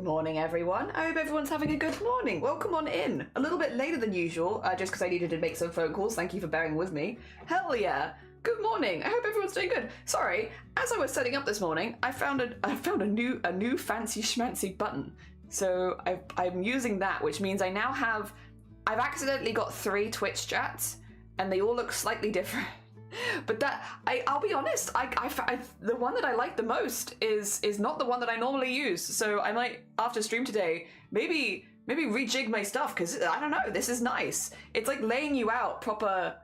Good morning, everyone. I hope everyone's having a good morning. Welcome on in. A little bit later than usual, just because I needed to make some phone calls. Thank you for bearing with me. Hell yeah. Good morning. I hope everyone's doing good. Sorry, as I was setting up this morning, I found a new fancy schmancy button. So I'm using that, which means I've accidentally got 3 Twitch chats, and they all look slightly different. But I'll be honest, the one that I like the most is not the one that I normally use. So I might, after stream today, maybe rejig my stuff, because I don't know, this is nice. It's like laying you out proper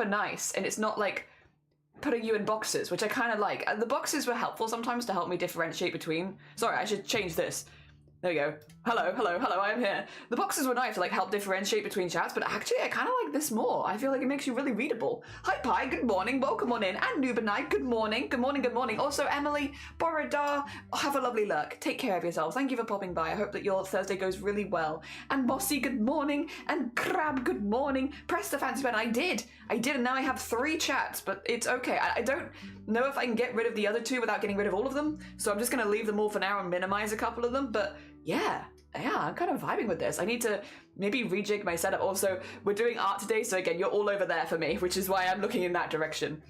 nice, and it's not like putting you in boxes, which I kind of like. The boxes were helpful sometimes to help me differentiate between. Sorry, I should change this. There we go. Hello, I'm here. The boxes were nice to like help differentiate between chats, but actually I kind of like this more. I feel like it makes you really readable. Hi Pi, good morning, welcome on in. And Nubanite, good morning, good morning, good morning. Also Emily, Borodar, have a lovely lurk. Take care of yourselves. Thank you for popping by. I hope that your Thursday goes really well. And Bossy, good morning. And Crab, good morning. Press the fancy button. I did, and now I have 3 chats, but it's okay. I don't know if I can get rid of the other 2 without getting rid of all of them, so I'm just gonna leave them all for now and minimize a couple of them, but yeah, I'm kind of vibing with this. I need to maybe rejig my setup. Also, we're doing art today, so again, you're all over there for me, which is why I'm looking in that direction.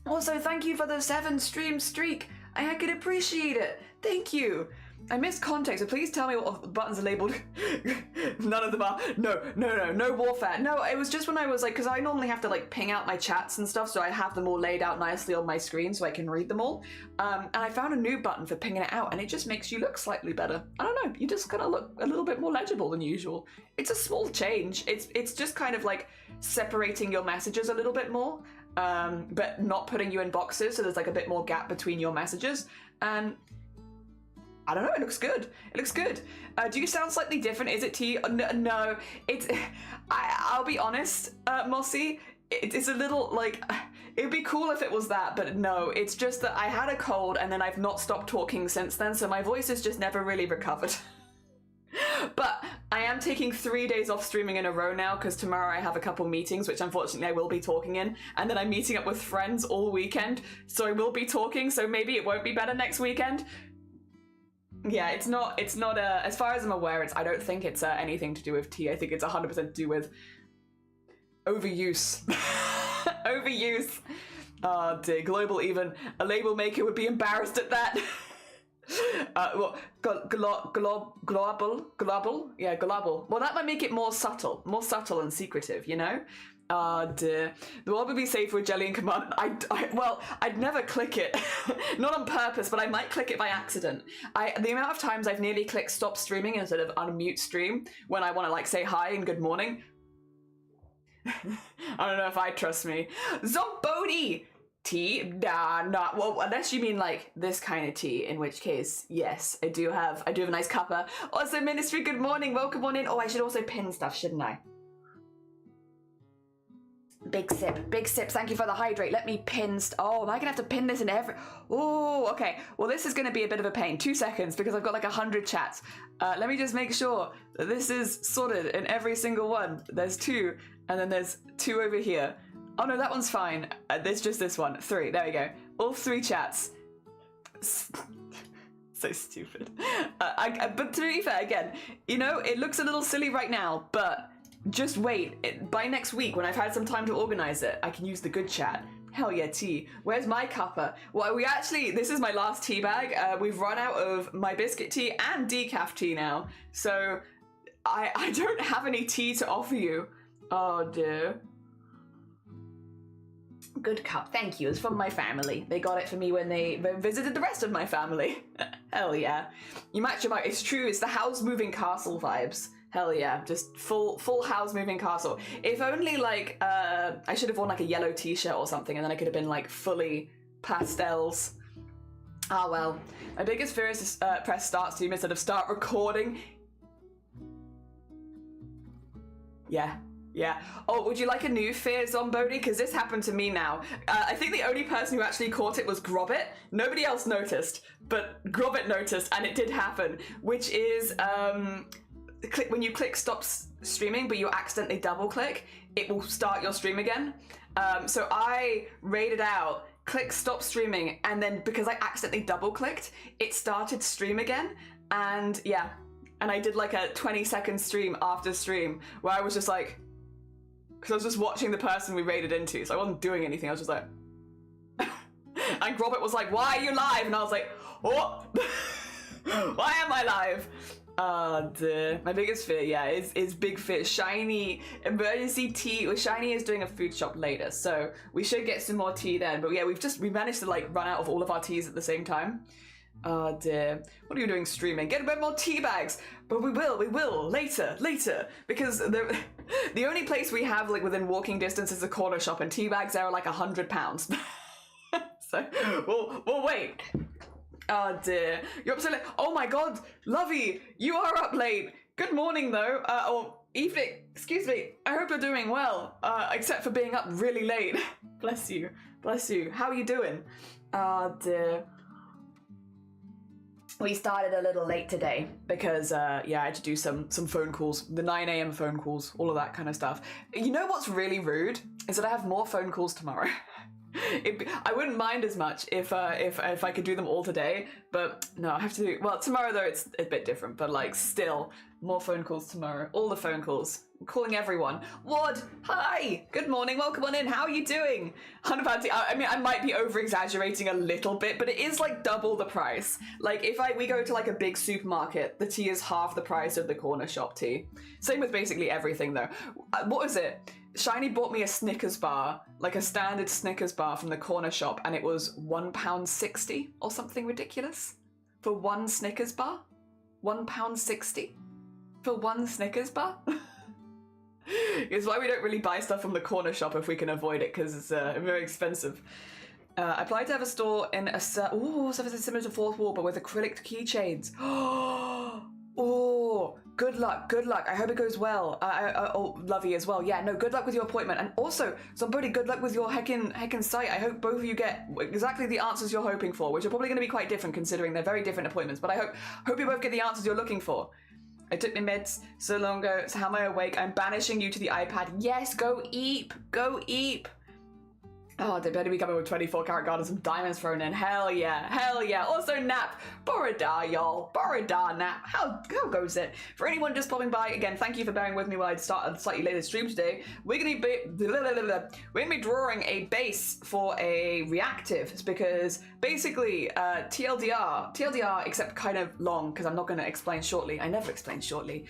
Also, thank you for the 7 stream streak. I could appreciate it. Thank you. I missed context, so please tell me what buttons are labeled. None of them are. No warfare. No, it was just when I was like, because I normally have to like ping out my chats and stuff, so I have them all laid out nicely on my screen so I can read them all. And I found a new button for pinging it out, and it just makes you look slightly better. I don't know, you just kind of look a little bit more legible than usual. It's a small change. It's just kind of like separating your messages a little bit more, but not putting you in boxes, so there's like a bit more gap between your messages. And I don't know, it looks good. It looks good. Do you sound slightly different? Is it tea? No, it's... I'll be honest, Mossy, it's a little, like... It would be cool if it was that, but no, it's just that I had a cold and then I've not stopped talking since then, so my voice has just never really recovered. But I am taking 3 days off streaming in a row now, because tomorrow I have a couple meetings, which unfortunately I will be talking in, and then I'm meeting up with friends all weekend, so I will be talking, so maybe it won't be better next weekend. Yeah, it's not, as far as I'm aware, I don't think it's anything to do with tea. I think it's 100% to do with overuse. Overuse. Oh dear, global even. A label maker would be embarrassed at that. Well, global? Yeah, global. Well, that might make it more subtle and secretive, you know? Oh dear. The world would be safer with jelly and command. Well, I'd never click it. Not on purpose, but I might click it by accident. The amount of times I've nearly clicked stop streaming instead of unmute stream when I want to like say hi and good morning. I don't know if I trust me. Zombody! Tea? Nah, well, unless you mean like this kind of tea, in which case, yes, I do have a nice cuppa. Also, Ministry, good morning, welcome on in. Oh, I should also pin stuff, shouldn't I? Big sip, thank you for the hydrate. Let me pin, oh, am I gonna have to pin this in every, oh, okay. Well, this is gonna be a bit of a pain. 2 seconds, because I've got like 100 chats. Let me just make sure that this is sorted in every single one. There's 2, and then there's 2 over here. Oh no, that one's fine. There's just this one. 3, there we go. All 3 chats. So stupid. But to be fair, again, you know, it looks a little silly right now, but just wait. By next week, when I've had some time to organize it, I can use the good chat. Hell yeah, tea. Where's my cuppa? Well, this is my last tea bag. We've run out of my biscuit tea and decaf tea now. So I don't have any tea to offer you. Oh dear. Good cup, thank you. It's from my family. They got it for me when they visited the rest of my family. Hell yeah. You match them out. It's true, it's the house moving castle vibes. Hell yeah, just full house moving castle. If only like, I should have worn like a yellow t-shirt or something, and then I could have been like fully pastels. Ah well. My biggest fear is to press start stream instead of start recording. Yeah. Oh, would you like a new fear, Zombody? Because this happened to me now. I think the only person who actually caught it was Grobbit. Nobody else noticed, but Grobbit noticed, and it did happen, which is when you click stop streaming, but you accidentally double click, it will start your stream again. So I raided out, click stop streaming, and then because I accidentally double clicked, it started stream again. And yeah, and I did like a 20-second stream after stream where I was just like, because I was just watching the person we raided into, so I wasn't doing anything. I was just like, and Robert was like, "Why are you live?" And I was like, "Oh, why am I live?" My biggest fear, yeah, is big fear. Shiny emergency tea. Well, Shiny is doing a food shop later, so we should get some more tea then. But yeah, we managed to like run out of all of our teas at the same time. Oh dear. What are you doing streaming? Get a bit more tea bags. But we will, later. Because the only place we have like within walking distance is a corner shop, and tea bags there are like £100. So we'll wait. Oh dear. You're up so late. Oh my god, Lovey, you are up late. Good morning though. Or evening. Excuse me. I hope you're doing well. Except for being up really late. Bless you. How are you doing? Oh dear. We started a little late today because, yeah, I had to do some phone calls, the 9 a.m. phone calls, all of that kind of stuff. You know what's really rude is that I have more phone calls tomorrow. I wouldn't mind as much if I could do them all today, but no, I have to do, well, tomorrow though it's a bit different, but like still more phone calls tomorrow, all the phone calls. I'm calling everyone. Ward, hi, good morning, welcome on in, how are you doing? I mean, I might be over exaggerating a little bit, but it is like double the price. Like if we go to like a big supermarket, the tea is half the price of the corner shop tea. Same with basically everything though. What was it? Shiny bought me a Snickers bar, like a standard Snickers bar from the corner shop, and it was £1.60 or something ridiculous for one Snickers bar. £1.60 for one Snickers bar. It's why we don't really buy stuff from the corner shop if we can avoid it, because it's very expensive. I applied to have a store in a something similar to Fourth Wall, but with acrylic keychains. Oh, good luck. I hope it goes well. Lovey as well. Yeah, no, good luck with your appointment. And also, somebody, good luck with your heckin' site. I hope both of you get exactly the answers you're hoping for, which are probably going to be quite different considering they're very different appointments. But I hope you both get the answers you're looking for. I took my meds so long ago, so how am I awake? I'm banishing you to the iPad. Yes, go eat. Oh, they better be coming with 24 karat gold and some diamonds thrown in. Hell yeah. Also, Nap. Borada, y'all. Borada, Nap. How goes it? For anyone just popping by, again, thank you for bearing with me while I start a slightly later stream today. We're going to be drawing a base for a reactive, because basically, TLDR, except kind of long, because I'm not going to explain shortly. I never explain shortly.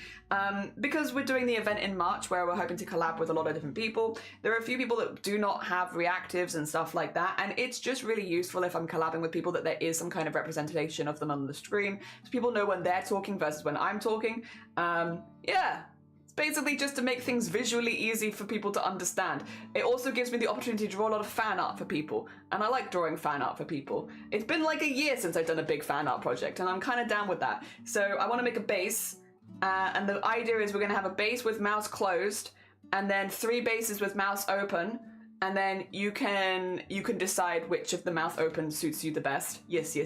Because we're doing the event in March where we're hoping to collab with a lot of different people. There are a few people that do not have reactives and stuff like that, and it's just really useful if I'm collabing with people that there is some kind of representation of them on the screen, so people know when they're talking versus when I'm talking. Yeah, it's basically just to make things visually easy for people to understand. It also gives me the opportunity to draw a lot of fan art for people, and I like drawing fan art for people. It's been like a year since I've done a big fan art project, and I'm kind of down with that. So I want to make a base, and the idea is we're going to have a base with mouse closed, and then 3 bases with mouse open. And then you can decide which of the mouth open suits you the best. Yes.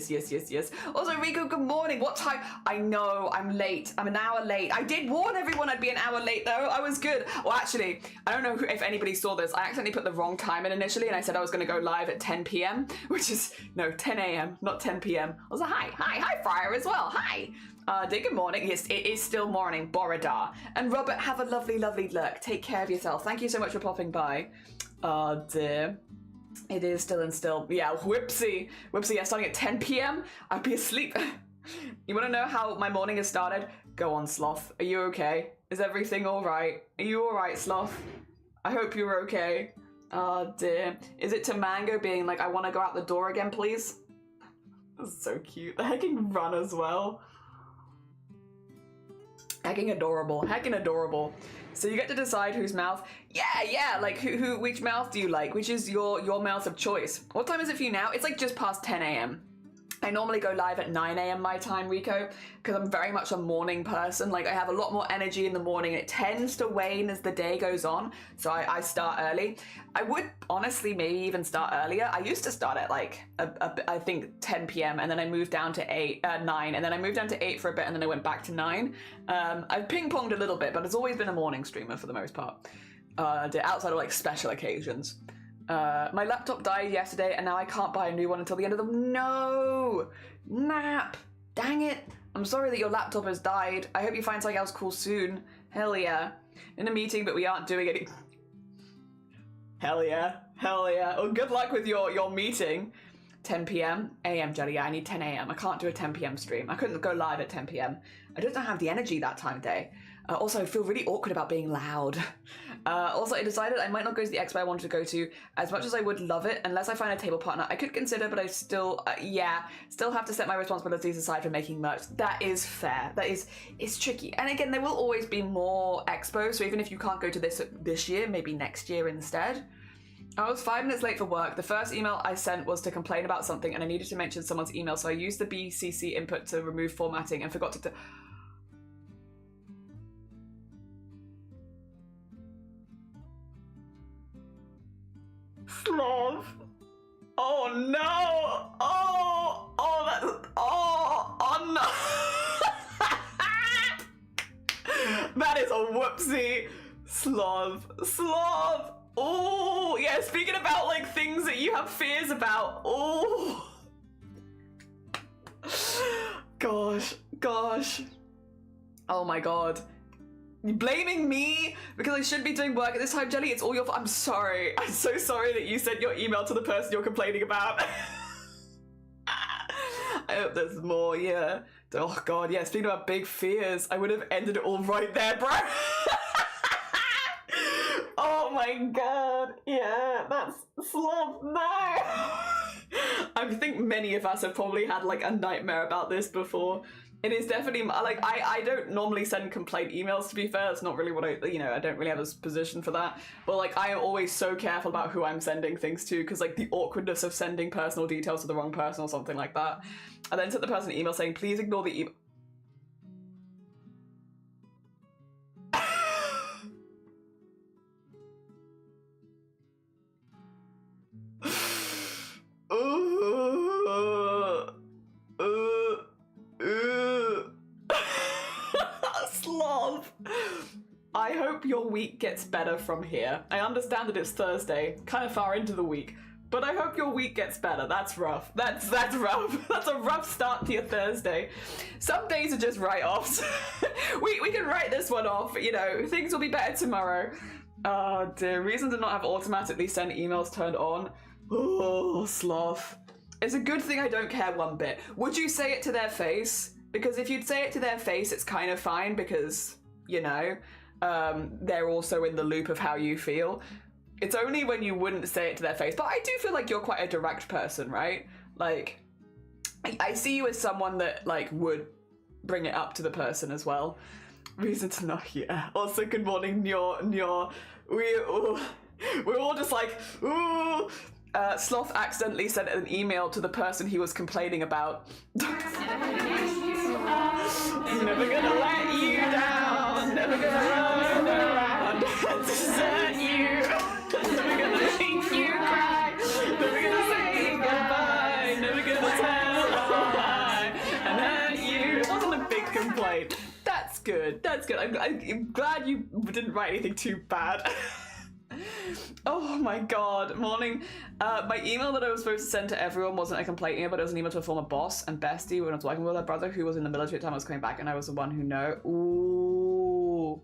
Also, Rico, good morning. What time? I know, I'm late. I'm an hour late. I did warn everyone I'd be an hour late, though. I was good. Well, actually, I don't know if anybody saw this. I accidentally put the wrong time in initially, and I said I was going to go live at 10 p.m., which is, no, 10 a.m., not 10 p.m. I was like, hi, Friar as well. Hi. Good morning. Yes, it is still morning. Boradar. And Robert, have a lovely look. Take care of yourself. Thank you so much for popping by. Oh dear. It is still. Yeah, whoopsie. Yeah, starting at 10 p.m. I'd be asleep. You want to know how my morning has started? Go on, Sloth. Are you okay? Is everything alright? Are you alright, Sloth? I hope you're okay. Oh dear. Is it to Mango being like, I want to go out the door again, please? That's so cute. I can run as well. Hecking adorable. So you get to decide whose mouth. Yeah. Like which mouth do you like? Which is your mouth of choice? What time is it for you now? It's like just past 10 a.m. I normally go live at 9 a.m. my time, Rico, because I'm very much a morning person. Like I have a lot more energy in the morning, and it tends to wane as the day goes on. So I start early. I would honestly maybe even start earlier. I used to start at like I think 10 p.m. and then I moved down to 9, and then I moved down to 8 for a bit, and then I went back to 9. I've ping-ponged a little bit, but it's always been a morning streamer for the most part. Outside of like special occasions. My laptop died yesterday, and now I can't buy a new one until the end of the... No! Nap! Dang it! I'm sorry that your laptop has died. I hope you find something else cool soon. Hell yeah. In a meeting, but we aren't doing any... Hell yeah. Hell yeah. Well, good luck with your meeting. 10 p.m. AM, Jelly. Yeah, I need 10 a.m. I can't do a 10 p.m. stream. I couldn't go live at 10 p.m. I just don't have the energy that time of day. Also, I feel really awkward about being loud. Also, I decided I might not go to the expo I wanted to go to. As much as I would love it, unless I find a table partner, I could consider, but I still, still have to set my responsibilities aside for making merch. That is fair. It's tricky. And again, there will always be more expos, so even if you can't go to this year, maybe next year instead. I was 5 minutes late for work. The first email I sent was to complain about something, and I needed to mention someone's email, so I used the BCC input to remove formatting and forgot to... Slav. Oh no! Oh no! That is a whoopsie. Slav. Oh, yeah, speaking about like things that you have fears about. Oh. Gosh. Oh my god. You're blaming me because I should be doing work at this time, Jelly. It's all your fault. I'm sorry. I'm so sorry that you sent your email to the person you're complaining about. I hope there's more, yeah. Oh god, yeah, speaking about big fears, I would have ended it all right there, bro. Oh my god, yeah, that's Slav, no. I think many of us have probably had like a nightmare about this before. It is definitely, like, I don't normally send complaint emails, to be fair. It's not really what I don't really have a position for that. But, like, I am always so careful about who I'm sending things to, because, like, the awkwardness of sending personal details to the wrong person or something like that. I then sent the person an email saying, please ignore the email. Slav. I hope your week gets better from here. I understand that it's Thursday, kind of far into the week, but I hope your week gets better. That's rough. That's rough. That's a rough start to your Thursday. Some days are just write-offs. we can write this one off, you know, things will be better tomorrow. Oh dear, reason to not have automatically send emails turned on. Oh, sloth. It's a good thing I don't care one bit. Would you say it to their face? Because if you'd say it to their face, it's kind of fine because, you know, they're also in the loop of how you feel. It's only when you wouldn't say it to their face. But I do feel like you're quite a direct person, right? Like, I see you as someone that, like, would bring it up to the person as well. Reason to not, yeah. Also, good morning, Nyor. We're all just like, ooh. Sloth accidentally sent an email to the person he was complaining about. Never gonna let you down. Never gonna run around and desert you. Never gonna make you cry. Never gonna say goodbye. Never gonna tell a lie and hurt you. It wasn't a big complaint. That's good. That's good. I'm glad you didn't write anything too bad. Oh my god, morning. My email that I was supposed to send to everyone wasn't a complaint email, but it was an email to a former boss and bestie when I was working with her brother who was in the military at the time I was coming back, and I was the one who know. Ooh.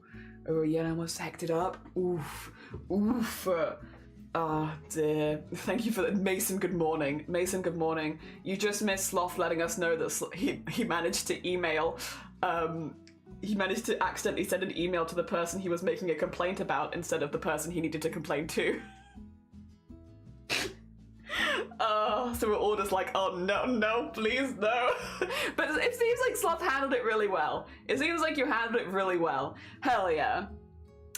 Oh yeah, I almost hacked it up. Oof. Oh dear. Thank you for that. Mason, good morning. Mason, good morning. You just missed Sloth letting us know that he managed to email he managed to accidentally send an email to the person he was making a complaint about instead of the person he needed to complain to. So we're all just like, oh no, please no. But it seems like Sloth handled it really well. It seems like you handled it really well. Hell yeah.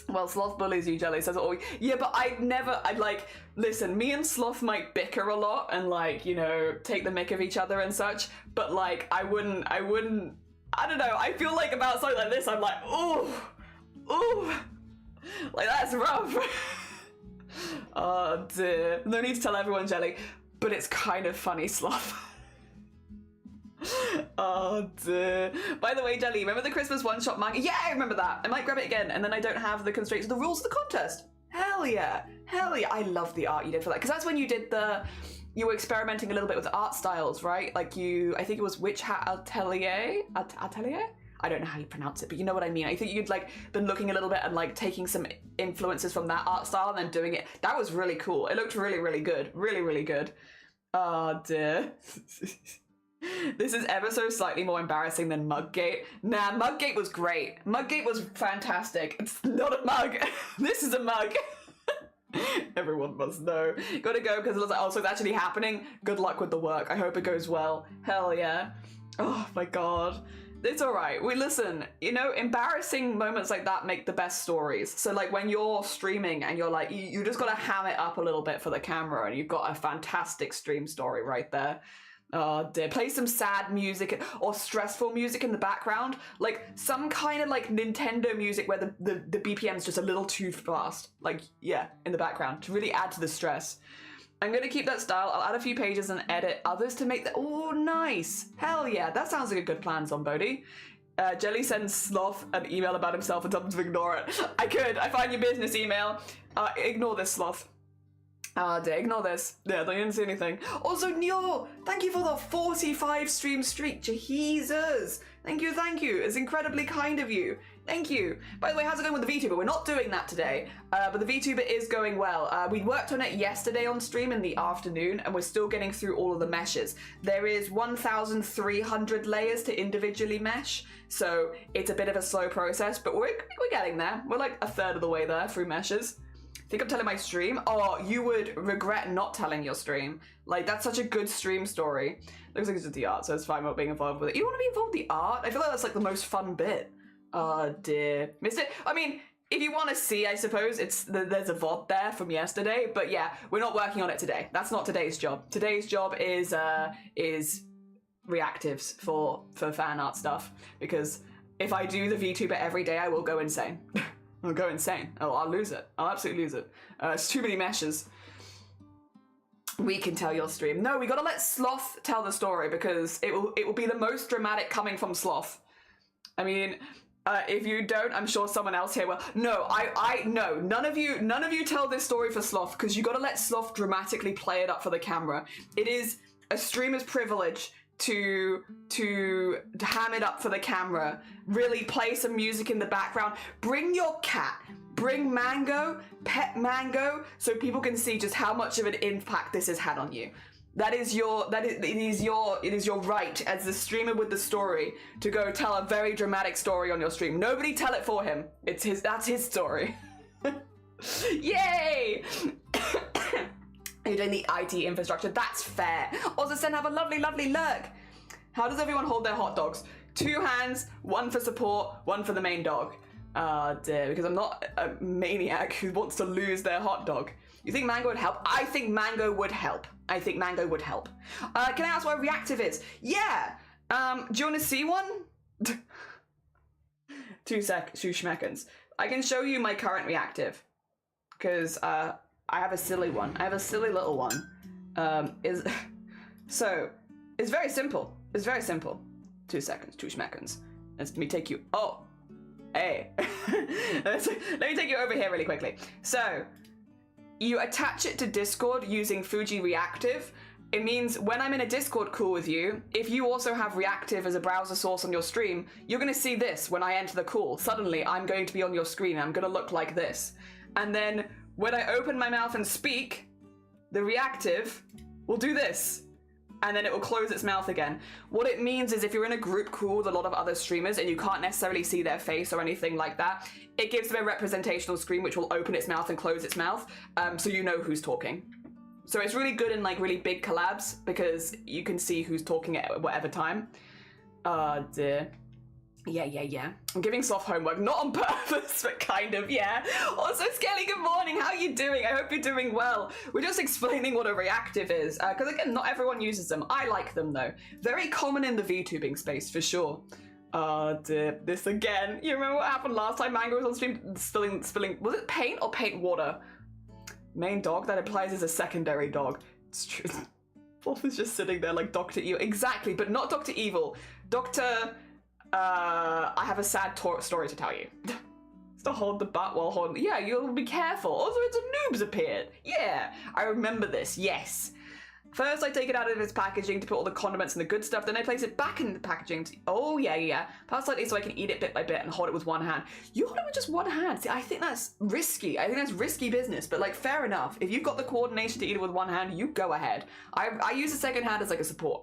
Well, Sloth bullies you, Jelly says, oh, yeah, but I'd like, listen, me and Sloth might bicker a lot and like, you know, take the mick of each other and such, but like, I wouldn't, I don't know, I feel like about something like this, I'm like, ooh, like that's rough. Oh dear, no need to tell everyone, Jelly, but it's kind of funny, Sloth. Oh dear. By the way, Jelly, remember the Christmas one-shot manga? Yeah, I remember that. I might grab it again, and then I don't have the constraints of the rules of the contest. Hell yeah. Hell yeah. I love the art you did for that. Because that's when you did you were experimenting a little bit with art styles, right? Like I think it was Witch Hat Atelier? Atelier? I don't know how you pronounce it, but you know what I mean. I think you'd like been looking a little bit and like taking some influences from that art style and then doing it. That was really cool. It looked really, really good. Really, really good. Oh dear. This is ever so slightly more embarrassing than Muggate. Nah, Muggate was great. Muggate was fantastic. It's not a mug. This is a mug. Everyone must know. Gotta go because it was like, oh, so it's actually happening. Good luck with the work. I hope it goes well. Hell yeah. Oh my god. It's alright. We listen, you know, embarrassing moments like that make the best stories. So like when you're streaming and you're like, you just gotta ham it up a little bit for the camera and you've got a fantastic stream story right there. Oh dear. Play some sad music or stressful music in the background. Like some kind of like Nintendo music where the BPM's just a little too fast. Like, yeah, in the background to really add to the stress. I'm going to keep that style. I'll add a few pages and edit others to make that. Oh, nice. Hell yeah. That sounds like a good plan, Zombody. Jelly sends Sloth an email about himself and tells him to ignore it. I could. I find your business email. Ignore this, Sloth. Dear, ignore this. Yeah, I didn't see anything. Also, Neo, thank you for the 45 stream streak. Jesus. Thank you, thank you. It's incredibly kind of you. Thank you. By the way, how's it going with the VTuber? We're not doing that today, but the VTuber is going well. We worked on it yesterday on stream in the afternoon, and we're still getting through all of the meshes. There is 1,300 layers to individually mesh, so it's a bit of a slow process, but we're getting there. We're like a third of the way there through meshes. Think I'm telling my stream? Oh, you would regret not telling your stream. Like, that's such a good stream story. Looks like it's just the art, so it's fine about being involved with it. You don't want to be involved with the art? I feel like that's like the most fun bit. Oh dear. Missed it? I mean, if you want to see, I suppose, there's a VOD there from yesterday, but yeah, we're not working on it today. That's not today's job. Today's job is reactives for fan art stuff, because if I do the VTuber every day, I will go insane. I'll go insane. Oh, I'll lose it. I'll absolutely lose it. It's too many meshes. We can tell your stream. No, we gotta let Sloth tell the story because it will be the most dramatic coming from Sloth. I mean, if you don't, I'm sure someone else here will. No, no, none of you tell this story for Sloth because you gotta let Sloth dramatically play it up for the camera. It is a streamer's privilege to ham it up for the camera, really play some music in the background, bring your cat, bring Mango, pet Mango, so people can see just how much of an impact this has had on you. It is your right as the streamer with the story to go tell a very dramatic story on your stream. Nobody tell it for him. That's his story. Yay! You're doing the IT infrastructure. That's fair. Also, Sen, have a lovely, lovely lurk. How does everyone hold their hot dogs? 2 hands, 1 for support, 1 for the main dog. Dear, because I'm not a maniac who wants to lose their hot dog. You think Mango would help? I think Mango would help. I think Mango would help. Can I ask what a reactive is? Yeah. Do you want to see one? 2 seconds. I can show you my current reactive. Because, I have a silly one. I have a silly little one. So, it's very simple. It's very simple. 2 seconds, 2 schmeckens. Let me take you, oh, hey. Let me take you over here really quickly. So, you attach it to Discord using Fuji Reactive. It means when I'm in a Discord call with you, if you also have Reactive as a browser source on your stream, you're gonna see this when I enter the call. Suddenly, I'm going to be on your screen and I'm gonna look like this. And then, when I open my mouth and speak, the reactive will do this. And then it will close its mouth again. What it means is if you're in a group call with a lot of other streamers and you can't necessarily see their face or anything like that, it gives them a representational screen which will open its mouth and close its mouth, so you know who's talking. So it's really good in like really big collabs because you can see who's talking at whatever time. Dear. Yeah. I'm giving Sloth homework, not on purpose, but kind of, yeah. Also, Skelly, good morning. How are you doing? I hope you're doing well. We're just explaining what a reactive is, because again, not everyone uses them. I like them though. Very common in the VTubing space, for sure. Dear, this again. You remember what happened last time Mango was on stream? Spilling, was it paint or paint water? Main dog? That implies is a secondary dog. It's true. Sloth is just sitting there like Dr. Evil. Exactly, but not Dr. Evil. I have a sad story to tell you. To hold the butt while holding. Yeah, you'll be careful. Also, it's a noob's appeared. Yeah, I remember this. Yes. First, I take it out of its packaging to put all the condiments and the good stuff. Then I place it back in the packaging. Oh, yeah. Pass slightly so I can eat it bit by bit and hold it with one hand. You hold it with just one hand. See, I think that's risky. I think that's risky business. But, like, fair enough. If you've got the coordination to eat it with one hand, you go ahead. I use the second hand as, like, a support.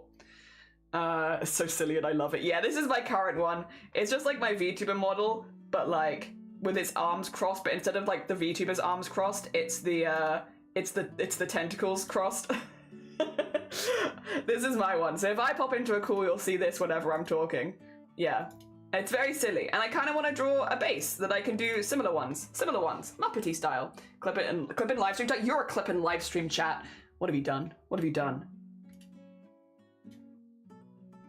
It's so silly and I love it. Yeah, this is my current one. It's just, like, my VTuber model, but, like, with its arms crossed. But instead of, like, the VTuber's arms crossed, it's the tentacles crossed. This is my one. So if I pop into a call, you'll see this whenever I'm talking. Yeah. It's very silly. And I kind of want to draw a base that I can do similar ones. Muppety style. Clip in live stream chat. You're a clip in live stream chat. What have you done? What have you done?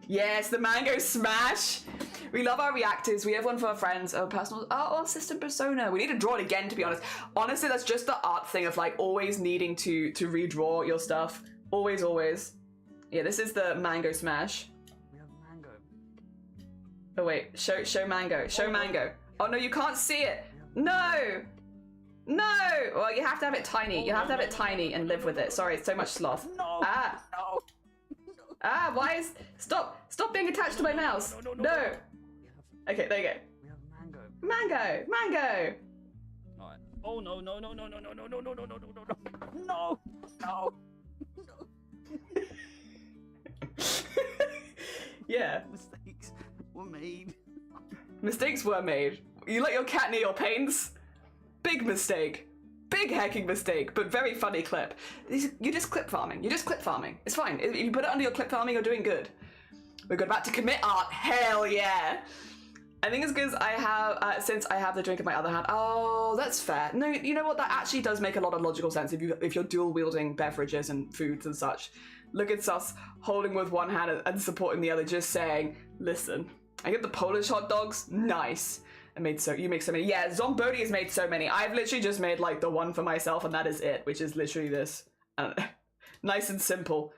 Yes, the mango smash. We love our reactives. We have one for our friends, our personal, our system persona. We need to draw it again, to be honest. Honestly, that's just the art thing of like always needing to redraw your stuff. Always. Yeah, this is the mango smash. We have mango. Oh wait, show mango. Show mango. Oh no, you can't see it. No. Well, you have to have it tiny. You have to have it tiny and live with it. Sorry, it's so much sloth. No. Why is stop being attached to my mouse. No. Okay, there you go. We have mango. Mango. Alright. Oh no. Yeah. Mistakes were made. You let your cat near your pains? Big mistake. Big hacking mistake, but very funny clip. You're just clip farming. It's fine. If you put it under your clip farming, you're doing good. We're good. Back to commit art. Hell yeah. I think it's because I have, since I have the drink in my other hand. Oh, that's fair. No, you know what? That actually does make a lot of logical sense if you're dual wielding beverages and foods and such. Look at us holding with one hand and supporting the other, just saying, listen, I get the Polish hot dogs. Nice. You make so many. Yeah, Zombody has made so many. I've literally just made like the one for myself and that is it, which is literally this. Nice and simple.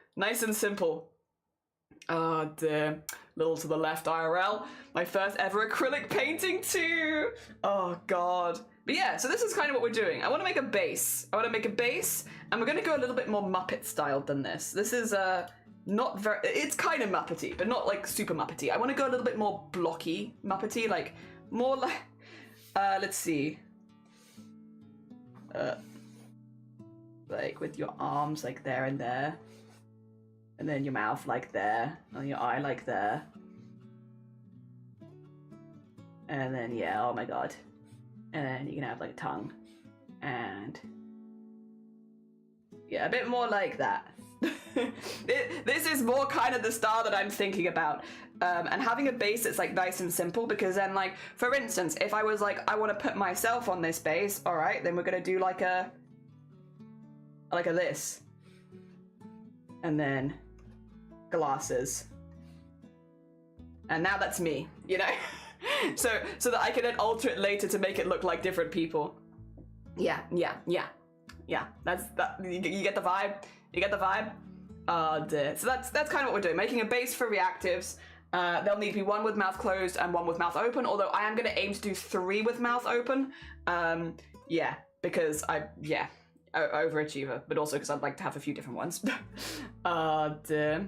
Oh dear. Little to the left IRL. My first ever acrylic painting too. Oh god. But yeah, so this is kind of what we're doing. I want to make a base. And we're going to go a little bit more Muppet styled than this. This is not very, it's kind of Muppety, but not like super Muppety. I want to go a little bit more blocky Muppety, like more like, let's see. Like with your arms like there and there. And then your mouth like there, and your eye like there. And then, yeah, oh my god. And then you can have like a tongue. And yeah, a bit more like that. This is more kind of the style that I'm thinking about. And having a base that's like nice and simple, because then like, for instance, if I was like, I want to put myself on this base, all right, then we're going to do like a this. And then glasses. And now that's me, you know? so that I can then alter it later to make it look like different people. Yeah. That's that. You get the vibe? Oh dear. So that's kind of what we're doing. Making a base for reactives. There'll need to be one with mouth closed and one with mouth open, although I am going to aim to do 3 with mouth open. Yeah, because overachiever, but also because I'd like to have a few different ones. Dear.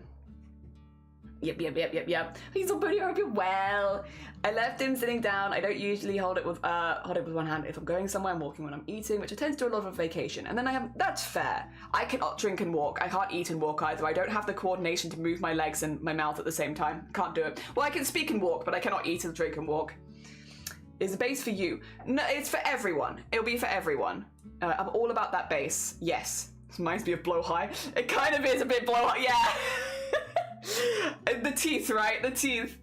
Yep. He's so pretty. I hope you're well. I left him sitting down. I don't usually hold it with one hand if I'm going somewhere. I'm walking when I'm eating, which I tend to do a lot of vacation. And then that's fair. I cannot drink and walk. I can't eat and walk either. I don't have the coordination to move my legs and my mouth at the same time. Can't do it. Well, I can speak and walk, but I cannot eat and drink and walk. Is a base for you? No, it's for everyone. It'll be for everyone. I'm all about that base. Yes. This reminds me of Blow High. It kind of is a bit Blow High. Yeah. The teeth, right? The teeth.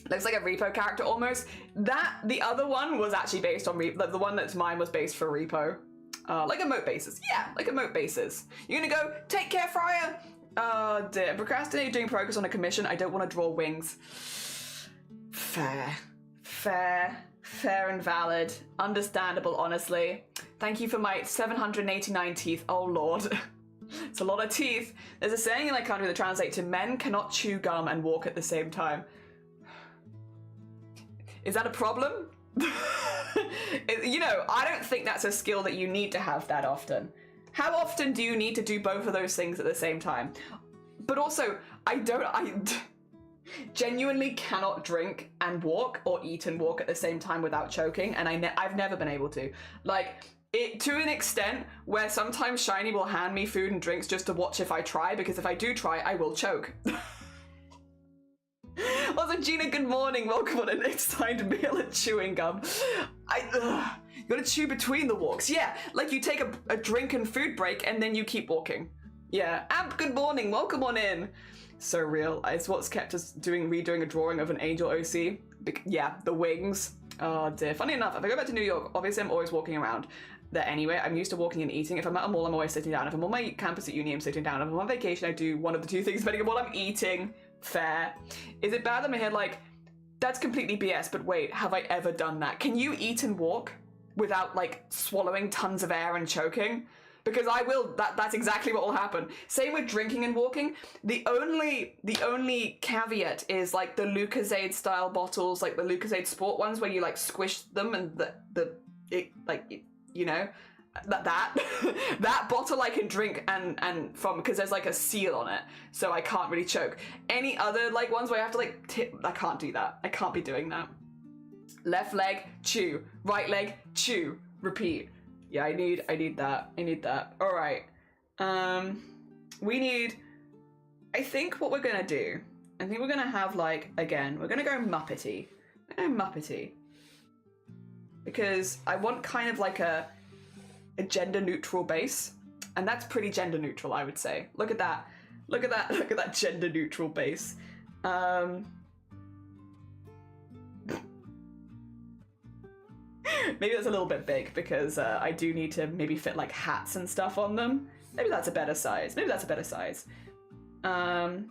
Looks like a Repo character almost. The other one was actually based on Repo. The one that's mine was based for Repo. Like emote bases. Yeah, like emote bases. You're gonna go, take care, Fryer. Dear. Procrastinate doing progress on a commission. I don't want to draw wings. Fair and valid. Understandable, honestly. Thank you for my 789 teeth. Oh lord. It's a lot of teeth. There's a saying in my country that translates to men cannot chew gum and walk at the same time. Is that a problem? You know, I don't think that's a skill that you need to have that often. How often do you need to do both of those things at the same time? But also, I genuinely cannot drink and walk or eat and walk at the same time without choking, and I've never been able to. Like, to an extent where sometimes Shiny will hand me food and drinks just to watch if I try, because if I do try, I will choke. Also, Gina, good morning. Welcome on an excited meal and chewing gum. You gotta chew between the walks. Yeah, like you take a drink and food break and then you keep walking. Yeah, Amp, good morning. Welcome on in. So real. It's what's kept us redoing a drawing of an angel OC. Yeah, the wings. Oh dear. Funny enough, if I go back to New York, obviously I'm always walking around there anyway. I'm used to walking and eating. If I'm at a mall, I'm always sitting down. If I'm on my campus at uni, I'm sitting down. If I'm on vacation, I do one of the two things depending on what I'm eating. Fair. Is it bad that my head like, that's completely BS, but wait, have I ever done that? Can you eat and walk without like swallowing tons of air and choking? Because I will, that's exactly what will happen. Same with drinking and walking. The only caveat is like the Lucozade style bottles, like the Lucozade Sport ones where you like squish them and you know, that bottle I can drink and from, because there's like a seal on it, so I can't really choke. Any other like ones where I have to like tip, I can't do that. I can't be doing that. Left leg, chew. Right leg, chew. Repeat. Yeah, I need that. I need that. All right. We need, I think what we're gonna do, I think we're gonna have like, again, we're gonna go Muppety. Because I want kind of like a gender neutral base, and that's pretty gender neutral, I would say. Look at that. Look at that gender neutral base. Maybe that's a little bit big because I do need to maybe fit like hats and stuff on them. Maybe that's a better size. And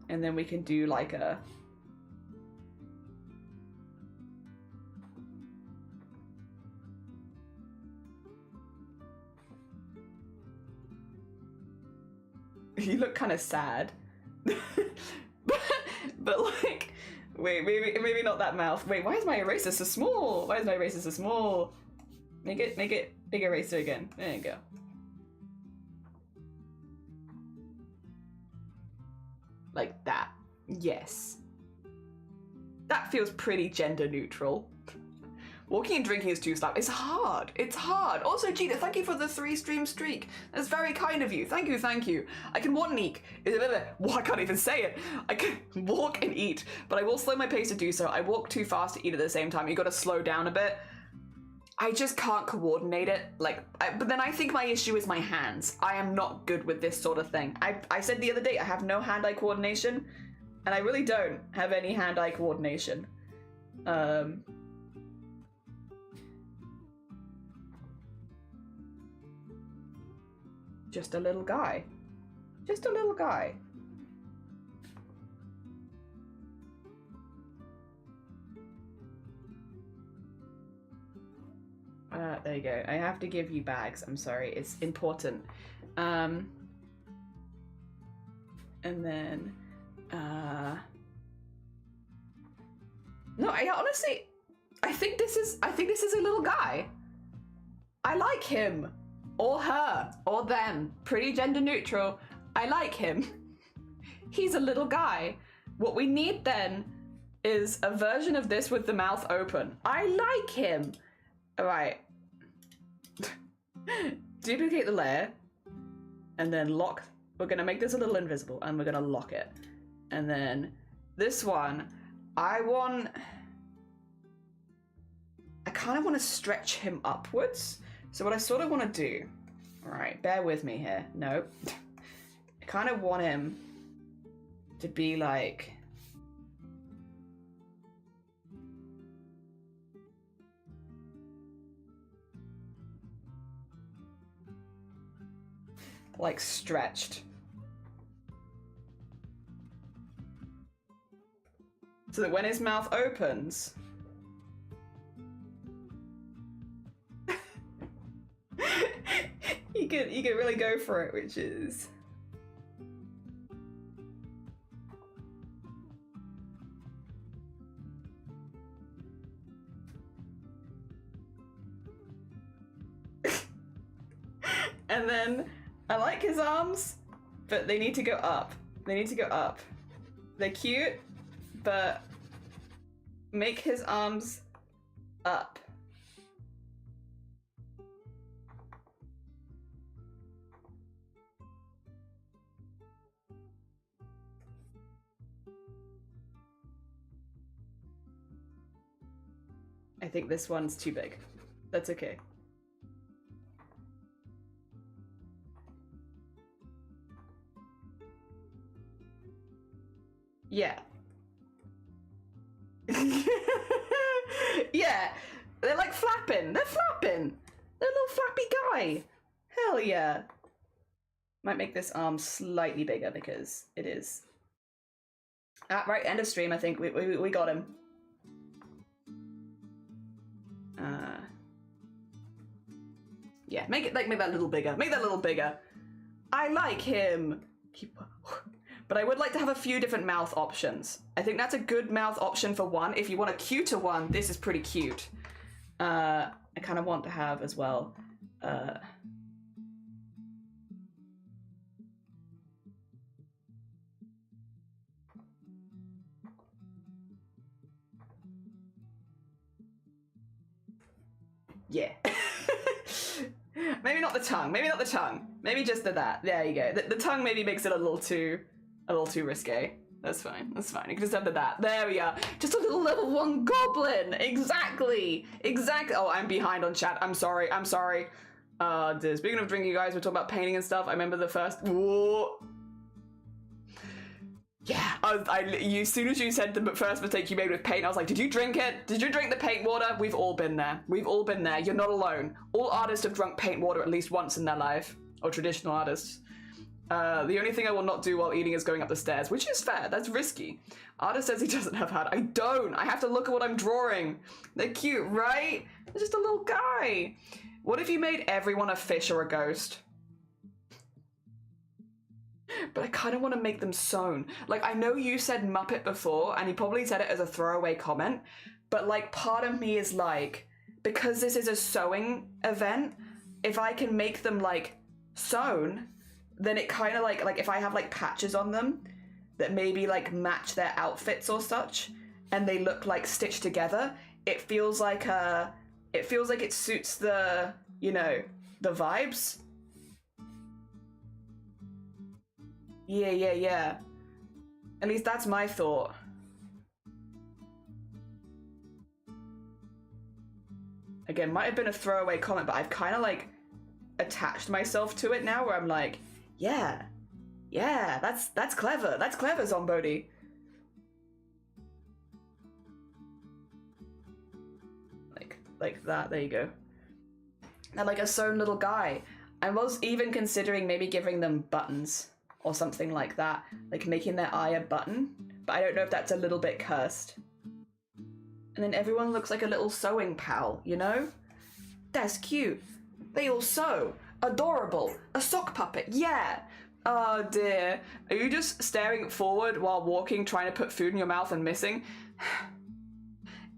then we can do like a, you look kind of sad. but like, wait, maybe not that mouth. Wait, why is my eraser so small? Make it big eraser again. There you go. Like that. Yes. That feels pretty gender neutral. Walking and drinking is too slap. It's hard. Also, Gina, thank you for the 3-stream streak. That's very kind of you. Thank you. I can walk and eat. Well, I can't even say it. I can walk and eat, but I will slow my pace to do so. I walk too fast to eat at the same time. You gotta slow down a bit. I just can't coordinate it. But then I think my issue is my hands. I am not good with this sort of thing. I said the other day I have no hand-eye coordination, and I really don't have any hand-eye coordination. Just a little guy. There you go. I have to give you bags. I'm sorry. It's important. And then, no, I think this is a little guy. I like him. Or her. Or them. Pretty gender neutral. I like him. He's a little guy. What we need then is a version of this with the mouth open. I like him. Alright. Duplicate the layer. And then lock. We're going to make this a little invisible. And we're going to lock it. And then this one. I kind of want to stretch him upwards. So what I sort of want to do, all right, bear with me here. No, I kind of want him to be like, stretched. So that when his mouth opens, you could really go for it, which is And then I like his arms, but they need to go up. They need to go up. They're cute, but make his arms up. I think this one's too big. That's okay. Yeah. Yeah. They're like flapping. They're flapping. They're a little flappy guy. Hell yeah. Might make this arm slightly bigger because it is. Right, end of stream, I think. We got him. Yeah, make that a little bigger. Make that a little bigger. I like him. But I would like to have a few different mouth options. I think that's a good mouth option for one. If you want a cuter one, this is pretty cute. I kind of want to have as well. Yeah. Maybe not the tongue. Maybe not the tongue. Maybe just that. There you go. The tongue maybe makes it a little too risque. That's fine. That's fine. You can just have that. There we are. Just a little level 1 goblin. Exactly. Exactly. Oh, I'm behind on chat. I'm sorry. I'm sorry. Speaking of drinking, guys, we're talking about painting and stuff. I remember the first. Whoa. Yeah, as soon as you said the first mistake you made with paint, I was like, did you drink it? Did you drink the paint water? We've all been there. We've all been there. You're not alone. All artists have drunk paint water at least once in their life. Or traditional artists. The only thing I will not do while eating is going up the stairs, which is fair. That's risky. Artist says he doesn't have hat. I don't. I have to look at what I'm drawing. They're cute, right? They're just a little guy. What if you made everyone a fish or a ghost? But I kind of want to make them sewn. Like, I know you said Muppet before, and you probably said it as a throwaway comment, but, like, part of me is like, because this is a sewing event, if I can make them, like, sewn, then it kind of, like, if I have, like, patches on them that maybe, like, match their outfits or such, and they look, like, stitched together, it feels like it suits the, you know, the vibes. Yeah. At least that's my thought. Again, might have been a throwaway comment, but I've kind of like attached myself to it now where I'm like, yeah, that's clever. That's clever, Zombody. Like that, there you go. And like a sewn little guy. I was even considering maybe giving them buttons. Or something like that, like making their eye a button, but I don't know if that's a little bit cursed. And then everyone looks like a little sewing pal, you know? That's cute. They all sew. Adorable. A sock puppet, yeah. Oh dear. Are you just staring forward while walking, trying to put food in your mouth and missing?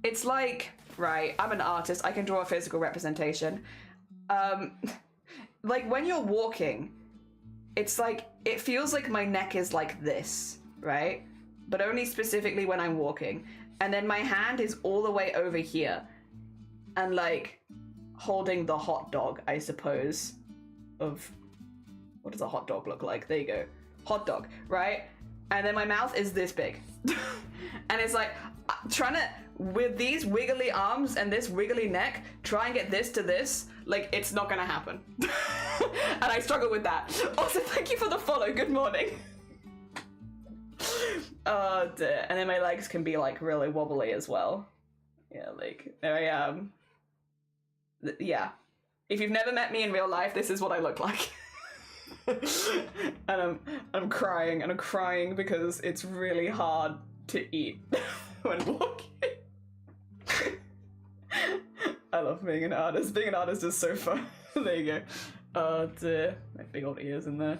It's like, right, I'm an artist, I can draw a physical representation. Like when you're walking, it's like, it feels like my neck is like this, right? But only specifically when I'm walking. And then my hand is all the way over here. And like, holding the hot dog, I suppose. What does a hot dog look like? There you go. Hot dog, right? And then my mouth is this big. And it's like, trying to, with these wiggly arms and this wiggly neck, try and get this to this, like, it's not gonna happen. And I struggle with that. Also, thank you for the follow. Good morning. Oh dear. And then my legs can be like really wobbly as well. Yeah, like, there I am. Yeah. If you've never met me in real life, this is what I look like. And I'm crying, and I'm crying because it's really hard to eat when walking. I love being an artist. Being an artist is so fun. There you go. Oh dear. My big old ears in there.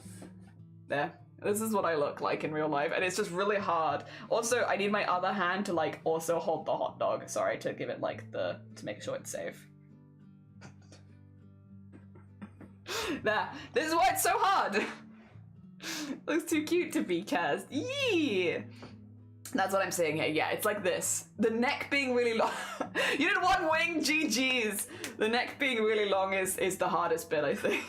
There. This is what I look like in real life, and it's just really hard. Also, I need my other hand to like also hold the hot dog. Sorry, to give it like to make sure it's safe. This is why it's so hard. Looks too cute to be cast. Yee! That's what I'm saying here. Yeah, it's like this. The neck being really long. You did one wing, GG's. The neck being really long is the hardest bit, I think.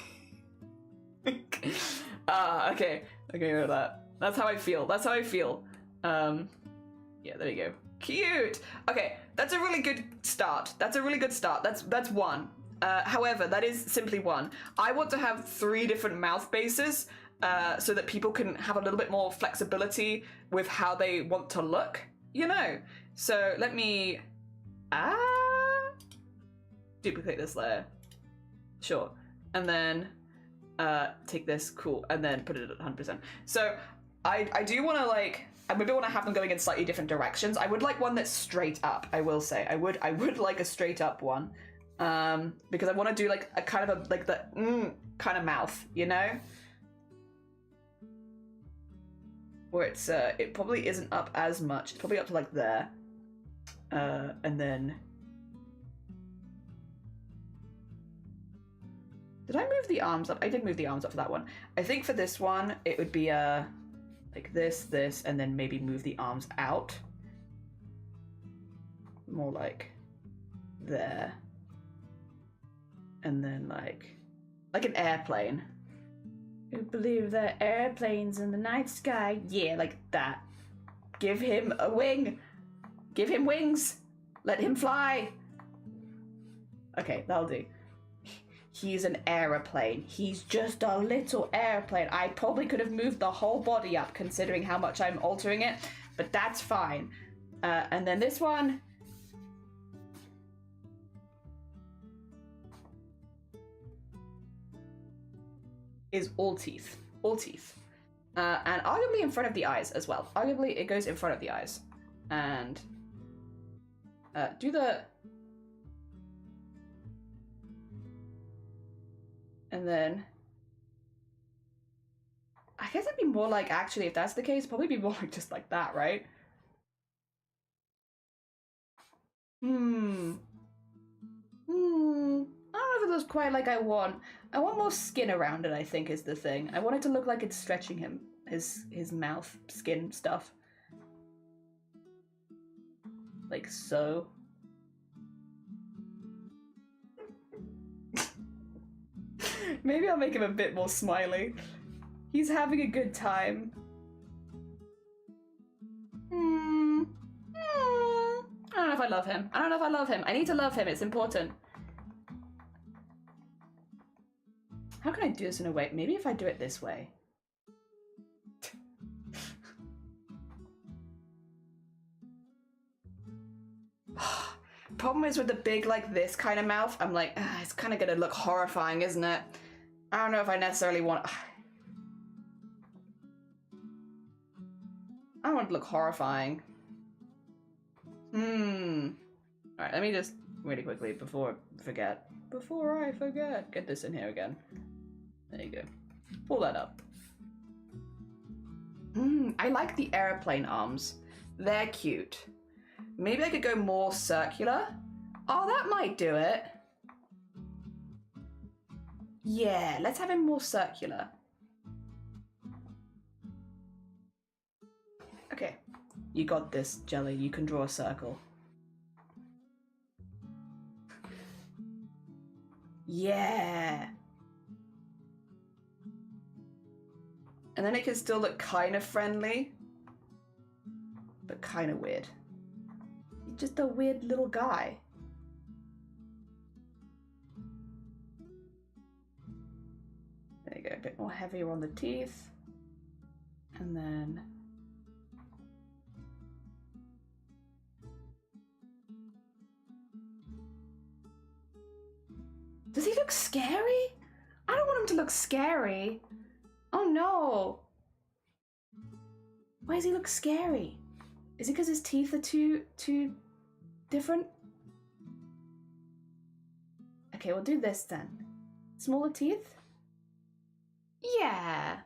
Okay. Okay, with that. That's how I feel. That's how I feel. Yeah, there you go. Cute. Okay, that's a really good start. That's a really good start. That's one. However, that is simply one. I want to have 3 different mouth bases so that people can have a little bit more flexibility with how they want to look, you know? So let me duplicate this layer. Sure. And then take this, cool, and then put it at 100%. So I do want to like, I maybe want to have them going in slightly different directions. I would like one that's straight up, I will say. I would like a straight up one. Because I want to do like a kind of a, like the kind of mouth, you know? Where it's, it probably isn't up as much. It's probably up to like there. And then... Did I move the arms up? I did move the arms up for that one. I think for this one, it would be, like this, and then maybe move the arms out. More like there. And then like an airplane. I believe there are airplanes in the night sky. Yeah, like that. Give him a wing. Give him wings. Let him fly. Okay, that'll do. He's an aeroplane. He's just a little airplane. I probably could have moved the whole body up considering how much I'm altering it, but that's fine. And then this one. Is all teeth. All teeth. And arguably in front of the eyes as well. Arguably it goes in front of the eyes. And do the... And then... I guess it'd be more like, actually, if that's the case, probably be more like just like that, right? I don't know if it looks quite like I want. I want more skin around it, I think, is the thing. I want it to look like it's stretching him, his mouth, skin stuff. Like so. Maybe I'll make him a bit more smiley. He's having a good time. I don't know if I love him. I don't know if I love him. I need to love him, it's important. How can I do this in a way? Maybe if I do it this way. Problem is with the big, like this kind of mouth, I'm like, it's kind of gonna look horrifying, isn't it? I don't know if I necessarily want... I don't want it to look horrifying. Alright, let me just really quickly before I forget. Get this in here again. There you go. Pull that up. I like the airplane arms. They're cute. Maybe I could go more circular. Oh, that might do it. Yeah, let's have him more circular. Okay. You got this, Jelly. You can draw a circle. Yeah. And then it can still look kind of friendly, but kind of weird. He's just a weird little guy. There you go, a bit more heavier on the teeth. And then... Does he look scary? I don't want him to look scary. Oh no. Why does he look scary? Is it because his teeth are too different? Okay, we'll do this then. Smaller teeth? Yeah.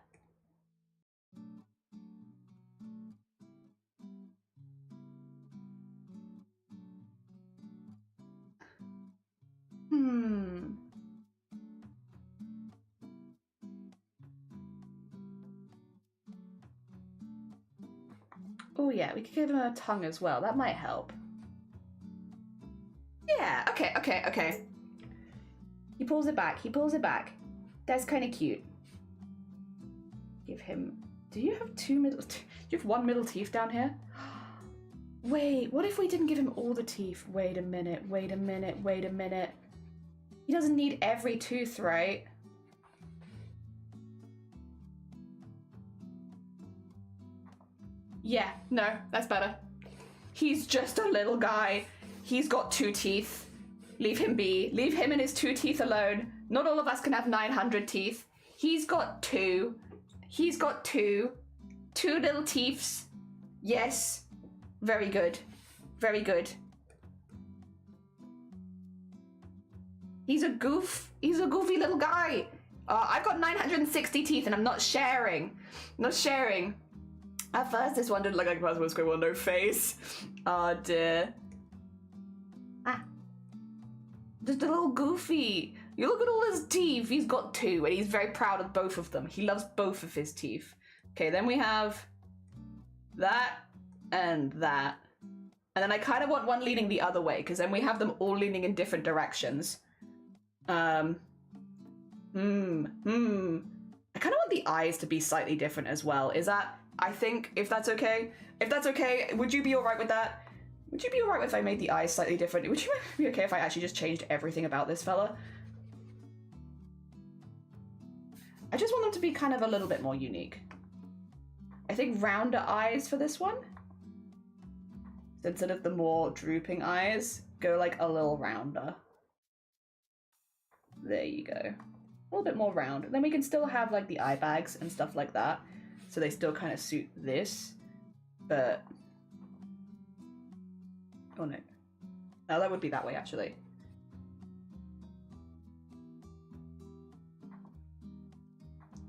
Oh yeah, we could give him a tongue as well. That might help. Yeah, okay. He pulls it back, That's kind of cute. Give him... Do you have you have one middle teeth down here? Wait, what if we didn't give him all the teeth? Wait a minute. He doesn't need every tooth, right? Yeah, no, that's better. He's just a little guy. He's got 2 teeth. Leave him be. Leave him and his 2 teeth alone. Not all of us can have 900 teeth. He's got 2. He's got 2. 2 little teeths. Yes. Very good. Very good. He's a goofy little guy. I've got 960 teeth and I'm not sharing. At first this one didn't look like a person with scribble, no face. Oh dear. Just a little goofy. You look at all his teeth. He's got 2 and he's very proud of both of them. He loves both of his teeth. Okay, then we have that and that. And then I kind of want one leaning the other way because then we have them all leaning in different directions. I kind of want the eyes to be slightly different as well. Is that, I think, if that's okay? If that's okay, would you be alright with that? Would you be alright if I made the eyes slightly different? Would you be okay if I actually just changed everything about this fella? I just want them to be kind of a little bit more unique. I think rounder eyes for this one. Instead of the more drooping eyes, go like a little rounder. There you go. A little bit more round. And then we can still have like the eye bags and stuff like that. So they still kind of suit this. But... oh no. No, that would be that way actually.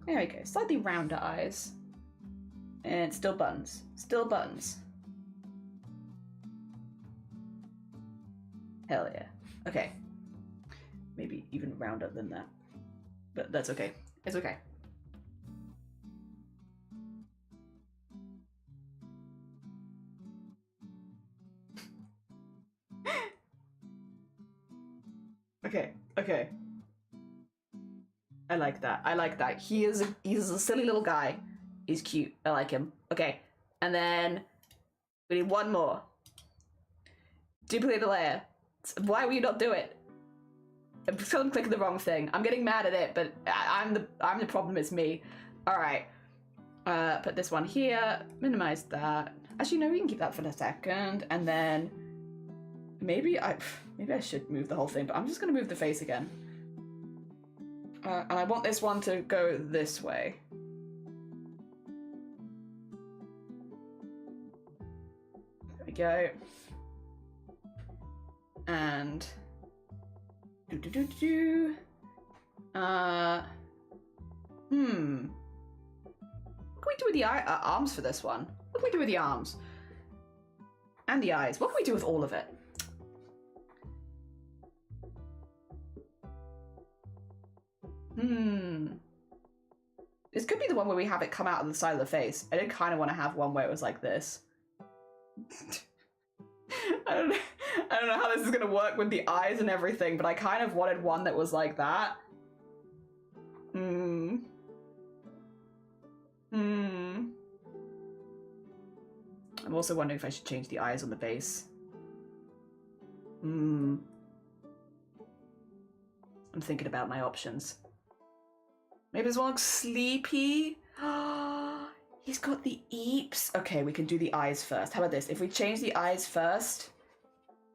There we go. Slightly rounder eyes. And still buttons. Still buttons. Hell yeah. Okay. Maybe even rounder than that. But that's okay. It's okay. Okay. I like that. He's a silly little guy. He's cute. I like him. Okay. And then we need one more. Duplicate the layer. Why will you not do it? I'm still clicking the wrong thing. I'm getting mad at it, but I'm the problem, it's me. Alright. Put this one here. Minimize that. Actually, no, we can keep that for a second. And then maybe I should move the whole thing, but I'm just gonna move the face again. And I want this one to go this way. There we go. And what can we do with the arms for this one? What can we do with the arms? And the eyes. What can we do with all of it? This could be the one where we have it come out of the side of the face. I did kind of want to have one where it was like this. I don't know how this is gonna work with the eyes and everything, but I kind of wanted one that was like that. I'm also wondering if I should change the eyes on the base. I'm thinking about my options. Maybe this one looks sleepy. He's got the eeps. Okay, we can do the eyes first. How about this? If we change the eyes first,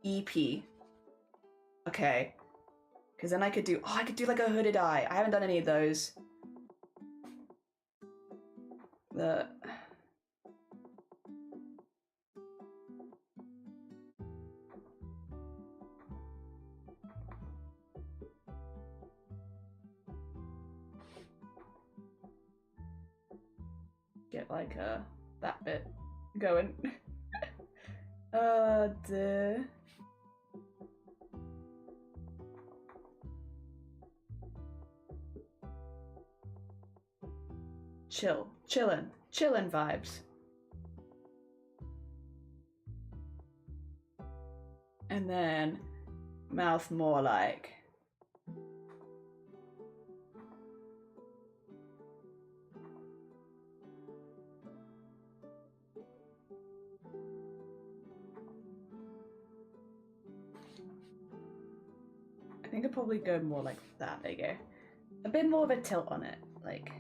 EP. Okay. Because then I could do like a hooded eye. I haven't done any of those. Get like that bit going. Duh. Chillin' vibes. And then mouth more like... I think I'd probably go more like that. There you go. A bit more of a tilt on it, like...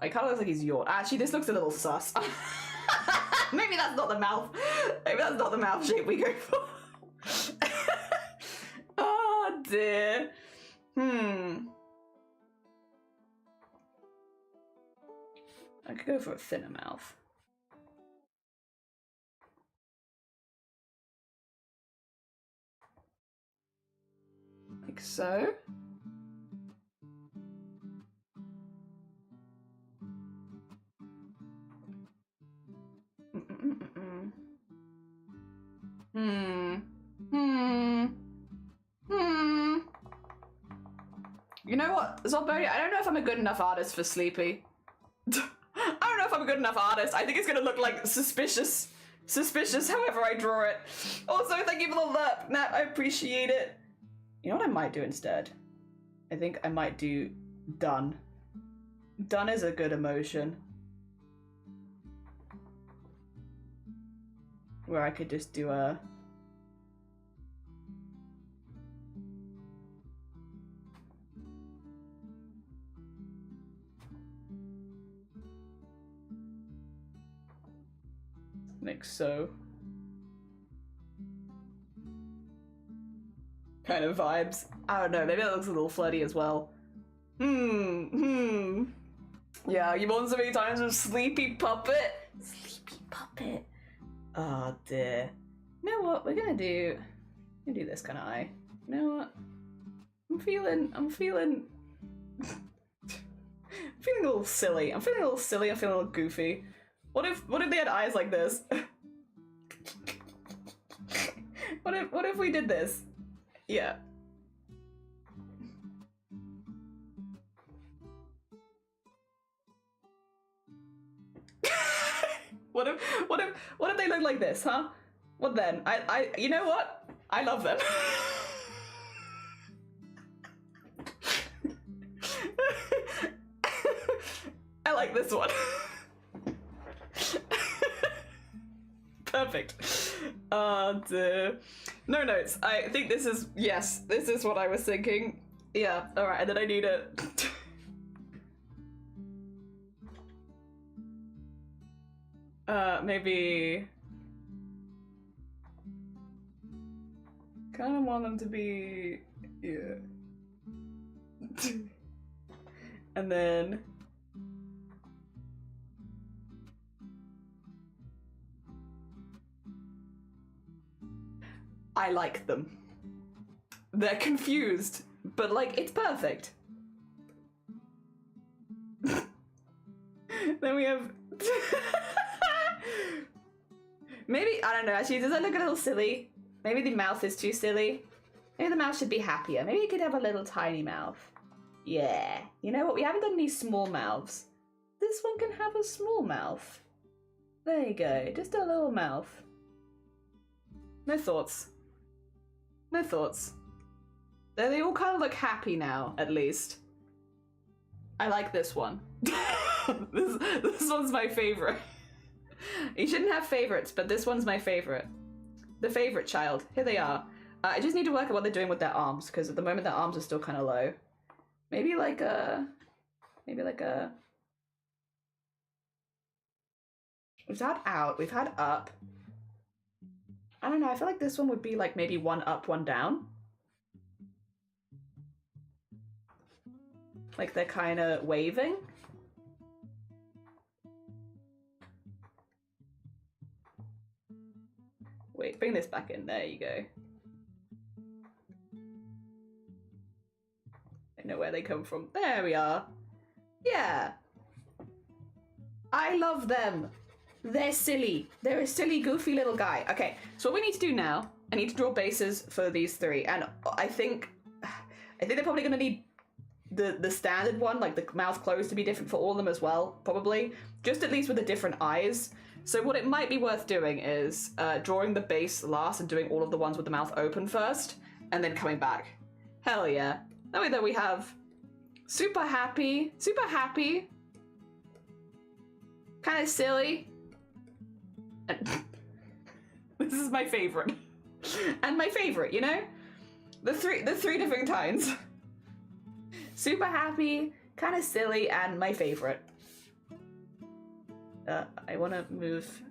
It kind of looks like he's yawned. Actually, this looks a little sus. Maybe that's not the mouth. Maybe that's not the mouth shape we go for. Oh dear. I could go for a thinner mouth. Like so. You know what, Zolbody, I don't know if I'm a good enough artist for Sleepy. I don't know if I'm a good enough artist. I think it's gonna look like suspicious however I draw it. Also, thank you for the lurp, Nat, I appreciate it. You know what I might do instead? I think I might do done. Done is a good emotion. Where I could just do a... like so. Kind of vibes. I don't know, maybe that looks a little flirty as well. Yeah, you've won so many times with Sleepy Puppet. Sleepy Puppet. Oh dear. You know what, we're gonna do this kind of eye. You know what? I'm feeling a little silly. I'm feeling a little goofy. What if they had eyes like this? What if we did this? Yeah. What if they look like this, huh? What then? You know what? I love them. I like this one. Perfect. Dear. No notes. I think this is, yes, this is what I was thinking. Yeah, alright, and then I need it. Maybe... kind of want them to be... yeah. And then... I like them. They're confused, but like, it's perfect. Then we have... maybe, I don't know, actually, does that look a little silly? Maybe the mouth is too silly. Maybe the mouth should be happier. Maybe it could have a little tiny mouth. Yeah. You know what, we haven't done any small mouths. This one can have a small mouth. There you go, just a little mouth. No thoughts. No thoughts. They all kind of look happy now, at least. I like this one. This one's my favorite. You shouldn't have favorites, but this one's my favorite. The favorite child. Here they are. I just need to work out what they're doing with their arms, because at the moment their arms are still kind of low. Maybe like a... We've had out, we've had up. I don't know, I feel like this one would be like maybe one up, one down. Like they're kind of waving. Wait, bring this back in, there you go. I know where they come from. There we are. Yeah. I love them. They're silly. They're a silly, goofy little guy. Okay, so what we need to do now, I need to draw bases for these three, and I think they're probably gonna need the standard one, like the mouth closed, to be different for all of them as well, probably. Just at least with the different eyes. So what it might be worth doing is drawing the base last and doing all of the ones with the mouth open first, and then coming back. Hell yeah. That way that we have super happy, kind of silly. And this is my favorite. And my favorite, you know? The three different kinds. Super happy, kind of silly, and my favorite. I want to move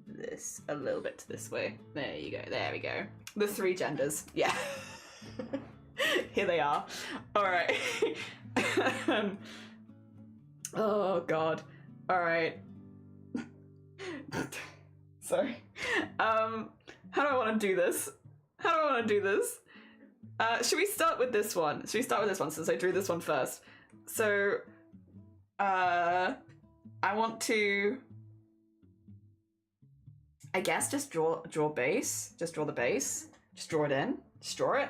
this a little bit this way. There you go. There we go. The three genders. Yeah. Here they are. All right. Oh God. All right. Sorry. How do I want to do this? Should we start with this one? Since I drew this one first? So, I want to, I guess, just draw base. Just draw the base. Just draw it in. Just draw it.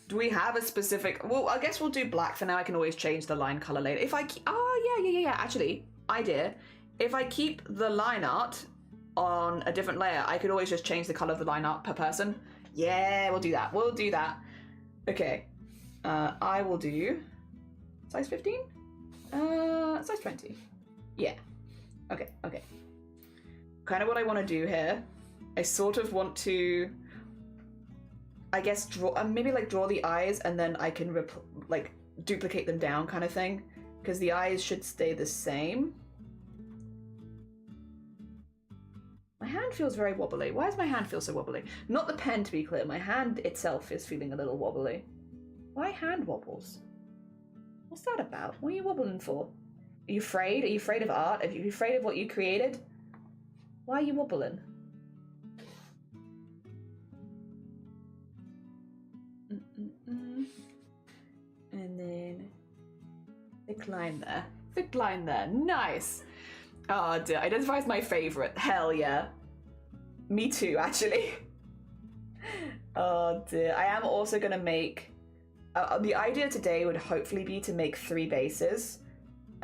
Do we have a specific? Well, I guess we'll do black for now. I can always change the line color later. If I keep, oh yeah. Actually, idea. If I keep the line art on a different layer, I could always just change the color of the line art per person. Yeah, we'll do that. Okay. I will do size 15? Size 20. Yeah. Okay. Kind of what I want to do here. I sort of want to, I guess, draw, maybe like draw the eyes and then I can like duplicate them down kind of thing. Because the eyes should stay the same. My hand feels very wobbly. Why does my hand feel so wobbly? Not the pen, to be clear. My hand itself is feeling a little wobbly. Why hand wobbles? What's that about? What are you wobbling for? Are you afraid? Are you afraid of art? Are you afraid of what you created? Why are you wobbling? And then thick line there. Thick line there. Nice. Oh dear, identify as my favorite. Hell yeah. Me too, actually. Oh dear. I am also gonna make, the idea today would hopefully be to make 3 bases.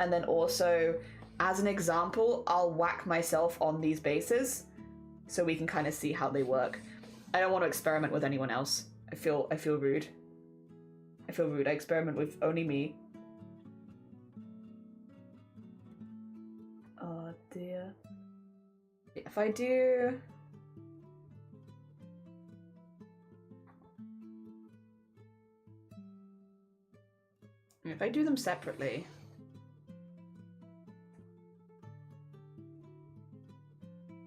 And then also, as an example, I'll whack myself on these bases so we can kind of see how they work. I don't want to experiment with anyone else. I feel rude. I experiment with only me. Oh dear. If I do... If I do them separately...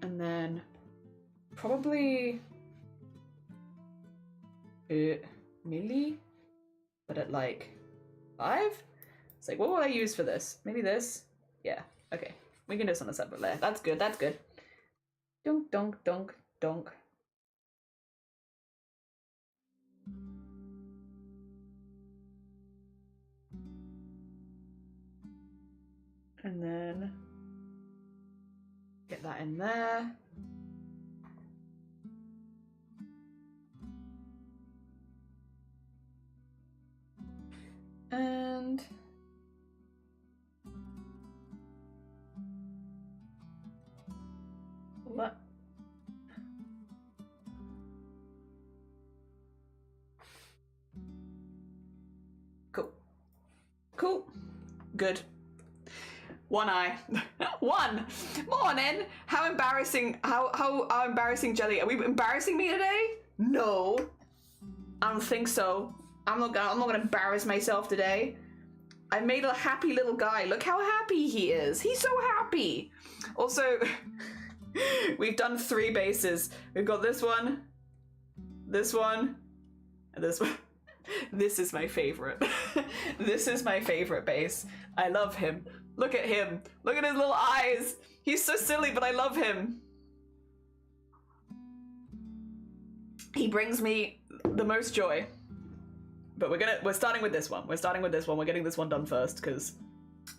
And then... Probably... milli? But at like... 5? It's like, what will I use for this? Maybe this? Yeah, okay. We can do this on a separate layer. That's good, that's good. Dunk, dunk, dunk, dunk. And then get that in there. And what? Cool. Good. One eye. One. Morning. How embarrassing. How embarrassing, Jelly. Are we embarrassing me today? No. I don't think so. I'm not gonna embarrass myself today. I made a happy little guy. Look how happy he is. He's so happy. Also, we've done 3 bases. We've got this one, and this one. This is my favorite. This is my favorite base. I love him. Look at him. Look at his little eyes. He's so silly, but I love him. He brings me the most joy. But we're starting with this one. We're getting this one done first because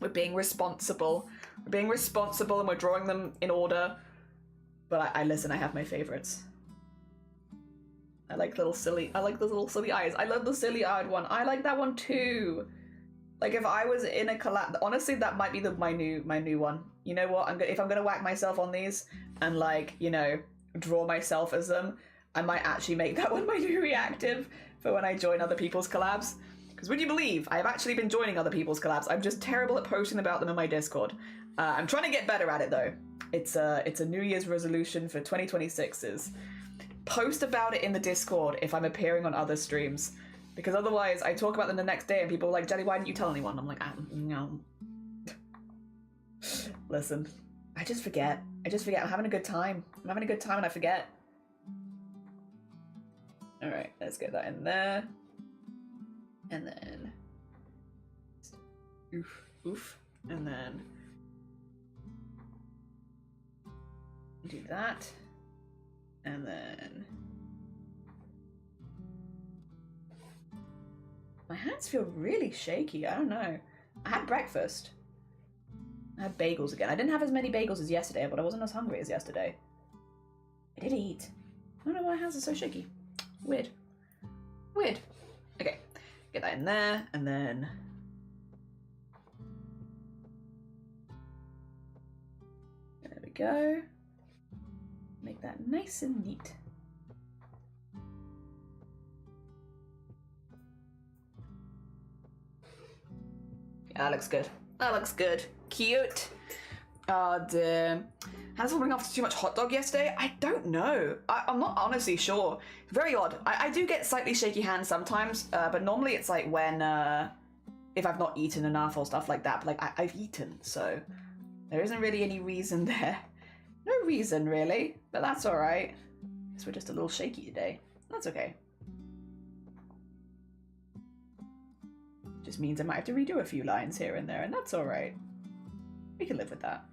we're being responsible. We're being responsible and we're drawing them in order. But I listen, I have my favorites. I like those little silly eyes. I love the silly eyed one. I like that one too. Like if I was in a collab, honestly, that might be my new one. You know what? If I'm gonna whack myself on these and like, you know, draw myself as them, I might actually make that one my new reactive for when I join other people's collabs. Because would you believe I've actually been joining other people's collabs? I'm just terrible at posting about them in my Discord. I'm trying to get better at it though. It's a New Year's resolution for 2026 is post about it in the Discord if I'm appearing on other streams. Because otherwise I talk about them the next day and people are like, Jenny, why didn't you tell anyone? I'm like, no. Listen, I just forget. I'm having a good time. I'm having a good time and I forget. Alright, let's get that in there. And then oof. And then do that. And then my hands feel really shaky. I don't know. I had breakfast. I had bagels again. I didn't have as many bagels as yesterday, but I wasn't as hungry as yesterday. I did eat. I don't know why my hands are so shaky. Weird. Okay. Get that in there, and then there we go. Make that nice and neat. Yeah, that looks good. That looks good. Cute. Oh dear. Has someone after too much hot dog yesterday? I don't know. I'm not honestly sure. Very odd. I do get slightly shaky hands sometimes, but normally it's like when, if I've not eaten enough or stuff like that. But like, I've eaten, so there isn't really any reason there. No reason, really. But that's alright. Guess we're just a little shaky today. That's okay. Just means I might have to redo a few lines here and there, and that's alright. We can live with that.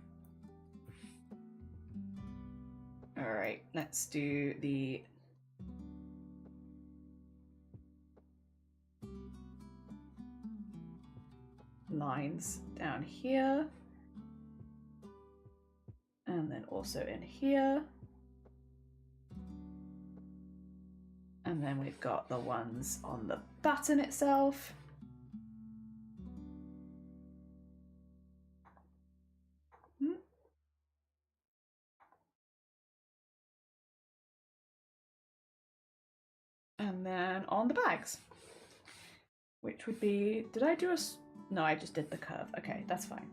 Alright, let's do the lines down here. And then also in here. And then we've got the ones on the button itself. And then on the bags, which would be, did I do a, no, I just did the curve. Okay, that's fine.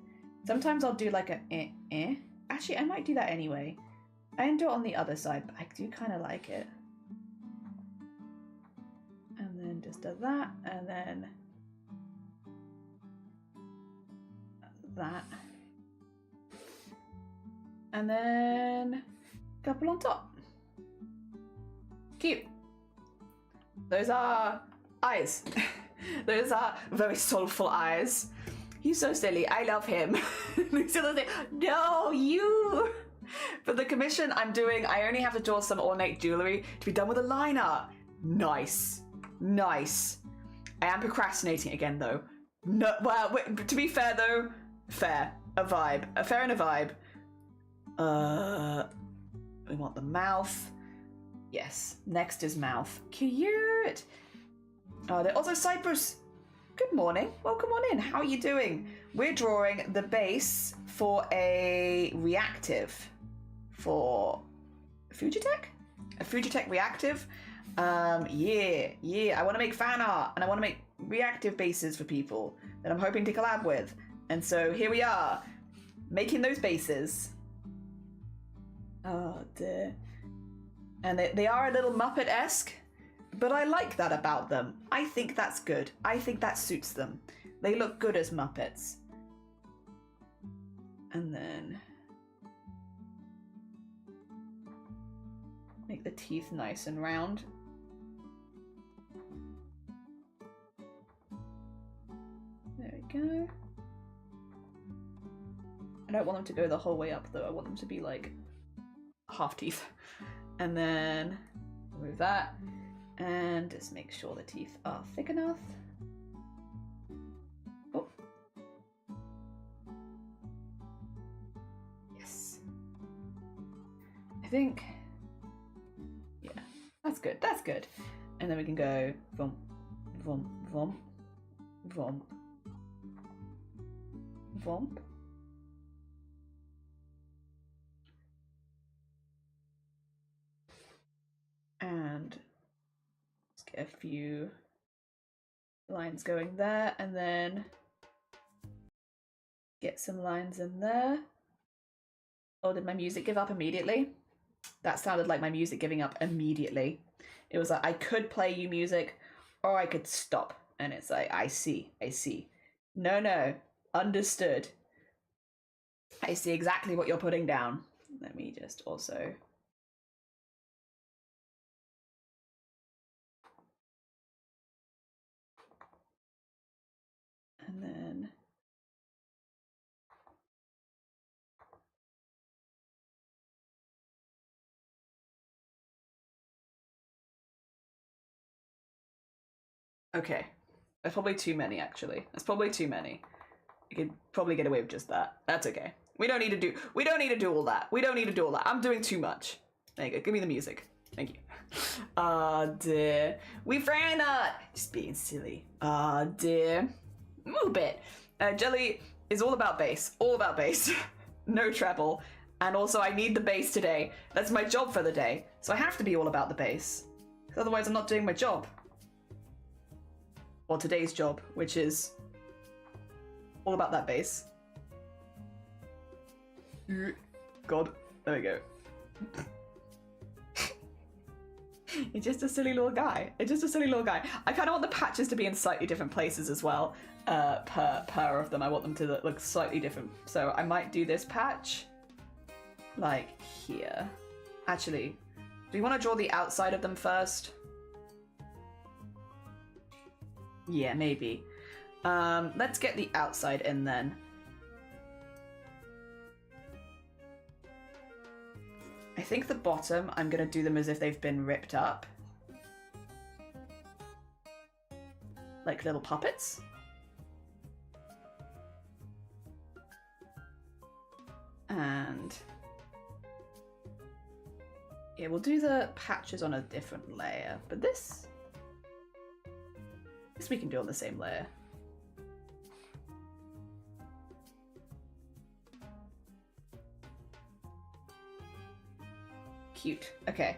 Sometimes I'll do like a eh. Actually, I might do that anyway. I didn't do it on the other side, but I do kind of like it. And then just do that, and then that. And then a couple on top. Cute. Those are eyes. Those are very soulful eyes. He's so silly. I love him. No, you. For the commission I'm doing, I only have to draw some ornate jewelry to be done with a line art. Nice. Nice. I am procrastinating again, though. No, well, wait, to be fair, though, fair. A vibe. A fair and a vibe. We want the mouth. Yes, next is mouth. Cute! They're also Cyprus. Good morning. Welcome on in. How are you doing? We're drawing the base for a reactive for Fujitec? A Fujitec reactive? Yeah. I want to make fan art and I want to make reactive bases for people that I'm hoping to collab with. And so here we are, making those bases. Oh dear. And they are a little Muppet-esque, but I like that about them. I think that's good. I think that suits them. They look good as Muppets. And then make the teeth nice and round. There we go. I don't want them to go the whole way up though. I want them to be like half teeth. And then remove that and just make sure the teeth are thick enough. Oh. Yes. I think, yeah, That's good. That's good. And then we can go vom, vom, vom, vom, vom. And let's get a few lines going there, and then get some lines in there. Oh, did my music give up immediately? That sounded like my music giving up immediately. It was like, I could play you music, or I could stop. And it's like, I see. No, understood. I see exactly what you're putting down. Let me just also... And then... Okay. That's probably too many, actually. That's probably too many. You could probably get away with just that. That's okay. We don't need to do all that. I'm doing too much. There you go. Give me the music. Thank you. Dear. We FANART! Just being silly. Dear. Move it. Jelly is all about bass. All about bass. No treble. And also I need the bass today. That's my job for the day. So I have to be all about the bass. Because otherwise I'm not doing my job. Or today's job, which is all about that bass. God. There we go. It's just a silly little guy. I kind of want the patches to be in slightly different places as well. Per of them. I want them to look slightly different. So I might do this patch like here. Actually, do we want to draw the outside of them first? Yeah, maybe. Let's get the outside in then. I think the bottom, I'm gonna do them as if they've been ripped up. Like little puppets. And yeah, we'll do the patches on a different layer, but this we can do on the same layer. Cute. Okay.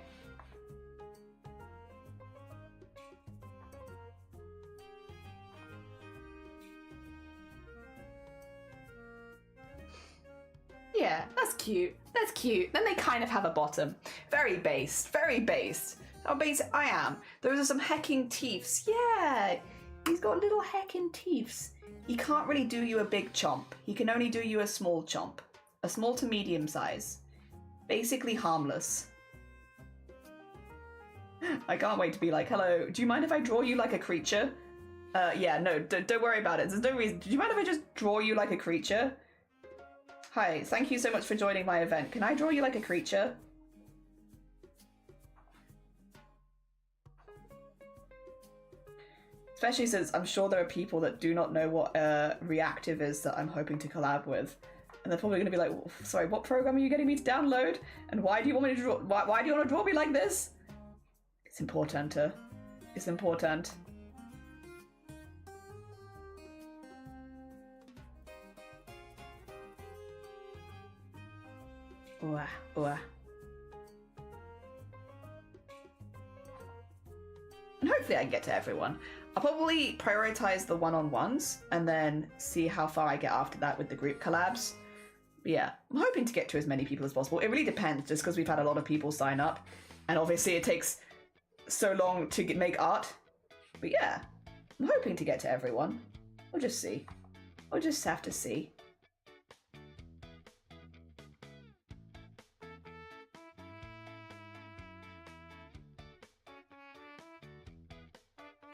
Yeah, that's cute. That's cute. Then they kind of have a bottom. Very based. Very based. How basic I am. Those are some hecking teeths. Yeah. He's got little hecking teeths. He can't really do you a big chomp. He can only do you a small chomp. A small to medium size. Basically harmless. I can't wait to be like, hello, do you mind if I draw you like a creature? Yeah, no, don't worry about it. There's no reason. Do you mind if I just draw you like a creature? Hi, thank you so much for joining my event. Can I draw you like a creature? Especially since I'm sure there are people that do not know what reactive is that I'm hoping to collab with. And they're probably going to be like, sorry, what program are you getting me to download? And why do you want me to draw? Why do you want to draw me like this? It's important. It's important. Ooh, ooh. And hopefully I can get to everyone. I'll probably prioritize the one-on-ones and then see how far I get after that with the group collabs. But yeah, I'm hoping to get to as many people as possible. It really depends, just because we've had a lot of people sign up. And obviously it takes so long to make art. But yeah, I'm hoping to get to everyone. We'll just see. We'll just have to see.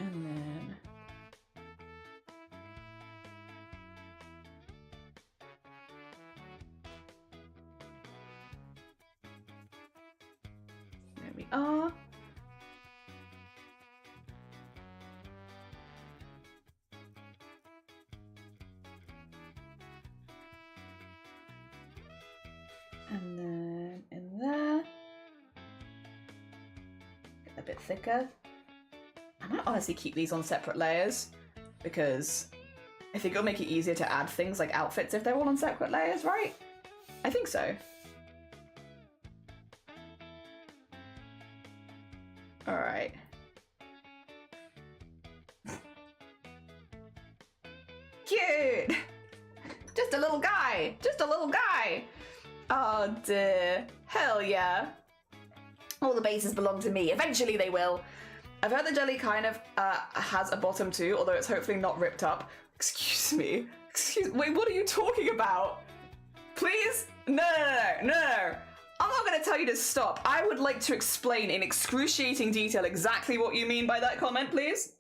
And then... there we are. And then in there. a bit thicker. I might honestly keep these on separate layers because I think it'll make it easier to add things like outfits if they're all on separate layers, right? I think so. All right. Cute! Just a little guy! Just a little guy! Oh dear. Hell yeah. All the bases belong to me. Eventually they will. I've heard the jelly kind of has a bottom too, although it's hopefully not ripped up. Excuse me. Wait, what are you talking about? Please? No. I'm not going to tell you to stop. I would like to explain in excruciating detail exactly what you mean by that comment, please.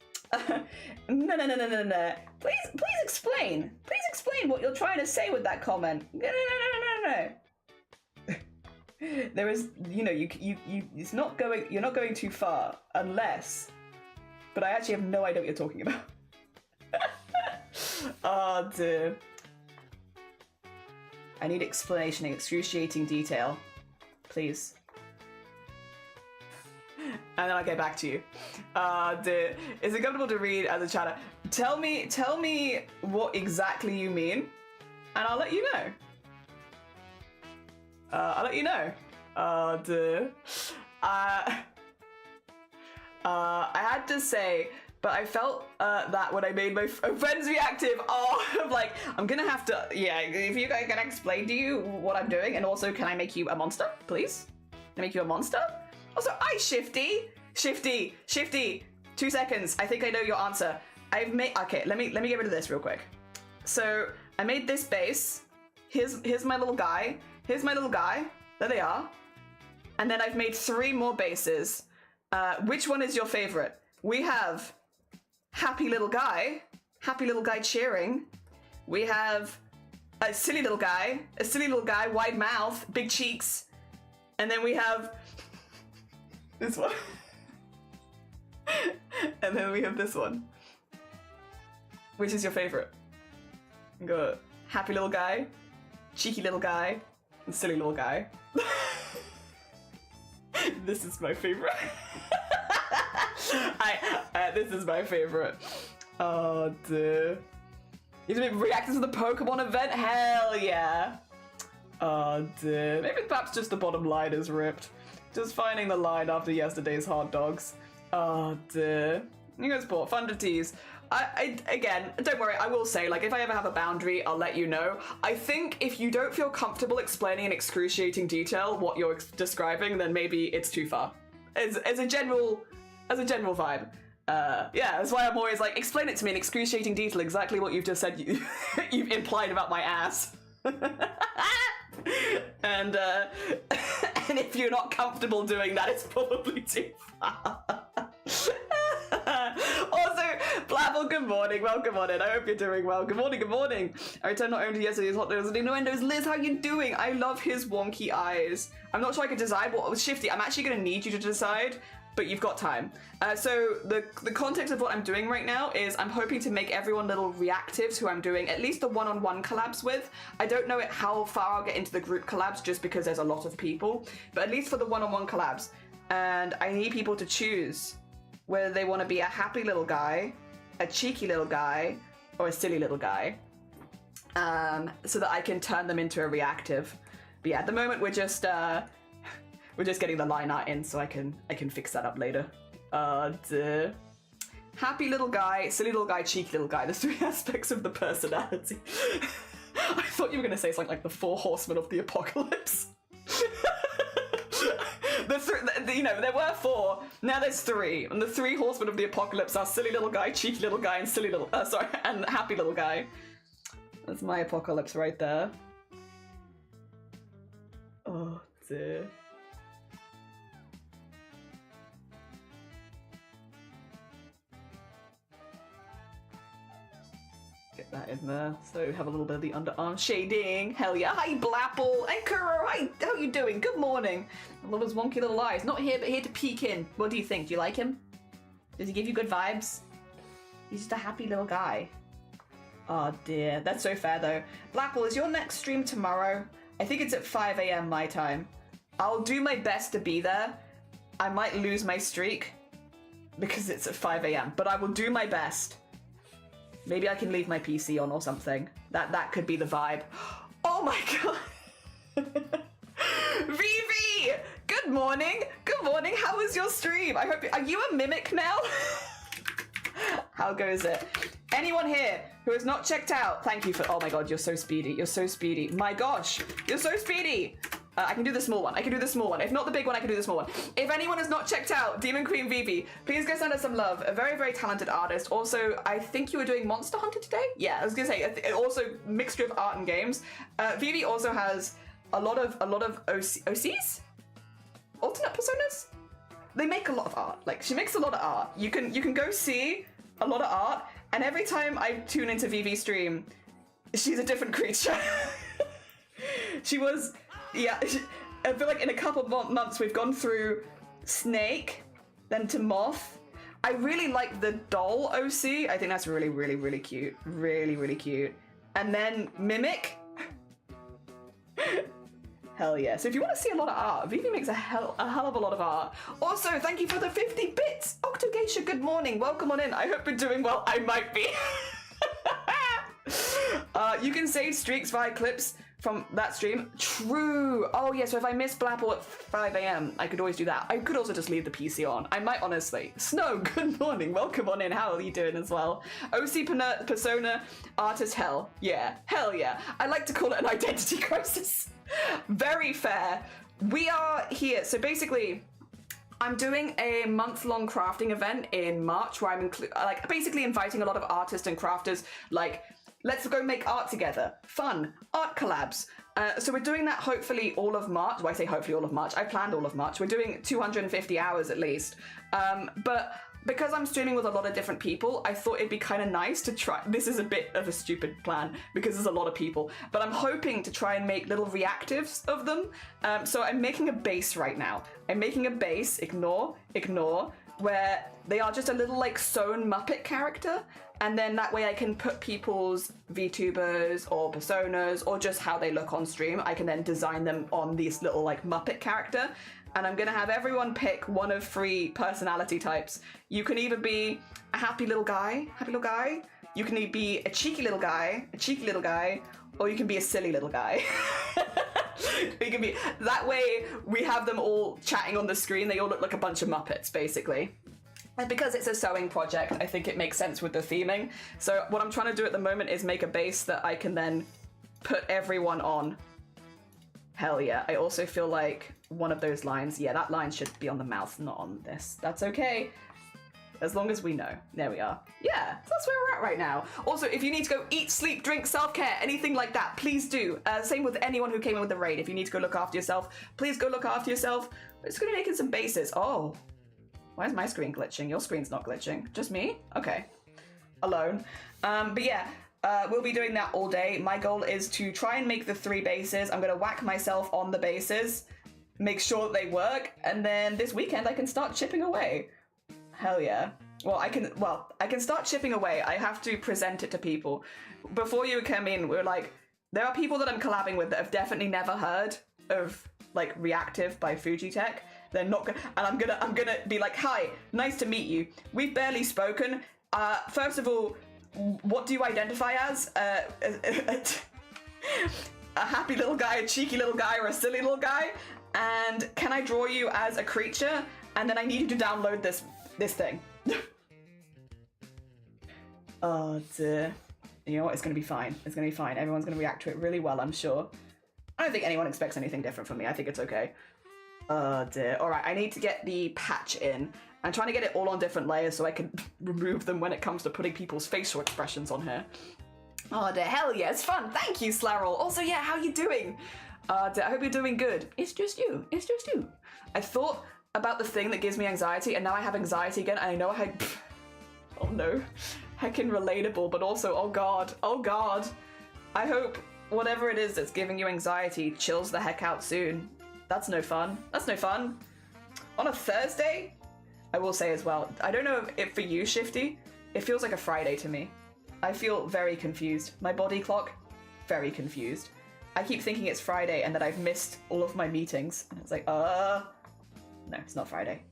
No. Please explain. Please explain what you're trying to say with that comment. No. There is, you know, it's not going, you're not going too far, unless, but I actually have no idea what you're talking about. Oh dear. I need explanation in excruciating detail, please. And then I'll get back to you. Dear. Is it comfortable to read as a chatter? Tell me what exactly you mean, and I'll let you know. I'll let you know. Dear. I had to say, but I felt that when I made my friends reactive, I'm like, I'm gonna have to, yeah, if you guys can explain to you what I'm doing, and also can I make you a monster, please? Can I make you a monster? Also, Shifty, 2 seconds, I think I know your answer. I've made, okay, let me get rid of this real quick. So, I made this base, here's my little guy, there they are. And then I've made 3 more bases. Which one is your favorite? We have happy little guy cheering. We have a silly little guy, wide mouth, big cheeks. And then we have this one. And then we have this one. Which is your favorite? Go happy little guy, cheeky little guy, and silly little guy. This is my favorite. This is my favorite. Oh dear. You have to make reactions to the Pokemon event? Hell yeah. Oh dear. Maybe perhaps just the bottom line is ripped. Just finding the line after yesterday's hot dogs. Oh dear. You guys bought fun to tease. Again, don't worry, I will say, like, if I ever have a boundary, I'll let you know. I think if you don't feel comfortable explaining in excruciating detail what you're describing, then maybe it's too far. As a general vibe. Yeah, that's why I'm always like, explain it to me in excruciating detail exactly what you've just said you've implied about my ass. And if you're not comfortable doing that, it's probably too far. Also, Blabble, good morning, welcome on in. I hope you're doing well. Good morning. I returned not only to yesterday's hot dogs and innuendos. Liz, how you doing? I love his wonky eyes. I'm not sure I could decide what was Shifty. I'm actually going to need you to decide, but you've got time. So the context of what I'm doing right now is I'm hoping to make everyone little reactives who I'm doing at least the one-on-one collabs with. I don't know how far I'll get into the group collabs just because there's a lot of people, but at least for the one-on-one collabs. And I need people to choose whether they want to be a happy little guy, a cheeky little guy, or a silly little guy, so that I can turn them into a reactive. But yeah, at the moment we're just getting the line art in, so I can fix that up later. Dear. Happy little guy, silly little guy, cheeky little guy. The 3 aspects of the personality. I thought you were gonna say something like the 4 horsemen of the apocalypse. You know, there were 4, now there's 3, and the 3 horsemen of the apocalypse are silly little guy, cheeky little guy, and and happy little guy. That's my apocalypse right there. Oh dear. Get that in there, so we have a little bit of the underarm shading. Hell yeah. Hi Blapple and Kuro, hi, how you doing? Good morning. I love his wonky little eyes. Not here, but here to peek in. What do you think? Do you like him? Does he give you good vibes? He's just a happy little guy. Oh dear, that's so fair though. Blapple, is your next stream tomorrow? I think it's at 5 AM my time. I'll do my best to be there. I might lose my streak because it's at 5 a.m., but I will do my best. Maybe I can leave my PC on or something. That could be the vibe. Oh my god. Vivi! Good morning! Good morning, how was your stream? I hope are you a mimic now? How goes it? Anyone here who has not checked out, thank you for, oh my god, you're so speedy. You're so speedy. My gosh, you're so speedy. I can do the small one. I can do the small one. If not the big one, I can do the small one. If anyone has not checked out Demon Queen Vivi, please go send her some love. A very, very talented artist. Also, I think you were doing Monster Hunter today? Yeah, I was gonna say, also mixture of art and games. Vivi also has a lot of OCs? Alternate personas? They make a lot of art. Like, she makes a lot of art. You can go see a lot of art, and every time I tune into Vivi's stream, she's a different creature. She was, yeah, I feel like in a couple of months we've gone through Snake, then to Moth. I really like the doll OC. I think that's really, really, really cute. Really, really cute. And then Mimic. Hell yeah. So if you want to see a lot of art, Vivi makes a hell of a lot of art. Also, thank you for the 50 bits. Octogeisha, good morning. Welcome on in. I hope you're doing well. I might be. You can save streaks via clips from that stream. True. Oh yeah, so if I miss Blapple at 5 a.m, I could always do that. I could also just leave the PC on. I might honestly. Snow, good morning. Welcome on in. How are you doing as well? OC persona, artist, hell. Yeah, hell yeah. I like to call it an identity crisis. Very fair. We are here. So basically, I'm doing a month-long crafting event in March where I'm basically inviting a lot of artists and crafters, like, let's go make art together. Fun. Art collabs. So we're doing that hopefully all of March. Well, I say hopefully all of March. I planned all of March. We're doing 250 hours at least. But because I'm streaming with a lot of different people, I thought it'd be kind of nice to try. This is a bit of a stupid plan because there's a lot of people, but I'm hoping to try and make little reactives of them. So I'm making a base right now. I'm making a base, ignore, where they are just a little like sewn Muppet character. And then that way I can put people's VTubers or personas or just how they look on stream. I can then design them on this little like Muppet character. And I'm gonna have everyone pick one of 3 personality types. You can either be a happy little guy. You can either be a cheeky little guy, or you can be a silly little guy. You can be, that way we have them all chatting on the screen. They all look like a bunch of Muppets, basically. And because it's a sewing project, I think it makes sense with the theming. So what I'm trying to do at the moment is make a base that I can then put everyone on. Hell yeah. I also feel like one of those lines, yeah, that line should be on the mouth, not on this. That's okay. As long as we know. There we are. Yeah, that's where we're at right now. Also, if you need to go eat, sleep, drink, self-care, anything like that, please do. Same with anyone who came in with the raid. If you need to go look after yourself, please go look after yourself. We're just gonna be making some bases. Oh, why is my screen glitching? Your screen's not glitching. Just me? Okay. Alone. But yeah, we'll be doing that all day. My goal is to try and make the 3 bases. I'm gonna whack myself on the bases, make sure that they work, and then this weekend I can start chipping away. Hell yeah. Well, I can start chipping away. I have to present it to people. Before you came in, we were like, there are people that I'm collabing with that have definitely never heard of like Reactive by Fujitech. They're not gonna, and I'm gonna be like, hi, nice to meet you. We've barely spoken. First of all, what do you identify as? A happy little guy, a cheeky little guy, or a silly little guy? And can I draw you as a creature? And then I need you to download this thing. Oh dear. You know what? It's gonna be fine. It's gonna be fine. Everyone's gonna react to it really well, I'm sure. I don't think anyone expects anything different from me. I think it's okay. Oh dear. Alright, I need to get the patch in. I'm trying to get it all on different layers so I can remove them when it comes to putting people's facial expressions on here. Oh dear, hell yeah, it's fun. Thank you, Slarrel. Also, yeah, how you doing? Dear, I hope you're doing good. It's just you. It's just you. I thought about the thing that gives me anxiety, and now I have anxiety again, and I know how... Oh no. Heckin' relatable, but also, oh god. Oh god. I hope whatever it is that's giving you anxiety chills the heck out soon. That's no fun. That's no fun. On a Thursday? I will say as well, I don't know if for you, Shifty, it feels like a Friday to me. I feel very confused. My body clock, very confused. I keep thinking it's Friday and that I've missed all of my meetings. And it's like, no, it's not Friday.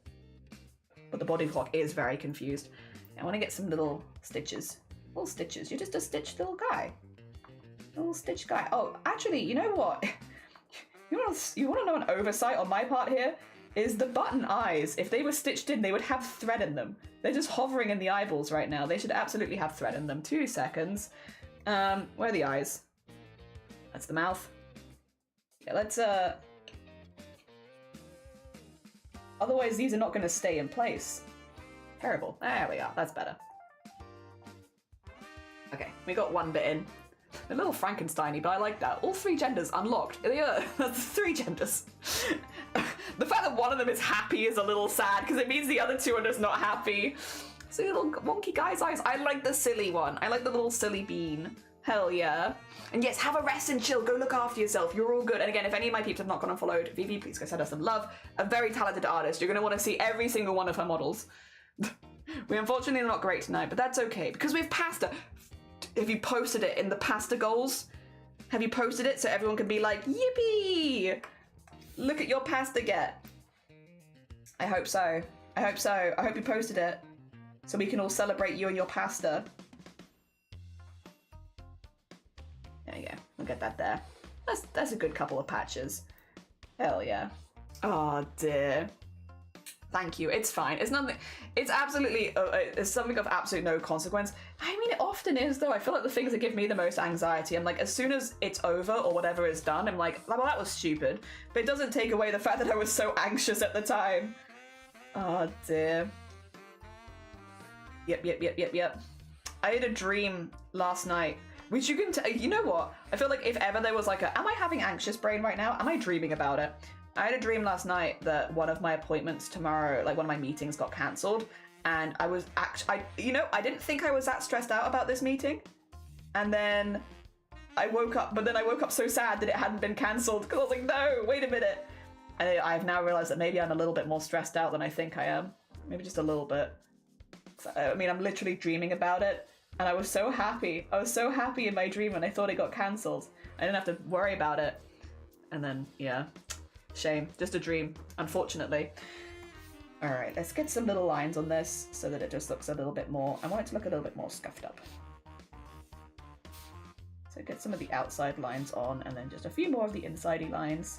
but the body clock is very confused. I want to get some little stitches. Little stitches. You're just a stitched little guy. Little stitched guy. Oh, actually, you know what? You want to know an oversight on my part here? Is the button eyes. If they were stitched in, they would have thread in them. They're just hovering in the eyeballs right now. They should absolutely have thread in them. 2 seconds. Where are the eyes? That's the mouth. Yeah, let's, otherwise, these are not going to stay in place. Terrible. There we are. That's better. Okay, we got one bit in. A little Frankenstein-y, but I like that. All 3 genders unlocked. Yeah, that's 3 genders. The fact that one of them is happy is a little sad, because it means the other 2 are just not happy. So little wonky guy's eyes. I like the silly one. I like the little silly bean. Hell yeah. And yes, have a rest and chill. Go look after yourself. You're all good. And again, if any of my peeps have not gone and followed Vivi, please go send us some love. A very talented artist. You're going to want to see every single one of her models. We unfortunately are not great tonight, but that's okay, because we have pasta. Have you posted it in the pasta goals? Have you posted it so everyone can be like, yippee! Look at your pasta get. I hope so. I hope so. I hope you posted it so we can all celebrate you and your pasta. There you go. We'll get that there. That's a good couple of patches. Hell yeah. Oh dear. Thank you. It's fine. It's nothing. It's absolutely. It's something of absolute no consequence. I mean, it often is though. I feel like the things that give me the most anxiety, I'm like, as soon as it's over or whatever is done, I'm like, well, that was stupid. But it doesn't take away the fact that I was so anxious at the time. Oh dear. Yep. I had a dream last night, which you can. You know what? I feel like if ever there was like a, am I having anxious brain right now? Am I dreaming about it? I had a dream last night that one of my appointments tomorrow, like one of my meetings, got cancelled, and I was I didn't think I was that stressed out about this meeting, and then I woke up, but then I woke up so sad that it hadn't been cancelled, because I was like, no, wait a minute, and I've now realised that maybe I'm a little bit more stressed out than I think I am, maybe just a little bit. So, I mean, I'm literally dreaming about it, and I was so happy. I was so happy in my dream when I thought it got cancelled. I didn't have to worry about it, and then yeah. Shame. Just a dream, unfortunately. Alright, let's get some little lines on this so that it just looks a little bit more... I want it to look a little bit more scuffed up. So get some of the outside lines on, and then just a few more of the inside-y lines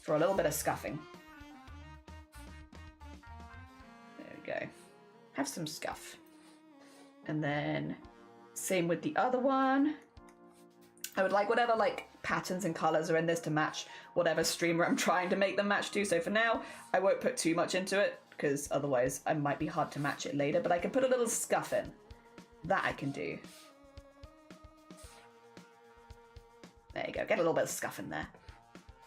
for a little bit of scuffing. There we go. Have some scuff. And then same with the other one. I would like whatever like patterns and colours are in this to match whatever streamer I'm trying to make them match to. So for now, I won't put too much into it, because otherwise it might be hard to match it later, but I can put a little scuff in. That I can do. There you go, get a little bit of scuff in there.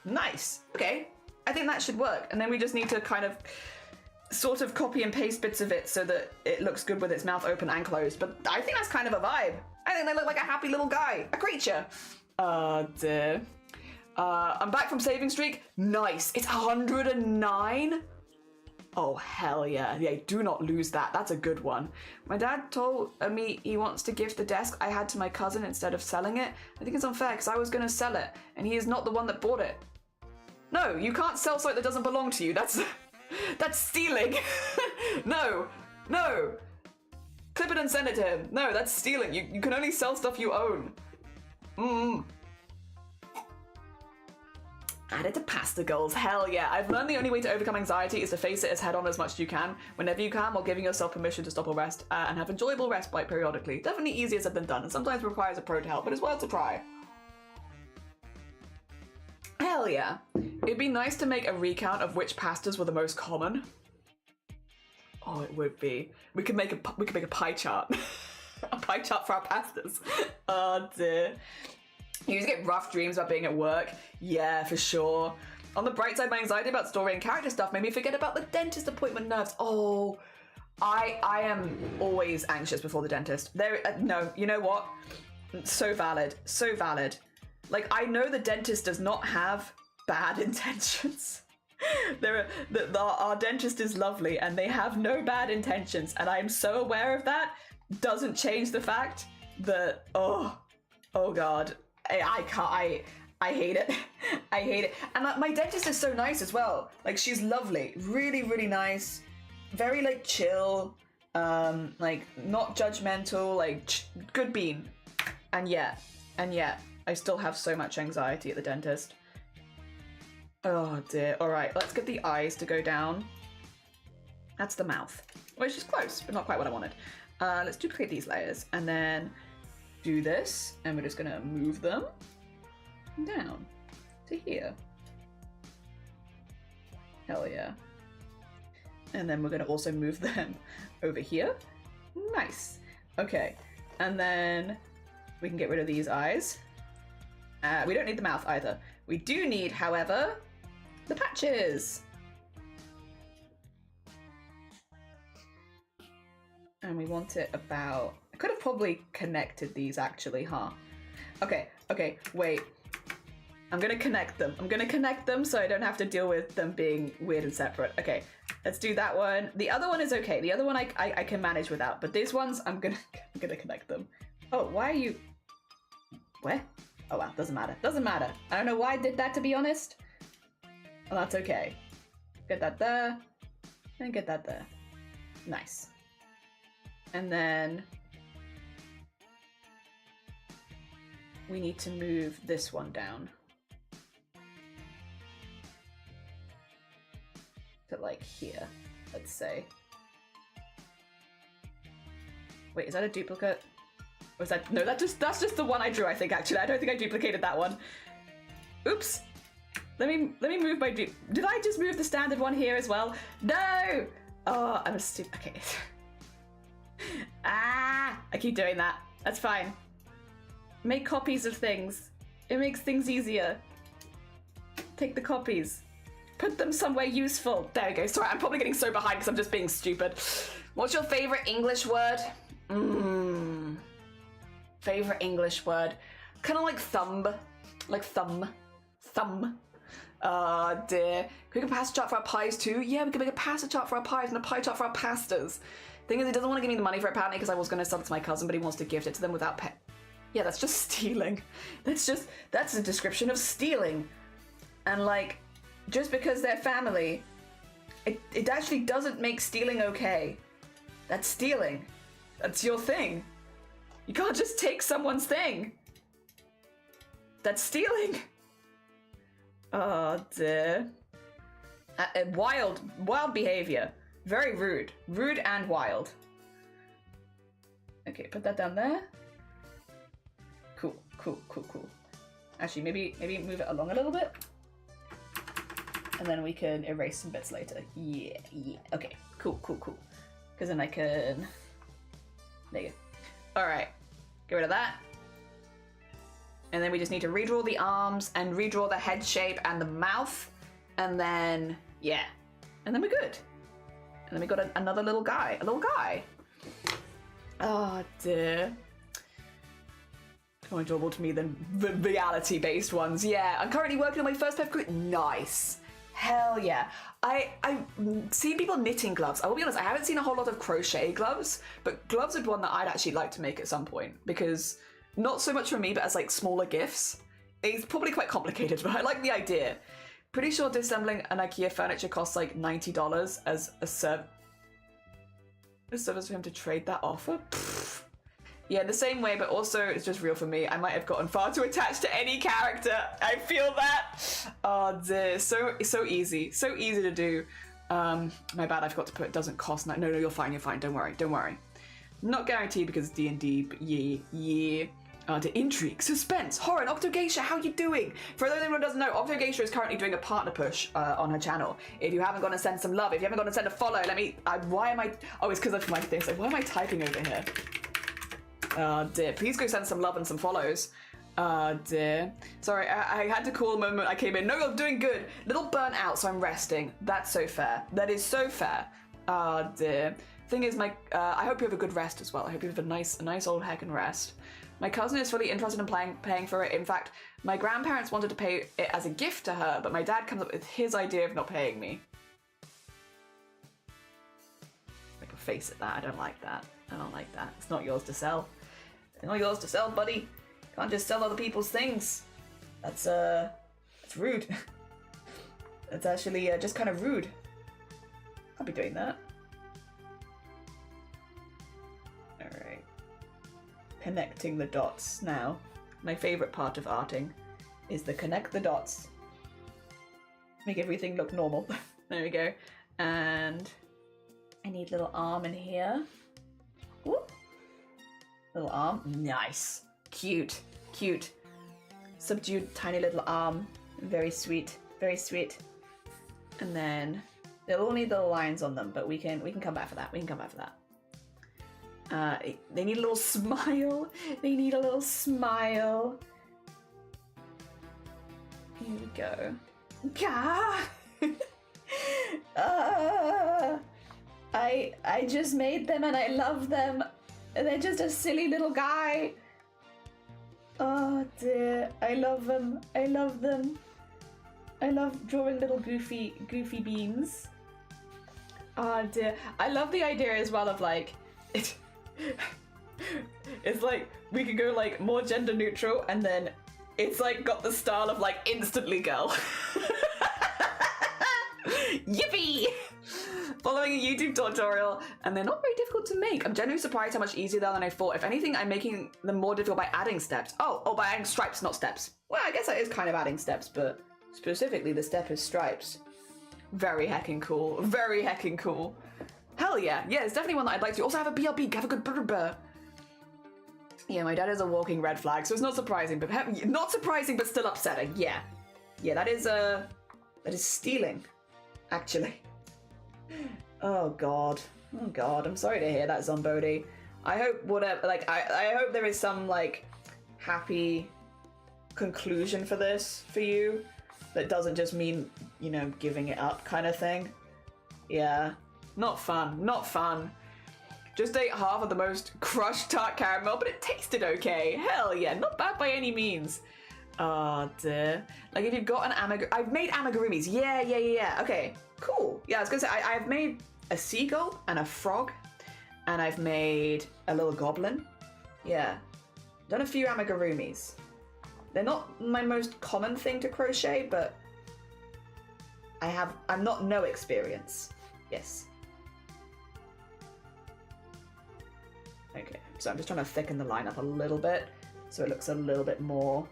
Nice, okay. I think that should work, and then we just need to kind of sort of copy and paste bits of it so that it looks good with its mouth open and closed, but I think that's kind of a vibe. I think they look like a happy little guy, a creature. Dear. I'm back from saving streak. Nice. It's 109. Oh, hell yeah. Yeah, do not lose that. That's a good one. My dad told me he wants to gift the desk I had to my cousin instead of selling it. I think it's unfair because I was going to sell it and he is not the one that bought it. No, you can't sell something that doesn't belong to you. That's stealing. No. Clip it and send it to him. No, that's stealing. You can only sell stuff you own. Add it to pasta goals. Hell yeah. I've learned the only way to overcome anxiety is to face it as head on as much as you can, whenever you can, while giving yourself permission to stop or rest, and have enjoyable respite periodically. Definitely easier said than done, and sometimes requires a pro to help, but it's worth a try. Hell yeah. It'd be nice to make a recount of which pastas were the most common. Oh, it would be. We could make a pie chart. A pie chart for our pastas. Oh dear. You just get rough dreams about being at work. Yeah, for sure. On the bright side, my anxiety about story and character stuff made me forget about the dentist appointment nerves. Oh, I am always anxious before the dentist. No, you know what? So valid. So valid. Like, I know the dentist does not have bad intentions. Our dentist is lovely and they have no bad intentions, and I am so aware of that. Doesn't change the fact that, oh god, I hate it. I hate it. And my dentist is so nice as well. Like, she's lovely, really, really nice. very like chill, like not judgmental, like good bean. And yet, I still have so much anxiety at the dentist. Oh dear. All right, let's get the eyes to go down. That's the mouth, which is close, but not quite what I wanted. Let's duplicate these layers and then do this, and we're just gonna move them down to here. Hell yeah. And then we're gonna also move them over here. Nice. Okay, and then we can get rid of these eyes. We don't need the mouth either. We do need, however, the patches. And we want it about... I could have probably connected these actually, huh? Okay, wait. I'm gonna connect them so I don't have to deal with them being weird and separate. Okay, let's do that one. The other one is okay. The other one I can manage without, but these ones, I'm gonna connect them. Oh, why are you... Where? Oh well, doesn't matter. Doesn't matter. I don't know why I did that, to be honest. Well, that's okay. Get that there, and get that there. Nice. And then we need to move this one down to like here, let's say. Wait, is that a duplicate? Or is that, no, that's just the one I drew, I think, actually. I don't think I duplicated that one. Oops. Let me move my did I just move the standard one here as well? No! Oh, I'm a stupid, okay. Ah, I keep doing that. That's fine. Make copies of things. It makes things easier. Take the copies. Put them somewhere useful. There we go. Sorry, I'm probably getting so behind because I'm just being stupid. What's your favorite English word? Favorite English word? Kind of like thumb. Like thumb. Thumb. Oh dear. Can we make a pasta chart for our pies too? Yeah, we can make a pasta chart for our pies and a pie chart for our pastas. Thing is, he doesn't want to give me the money for it apparently because I was going to sell it to my cousin, but he wants to gift it to them without pay. Yeah, that's just stealing. That's a description of stealing. And like, just because they're family, it actually doesn't make stealing okay. That's stealing. That's your thing. You can't just take someone's thing. That's stealing. Oh dear. Wild behavior. Very rude. Rude and wild. Okay, put that down there. Cool. Actually, maybe move it along a little bit. And then we can erase some bits later. Yeah. Okay, cool. Because then I can... There you go. Alright. Get rid of that. And then we just need to redraw the arms and redraw the head shape and the mouth. And then, yeah. And then we're good. And then we got another little guy. A little guy. Oh dear. More enjoyable to me than the reality-based ones. Yeah, I'm currently working on my first pair of glue. Nice. Hell yeah. I've seen people knitting gloves. I will be honest, I haven't seen a whole lot of crochet gloves, but gloves are one that I'd actually like to make at some point because not so much for me, but as like smaller gifts. It's probably quite complicated, but I like the idea. Pretty sure disassembling an IKEA furniture costs like $90 as a service for him to trade that offer. Pfft. Yeah, the same way, but also it's just real for me. I might have gotten far too attached to any character. I feel that. Oh dear, so easy to do. My bad, I forgot to put it doesn't cost. No, you're fine. Don't worry. Not guaranteed because it's D&D, but yeah. The intrigue, suspense, horror, and Octogeisha, how you doing? For those anyone who doesn't know, Octogeisha is currently doing a partner push on her channel. If you haven't gone and send some love, if you haven't gone and send a follow, why am I, oh, it's because of my thing, so why am I typing over here? Oh dear, please go send some love and some follows. Oh dear. Sorry, I had to call a moment I came in. No, you're doing good. Little burnt out, so I'm resting. That's so fair. That is so fair. Oh dear. Thing is, I hope you have a good rest as well. I hope you have a nice old heckin' rest. My cousin is fully interested in paying for it. In fact, my grandparents wanted to pay it as a gift to her, but my dad comes up with his idea of not paying me. Make a face at that. I don't like that. It's not yours to sell. It's not yours to sell, buddy. Can't just sell other people's things. That's rude. That's actually just kind of rude. Can't be doing that. connecting the dots now. My favorite part of arting is the connect the dots. Make everything look normal. There we go. And I need little arm in here. Ooh. Little arm. Nice. Cute. Cute. Subdued tiny little arm. Very sweet. Very sweet. And then they'll all need little lines on them, but we can come back for that. We can come back for that. They need a little smile. They need a little smile. Here we go. I just made them and I love them. They're just a silly little guy. Oh dear, I love them. I love them. I love drawing little goofy beans. Oh dear. I love the idea as well of like, it's like we could go like more gender neutral and then it's like got the style of like instantly girl. Yippee! Following a YouTube tutorial, and they're not very difficult to make. I'm genuinely surprised how much easier they are than I thought. If anything, I'm making them more difficult by adding steps. Oh, by adding stripes, not steps. Well, I guess that is kind of adding steps, but specifically the step is stripes. Very heckin' cool. Very heckin' cool. Hell yeah. Yeah, it's definitely one that I'd like to. Also have a BLB, have a good brr. Yeah, my dad is a walking red flag, so it's not surprising, but still upsetting. Yeah. Yeah, that is stealing, actually. Oh god. Oh god, I'm sorry to hear that, Zombody. I hope whatever, like, I hope there is some, like, happy conclusion for this for you that doesn't just mean, you know, giving it up kind of thing. Yeah. Not fun. Not fun. Just ate half of the most crushed tart caramel, but it tasted okay. Hell yeah, not bad by any means. Oh dear. Like if you've got an I've made amigurumis. Yeah. Okay, cool. Yeah, I was gonna say, I've made a seagull and a frog, and I've made a little goblin. Yeah. Done a few amigurumis. They're not my most common thing to crochet, but I'm not no experience. Yes. Okay, so I'm just trying to thicken the line up a little bit so it looks a little bit more,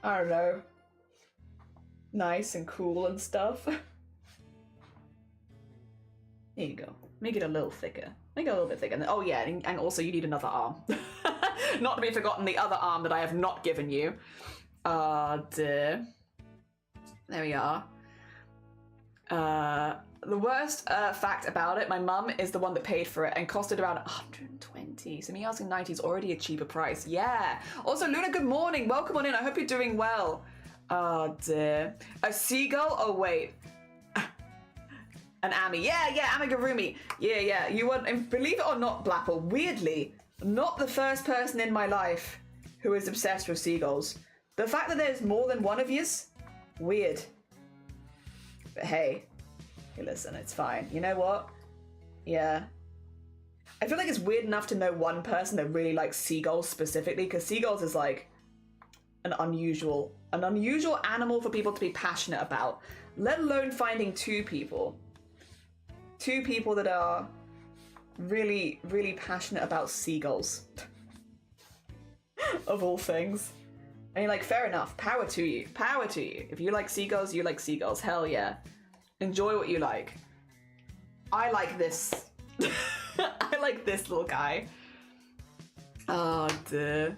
I don't know, nice and cool and stuff. There you go. Make it a little thicker. Make it a little bit thicker. Oh yeah, and also you need another arm. Not to be forgotten, the other arm that I have not given you. Dear. There we are. The worst fact about it, my mum is the one that paid for it and costed around 120. So me asking 90 is already a cheaper price. Yeah. Also, Luna, good morning. Welcome on in. I hope you're doing well. Oh dear. A seagull? Oh wait. An Ami. Yeah, amigurumi. Yeah. You want, and believe it or not, Blapple, weirdly, not the first person in my life who is obsessed with seagulls. The fact that there's more than one of yous, weird. But hey, listen, it's fine. You know what? Yeah. I feel like it's weird enough to know one person that really likes seagulls specifically, because seagulls is like an unusual animal for people to be passionate about, let alone finding two people that are really, really passionate about seagulls. Of all things. I mean, like, fair enough. Power to you. Power to you. If you like seagulls, you like seagulls. Hell yeah. Enjoy what you like. I like this. I like this little guy. Oh, dear.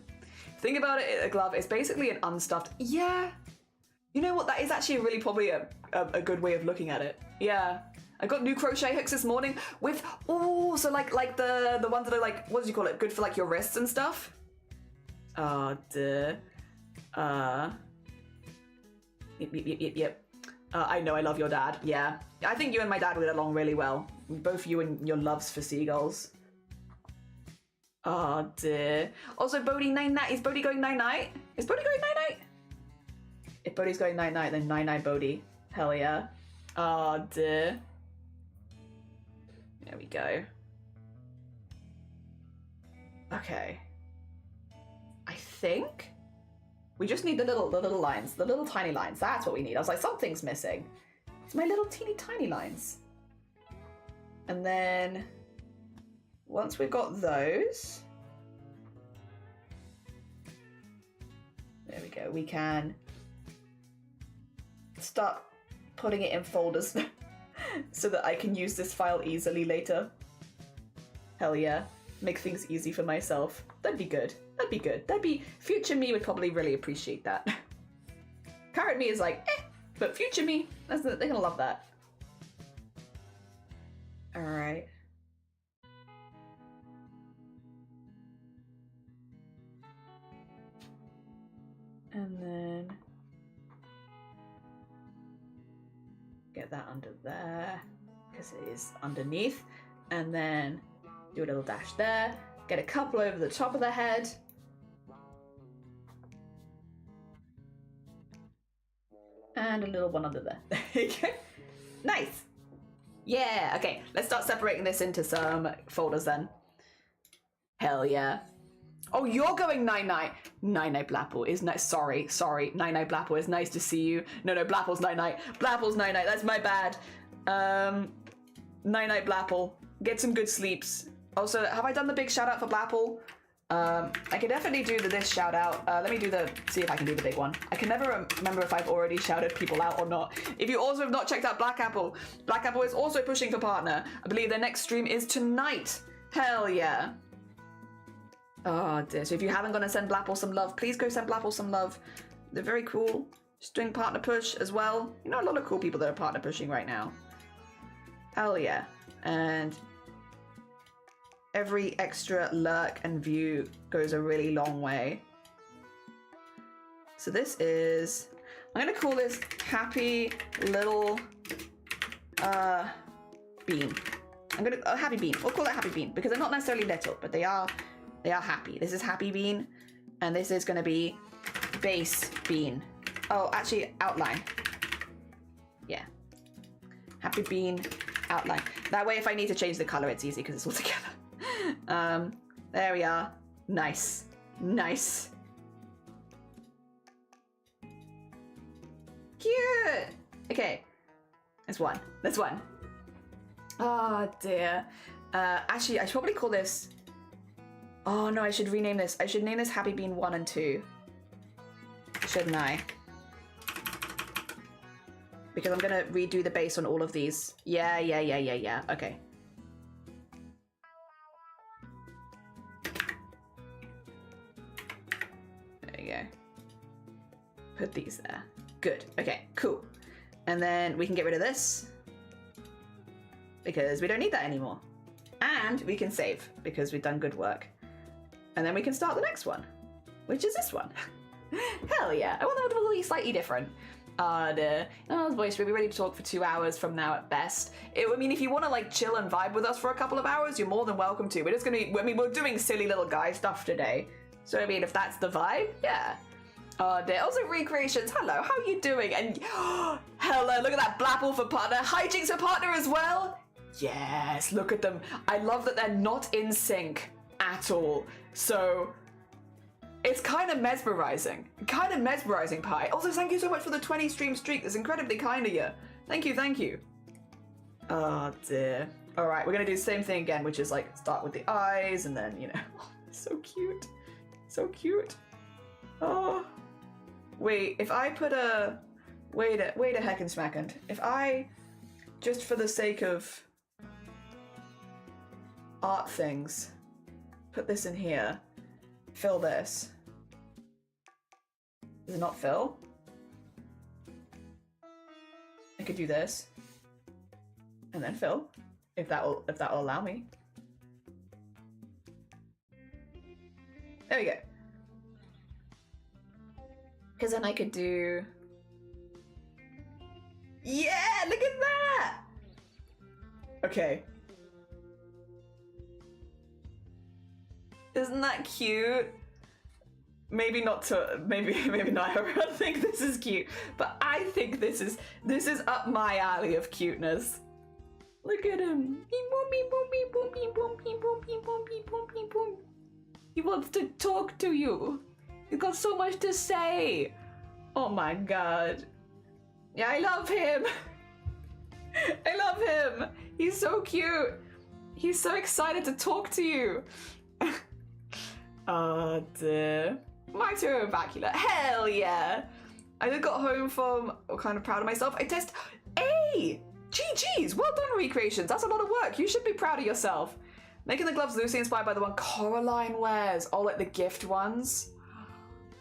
Think about it, a glove. It's basically an unstuffed... Yeah. You know what? That is actually really probably a good way of looking at it. Yeah. I got new crochet hooks this morning with... Oh, so like the ones that are like... What do you call it? Good for like your wrists and stuff? Oh, dear. Yep. I know I love your dad. Yeah. I think you and my dad would get along really well. Both you and your loves for seagulls. Oh dear. Also, Bodhi, night-night. Is Bodhi going night-night? Is Bodhi going night-night? If Bodhi's going night-night, then night-night Bodhi. Hell yeah. Oh dear. There we go. Okay. I think we just need the little lines, the little tiny lines. That's what we need. I was like, something's missing. It's my little teeny tiny lines. And then once we've got those, There we go. We can start putting it in folders so that I can use this file easily later. Hell yeah. Make things easy for myself. That'd be good. That'd be good. That'd be... Future me would probably really appreciate that. Current me is like, eh, but future me, they're gonna love that. Alright. And then get that under there, because it is underneath. And then do a little dash there. Get a couple over the top of the head. And a little one under there. There you go. Nice. Yeah, okay. Let's start separating this into some folders then. Hell yeah. Oh, you're going night-night. Night-night Blapple is nice. Sorry. Night-night Blapple is nice to see you. No, Blapple's night-night. Blapple's night-night. That's my bad. Night-night Blapple. Get some good sleeps. Also, have I done the big shout-out for Blapple? I can definitely do this shout-out. Let me see if I can do the big one. I can never remember if I've already shouted people out or not. If you also have not checked out Black Apple is also pushing for partner. I believe their next stream is tonight. Hell yeah. Oh dear. So if you haven't gone to send Blapple some love, please go send Blapple some love. They're very cool. Just doing partner push as well. You know, a lot of cool people that are partner pushing right now. Hell yeah. And every extra lurk and view goes a really long way. So this is, I'm gonna call this Happy Little Bean. Happy Bean. We'll call it Happy Bean because they're not necessarily little, but they are happy. This is Happy Bean, and this is gonna be Base Bean. Oh, actually, outline. Yeah. Happy Bean, outline. That way, if I need to change the color, it's easy because it's all together. There we are. Nice. Nice. Cute! Okay. That's one. That's one. Oh, dear. Actually, I should probably call this... Oh, no, I should rename this. I should name this Happy Bean 1 and 2. Shouldn't I? Because I'm gonna redo the base on all of these. Yeah. Okay. There you go. Put these there. Good. Okay, cool. And then we can get rid of this because we don't need that anymore. And we can save because we've done good work. And then we can start the next one, which is this one. Hell yeah. I want that to be slightly different. Voice, we'll be ready to talk for 2 hours from now at best. I mean, if you want to like chill and vibe with us for a couple of hours, you're more than welcome to. We're just gonna be, I mean, we're doing silly little guy stuff today. So I mean, if that's the vibe, yeah. Also recreations, hello, how are you doing? And hello, look at that Blapple for partner. Hijinks for partner as well? Yes, look at them. I love that they're not in sync at all. So it's kind of mesmerizing. Pi. Also, thank you so much for the 20 stream streak. That's incredibly kind of you. Thank you. Oh dear. All right, we're gonna do the same thing again, which is like start with the eyes and then, you know, so cute. So cute. Oh. Wait, if I put a... Wait a heckin' smackend. If I, just for the sake of art things, put this in here, fill this. Does it not fill? I could do this. And then fill. If that will allow me. There we go. Because then I could do... Yeah, look at that! Okay. Isn't that cute? Maybe not to... Maybe not everyone think this is cute. But I think this is up my alley of cuteness. Look at him. He wants to talk to you. He's got so much to say. Oh my god. Yeah, I love him. I love him. He's so cute. He's so excited to talk to you. Oh dear. My immaculate. Hell yeah. I just got home from, I'm kind of proud of myself. Hey! GG's, well done recreations. That's a lot of work. You should be proud of yourself. Making the gloves loosely inspired by the one Coraline wears. Oh, like the gift ones.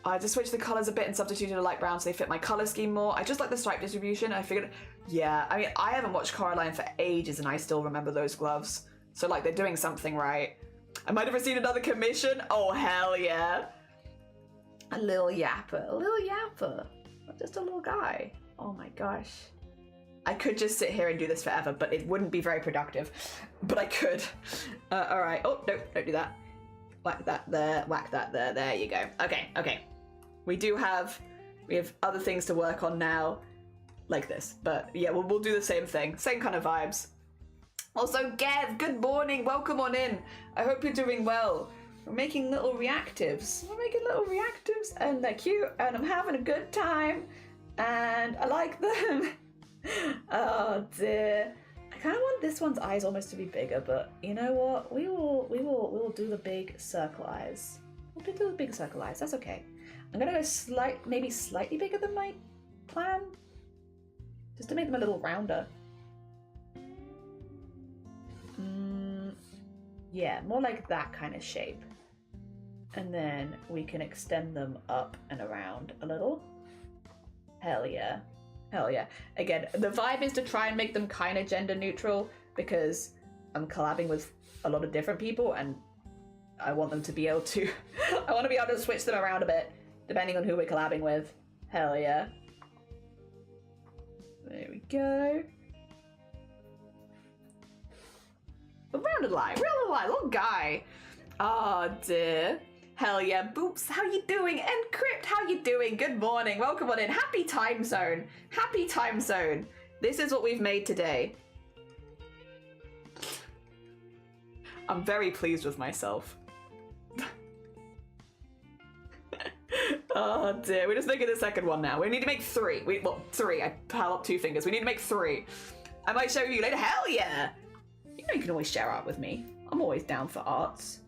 I just switched the colors a bit and substituted a light brown so they fit my color scheme more. I just like the stripe distribution. I figured, yeah, I mean, I haven't watched Coraline for ages and I still remember those gloves. So like they're doing something right. I might have received another commission. Oh, hell yeah. A little yapper, just a little guy. Oh my gosh. I could just sit here and do this forever, but it wouldn't be very productive. But I could. All right. Oh, no, don't do that. Whack that there, whack that there. There you go. Okay. We have other things to work on now, like this. But yeah, we'll do the same thing. Same kind of vibes. Also, Gav, good morning. Welcome on in. I hope you're doing well. We're making little reactives. And they're cute, and I'm having a good time, and I like them. Oh dear. I kind of want this one's eyes almost to be bigger, but you know what? We will do the big circle eyes. We'll do the big circle eyes. That's okay. I'm gonna go maybe slightly bigger than my plan, just to make them a little rounder. Yeah, more like that kind of shape. And then we can extend them up and around a little. Hell yeah. Hell yeah. Again, the vibe is to try and make them kind of gender neutral because I'm collabing with a lot of different people and I want them to be able to I want to be able to switch them around a bit depending on who we're collabing with. Hell yeah. There we go. A rounded line, little guy. Oh dear. Hell yeah. Boops, how you doing? And Crypt, how you doing? Good morning. Welcome on in. Happy time zone. Happy time zone. This is what we've made today. I'm very pleased with myself. Oh dear. We're just making the second one now. We need to make three. Three. I pile up 2 fingers. We need to make 3. I might show you later. Hell yeah. You know you can always share art with me. I'm always down for arts.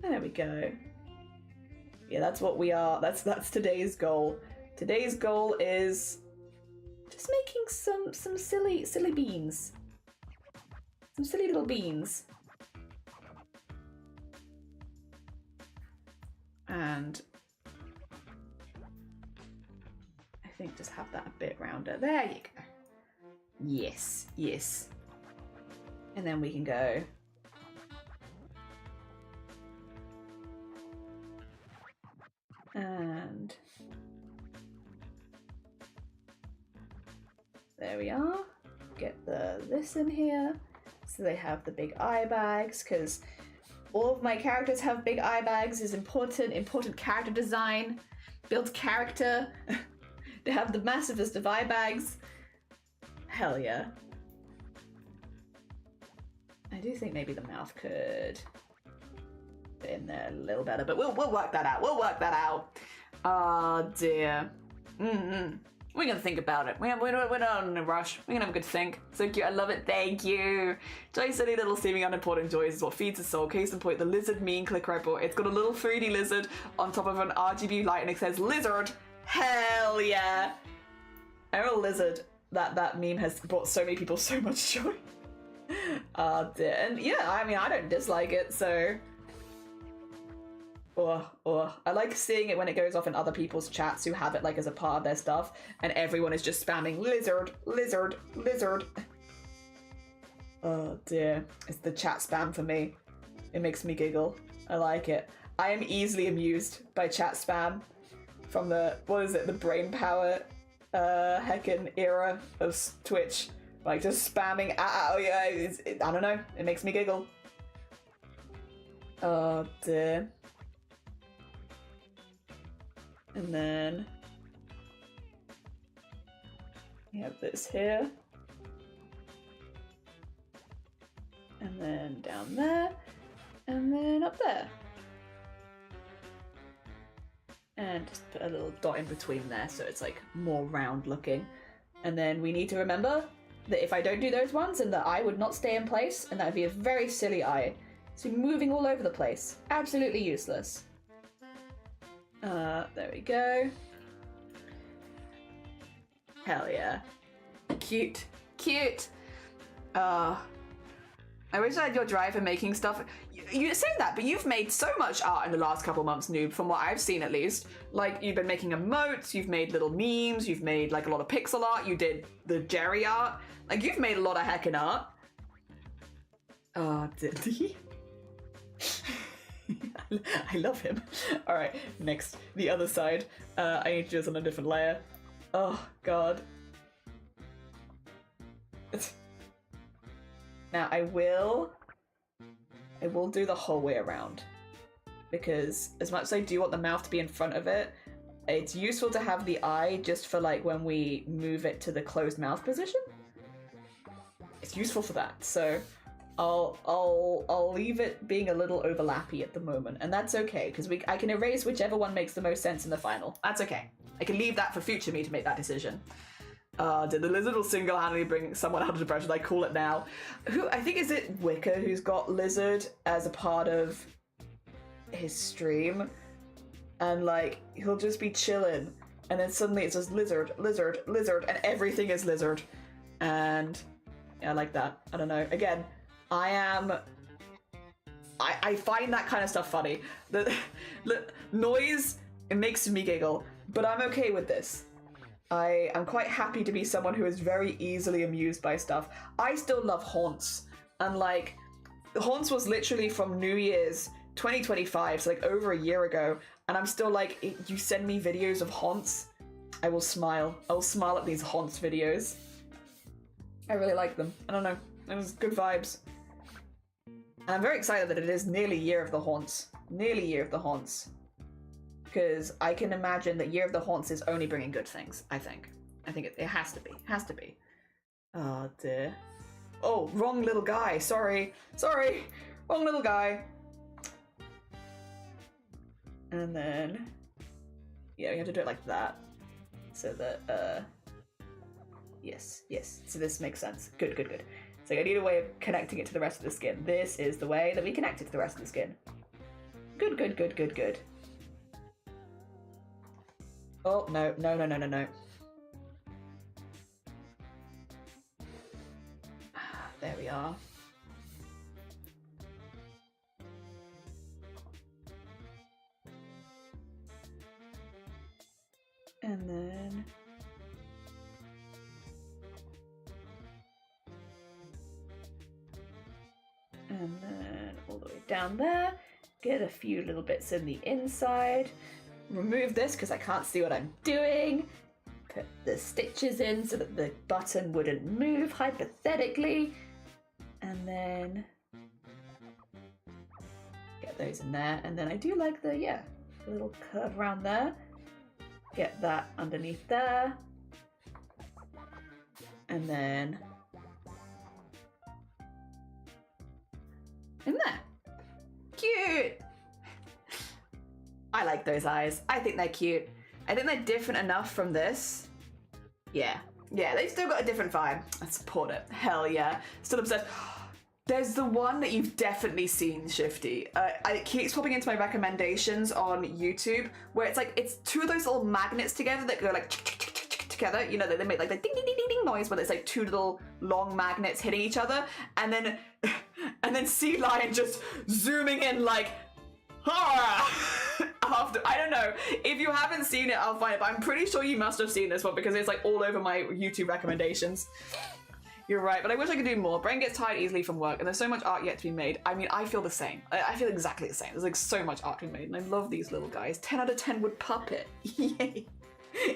There we go. Yeah, that's what we are. That's today's goal. Today's goal is just making some silly beans. Some silly little beans. And I think just have that a bit rounder. There you go. Yes, yes. And then we can go and there we are. Get this in here so they have the big eye bags, because all of my characters have big eye bags. Is important character design, builds character. They have the massivest of eye bags. Hell yeah. I do think maybe the mouth could fit in there a little better, but we'll work that out. We'll work that out. Oh dear. We're gonna think about it. We're not in a rush. We're gonna have a good think. So cute. I love it. Thank you. Joy silly little seeming unimportant joys is what feeds the soul. Case in point, the lizard meme click right ball. It's got a little 3D lizard on top of an RGB light and it says lizard. Hell yeah. Errol lizard. That meme has brought so many people so much joy. Oh dear. And yeah, I mean, I don't dislike it, so. I like seeing it when it goes off in other people's chats who have it like as a part of their stuff, and everyone is just spamming lizard, lizard, lizard. Oh dear. It's the chat spam for me. It makes me giggle. I like it. I am easily amused by chat spam from the, the brain power heckin' era of Twitch. Like just spamming, I don't know, it makes me giggle. Oh dear. And then we have this here. And then down there. And then up there. And just put a little dot in between there so it's like more round looking. And then we need to remember that if I don't do those ones, then the eye would not stay in place, and that would be a very silly eye. So moving all over the place. Absolutely useless. There we go. Hell yeah. Cute. Cute. I wish I had your drive for making stuff. You say that, but you've made so much art in the last couple months, Noob, from what I've seen at least. Like, you've been making emotes, you've made little memes, you've made like a lot of pixel art, you did the Jerry art. Like, you've made a lot of heckin' art. Did he? I love him. Alright, next. The other side. I need to do this on a different layer. Oh, God. Now, I will do the whole way around. Because as much as I do want the mouth to be in front of it, it's useful to have the eye just for like when we move it to the closed mouth position. It's useful for that. So I'll leave it being a little overlappy at the moment, and that's okay because I can erase whichever one makes the most sense in the final. That's okay. I can leave that for future me to make that decision. Did the lizard will single-handedly bring someone out of depression? I call it now. Who I think is it Wicker who's got lizard as a part of his stream, and like he'll just be chilling, and then suddenly it's just lizard, lizard, lizard, and everything is lizard, and yeah, I like that. I don't know. Again. I find that kind of stuff funny. The noise, it makes me giggle, but I'm okay with this. I am quite happy to be someone who is very easily amused by stuff. I still love Haunts, and like, Haunts was literally from New Year's 2025, so like over a year ago, and I'm still like, you send me videos of Haunts, I will smile. I will smile at these Haunts videos. I really like them. I don't know. It was good vibes. And I'm very excited that it is nearly Year of the Haunts. Nearly Year of the Haunts. Because I can imagine that Year of the Haunts is only bringing good things, I think. I think it has to be. Has to be. Oh, dear. Oh, wrong little guy. Sorry. Sorry. Wrong little guy. And then... yeah, we have to do it like that. So that, yes, yes. So this makes sense. Good, good, good. So I need a way of connecting it to the rest of the skin. This is the way that we connect it to the rest of the skin. Good, good, good, good, good. Oh, no, no, no, no, no, no. There we are. And then... and then all the way down there, get a few little bits in the inside, remove this because I can't see what I'm doing, put the stitches in so that the button wouldn't move hypothetically, and then get those in there, and then I do like the, yeah, the little curve around there, get that underneath there, and then in there. Cute! I like those eyes. I think they're cute. I think they're different enough from this. Yeah. Yeah, they've still got a different vibe. I support it. Hell yeah. Still obsessed. There's the one that you've definitely seen, Shifty. It keeps popping into my recommendations on YouTube, where it's like, it's two of those little magnets together that go like together. You know, they make like the ding ding ding ding ding noise, but it's like two little long magnets hitting each other, and then Sea Lion just zooming in like, after, I don't know. If you haven't seen it, I'll find it, but I'm pretty sure you must have seen this one because it's like all over my YouTube recommendations. You're right, but I wish I could do more. Brain gets tired easily from work, and there's so much art yet to be made. I mean, I feel the same. I feel exactly the same. There's like so much art to be made, and I love these little guys. 10 out of 10 would puppet. Yay.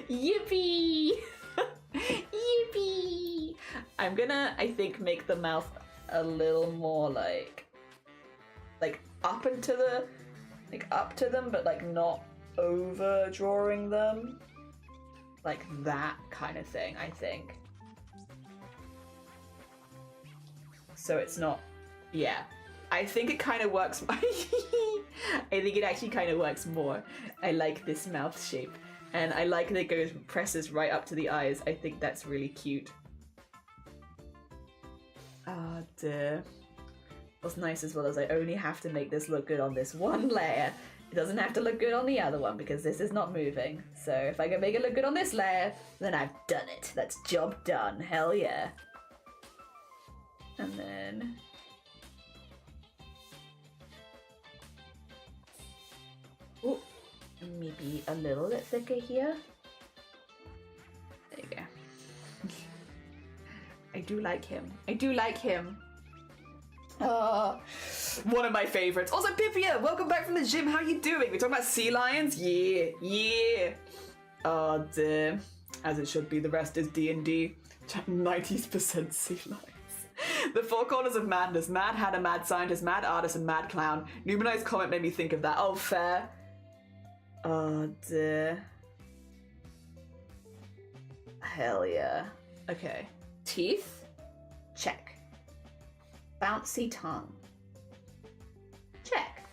Yippee! Yippee! I'm gonna, I think, make the mouth a little more like up into the, like up to them, but like not over drawing them. Like that kind of thing, I think. So it's not, yeah. I think it kind of works. I think it actually kind of works more. I like this mouth shape. And I like that it goes, presses right up to the eyes. I think that's really cute. Ah, dear. What's nice as well is I only have to make this look good on this one layer. It doesn't have to look good on the other one because this is not moving. So if I can make it look good on this layer, then I've done it. That's job done. Hell yeah. And then... ooh, maybe a little bit thicker here. There you go. I do like him. I do like him. One of my favorites. Also, Pipia, welcome back from the gym. How you doing? We're talking about sea lions? Yeah, yeah. Oh, dear. As it should be, the rest is D&D. 90% sea lions. The four corners of madness. Mad hatter, mad scientist, mad artist, and mad clown. Numenai's comment made me think of that. Oh, fair. Oh, dear. Hell yeah. Okay. Teeth? Check. Bouncy tongue. Check.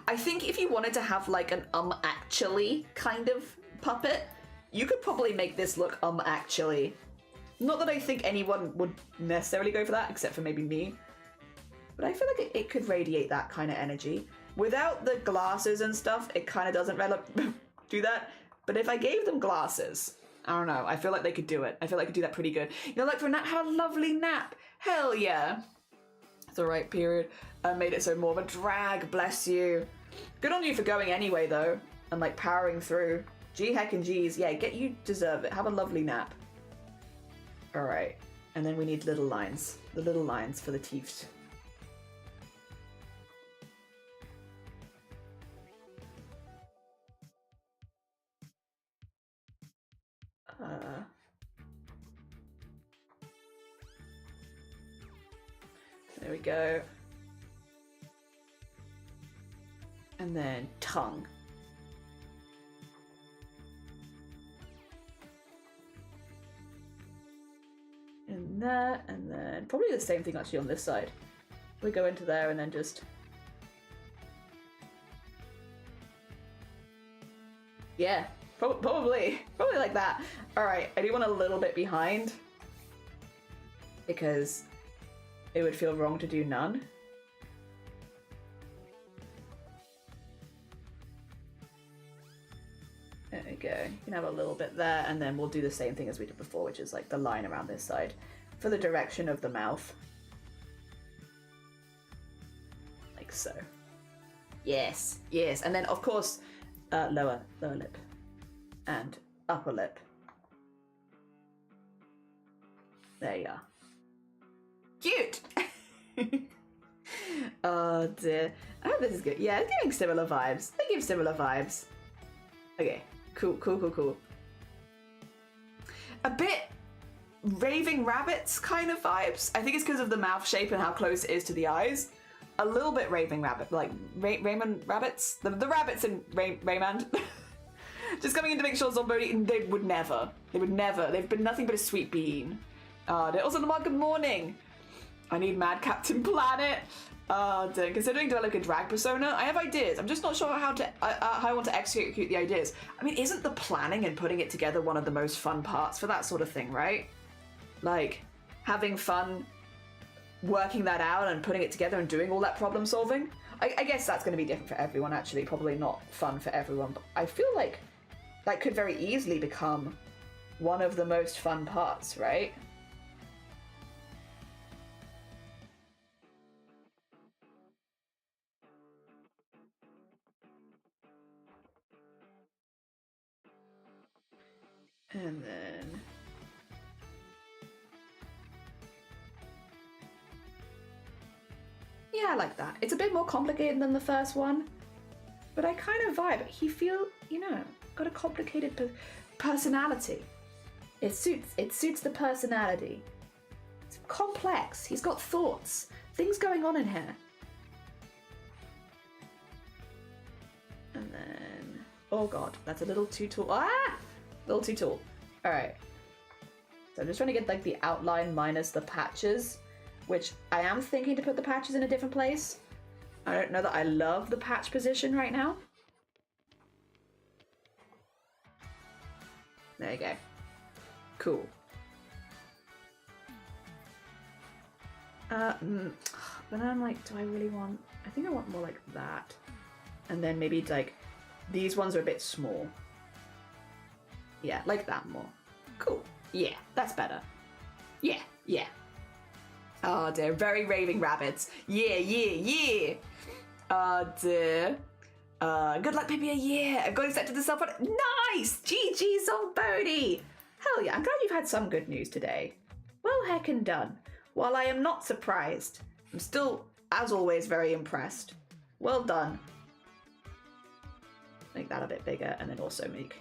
I think if you wanted to have like an actually kind of puppet, you could probably make this look actually. Not that I think anyone would necessarily go for that, except for maybe me. But I feel like it could radiate that kind of energy. Without the glasses and stuff, it kind of doesn't do that. But if I gave them glasses, I don't know, I feel like they could do it. I feel like I could do that pretty good. You know, like for a nap, have a lovely nap. Hell yeah. The right period. I made it so more of a drag, bless you. Good on you for going anyway, though, and like powering through. G heck and G's. Yeah, you deserve it. Have a lovely nap. All right. And then we need little lines. The little lines for the teeth. There we go. And then tongue. And that, and then probably the same thing actually on this side. We go into there and then just... yeah, probably like that. All right, I do want a little bit behind because it would feel wrong to do none. There we go. You can have a little bit there, and then we'll do the same thing as we did before, which is like the line around this side for the direction of the mouth. Like so. Yes, yes. And then, of course, lower lip and upper lip. There you are. Cute! Oh dear. I hope this is good. Yeah, it's giving similar vibes. They give similar vibes. Okay, cool. A bit Raving Rabbits kind of vibes. I think it's because of the mouth shape and how close it is to the eyes. A little bit Raving Rabbit, like Rayman Rabbits? The rabbits in Rayman. Just coming in to make sure Zombody, they would never. They've been nothing but a sweet bean. Also, good morning. I need Mad Captain Planet. Considering developing a drag persona, I have ideas. I'm just not sure how I want to execute the ideas. I mean, isn't the planning and putting it together one of the most fun parts for that sort of thing, right? Like, having fun working that out and putting it together and doing all that problem solving. I guess that's going to be different for everyone, actually. Probably not fun for everyone, but I feel like that could very easily become one of the most fun parts, right? And then... yeah, I like that. It's a bit more complicated than the first one, but I kind of vibe. He feel, got a complicated personality. It suits the personality. It's complex. He's got thoughts. Things going on in here. And then... oh god, that's a little too tall. Ah! A little too tall. Alright. So I'm just trying to get like the outline minus the patches, which I am thinking to put the patches in a different place. I don't know that I love the patch position right now. There you go. Cool. Then I'm like, do I really want... I think I want more like that. And then maybe like, these ones are a bit small. Yeah, like that more. Cool. Yeah, that's better. Yeah, yeah. Oh dear, very raving rabbits. Yeah, yeah, yeah. Oh dear. Good luck, Pippi. Yeah, I've got accepted the self. Nice! GG's on Bodhi. Hell yeah, I'm glad you've had some good news today. Well, heckin' done. While I am not surprised, I'm still, as always, very impressed. Well done. Make that a bit bigger, and then also make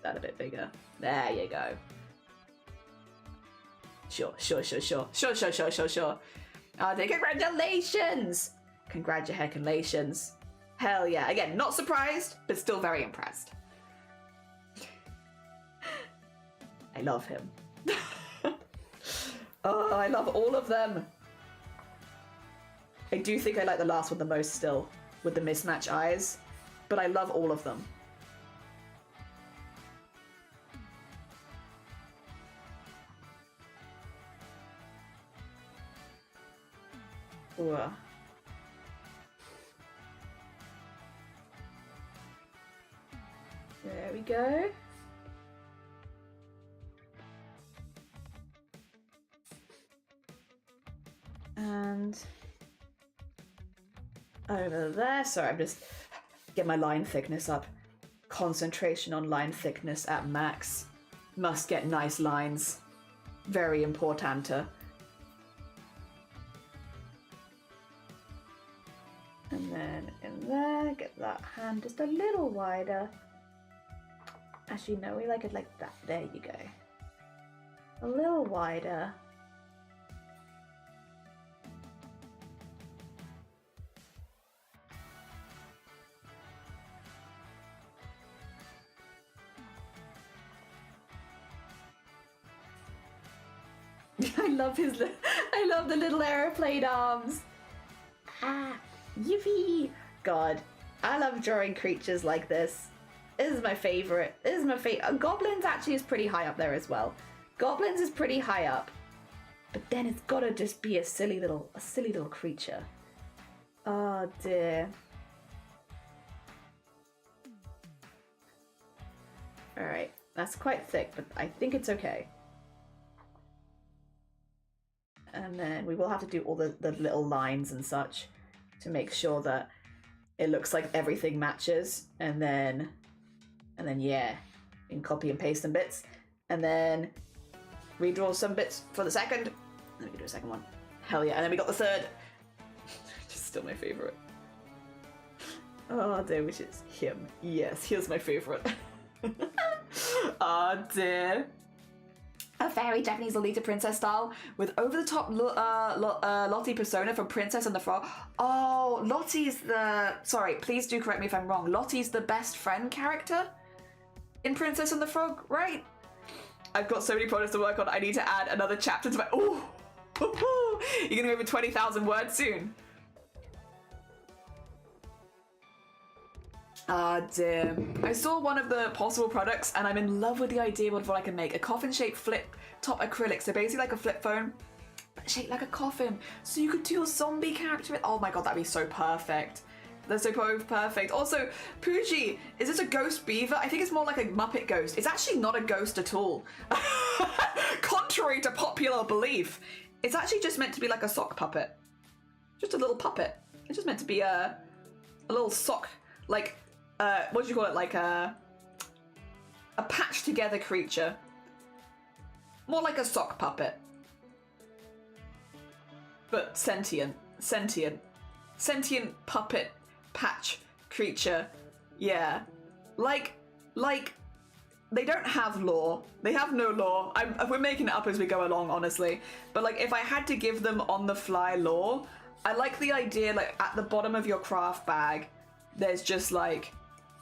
that a bit bigger. There you go. Sure. Oh, congratulations! Congratulations. Hell yeah. Again, not surprised, but still very impressed. I love him. Oh, I love all of them. I do think I like the last one the most still, with the mismatch eyes, but I love all of them. Ooh. There we go. And over there, sorry, I'm just get my line thickness up. Concentration on line thickness at max. Must get nice lines. Very important. And then in there, get that hand just a little wider. Actually, no, we like it like that. There you go. A little wider. I love the little aeroplane arms. Ah, yippee! God, I love drawing creatures like this. This is my favorite. Goblins actually is pretty high up there as well. Goblins is pretty high up, but then it's gotta just be a silly little creature. Oh dear. All right, that's quite thick, but I think it's okay. And then we will have to do all the little lines and such to make sure that it looks like everything matches. And then yeah, you can copy and paste some bits. And then redraw some bits for the second. Then we can do a second one. Hell yeah. And then we got the third. Just still my favorite. Oh dear, which is him. Yes, here's my favorite. Oh dear. A very Japanese Lolita princess style with over-the-top Lottie persona from Princess and the Frog. Oh, Lottie's the... Sorry, please do correct me if I'm wrong. Lottie's the best friend character in Princess and the Frog, right? I've got so many projects to work on. I need to add another chapter to my... Oh! You're gonna be over 20,000 words soon. Ah, dear. I saw one of the possible products and I'm in love with the idea of what I can make. A coffin-shaped flip top acrylic. So basically like a flip phone, but shaped like a coffin. So you could do your zombie character. Oh my god, that'd be so perfect. That's so perfect. Also, Pooji, is this a ghost beaver? I think it's more like a Muppet ghost. It's actually not a ghost at all. Contrary to popular belief. It's actually just meant to be like a sock puppet. Just a little puppet. It's just meant to be a little sock, like... what do you call it? Like a patched together creature. More like a sock puppet. But sentient. Sentient puppet patch creature. Yeah. Like, they don't have lore. They have no lore. We're making it up as we go along, honestly. But like, if I had to give them on the fly lore, I like the idea, like, at the bottom of your craft bag, there's just like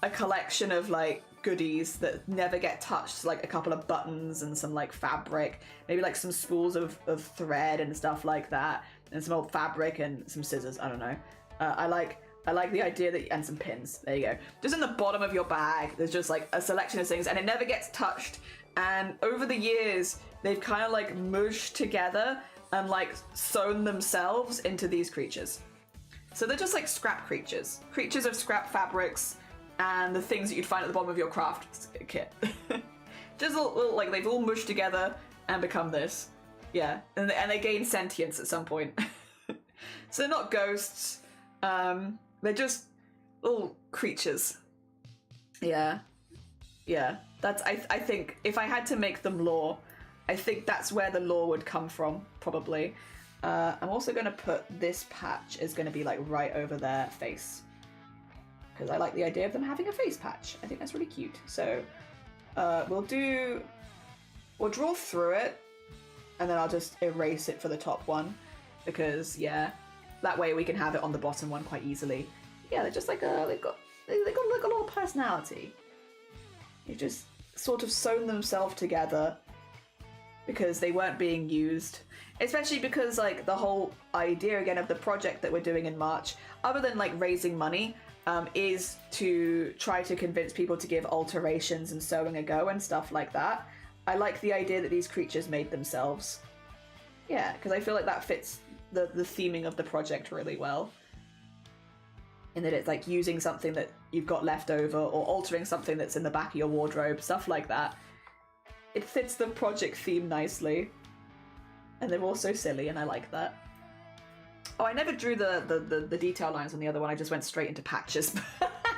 a collection of like goodies that never get touched, like a couple of buttons and some like fabric, maybe like some spools of thread and stuff like that, and some old fabric and some scissors. I don't know. I like the idea that, and some pins. There you go. Just in the bottom of your bag, there's just like a selection of things, and it never gets touched. And over the years, they've kind of like mushed together and like sewn themselves into these creatures. So they're just like scrap creatures. Creatures of scrap fabrics and the things that you'd find at the bottom of your craft kit. Just little, like they've all mushed together and become this. Yeah, and they gain sentience at some point. So they're not ghosts. They're just little creatures. Yeah. Yeah. That's I think if I had to make them lore, I think that's where the lore would come from, probably. I'm also going to put this patch is going to be like right over their face. Because I like the idea of them having a face patch. I think that's really cute. So we'll draw through it and then I'll just erase it for the top one. Because yeah, that way we can have it on the bottom one quite easily. Yeah, they're just like they've got like a lot of personality. They've just sort of sewn themselves together because they weren't being used. Especially because like the whole idea again of the project that we're doing in March, other than like raising money, is to try to convince people to give alterations and sewing a go and stuff like that. I like the idea that these creatures made themselves. Yeah, because I feel like that fits the theming of the project really well. In that it's like using something that you've got left over or altering something that's in the back of your wardrobe, stuff like that. It fits the project theme nicely. And they're also silly, and I like that. Oh, I never drew the detail lines on the other one. I just went straight into patches.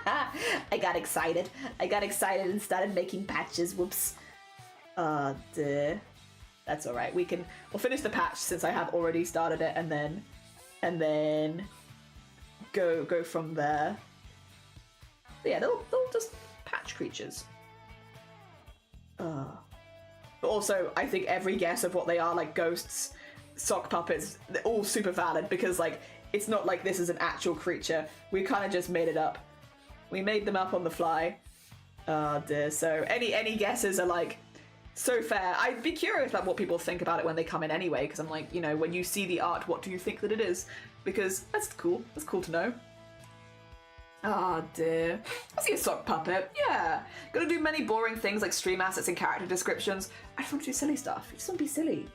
I got excited. And started making patches. Whoops. Duh. That's all right. We'll finish the patch since I have already started it, and then go from there. But yeah, they'll just patch creatures. But also, I think every guess of what they are, like ghosts, sock puppets, they're all super valid because, like, it's not like this is an actual creature. We kind of just made it up. We made them up on the fly. Oh dear. So any guesses are, like, so fair. I'd be curious about what people think about it when they come in anyway, because I'm like, you know, when you see the art, what do you think that it is? Because that's cool. That's cool to know. Oh dear. I see a sock puppet. Yeah. Gonna do many boring things like stream assets and character descriptions. I just want to do silly stuff. I just want to be silly.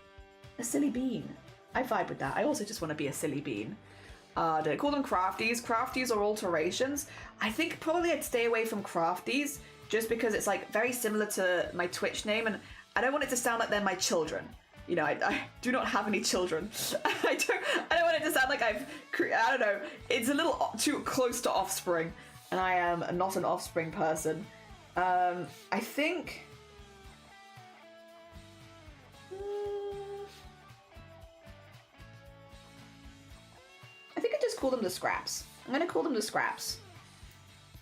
A silly bean. I vibe with that. I also just want to be a silly bean. Did I call them crafties? Crafties or alterations? I think probably I'd stay away from crafties just because it's like very similar to my Twitch name and I don't want it to sound like they're my children. You know, I do not have any children. I don't want it to sound like I don't know. It's a little too close to offspring, and I am not an offspring person. I think. I think I just call them the Scraps. I'm gonna call them the Scraps.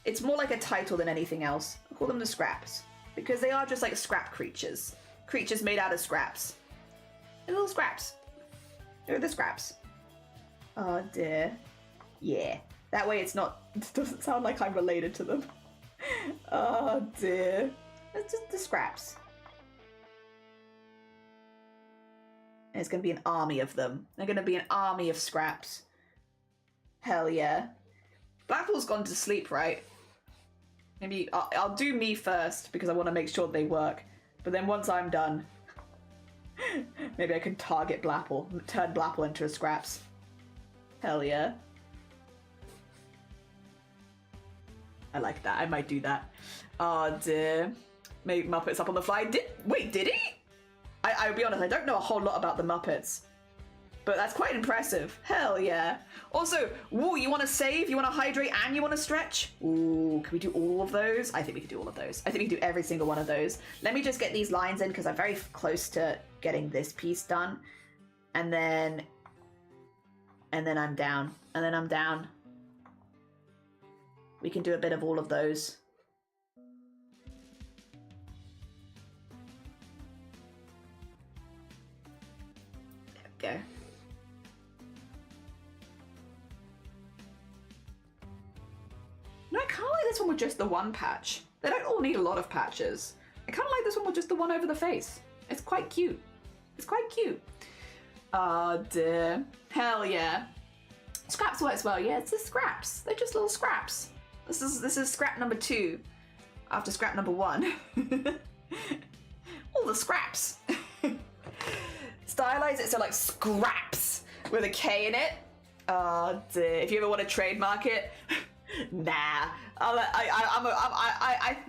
It's more like a title than anything else. I'll call them the Scraps because they are just like scrap creatures. Creatures made out of scraps. They're little scraps. They're the Scraps. Oh dear. Yeah. That way it doesn't sound like I'm related to them. Oh dear. It's just the Scraps. And it's gonna be an army of them. They're gonna be an army of Scraps. Hell yeah. Blackpool's gone to sleep, right? Maybe I'll do me first because I want to make sure they work. But then once I'm done, maybe I can target Blackpool, turn Blackpool into a Scraps. Hell yeah. I like that. I might do that. Oh dear. Made Muppets up on the fly. Did he? I'll be honest, I don't know a whole lot about the Muppets. But that's quite impressive. Hell yeah. Also, woo, you want to save, you want to hydrate, and you want to stretch? Ooh, can we do all of those? I think we can do all of those. I think we can do every single one of those. Let me just get these lines in because I'm very close to getting this piece done. And then I'm down. And then I'm down. We can do a bit of all of those. There we go. No, I kind of like this one with just the one patch. They don't all need a lot of patches. I kind of like this one with just the one over the face. It's quite cute. It's quite cute. Oh dear. Hell yeah. Scraps works well. Yeah, it's the Scraps. They're just little Scraps. This is scrap number 2 after scrap number 1. All the Scraps. is it so like scraps with a K in it? Oh dear. If you ever want to trademark it, nah.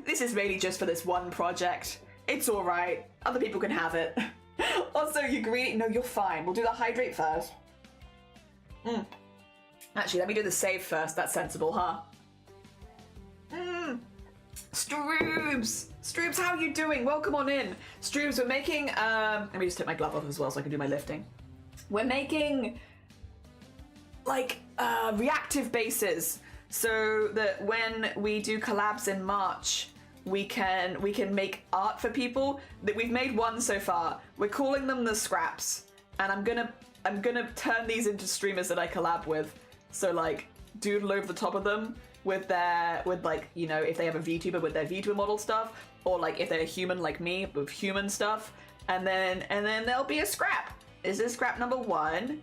This is mainly just for this one project. It's all right. Other people can have it. Also, you greedy? No, you're fine. We'll do the hydrate first. Actually, let me do the save first. That's sensible, huh? Stroobs! Stroobs, how are you doing? Welcome on in. Stroobs, we're making, let me just take my glove off as well so I can do my lifting. We're making, like, reactive bases so that when we do collabs in March, we can make art for people. That we've made one so far. We're calling them the scraps, and I'm gonna turn these into streamers that I collab with. So like doodle over the top of them with like, you know, if they have a VTuber with their VTuber model stuff, or like if they're a human like me with human stuff, and then there'll be a scrap. This is scrap number 1.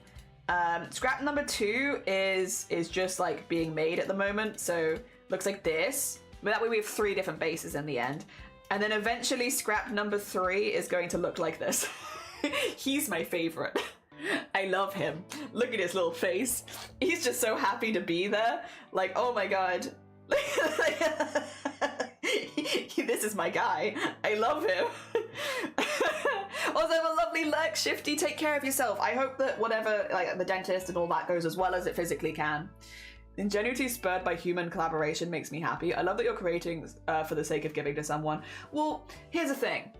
Scrap number 2 is just like being made at the moment, so looks like this. But that way we have 3 different bases in the end. And then eventually scrap number 3 is going to look like this. He's my favorite. I love him. Look at his little face. He's just so happy to be there. Like, oh my god. This is my guy. I love him. Also, a lovely lurk, Shifty. Take care of yourself. I hope that whatever, like the dentist and all that goes as well as it physically can. Ingenuity spurred by human collaboration makes me happy. I love that you're creating for the sake of giving to someone. Well, here's the thing.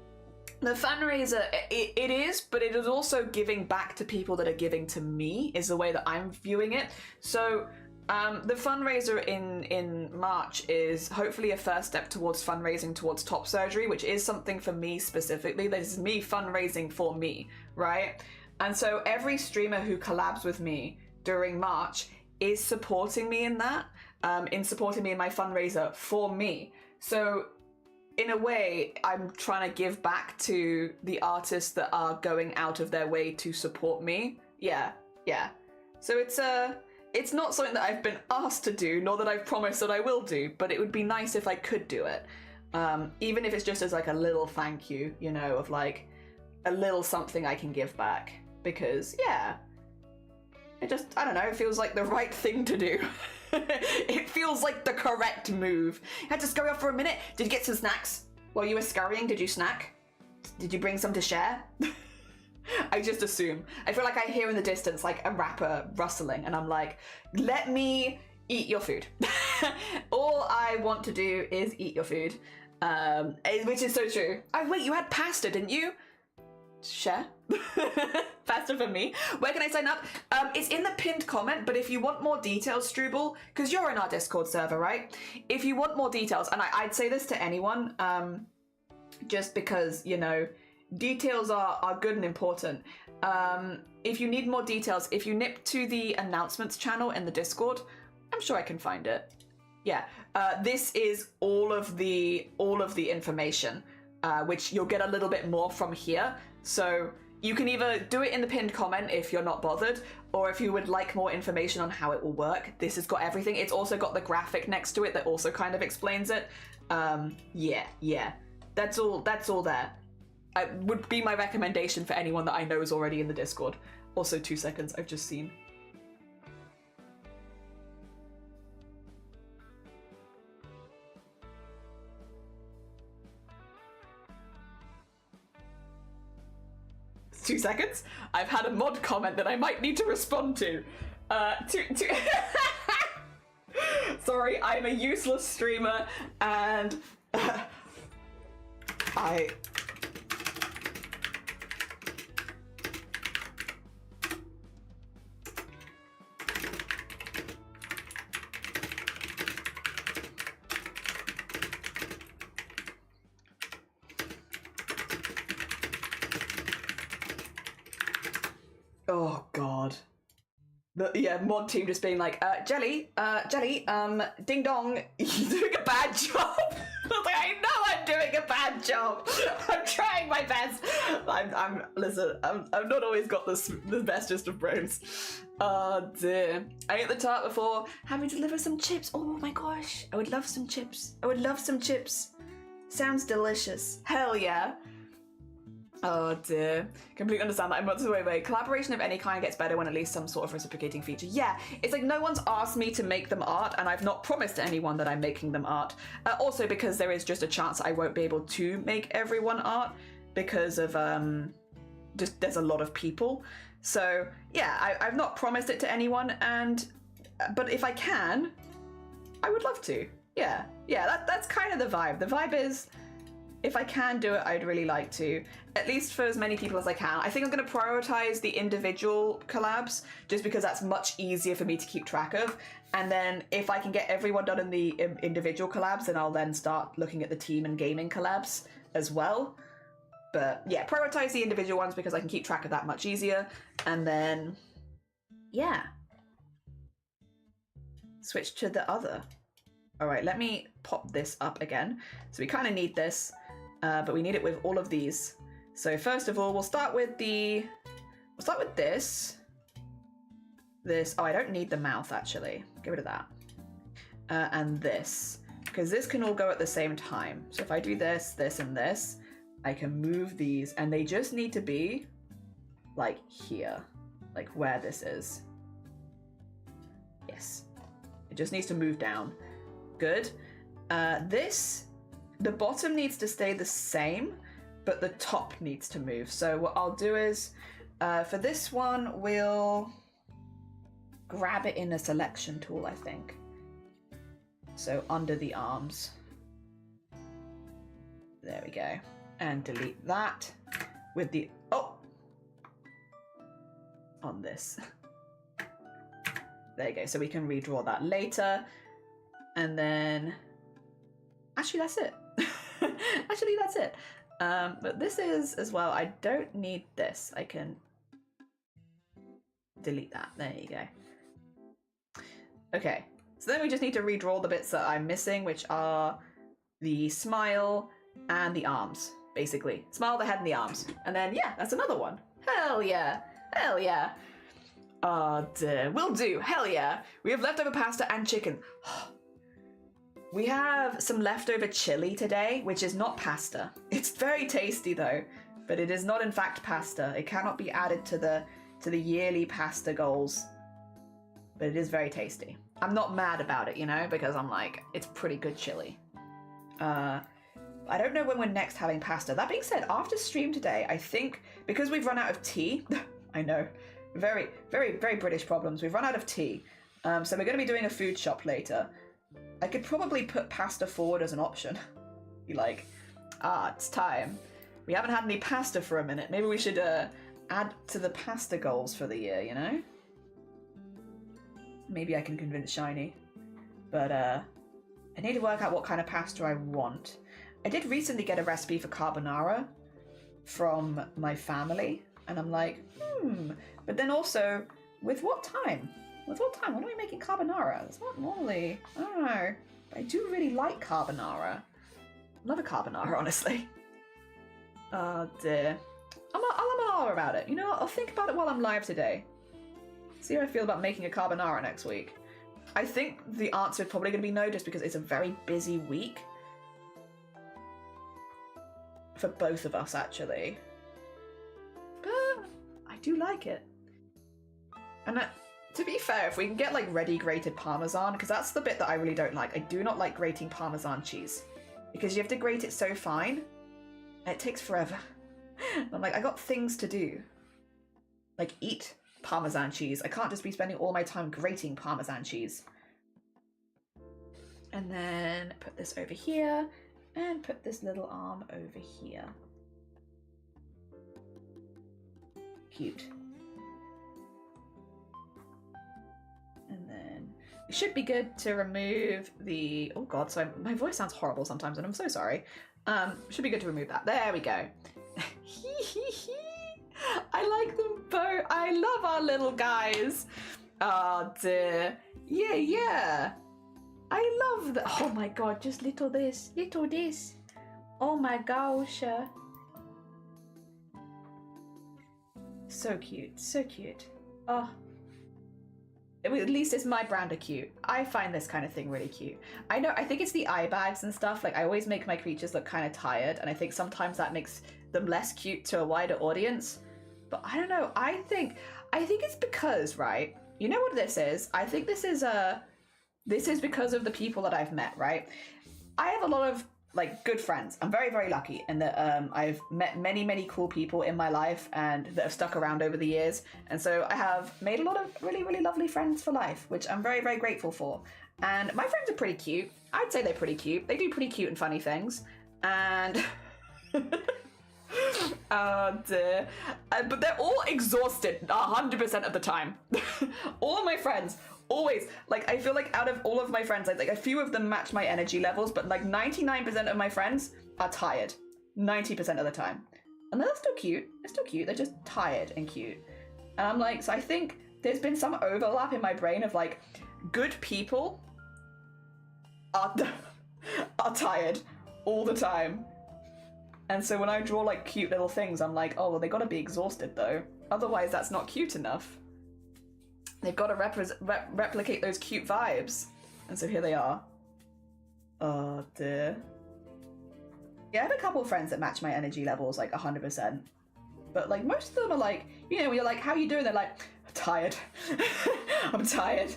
The fundraiser, it is, but it is also giving back to people that are giving to me, is the way that I'm viewing it. So the fundraiser in March is hopefully a first step towards fundraising towards top surgery, which is something for me specifically. This is me fundraising for me, right? And so every streamer who collabs with me during March is supporting me in that, supporting me in my fundraiser for me. So in a way, I'm trying to give back to the artists that are going out of their way to support me. Yeah. So it's not something that I've been asked to do, nor that I've promised that I will do, but it would be nice if I could do it. Even if it's just as like a little thank you, you know, of like a little something I can give back. Because, yeah, I don't know, it feels like the right thing to do. It feels like the correct move. You had to scurry off for a minute. Did you get some snacks? While you were scurrying, did you snack? Did you bring some to share? I just assume. I feel like I hear in the distance like a rapper rustling, and I'm like, let me eat your food. All I want to do is eat your food. Which is so true. Oh wait, you had pasta, didn't you? Share. Pasta for me. Where can I sign up? It's in the pinned comment, but if you want more details, Struble, because you're in our Discord server, right? If you want more details, and I'd say this to anyone, just because, you know, details are good and important. If you need more details, if you nip to the announcements channel in the Discord, I'm sure I can find it. Yeah, this is all of the information, which you'll get a little bit more from here. So you can either do it in the pinned comment if you're not bothered, or if you would like more information on how it will work, this has got everything. It's also got the graphic next to it that also kind of explains it. Yeah, that's all there. It would be my recommendation for anyone that I know is already in the Discord. Also, 2 seconds, I've just seen. It's 2 seconds. I've had a mod comment that I might need to respond to. Sorry, I'm a useless streamer, and oh god. Yeah, mod team just being like, Jelly, ding dong, you're doing a bad job. I was like, I know I'm doing a bad job. I'm trying my best. Listen, I've not always got the bestest of brains. Oh dear. I ate the tart before having to deliver some chips. Oh my gosh, I would love some chips. Sounds delicious. Hell yeah. Oh dear. Completely understand that. Wait. Collaboration of any kind gets better when at least some sort of reciprocating feature. Yeah, it's like no one's asked me to make them art, and I've not promised anyone that I'm making them art. Also because there is just a chance I won't be able to make everyone art because of, just there's a lot of people. So yeah, I've not promised it to anyone, but if I can, I would love to. Yeah, that's kind of the vibe. The vibe is, if I can do it, I'd really like to. At least for as many people as I can. I think I'm going to prioritize the individual collabs, just because that's much easier for me to keep track of. And then if I can get everyone done in the individual collabs, then I'll then start looking at the team and gaming collabs as well. But yeah, prioritize the individual ones because I can keep track of that much easier. And then, yeah. Switch to the other. All right, let me pop this up again. So we kind of need this. But we need it with all of these. So first of all, we'll start with this. Oh, I don't need the mouth actually. Get rid of that. And this, because this can all go at the same time. So if I do this, this, and this, I can move these, and they just need to be like here, like where this is. Yes, it just needs to move down. Good. The bottom needs to stay the same, but the top needs to move. So what I'll do is, for this one, we'll grab it in a selection tool, I think. So under the arms. There we go. And delete that with the, on this. There you go. So we can redraw that later. And then, actually that's it. Actually, that's it. But this is as well, I don't need this. I can delete that. There you go. Okay, so then we just need to redraw the bits that I'm missing, which are the smile and the arms, basically. Smile, the head, and the arms. And then, yeah, that's another one. Hell yeah. Hell yeah. Oh, dear. Will do. Hell yeah. We have leftover pasta and chicken. We have some leftover chili today, which is not pasta. It's very tasty though, but it is not in fact pasta. It cannot be added to the yearly pasta goals, but it is very tasty. I'm not mad about it, you know, because I'm like, it's pretty good chili. I don't know when we're next having pasta. That being said, after stream today, I think because we've run out of tea, I know, very, very, very British problems. We've run out of tea. So we're going to be doing a food shop later. I could probably put pasta forward as an option. Be like, it's time. We haven't had any pasta for a minute. Maybe we should add to the pasta goals for the year, you know? Maybe I can convince Shiny. But I need to work out what kind of pasta I want. I did recently get a recipe for carbonara from my family. And I'm like, But then also, with what time? With what time? When are we making carbonara? It's not normally, I don't know. But I do really like carbonara. Love a carbonara, honestly. Oh dear. I'll have about it. You know what? I'll think about it while I'm live today. See how I feel about making a carbonara next week. I think the answer is probably going to be no, just because it's a very busy week. For both of us, actually. But I do like it. And to be fair, if we can get like ready grated Parmesan, because that's the bit that I really don't like. I do not like grating Parmesan cheese. Because you have to grate it so fine, and it takes forever. I'm like, I got things to do. Like eat Parmesan cheese. I can't just be spending all my time grating Parmesan cheese. And then put this over here, and put this little arm over here. Cute. And then it should be good to remove the, oh god, so my voice sounds horrible sometimes and I'm so sorry. Should be good to remove that. There we go. I like them both. I love our little guys. Oh dear. Yeah. I love the, oh my god, just little this. Oh my gosh. So cute, so cute. Oh. at least it's my brand of cute. I find this kind of thing really cute. I think it's the eye bags and stuff. Like, I always make my creatures look kind of tired, and I think sometimes that makes them less cute to a wider audience. But I don't know. I think it's because, right? You know what this is? I think this is because of the people that I've met, right? I have a lot of like good friends. I'm very, very lucky in that I've met many, many cool people in my life and that have stuck around over the years. And so I have made a lot of really, really lovely friends for life, which I'm very, very grateful for. And my friends are pretty cute. I'd say they're pretty cute. They do pretty cute and funny things. And oh dear. But they're all exhausted 100% of the time. All of my friends always, like, I feel like out of all of my friends, like a few of them match my energy levels, but like 99% of my friends are tired 90% of the time. And they're still cute. They're still cute. They're just tired and cute. And I'm like, so I think there's been some overlap in my brain of like good people are tired all the time. And so when I draw like cute little things, I'm like, oh, well, they gotta be exhausted though. Otherwise that's not cute enough. They've got to replicate those cute vibes. And so here they are. Oh dear. Yeah, I have a couple of friends that match my energy levels like 100%. But like most of them are like, you know, when you're like, how you doing? They're like, I'm tired. I'm tired.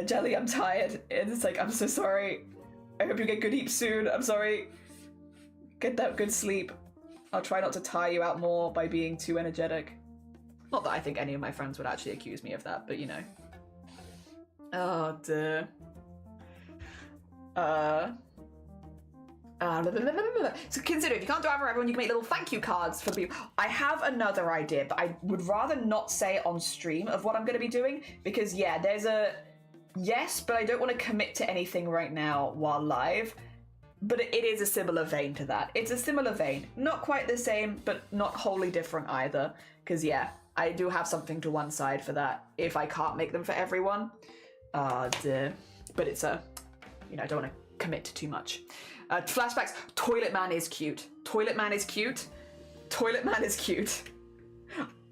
Jelly, I'm tired. And it's like, I'm so sorry. I hope you get good sleep soon. I'm sorry. Get that good sleep. I'll try not to tire you out more by being too energetic. Not that I think any of my friends would actually accuse me of that, but you know. Oh dear. So consider, if you can't do it for everyone, you can make little thank you cards for people. I have another idea, but I would rather not say on stream of what I'm going to be doing, because yeah, there's a yes, but I don't want to commit to anything right now while live. But it is a similar vein to that. It's a similar vein. Not quite the same, but not wholly different either. Because yeah, I do have something to one side for that if I can't make them for everyone. But it's you know, I don't want to commit to too much. Flashbacks, Toilet Man is cute. Toilet Man is cute. Toilet Man is cute.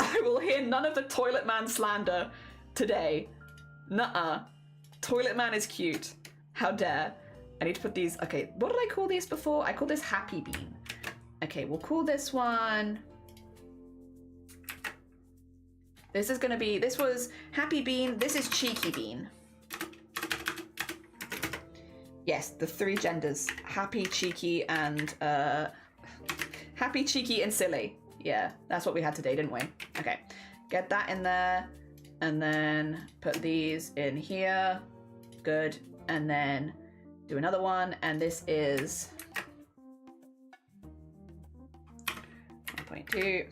I will hear none of the Toilet Man slander today. Nuh-uh. Toilet Man is cute. How dare. I need to put these, okay, what did I call these before? I called this Happy Bean. Okay, we'll call this one, this is gonna be, this was Happy Bean, this is Cheeky Bean. Yes, the three genders, happy, cheeky, and silly. Yeah, that's what we had today, didn't we? Okay, get that in there, and then put these in here, good, and then do another one, and this is 1.2,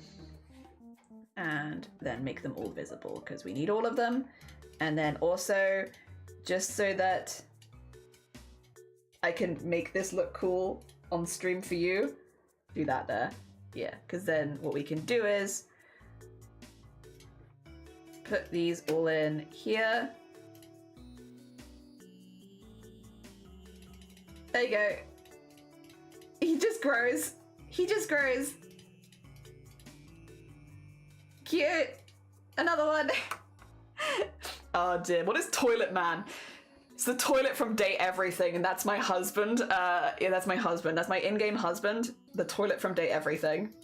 and then make them all visible because we need all of them. And then also, just so that I can make this look cool on stream for you, do that there. Yeah, because then what we can do is put these all in here. There you go. He just grows. He just grows. Cute. Another one. Oh dear. What is Toilet Man? It's the toilet from Date Everything, and that's my husband. Yeah, that's my husband. That's my in-game husband. The toilet from Date Everything.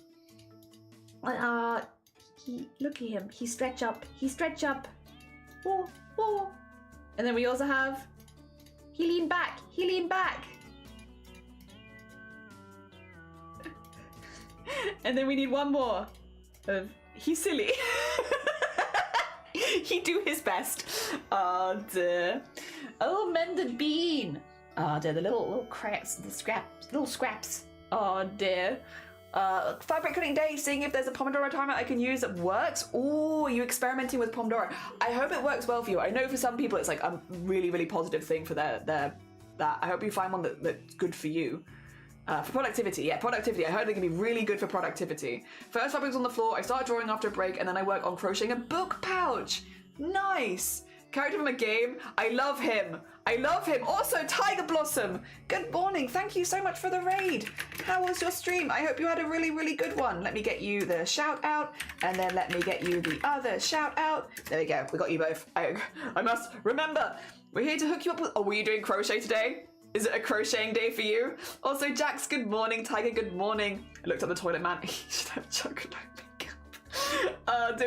Look at him. He stretch up. He stretch up. Oh, oh. And then we also have, he lean back. He lean back. And then we need one more of he's silly. He do his best. Oh dear. Oh, mended bean. Oh dear, the little cracks, the little scraps. Oh dear. Fabric cutting day, seeing if there's a Pomodoro timer I can use that works. Oh, you experimenting with Pomodoro. I hope it works well for you. I know for some people it's like a really, really positive thing for that. I hope you find one that's good for you. For productivity, yeah, productivity. I heard they can be really good for productivity. First fabric's on the floor, I start drawing after a break, and then I work on crocheting a book pouch. Nice! Character from a game. I love him. I love him. Also, Tiger Blossom. Good morning. Thank you so much for the raid. How was your stream? I hope you had a really, really good one. Let me get you the shout out, and then let me get you the other shout out. There we go. We got you both. I must remember. We're here to hook you up with... Oh, were you doing crochet today? Is it a crocheting day for you? Also, Jax, good morning. Tiger, good morning. I looked at the toilet man. He should have chocolate makeup.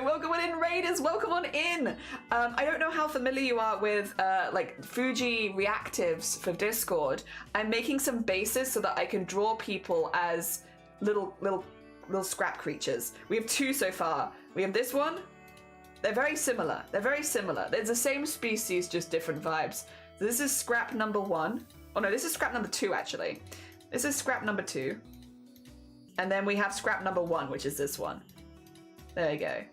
Welcome on in, Raiders. Welcome on in. I don't know how familiar you are with like Fuji reactives for Discord. I'm making some bases so that I can draw people as little scrap creatures. We have 2 so far. We have this one. They're very similar. They're very similar. It's the same species, just different vibes. So this is scrap number 1. Oh no, this is scrap number 2 actually. This is scrap number 2. And then we have scrap number 1, which is this one. There you go.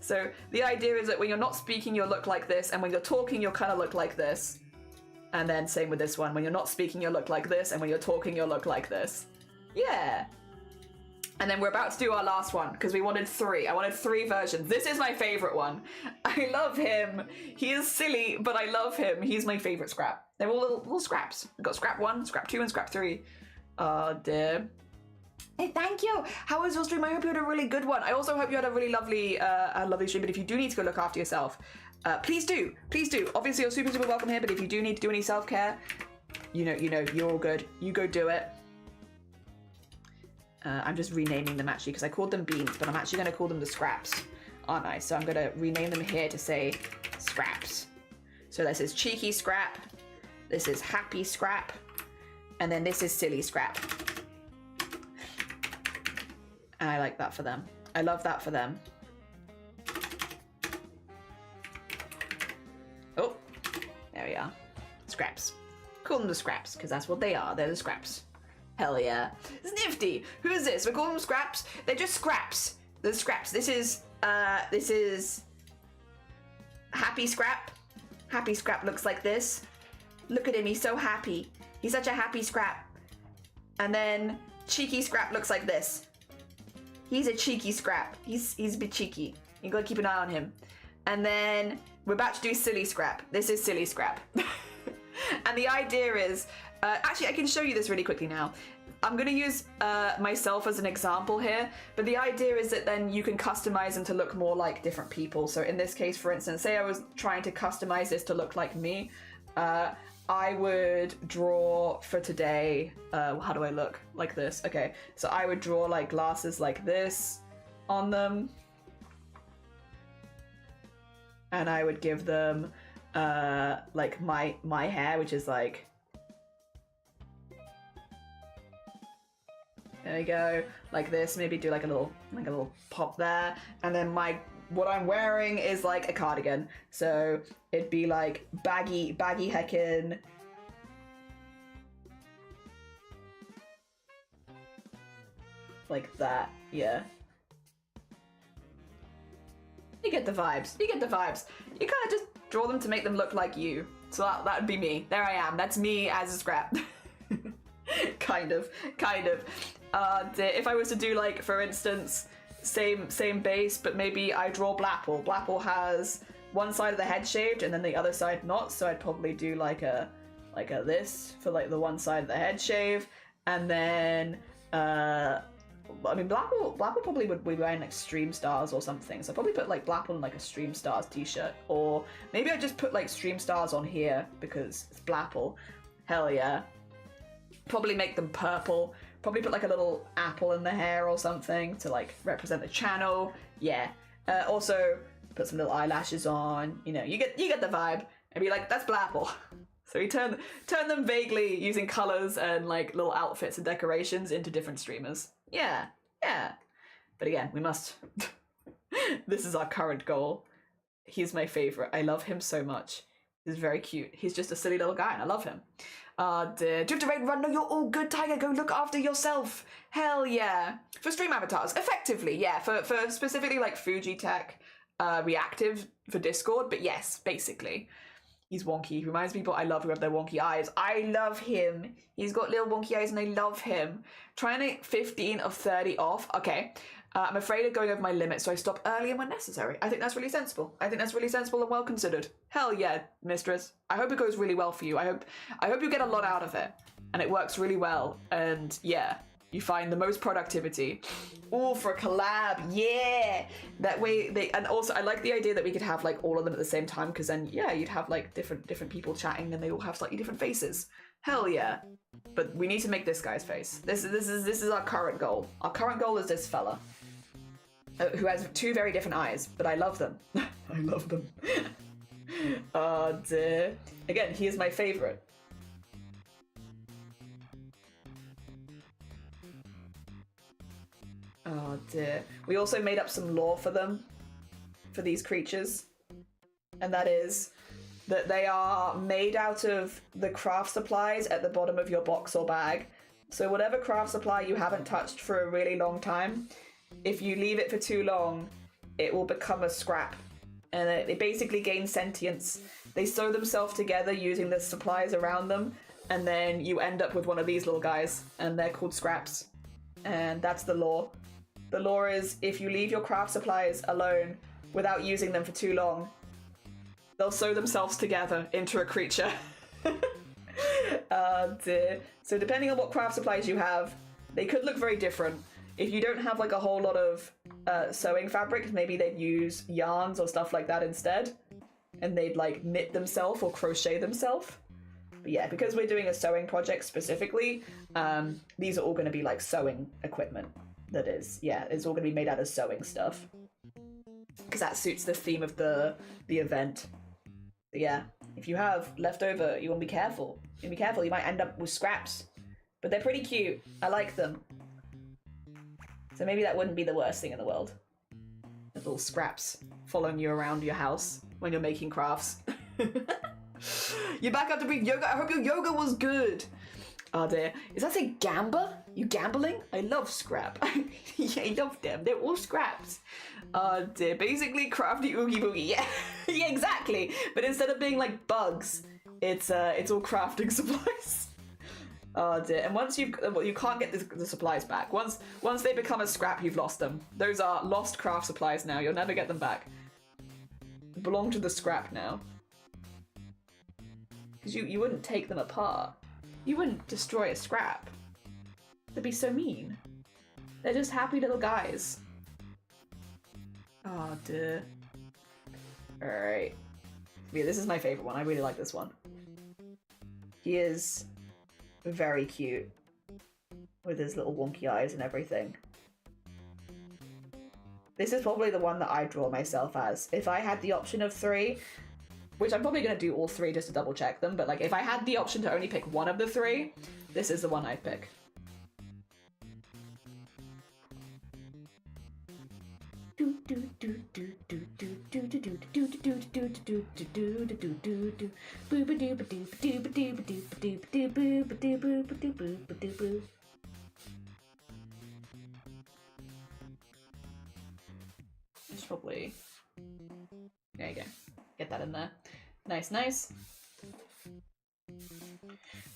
So the idea is that when you're not speaking, you'll look like this, and when you're talking, you'll kind of look like this. And then same with this one. When you're not speaking, you'll look like this, and when you're talking, you'll look like this. Yeah. And then we're about to do our last one, because we wanted 3. I wanted 3 versions. This is my favorite one. I love him. He is silly, but I love him. He's my favorite scrap. They're all little scraps. We've got scrap 1, scrap 2, and scrap 3. Oh dear. Hey, thank you. How was your stream? I hope you had a really good one. I also hope you had a really lovely stream, but if you do need to go look after yourself, please do. Please do. Obviously, you're super, super welcome here, but if you do need to do any self-care, you know, you're all good. You go do it. I'm just renaming them actually because I called them beans, but I'm actually going to call them the scraps, aren't I? So I'm going to rename them here to say scraps. So this is cheeky scrap, this is happy scrap, and then this is silly scrap. And I like that for them. I love that for them. Oh, there we are. Scraps. Call them the scraps because that's what they are. They're the scraps. Hell yeah. It's nifty. Who is this? We're calling them scraps. They're just scraps. They're scraps. This is happy scrap. Happy scrap looks like this. Look at him. He's so happy. He's such a happy scrap. And then cheeky scrap looks like this. He's a cheeky scrap. He's a bit cheeky. You gotta keep an eye on him. And then we're about to do silly scrap. This is silly scrap. And the idea is, actually I can show you this really quickly now. I'm gonna use myself as an example here, but the idea is that then you can customize them to look more like different people. So in this case, for instance, say I was trying to customize this to look like me, I would draw for today, how do I look? Like this, okay. So I would draw like glasses like this on them. And I would give them like my hair, which is like, there we go, like this, maybe do like a little pop there. And then what I'm wearing is like a cardigan, so it'd be like baggy heckin'. Like that, yeah. You get the vibes. You get the vibes. You kind of just draw them to make them look like you. So that would be me. There I am. That's me as a scrap. kind of. If I was to do like, for instance, same base, but maybe I draw Blapple. Blapple has one side of the head shaved and then the other side not. So I'd probably do like a this for like the one side of the head shave, and then I mean, Blapple probably would be wearing like Stream Stars or something, so I'd probably put like Blapple in like a Stream Stars t-shirt, or maybe I just put like Stream Stars on here because it's Blapple. Hell yeah. Probably make them purple, probably put like a little apple in the hair or something to like represent the channel. Yeah. Also put some little eyelashes on, you know, you get the vibe, and be like, that's Blapple. So we turn them vaguely using colors and like little outfits and decorations into different streamers. Yeah. But again, we must... This is our current goal. He's my favorite. I love him so much. He's very cute. He's just a silly little guy and I love him. Do you have to raid run? No, you're all good, Tiger. Go look after yourself. Hell yeah. For stream avatars, effectively, yeah. For specifically like Fuji Tech reactive for Discord, but yes, basically. He's wonky. He reminds me, but I love who have their wonky eyes. I love him. He's got little wonky eyes and I love him. Trying to 15 of 30 off. Okay. I'm afraid of going over my limit, so I stop early and when necessary. I think that's really sensible. I think that's really sensible and well considered. Hell yeah, mistress. I hope it goes really well for you. I hope you get a lot out of it, and it works really well. And yeah, you find the most productivity. Ooh, for a collab, yeah. That way and also I like the idea that we could have like all of them at the same time, because then yeah, you'd have like different people chatting, and they all have slightly different faces. Hell yeah. But we need to make this guy's face. This is our current goal. Our current goal is this fella. Who has two very different eyes, but I love them. I love them. Dear. Again, he is my favorite. Oh dear. We also made up some lore for them, for these creatures. And that is that they are made out of the craft supplies at the bottom of your box or bag. So whatever craft supply you haven't touched for a really long time, if you leave it for too long, it will become a scrap. And it basically gains sentience. They sew themselves together using the supplies around them, and then you end up with one of these little guys, and they're called scraps. And that's the lore. The lore is, if you leave your craft supplies alone without using them for too long, they'll sew themselves together into a creature. Dear. So depending on what craft supplies you have, they could look very different. If you don't have like a whole lot of sewing fabric, maybe they'd use yarns or stuff like that instead. And they'd like knit themselves or crochet themselves. But yeah, because we're doing a sewing project specifically, these are all going to be like sewing equipment. That is, yeah, it's all going to be made out of sewing stuff. Because that suits the theme of the event. But yeah, if you have leftover, you want to be careful. You might end up with scraps. But they're pretty cute. I like them. So maybe that wouldn't be the worst thing in the world. The little scraps following you around your house when you're making crafts. You're back after brief yoga. I hope your yoga was good. Oh dear. Is that say gamba? You gambling? I love scrap. Yeah, I love them. They're all scraps. Oh dear. Basically crafty oogie boogie. Yeah. Yeah, exactly. But instead of being like bugs, it's all crafting supplies. Oh dear. And once you can't get the supplies back. Once they become a scrap, you've lost them. Those are lost craft supplies now. You'll never get them back. They belong to the scrap now. Because you wouldn't take them apart. You wouldn't destroy a scrap. That'd be so mean. They're just happy little guys. Oh dear. Alright. Yeah, this is my favorite one. I really like this one. He is very cute. With his little wonky eyes and everything. This is probably the one that I draw myself as. If I had the option of 3, which I'm probably going to do all 3 just to double check them, but like if I had the option to only pick one of the 3, this is the one I'd pick. It's probably... There you go. Get that in there. Nice, nice.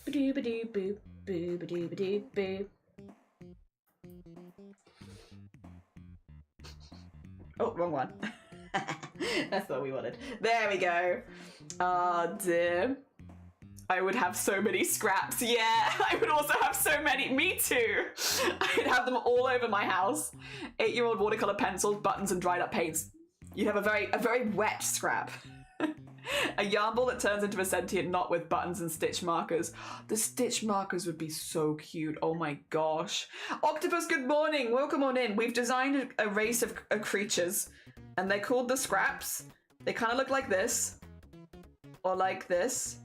Ba-doo-ba-doo-boo, boo-ba-doo-ba-doo-boo. Oh, wrong one. That's what we wanted. There we go. Oh dear. I would have so many scraps. Yeah, I would also have so many. Me too. I'd have them all over my house. 8-year-old watercolor pencils, buttons, and dried up paints. You'd have a very wet scrap. A yarn ball that turns into a sentient knot with buttons and stitch markers. The stitch markers would be so cute. Oh my gosh. Octopus, good morning. Welcome on in. We've designed a race of creatures, and they're called the scraps. They kind of look like this, or like this,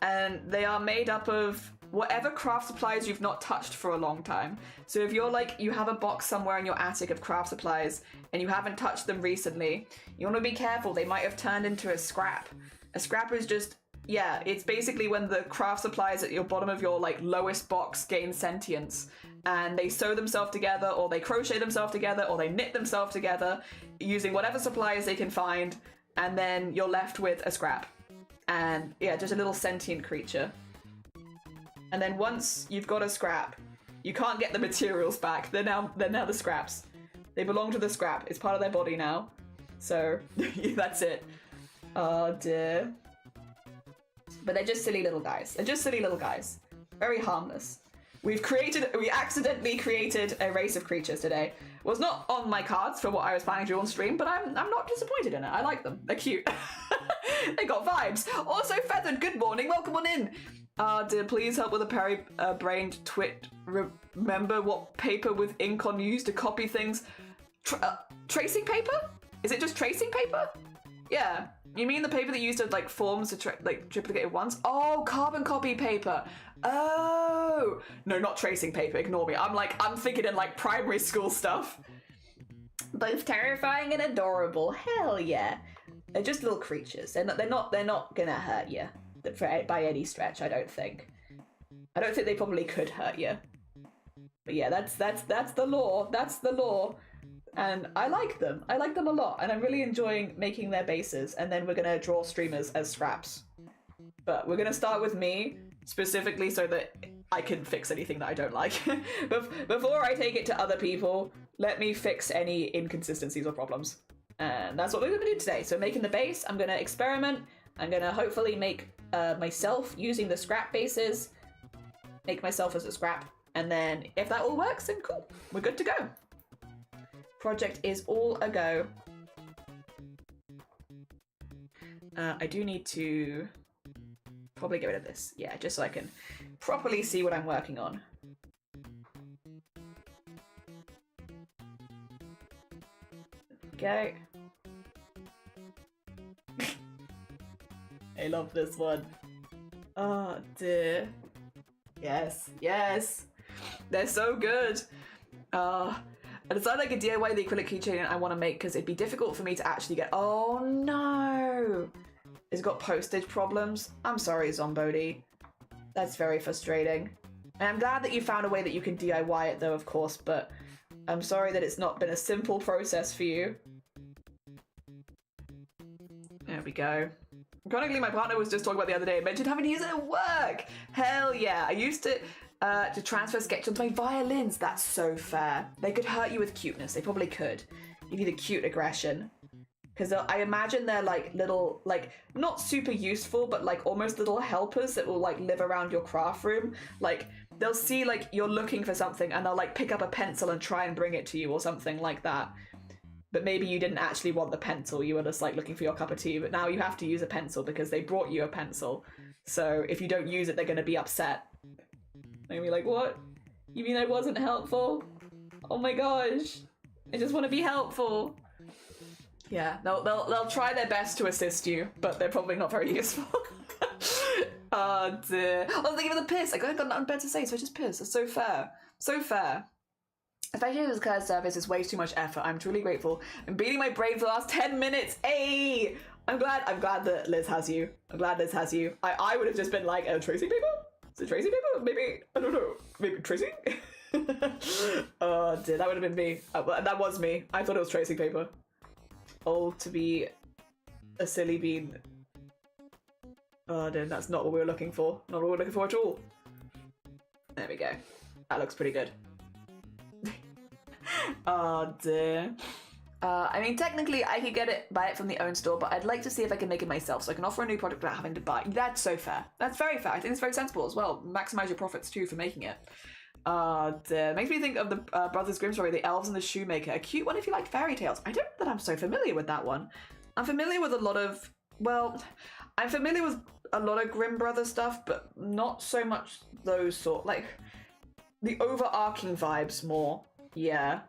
and they are made up of whatever craft supplies you've not touched for a long time. So if you're like, you have a box somewhere in your attic of craft supplies and you haven't touched them recently, you want to be careful. They might have turned into a scrap. A scrap is just, yeah, it's basically when the craft supplies at your bottom of your like lowest box gain sentience, and they sew themselves together, or they crochet themselves together, or they knit themselves together using whatever supplies they can find, and then you're left with a scrap. And yeah, just a little sentient creature. And then once you've got a scrap, you can't get the materials back. They're now the scraps. They belong to the scrap. It's part of their body now. So, that's it. Oh dear. But they're just silly little guys. They're just silly little guys. Very harmless. We accidentally created a race of creatures today. Was not on my cards for what I was planning to do on stream, but I'm not disappointed in it. I like them. They're cute. They got vibes. Also, Feathered, good morning. Welcome on in. Dear, please help with a brained twit. Remember what paper with ink on used to copy things? Tracing paper? Is it just tracing paper? Yeah. You mean the paper that used to like forms to triplicate at once? Oh, carbon copy paper. Oh no, not tracing paper. Ignore me. I'm thinking in like primary school stuff. Both terrifying and adorable. Hell yeah. They're just little creatures. They're not gonna hurt you by any stretch. I don't think. I don't think they probably could hurt you. But yeah, that's the law. That's the law. And I like them. I like them a lot. And I'm really enjoying making their bases. And then we're going to draw streamers as scraps. But we're going to start with me, specifically so that I can fix anything that I don't like. Before I take it to other people, let me fix any inconsistencies or problems. And that's what we're going to do today. So making the base, I'm going to experiment. I'm going to hopefully make myself using the scrap bases. Make myself as a scrap. And then if that all works, then cool. We're good to go. Project is all a go. I do need to probably get rid of this. Yeah, just so I can properly see what I'm working on. Okay. I love this one. Oh dear. Yes, yes. They're so good. I decided like a DIY the acrylic keychain I want to make because it'd be difficult for me to actually get. Oh no! It's got postage problems. I'm sorry, Zombody. That's very frustrating. And I'm glad that you found a way that you can DIY it though, of course, but I'm sorry that it's not been a simple process for you. There we go. Ironically, my partner was just talking about the other day and mentioned having to use it at work. Hell yeah. I used to transfer sketch onto my violins. That's so fair. They could hurt you with cuteness. They probably could. Give you the cute aggression. Because I imagine they're like little, like, not super useful, but like almost little helpers that will like live around your craft room. Like, they'll see like you're looking for something and they'll like pick up a pencil and try and bring it to you or something like that. But maybe you didn't actually want the pencil. You were just like looking for your cup of tea, but now you have to use a pencil because they brought you a pencil. So if you don't use it, they're going to be upset. They'll be like, what? You mean I wasn't helpful? Oh my gosh. I just want to be helpful. Yeah, they'll try their best to assist you, but they're probably not very useful. Oh dear. I was thinking of the piss. I got nothing better to say, so I just piss. It's so fair. So fair. Especially if this cursed surface is way too much effort. I'm truly grateful. I'm beating my brain for the last 10 minutes. Hey! I'm glad that Liz has you. I'm glad Liz has you. I would have just been like, tracing paper? Is it tracing paper? Maybe, I don't know. Maybe tracing? Oh dear, that would have been me. That was me. I thought it was tracing paper. Old to be a silly bean. Oh dear, that's not what we were looking for. Not what we were looking for at all. There we go. That looks pretty good. Oh dear. I mean, technically, I could buy it from the own store, but I'd like to see if I can make it myself, so I can offer a new product without having to buy. That's so fair. That's very fair. I think it's very sensible as well. Maximize your profits too for making it. Dear. Makes me think of the Brothers Grimm story, The Elves and the Shoemaker. A cute one if you like fairy tales. I don't know that I'm so familiar with that one. I'm familiar with a lot of, well, I'm familiar with a lot of Grimm Brothers stuff, but not so much those sort, like, the overarching vibes more. Yeah.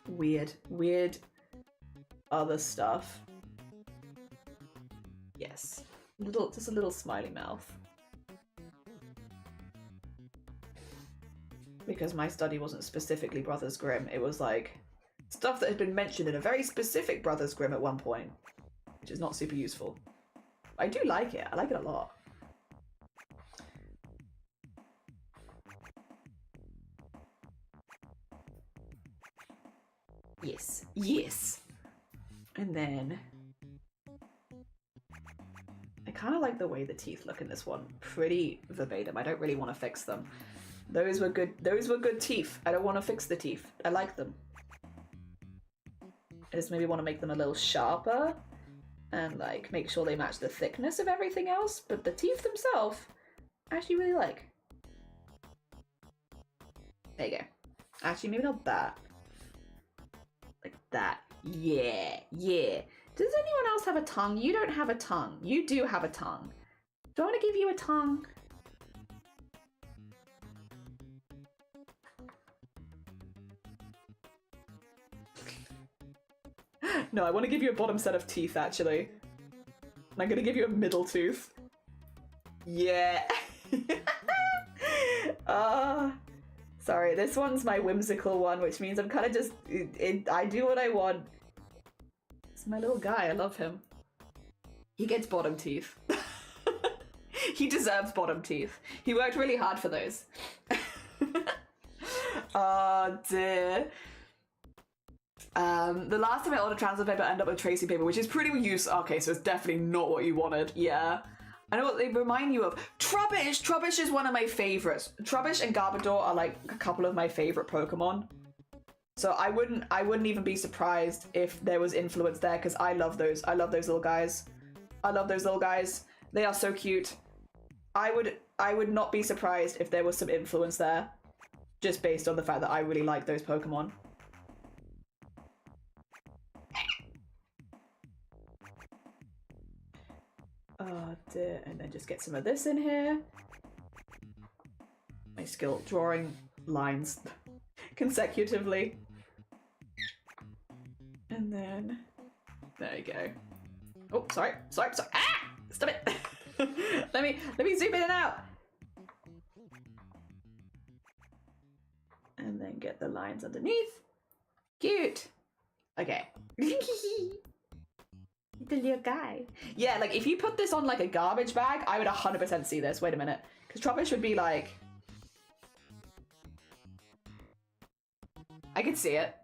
Weird other stuff. Yes. Just a little smiley mouth. Because my study wasn't specifically Brothers Grimm, it was like stuff that had been mentioned in a very specific Brothers Grimm at one point, which is not super useful. I do like it. I like it a lot. Yes, yes. And then I kind of like the way the teeth look in this one. Pretty verbatim. I don't really want to fix them. Those were good teeth. I don't want to fix the teeth. I like them. I just maybe want to make them a little sharper and like make sure they match the thickness of everything else, but the teeth themselves I actually really like. There you go. Actually, maybe not that. Like that. Yeah, yeah. Does anyone else have a tongue? You don't have a tongue. You do have a tongue. Do I want to give you a tongue? No, I want to give you a bottom set of teeth, actually. And I'm going to give you a middle tooth. Yeah. Sorry, this one's my whimsical one, which means I'm kind of just... I do what I want. It's my little guy, I love him. He gets bottom teeth. He deserves bottom teeth. He worked really hard for those. Oh dear. The last time I ordered transfer paper, I ended up with tracing paper, which is pretty useful. Okay, so it's definitely not what you wanted. Yeah. I know what they remind you of. Trubbish! Trubbish is one of my favorites. Trubbish and Garbodor are like a couple of my favorite Pokemon. So I wouldn't even be surprised if there was influence there, because I love those. I love those little guys. I love those little guys. They are so cute. I would not be surprised if there was some influence there, just based on the fact that I really like those Pokemon. Oh dear, and then just get some of this in here. My skill drawing lines consecutively. And then, there you go. Oh, sorry. Ah! Stop it! let me zoom in and out. And then get the lines underneath. Cute. Okay. The little guy. Yeah, like if you put this on like a garbage bag, I would 100% see this. Wait a minute. Because Trubbish would be like... I could see it.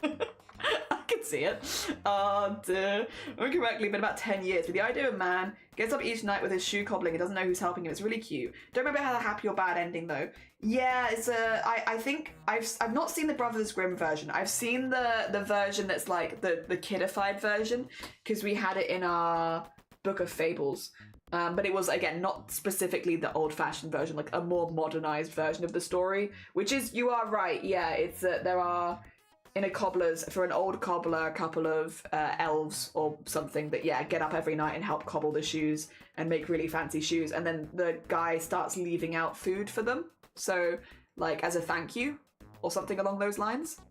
I could see it. Oh dear. Remember correctly, been about 10 years. With the idea of a man gets up each night with his shoe cobbling and doesn't know who's helping him. It's really cute. Don't remember how the happy or bad ending though. Yeah, it's I think I've not seen the Brothers Grimm version. I've seen the version that's like the kidified version, because we had it in our book of fables. But it was, again, not specifically the old-fashioned version, like a more modernized version of the story, which is, you are right, yeah, it's there are, in a cobbler's, for an old cobbler, a couple of elves or something that, yeah, get up every night and help cobble the shoes and make really fancy shoes, and then the guy starts leaving out food for them, so, like, as a thank you, or something along those lines.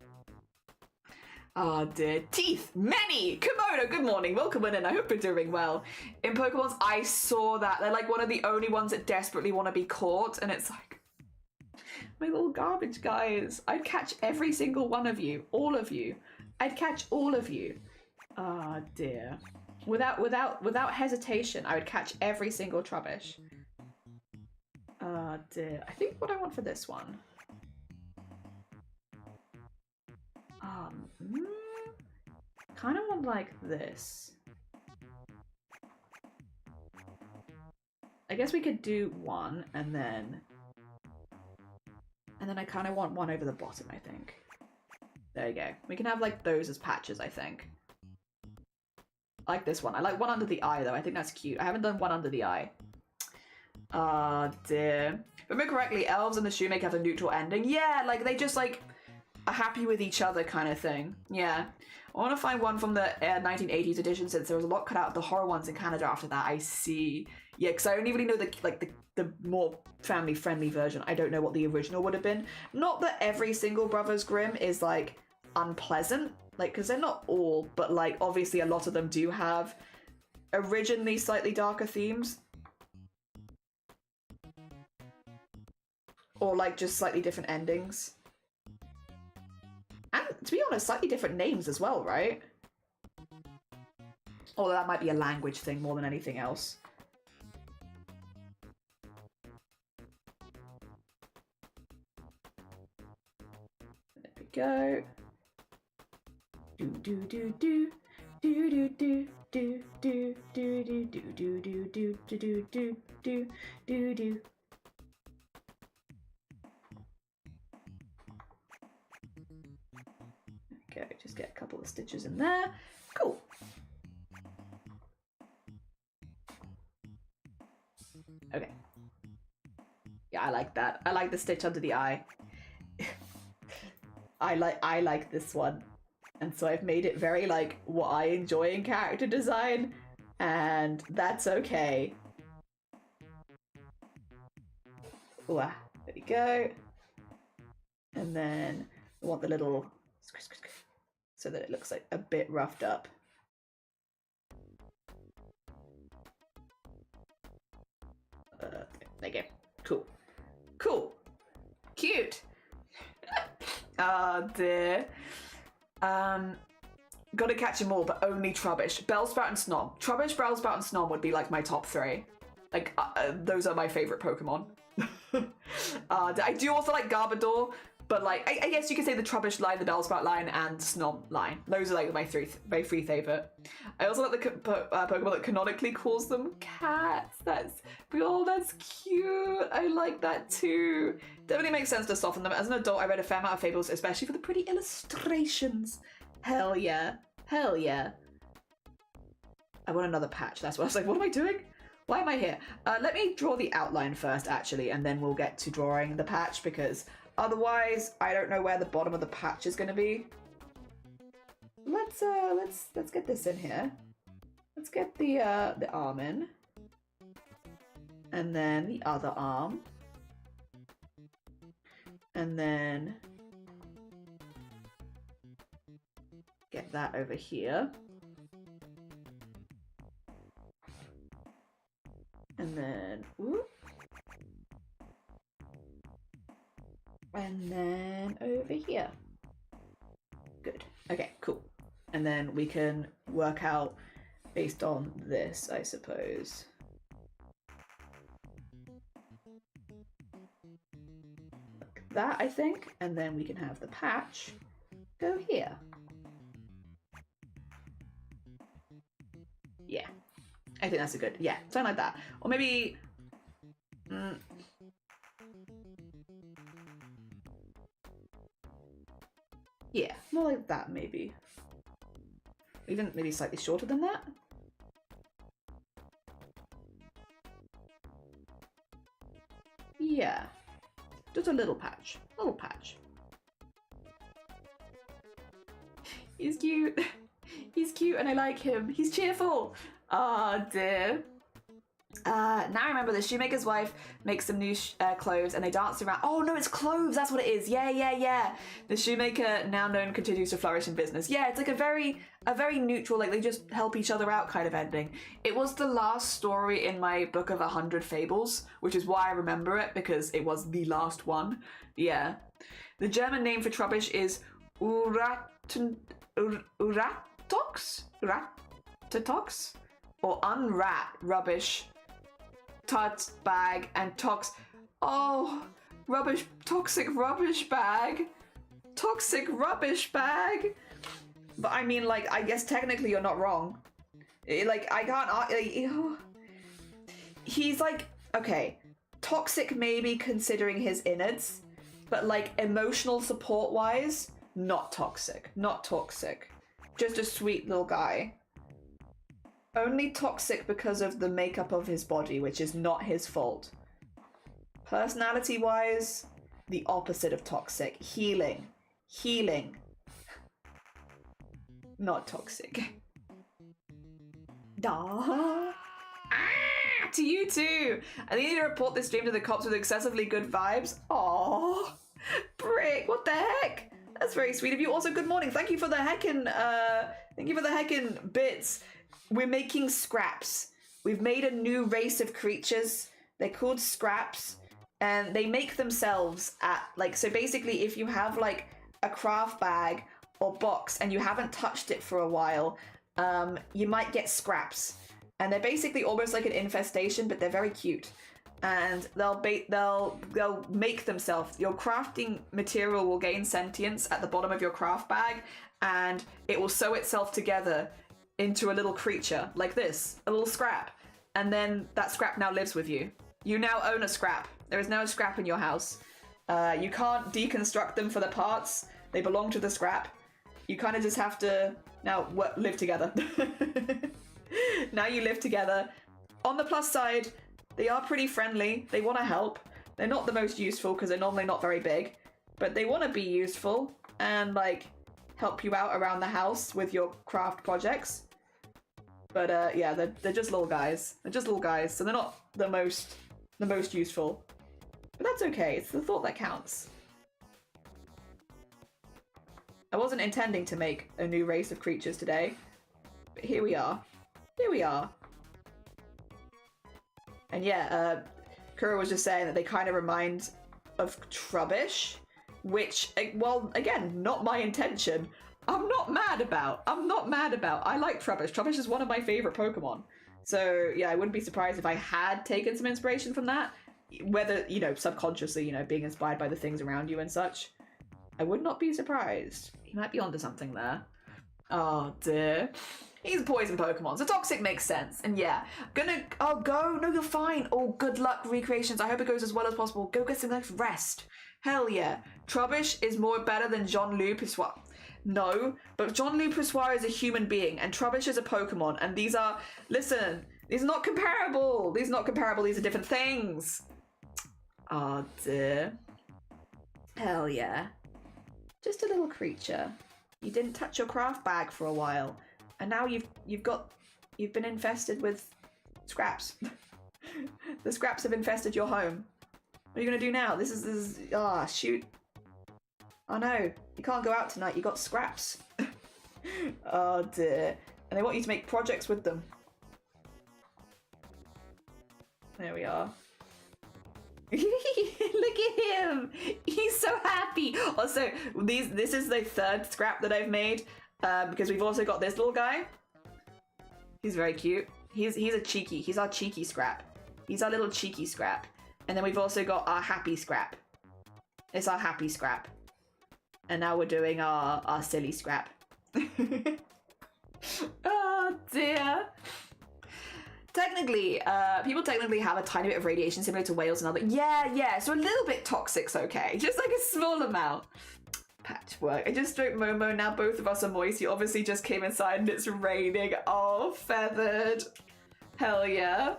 Oh dear. Teeth! Many! Komodo, good morning. Welcome in. I hope you're doing well. In Pokemons, I saw that. They're like one of the only ones that desperately want to be caught, and it's like... My little garbage guys. I'd catch every single one of you. All of you. I'd catch all of you. Oh dear. Without hesitation, I would catch every single Trubbish. Oh dear. I think what I want for this one... kind of want like this. I guess we could do one and then I kind of want one over the bottom, I think. There you go. We can have like those as patches, I think. I like this one. I like one under the eye though. I think that's cute. I haven't done one under the eye. Ah, dear. If I remember correctly, elves and the shoemaker have a neutral ending. Yeah, like they just like are happy with each other kind of thing. Yeah. I want to find one from the 1980s edition, since there was a lot cut out of the horror ones in Canada after that. I see. Yeah, because I only really know the more family-friendly version. I don't know what the original would have been. Not that every single Brothers Grimm is, like, unpleasant. Like, because they're not all, but, like, obviously a lot of them do have originally slightly darker themes. Or, like, just slightly different endings. And, to be honest, slightly different names as well, right? Although that might be a language thing more than anything else. There we go. Do do do do do do do do do do do do do do do do do do do do. go. Just get a couple of stitches in there. Cool. Okay. Yeah, I like that. I like the stitch under the eye. I like this one. And so I've made it very like what I enjoy in character design, and that's okay. Ooh, there we go. And then I want the little so that it looks like a bit roughed up. There you go. Cool. Cool. Cute. Oh dear. Gotta catch them all, but only Trubbish. Bellsprout and Snom. Trubbish, Bellsprout, and Snom would be like my top 3. Like, those are my favorite Pokemon. I do also like Garbodor, but like, I guess you could say the Trubbish line, the Bellsprout line, and Snom line. Those are like my three favorite. I also like the Pokemon that canonically calls them cats. That's cute. I like that too. Definitely makes sense to soften them. As an adult, I read a fair amount of fables, especially for the pretty illustrations. Hell yeah. Hell yeah. I want another patch. That's what I was like, what am I doing? Why am I here? Let me draw the outline first, actually, and then we'll get to drawing the patch, because otherwise I don't know where the bottom of the patch is going to be. Let's get this in here. Let's get the arm in. And then the other arm. And then get that over here. And then, whoop. And then over here. Good. Okay, cool. And then we can work out based on this, I suppose. Like that, I think. And then we can have the patch go here. Yeah. I think that's a good, yeah, something like that. Or maybe, yeah, more like that maybe. Even maybe slightly shorter than that. Yeah, just a little patch, He's cute. He's cute and I like him. He's cheerful. Oh dear. Now I remember the shoemaker's wife makes some new clothes and they dance around. Oh no, it's cloves, that's what it is. Yeah. The shoemaker, now known, continues to flourish in business. Yeah, it's like a very neutral, like they just help each other out kind of ending. It was the last story in my book of 100 fables, which is why I remember it, because it was the last one. Yeah. The German name for Trubbish is Ratatox? Or unrat, rubbish, tut, bag, and tox. Oh, rubbish, toxic rubbish bag. Toxic rubbish bag. But I mean, like, I guess technically you're not wrong. Like, I can't, like, he's like, okay, toxic maybe considering his innards, but like emotional support wise, not toxic. Just a sweet little guy. Only toxic because of the makeup of his body, which is not his fault. Personality-wise, the opposite of toxic. Healing. Not toxic. Duh. To you too. I need to report this dream to the cops with excessively good vibes. Aww. Brick, what the heck? That's very sweet of you. Also, good morning. Thank you for the heckin' bits. We're making scraps. We've made a new race of creatures. They're called scraps, and they make themselves at, like, so basically if you have like a craft bag or box and you haven't touched it for a while, you might get scraps. And they're basically almost like an infestation, but they're very cute. And they'll make themselves. Your crafting material will gain sentience at the bottom of your craft bag, and it will sew itself together into a little creature like this, a little scrap, and then that scrap now lives with you. You now own a scrap. There is now a scrap in your house. You can't deconstruct them for the parts. They belong to the scrap. you kind of just have to now live together. Now you live together. On the plus side, they are pretty friendly. They want to help. They're not the most useful because they're normally not very big, but they want to be useful and like help you out around the house with your craft projects. But yeah, they're just little guys. They're just little guys, so they're not the most useful. But that's okay. It's the thought that counts. I wasn't intending to make a new race of creatures today, but here we are. Here we are. And yeah, Kura was just saying that they kind of remind of Trubbish, which, well, again, not my intention. I'm not mad about. I like Trubbish. Trubbish is one of my favorite Pokemon. So yeah, I wouldn't be surprised if I had taken some inspiration from that. Whether, you know, subconsciously, you know, being inspired by the things around you and such. I would not be surprised. He might be onto something there. Oh dear. He's a poison Pokemon, so toxic makes sense. And yeah, oh go, no you're fine. Oh, good luck recreations. I hope it goes as well as possible. Go get some nice rest. Hell yeah. Trubbish is more better than Jean-Loup Pissoir. No, but Jean-Loup Pissoir is a human being and Trubbish is a Pokemon. And these are, listen, these are not comparable. These are not comparable, these are different things. Oh dear. Hell yeah. Just a little creature. You didn't touch your craft bag for a while. And now you've been infested with scraps. The scraps have infested your home. What are you gonna do now? This is shoot. Oh no, you can't go out tonight, you got scraps. Oh dear. And they want you to make projects with them. There we are. Look at him! He's so happy! Also, this is the third scrap that I've made. Because we've also got this little guy. He's very cute. He's our cheeky scrap. He's our little cheeky scrap. And then we've also got our happy scrap. It's our happy scrap. And now we're doing our silly scrap. Oh dear. Technically, people technically have a tiny bit of radiation similar to whales and other. Yeah, so a little bit toxic's okay. Just like a small amount. Patchwork. I just stroked Momo, now both of us are moist. You obviously just came inside and it's raining. Oh, feathered. Hell yeah.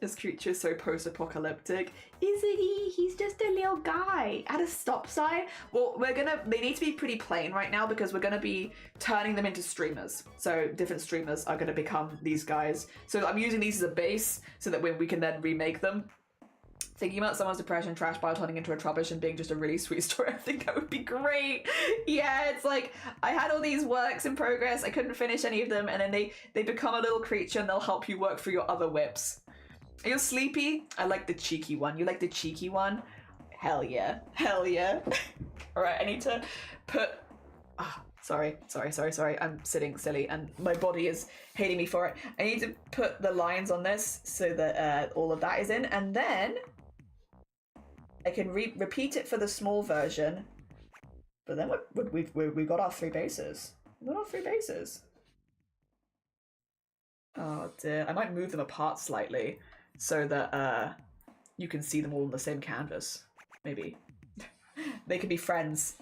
This creature is so post-apocalyptic. Isn't he? He's just a little guy at a stop sign. Well, they need to be pretty plain right now because we're gonna be turning them into streamers. So different streamers are gonna become these guys. So I'm using these as a base so that we can then remake them. Thinking about someone's depression, trash pile turning into a Trubbish and being just a really sweet story, I think that would be great. Yeah, it's like, I had all these works in progress, I couldn't finish any of them, and then they become a little creature and they'll help you work through your other whips. Are you sleepy? I like the cheeky one. You like the cheeky one? Hell yeah. Hell yeah. Alright, I need to put... Oh, sorry. I'm sitting silly and my body is hating me for it. I need to put the lines on this so that all of that is in, and then I can repeat it for the small version, but then we've got our 3 bases. We've got our 3 bases. Oh dear, I might move them apart slightly so that you can see them all on the same canvas. Maybe. They could be friends.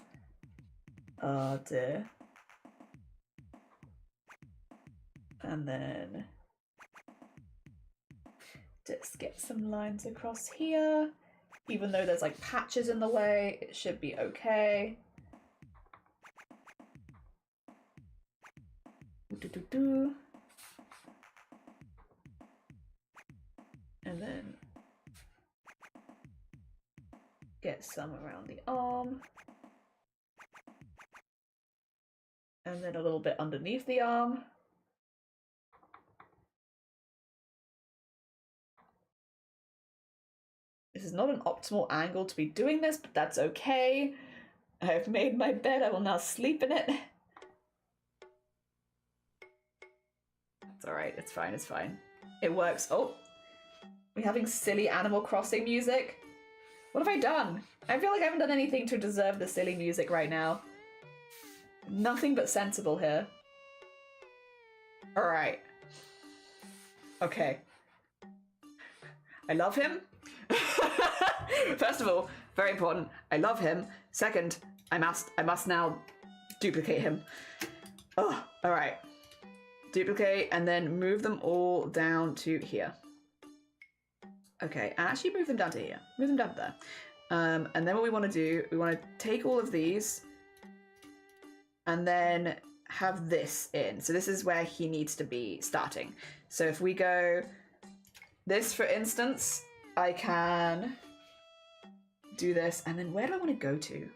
Oh dear. And then just get some lines across here. Even though there's like patches in the way, it should be okay. And then get some around the arm. And then a little bit underneath the arm. This is not an optimal angle to be doing this, but that's okay. I've made my bed, I will now sleep in it. It's alright, it's fine, it's fine. It works. Oh, we're having silly Animal Crossing music. What have I done? I feel like I haven't done anything to deserve the silly music right now. Nothing but sensible here. Alright. Okay. I love him. First of all, very important, I love him. Second, I must now duplicate him. Oh, all right. Duplicate and then move them all down to here. Okay, actually move them down to here. Move them down to there. And then what we want to do, we want to take all of these and then have this in. So this is where he needs to be starting. So if we go this, for instance, I can do this. And then where do I want to go to?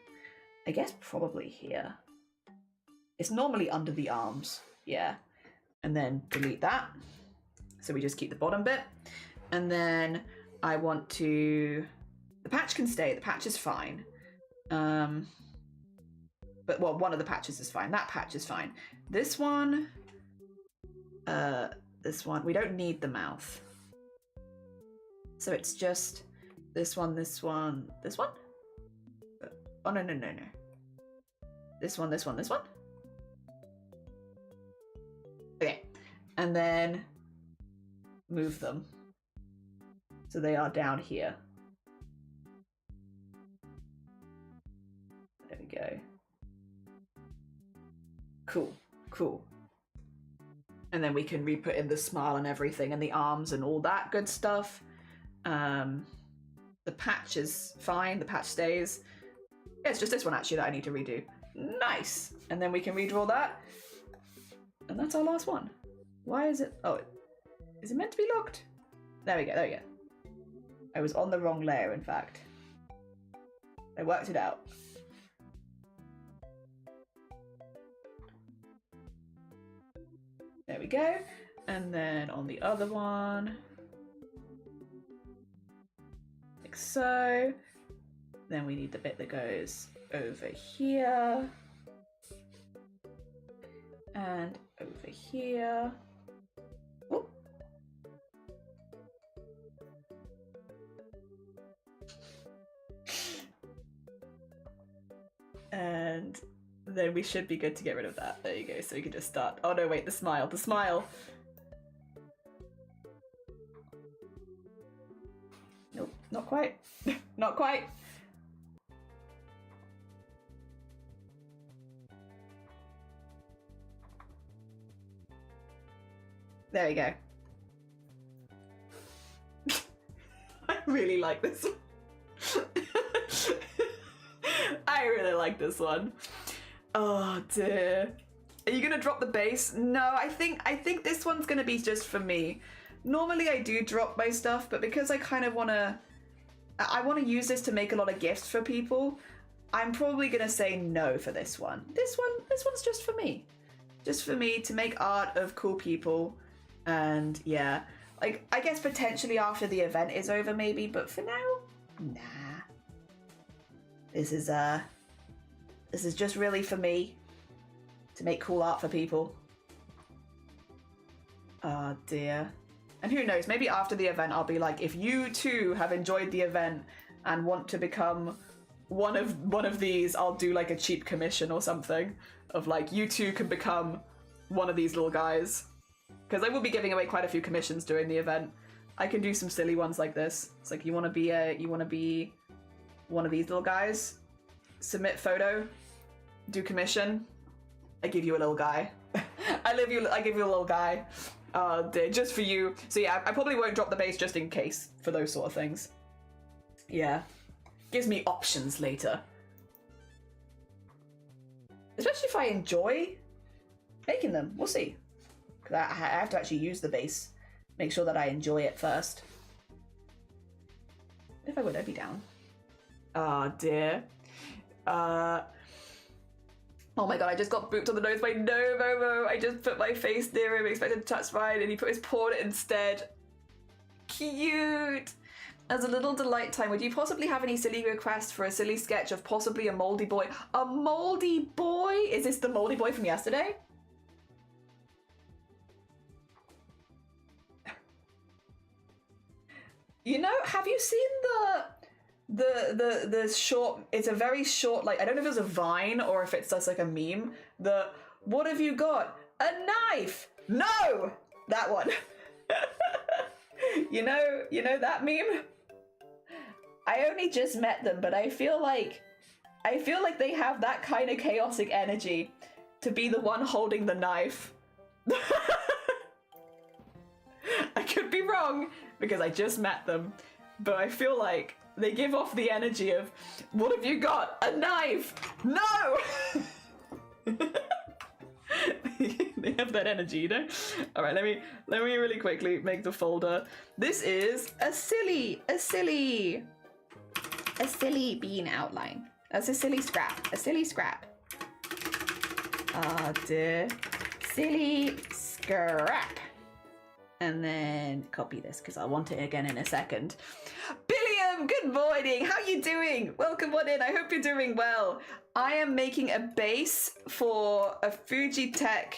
I guess probably here. It's normally under the arms. Yeah. And then delete that. So we just keep the bottom bit. And then I want to... The patch can stay. The patch is fine. But, well, one of the patches is fine. That patch is fine. This one... this one. We don't need the mouth. So it's just this one, this one, this one? Oh, no, no, no, no. This one, this one, this one? Okay. And then move them. So they are down here. There we go. Cool, cool. And then we can re-put in the smile and everything and the arms and all that good stuff. The patch is fine, the patch stays. Yeah, it's just this one actually that I need to redo. Nice! And then we can redraw that. And that's our last one. Why is it? Oh, is it meant to be locked? There we go, there we go. I was on the wrong layer, in fact. I worked it out. There we go. And then on the other one, like so. Then we need the bit that goes over here. And over here. Ooh. And then we should be good to get rid of that. There you go. So we can just start. Oh no, wait, the smile. The smile. Nope, not quite. Not quite. There you go. I really like this one. I really like this one. Oh dear. Are you gonna drop the base? No, I think this one's gonna be just for me. Normally I do drop my stuff, but because I kind of wanna use this to make a lot of gifts for people, I'm probably gonna say no for this one. This one's just for me. Just for me to make art of cool people. And yeah, like I guess potentially after the event is over maybe, but for now, nah. This is just really for me to make cool art for people. Oh dear. And who knows, maybe after the event I'll be like, if you too have enjoyed the event and want to become one of these, I'll do like a cheap commission or something of like, you too can become one of these little guys. Because I will be giving away quite a few commissions during the event. I can do some silly ones like this. It's like, you want to be one of these little guys? Submit photo, do commission. I give you a little guy. I give you a little guy. Just for you. So yeah, I probably won't drop the base just in case for those sort of things. Yeah, gives me options later. Especially if I enjoy making them. We'll see. I have to actually use the base. Make sure that I enjoy it first. If I would, I'd be down. Oh dear. Oh my god, I just got booped on the nose by No Momo. I just put my face near him, expected to touch fine, and he put his paw on it instead. Cute. As a little delight time, would you possibly have any silly requests for a silly sketch of possibly a moldy boy? A moldy boy? Is this the moldy boy from yesterday? You know, have you seen the short, it's a very short, like, I don't know if it's a Vine or if it's just like a meme, what have you got? A knife! No! That one. you know that meme? I only just met them, but I feel like I feel like they have that kind of chaotic energy to be the one holding the knife. I could be wrong because I just met them, but I feel like they give off the energy of, what have you got? A knife? No! They have that energy, you know? All right, let me really quickly make the folder. This is a silly bean outline. That's a silly scrap. Ah, dear. Silly scrap. And then copy this because I'll want it again in a second. Billiam, good morning. How you doing? Welcome on in. I hope you're doing well. I am making a base for a Fujitech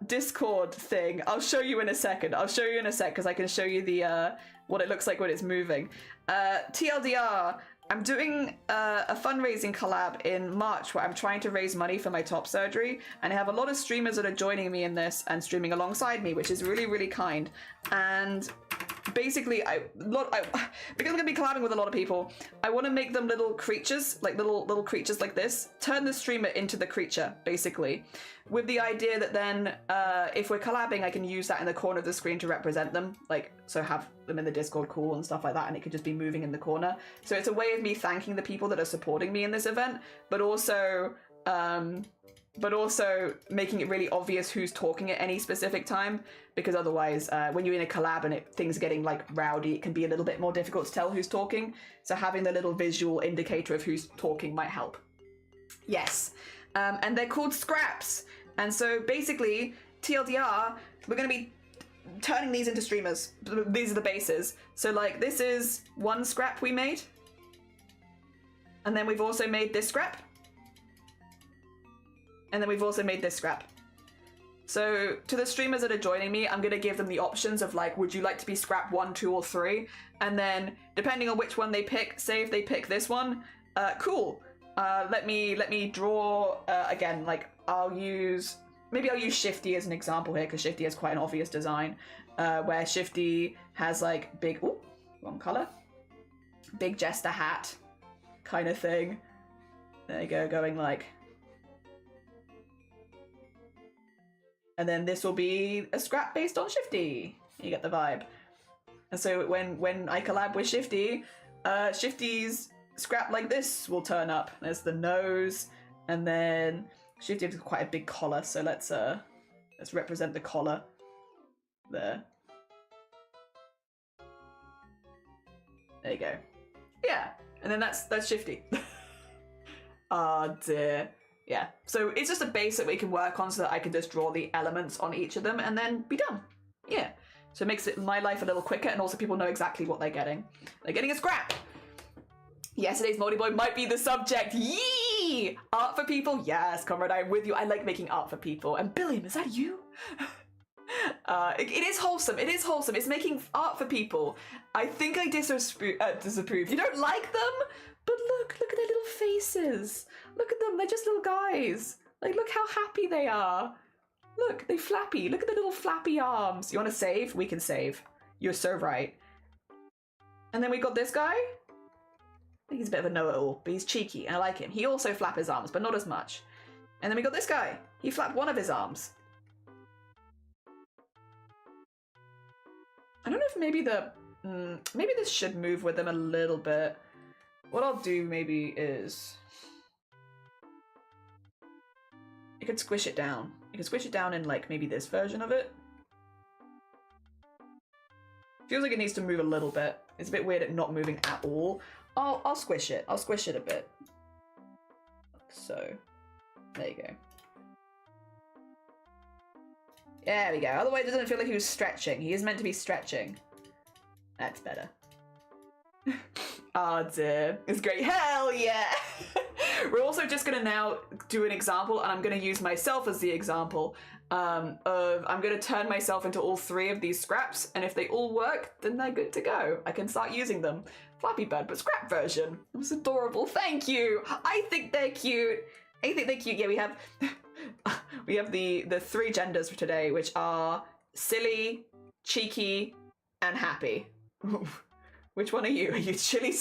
Discord thing. I'll show you in a second. Because I can show you the what it looks like when it's moving. TLDR, I'm doing a fundraising collab in March where I'm trying to raise money for my top surgery, and I have a lot of streamers that are joining me in this and streaming alongside me, which is really, really kind. And basically, because I'm gonna be collabing with a lot of people, I want to make them little creatures, like little creatures like this. Turn the streamer into the creature, basically, with the idea that then, if we're collabing, I can use that in the corner of the screen to represent them, like so have them in the Discord call and stuff like that, and it could just be moving in the corner. So it's a way of me thanking the people that are supporting me in this event, but also making it really obvious who's talking at any specific time, because otherwise when you're in a collab and things are getting like rowdy, it can be a little bit more difficult to tell who's talking. So having the little visual indicator of who's talking might help. Yes. And they're called scraps. And so basically, TLDR, we're going to be turning these into streamers. These are the bases. So like this is one scrap we made. And then we've also made this scrap. And then we've also made this scrap. So to the streamers that are joining me, I'm going to give them the options of like, would you like to be scrap 1, 2, or 3? And then depending on which one they pick, say if they pick this one, cool. Let me draw, again, like maybe I'll use Shifty as an example here, because Shifty has quite an obvious design, where Shifty has like big, ooh, wrong color, big jester hat kind of thing. There you go, going like, and then this will be a scrap based on Shifty. You get the vibe. And so when I collab with Shifty, Shifty's scrap like this will turn up. There's the nose, and then Shifty has quite a big collar, so let's represent the collar there. There you go. Yeah, and then that's Shifty. Ah, dear. Yeah, so it's just a base that we can work on so that I can just draw the elements on each of them and then be done. Yeah, so it makes my life a little quicker, and also people know exactly what they're getting. They're getting a scrap. Yesterday's Moldy Boy might be the subject. Yee! Art for people? Yes, comrade, I'm with you. I like making art for people. And Billiam, is that you? It is wholesome. It is wholesome. It's making art for people. I think I disapprove. You don't like them? But look at their little faces. Look at them. They're just little guys. Like, look how happy they are. Look, they flappy. Look at the little flappy arms. You want to save? We can save. You're so right. And then we got this guy. I think he's a bit of a know-it-all, but he's cheeky, and I like him. He also flapped his arms, but not as much. And then we got this guy. He flapped one of his arms. I don't know if maybe maybe this should move with them a little bit. What I'll do maybe is, I could squish it down. You can squish it down in like maybe this version of it. Feels like it needs to move a little bit. It's a bit weird at not moving at all. I'll squish it. I'll squish it a bit. So, there you go. There we go. Otherwise it doesn't feel like he was stretching. He is meant to be stretching. That's better. Oh dear. It's great. Hell yeah! We're also just gonna now do an example, and I'm gonna use myself as the example I'm gonna turn myself into all 3 of these scraps, and if they all work, then they're good to go. I can start using them. Flappy Bird, but scrap version. It was adorable. Thank you. I think they're cute. Yeah, we have the 3 genders for today, which are silly, cheeky, and happy. Which one are you? Are you chilly?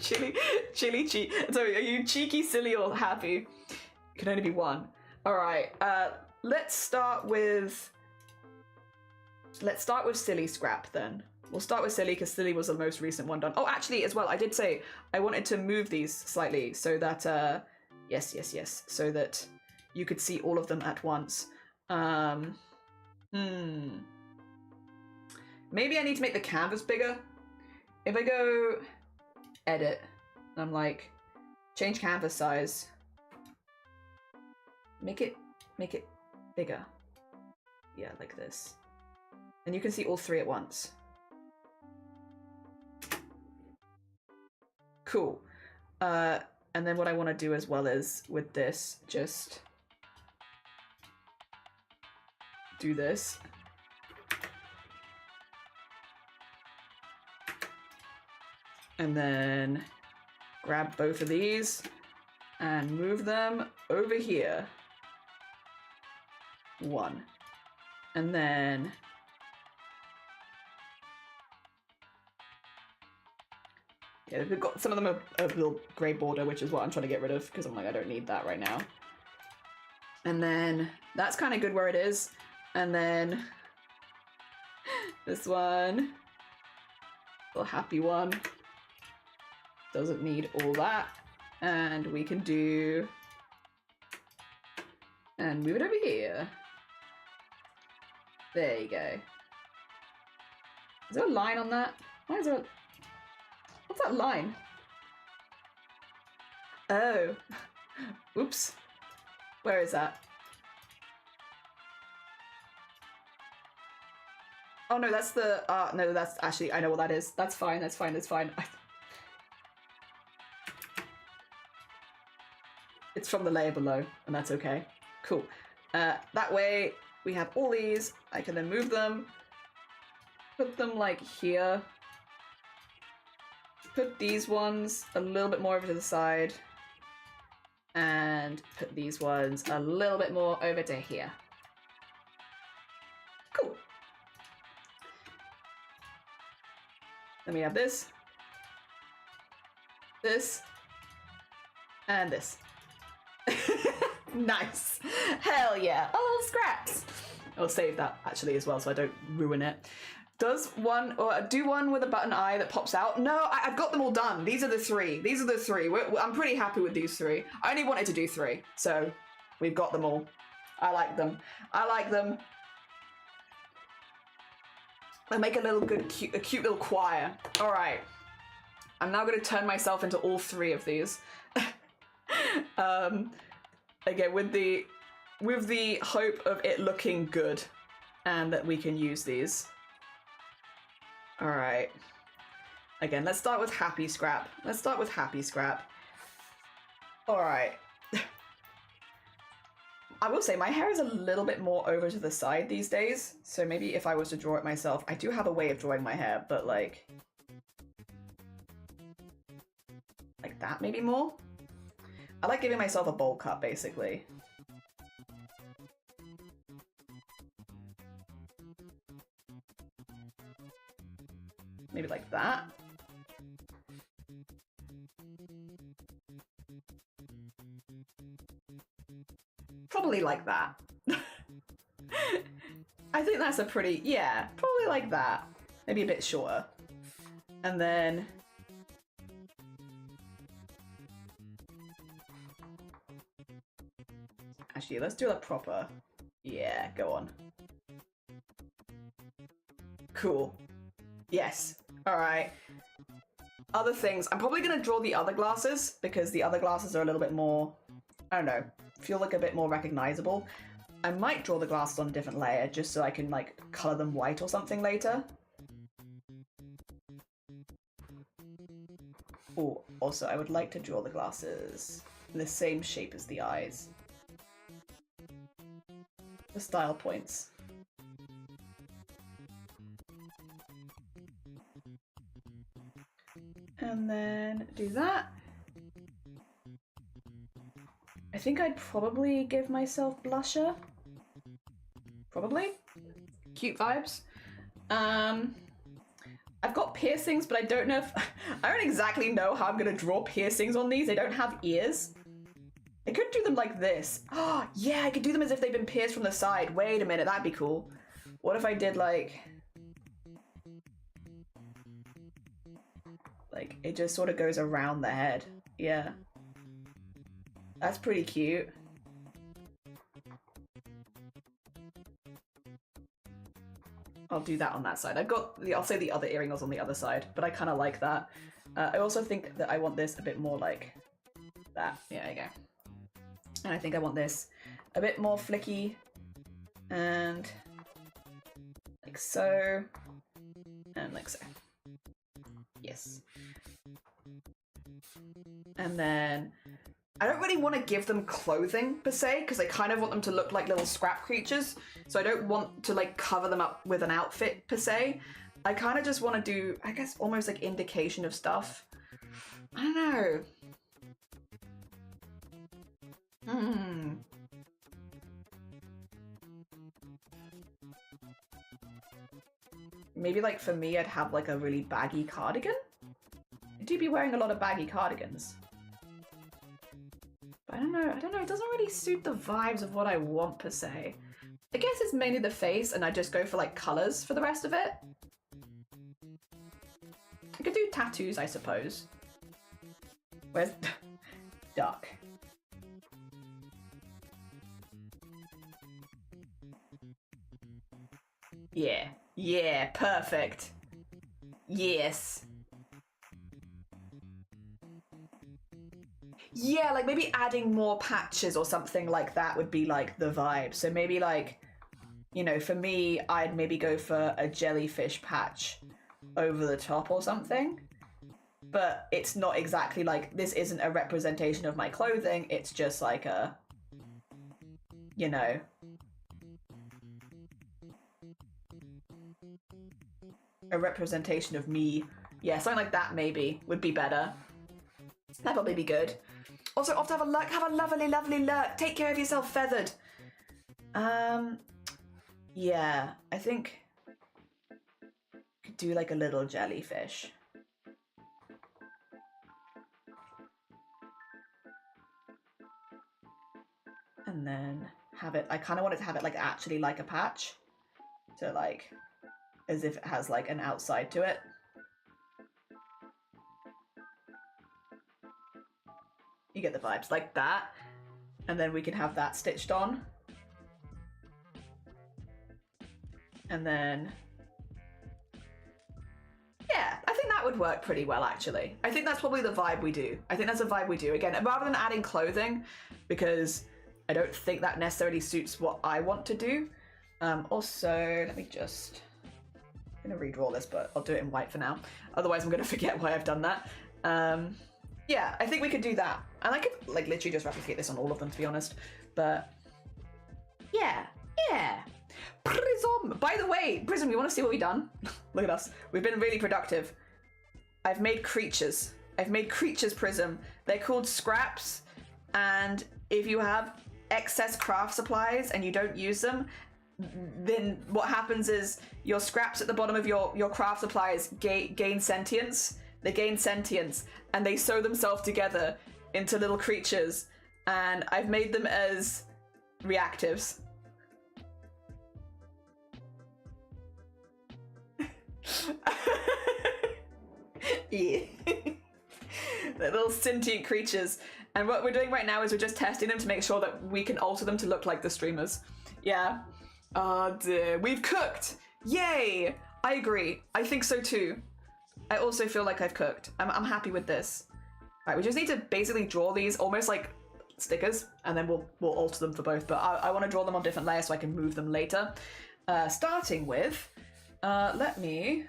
Chili cheek. Sorry, are you cheeky, silly, or happy? It can only be one. Alright, let's start with silly scrap then. We'll start with silly because silly was the most recent one done. Oh, actually, as well, I did say I wanted to move these slightly so that, yes, so that you could see all of them at once. Maybe I need to make the canvas bigger. If I go edit, I'm like, change canvas size. Make it bigger. Yeah, like this. And you can see all three at once. Cool. And then what I want to do as well is with this, just do this. And then grab both of these and move them over here. One. And then yeah, we've got some of them a little grey border, which is what I'm trying to get rid of because I'm like, I don't need that right now. And then that's kind of good where it is. And then this one, little happy one, doesn't need all that. And we can do, and move it over here. There you go. Is there a line on that? Why is there a... What's that line? Oh. Oops. Where is that? Oh no, that's the, no, that's actually, I know what that is. That's fine, that's fine, that's fine. It's from the layer below, and that's okay. Cool. That way, we have all these. I can then move them. Put them like here. Put these ones a little bit more over to the side. And put these ones a little bit more over to here. Cool. Then we have this. This. And this. Nice. Hell yeah. Oh, little scraps. I'll save that actually as well so I don't ruin it. Does one, or do one with a button eye that pops out? No, I've got them all done. These are the three. These are the three. I'm pretty happy with these three. I only wanted to do three, so we've got them all. I like them. I like them. They make a little good, a cute little choir. All right. I'm now going to turn myself into all three of these. Again, with the hope of it looking good and that we can use these. All right. Again, let's start with happy scrap. Let's start with happy scrap. All right. I will say my hair is a little bit more over to the side these days. So maybe if I was to draw it myself, I do have a way of drawing my hair, but like that maybe more. I like giving myself a bowl cut, basically. Maybe like that. Probably like that. I think that's a pretty, yeah, probably like that. Maybe a bit shorter. And then actually, let's do that proper. Yeah, go on. Cool. Yes. All right. Other things. I'm probably going to draw the other glasses because the other glasses are a little bit more, I don't know, feel like a bit more recognizable. I might draw the glasses on a different layer just so I can like color them white or something later. Oh, also I would like to draw the glasses in the same shape as the eyes. The style points. And then do that. I think I'd probably give myself blusher. Probably. Cute vibes. I've got piercings, but I don't know if... I don't exactly know how I'm gonna draw piercings on these. They don't have ears. I could do them like this. Oh, yeah, I could do them as if they've been pierced from the side. Wait a minute, that'd be cool. What if I did like it just sort of goes around the head. Yeah. That's pretty cute. I'll do that on that side. I've got I'll say the other earring was on the other side, but I kind of like that. I also think that I want this a bit more like that. Yeah, there you go. And I think I want this a bit more flicky and like so and like so. Yes. And then I don't really want to give them clothing per se, because I kind of want them to look like little scrap creatures. So I don't want to like cover them up with an outfit per se. I kind of just want to do, I guess, almost like indication of stuff. I don't know. Maybe like for me, I'd have like a really baggy cardigan. I do be wearing a lot of baggy cardigans. But I don't know, it doesn't really suit the vibes of what I want per se. I guess it's mainly the face and I just go for like colors for the rest of it. I could do tattoos, I suppose. Where's Duck? Yeah, yeah, perfect. Yes. Yeah, like maybe adding more patches or something like that would be like the vibe. So maybe like, you know, for me, I'd maybe go for a jellyfish patch over the top or something. But it's not exactly like, this isn't a representation of my clothing. It's just like a, you know. A representation of me. Yeah, something like that maybe would be better. That'd probably be good. Also, off to have a look. Have a lovely, lovely look. Take care of yourself, Feathered. Yeah, I think could do like a little jellyfish. And then have it, I kind of want it to have it like actually like a patch. So like, as if it has like an outside to it. You get the vibes, like that. And then we can have that stitched on. And then, yeah, I think that would work pretty well actually. I think that's probably the vibe we do. I think that's a vibe we do. Again, rather than adding clothing, because I don't think that necessarily suits what I want to do. Also, let me just, I'm gonna redraw this, but I'll do it in white for now. Otherwise I'm gonna forget why I've done that. Yeah, I think we could do that. And I could like literally just replicate this on all of them, to be honest. But yeah, yeah. Prism! By the way, Prism, you want to see what we've done? Look at us. We've been really productive. I've made creatures. I've made creatures, Prism. They're called scraps. And if you have excess craft supplies and you don't use them, then what happens is your scraps at the bottom of your craft supplies gain sentience. They gain sentience and they sew themselves together into little creatures. And I've made them as reactives. Yeah. They're little sentient creatures. And what we're doing right now is we're just testing them to make sure that we can alter them to look like the streamers. Yeah. Oh dear. We've cooked! Yay! I agree. I think so too. I also feel like I've cooked. I'm happy with this. Right, we just need to basically draw these almost like stickers, and then we'll alter them for both. But I want to draw them on different layers so I can move them later. Starting with, let me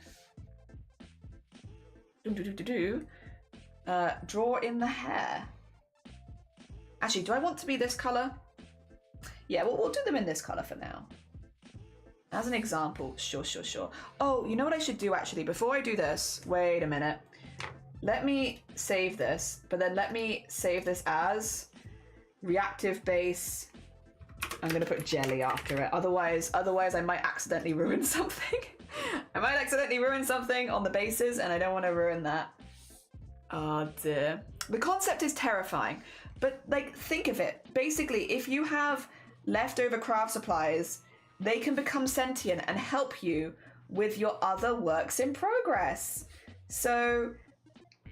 draw in the hair. Actually, do I want to be this color? Yeah, we'll do them in this color for now. As an example, sure. Oh, you know what I should do actually? Before I do this, wait a minute. Let me save this, but then let me save this as reactive base. I'm gonna put jelly after it. Otherwise I might accidentally ruin something. I might accidentally ruin something on the bases, and I don't want to ruin that. Oh dear. The concept is terrifying, but like, think of it. Basically, if you have leftover craft supplies, they can become sentient and help you with your other works in progress. So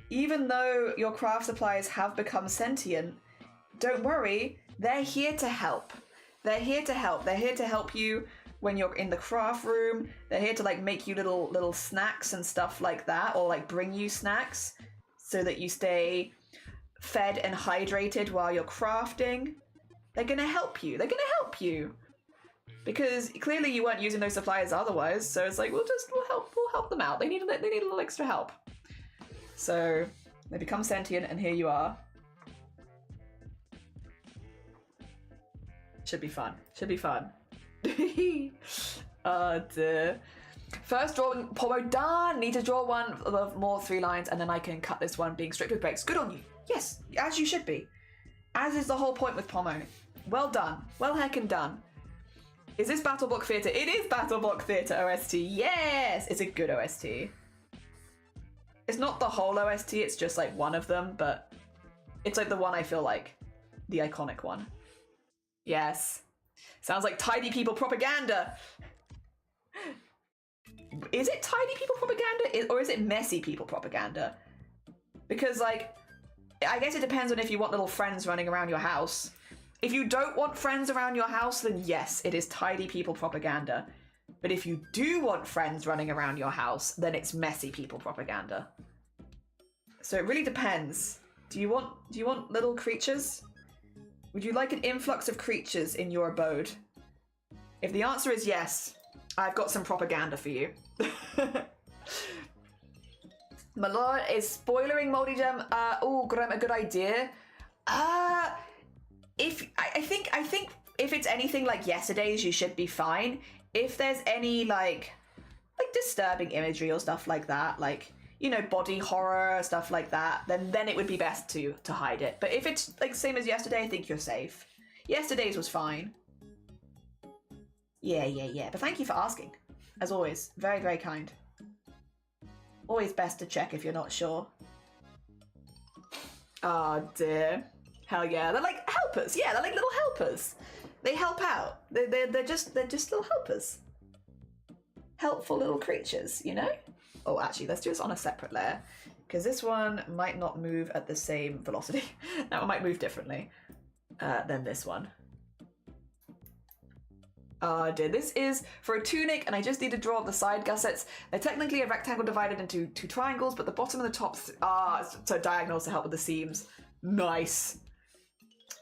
even though your craft supplies have become sentient, don't worry, they're here to help. They're here to help. They're here to help you when you're in the craft room. They're here to like make you little snacks and stuff like that, or like bring you snacks so that you stay fed and hydrated while you're crafting. They're gonna help you. They're gonna help you. Because clearly you weren't using those supplies otherwise, so it's like we'll help them out. They need a little extra help. So they become sentient, and here you are. Should be fun. Should be fun. Oh dear. First drawing Pomo done. Need to draw one of more 3 lines, and then I can cut this one being strict with breaks. Good on you. Yes, as you should be. As is the whole point with Pomo. Well done. Well heckin' done. Is this Battle Block Theatre? It is Battle Block Theatre OST. Yes! It's a good OST. It's not the whole OST, it's just like one of them, but it's like the one I feel like. The iconic one. Yes. Sounds like tidy people propaganda. Is it tidy people propaganda? Or is it messy people propaganda? Because like, I guess it depends on if you want little friends running around your house. If you don't want friends around your house, then yes, it is tidy people propaganda. But if you do want friends running around your house, then it's messy people propaganda. So it really depends. Do you want little creatures? Would you like an influx of creatures in your abode? If the answer is yes, I've got some propaganda for you. My lord is spoilering Moldy Gem. Oh, Graham, a good idea. I think if it's anything like yesterday's, you should be fine. If there's any like disturbing imagery or stuff like that, like, you know, body horror, stuff like that, then it would be best to hide it. But if it's like same as yesterday, I think you're safe. Yesterday's was fine. Yeah. But thank you for asking. As always, very, very kind. Always best to check if you're not sure. Oh dear. Hell yeah. They're like helpers. Yeah, they're like little helpers. They help out. They're just little helpers. Helpful little creatures, you know? Oh, actually, let's do this on a separate layer, because this one might not move at the same velocity. That one might move differently than this one. Oh dear, this is for a tunic, and I just need to draw up the side gussets. They're technically a rectangle divided into 2 triangles, but the bottom and the top are so diagonals to help with the seams. Nice.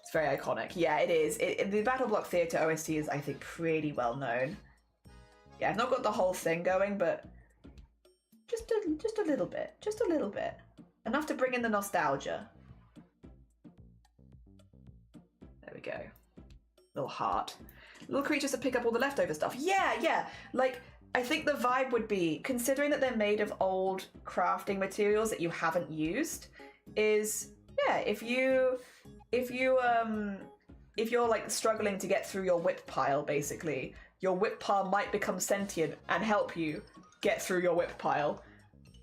It's very iconic. Yeah, it is. The Battle Block Theatre OST is, I think, pretty well known. Yeah, I've not got the whole thing going, but just a little bit. Just a little bit. Enough to bring in the nostalgia. There we go. Little heart. Little creatures that pick up all the leftover stuff. Yeah. Like, I think the vibe would be, considering that they're made of old crafting materials that you haven't used, is, yeah, if you're like struggling to get through your whip pile, basically, your whip pile might become sentient and help you get through your whip pile.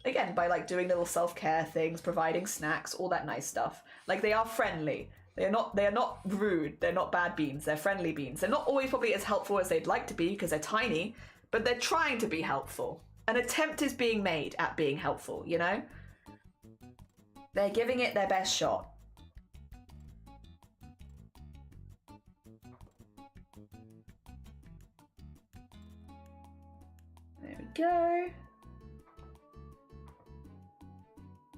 Again, by like doing little self-care things, providing snacks, all that nice stuff. Like, they are friendly. They are not rude. They're not bad beans. They're friendly beans. They're not always probably as helpful as they'd like to be because they're tiny, but they're trying to be helpful. An attempt is being made at being helpful, you know? They're giving it their best shot. There we go.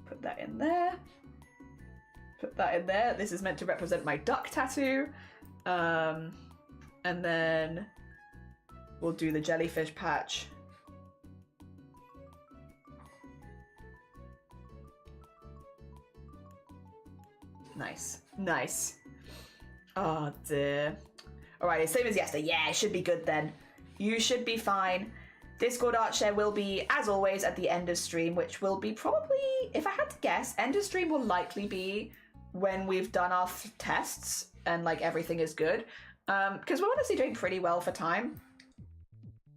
Put that in there. Put that in there. This is meant to represent my duck tattoo. And then we'll do the jellyfish patch. Nice. Oh dear. Alright, same as yesterday. Yeah, it should be good then. You should be fine. Discord art share will be, as always, at the end of stream, which will be probably, if I had to guess, end of stream will likely be when we've done our tests and like everything is good. Because we're honestly doing pretty well for time.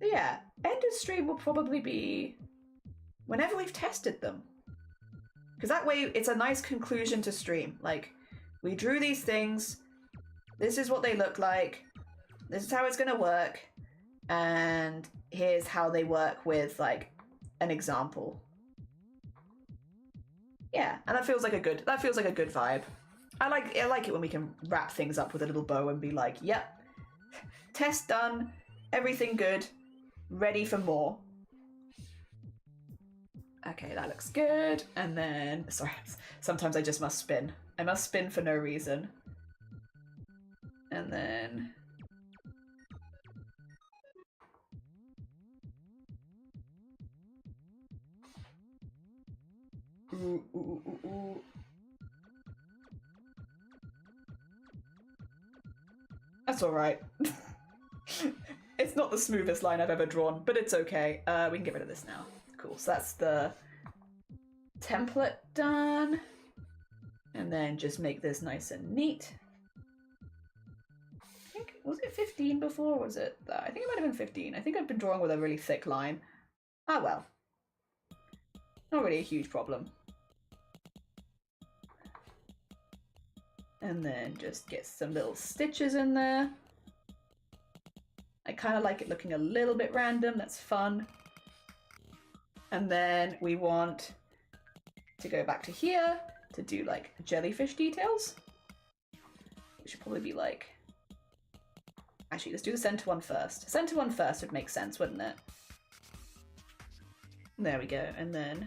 Yeah, end of stream will probably be whenever we've tested them. Because that way it's a nice conclusion to stream. Like, we drew these things, this is what they look like, this is how it's gonna work, and here's how they work with, like, an example. Yeah, and that feels like a good vibe. I like it when we can wrap things up with a little bow and be like, yep, test done, everything good, ready for more. Okay, that looks good. And then, sorry, sometimes I just must spin. I must spin for no reason. And then... Ooh, ooh, ooh, ooh. That's alright. It's not the smoothest line I've ever drawn, but it's okay. We can get rid of this now. Cool, so that's the template done. And then just make this nice and neat. I think, was it 15 before, or was it that? I think it might have been 15. I think I've been drawing with a really thick line. Ah well. Not really a huge problem. And then just get some little stitches in there. I kind of like it looking a little bit random, that's fun. And then we want to go back to here to do like jellyfish details. Which should probably be like... Actually, let's do the center one first. Center one first would make sense, wouldn't it? There we go, and then...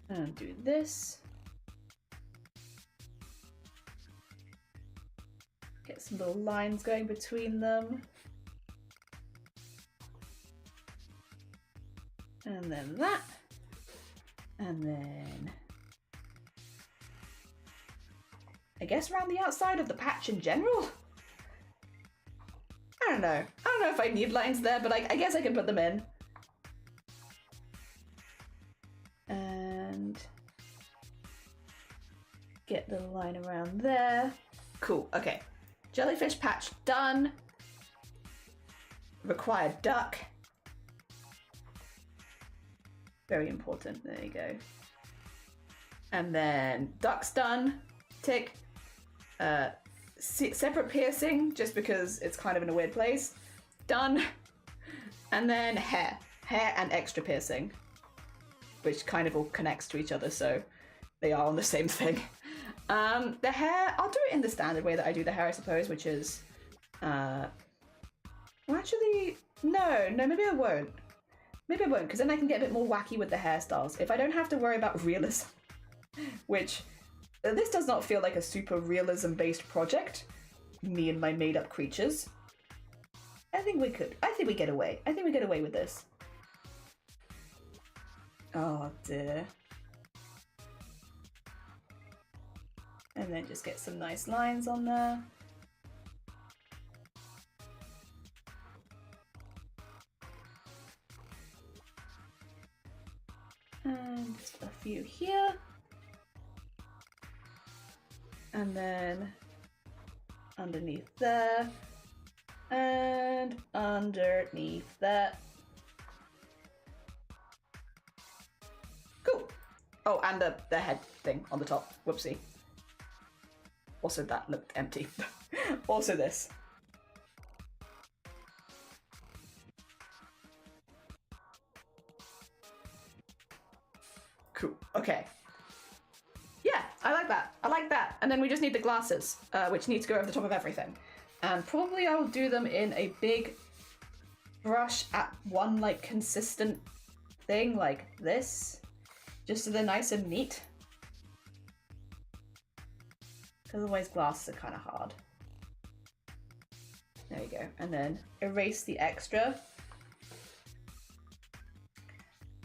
And do this. Get some little lines going between them. And then that. And then... I guess around the outside of the patch in general? I don't know. I don't know if I need lines there, but I guess I can put them in. And get the line around there. Cool, okay. Jellyfish patch done. Required duck. Very important, there you go. And then duck's done. Tick. Separate piercing, just because it's kind of in a weird place. Done. And then hair. Hair and extra piercing. Which kind of all connects to each other, so they are on the same thing. The hair, I'll do it in the standard way that I do the hair, I suppose, which is... well, actually, no, maybe I won't. Maybe I won't, because then I can get a bit more wacky with the hairstyles. If I don't have to worry about realism, which... This does not feel like a super realism-based project. Me and my made-up creatures. I think we could. I think we get away. I think we get away with this. Oh dear. And then just get some nice lines on there. And just a few here. And then underneath there. And underneath that. Cool. Oh, and the head thing on the top. Whoopsie. Also that looked empty. Also this. Cool. Okay. Yeah, I like that. I like that. And then we just need the glasses, which need to go over the top of everything. And probably I will do them in a big brush at one, like, consistent thing, like this. Just so they're nice and neat. Because otherwise glasses are kind of hard. There you go. And then erase the extra.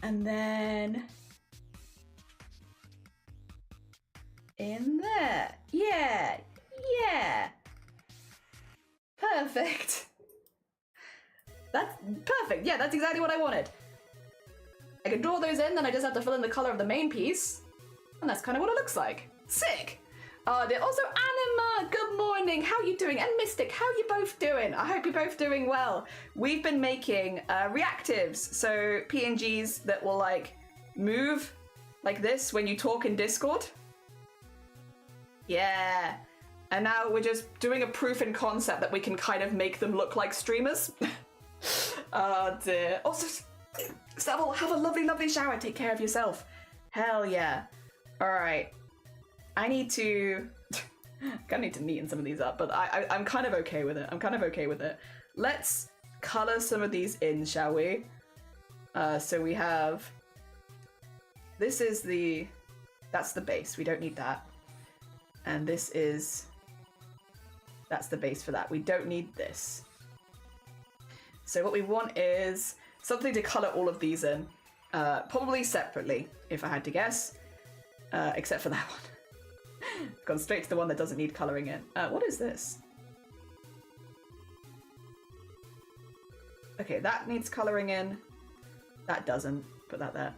And then... in there. Yeah. Yeah. Perfect. That's perfect. Yeah, that's exactly what I wanted. I can draw those in, then I just have to fill in the color of the main piece. And that's kind of what it looks like. Sick. Also Anima, good morning. How you doing? And Mystic, how you both doing? I hope you're both doing well. We've been making reactives, so PNGs that will like move like this when you talk in Discord. Yeah. And now we're just doing a proof in concept that we can kind of make them look like streamers. Oh dear. Also, Dabble, have a lovely, lovely shower. Take care of yourself. Hell yeah. All right. I need to neaten some of these up, but I'm kind of okay with it. Let's color some of these in, shall we? So we have, that's the base. We don't need that. And that's the base for that. We don't need this. So what we want is something to color all of these in, probably separately, if I had to guess, except for that one. Gone straight to the one that doesn't need colouring in. What is this? Okay, that needs colouring in. That doesn't. Put that there.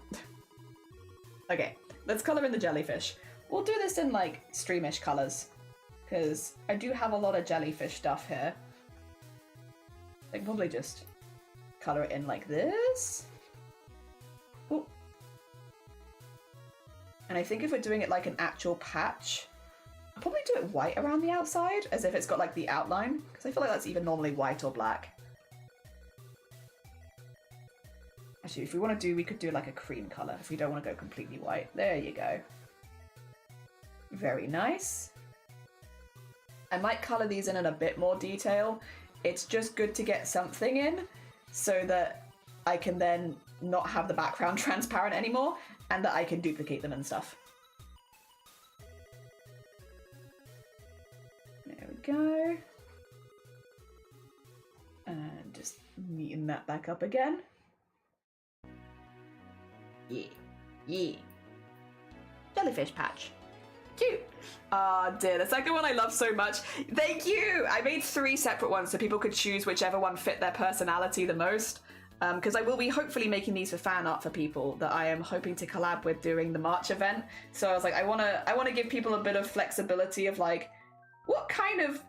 Okay, let's colour in the jellyfish. We'll do this in, like, streamish colours, because I do have a lot of jellyfish stuff here. I can probably just colour it in like this. Ooh. And I think if we're doing it like an actual patch, I'll probably do it white around the outside, as if it's got like the outline, because I feel like that's even normally white or black. Actually, if we want to do, we could do like a cream colour, if we don't want to go completely white. There you go. Very nice. I might colour these in a bit more detail. It's just good to get something in, so that I can then not have the background transparent anymore, and that I can duplicate them and stuff. There we go. And just neaten that back up again. Yeah, yeah. Jellyfish patch. Cute. Oh dear, the second one I love so much. Thank you! I made 3 separate ones so people could choose whichever one fit their personality the most. Because I will be hopefully making these for fan art for people that I am hoping to collab with during the March event. So I was like, I wanna give people a bit of flexibility of like, what kind of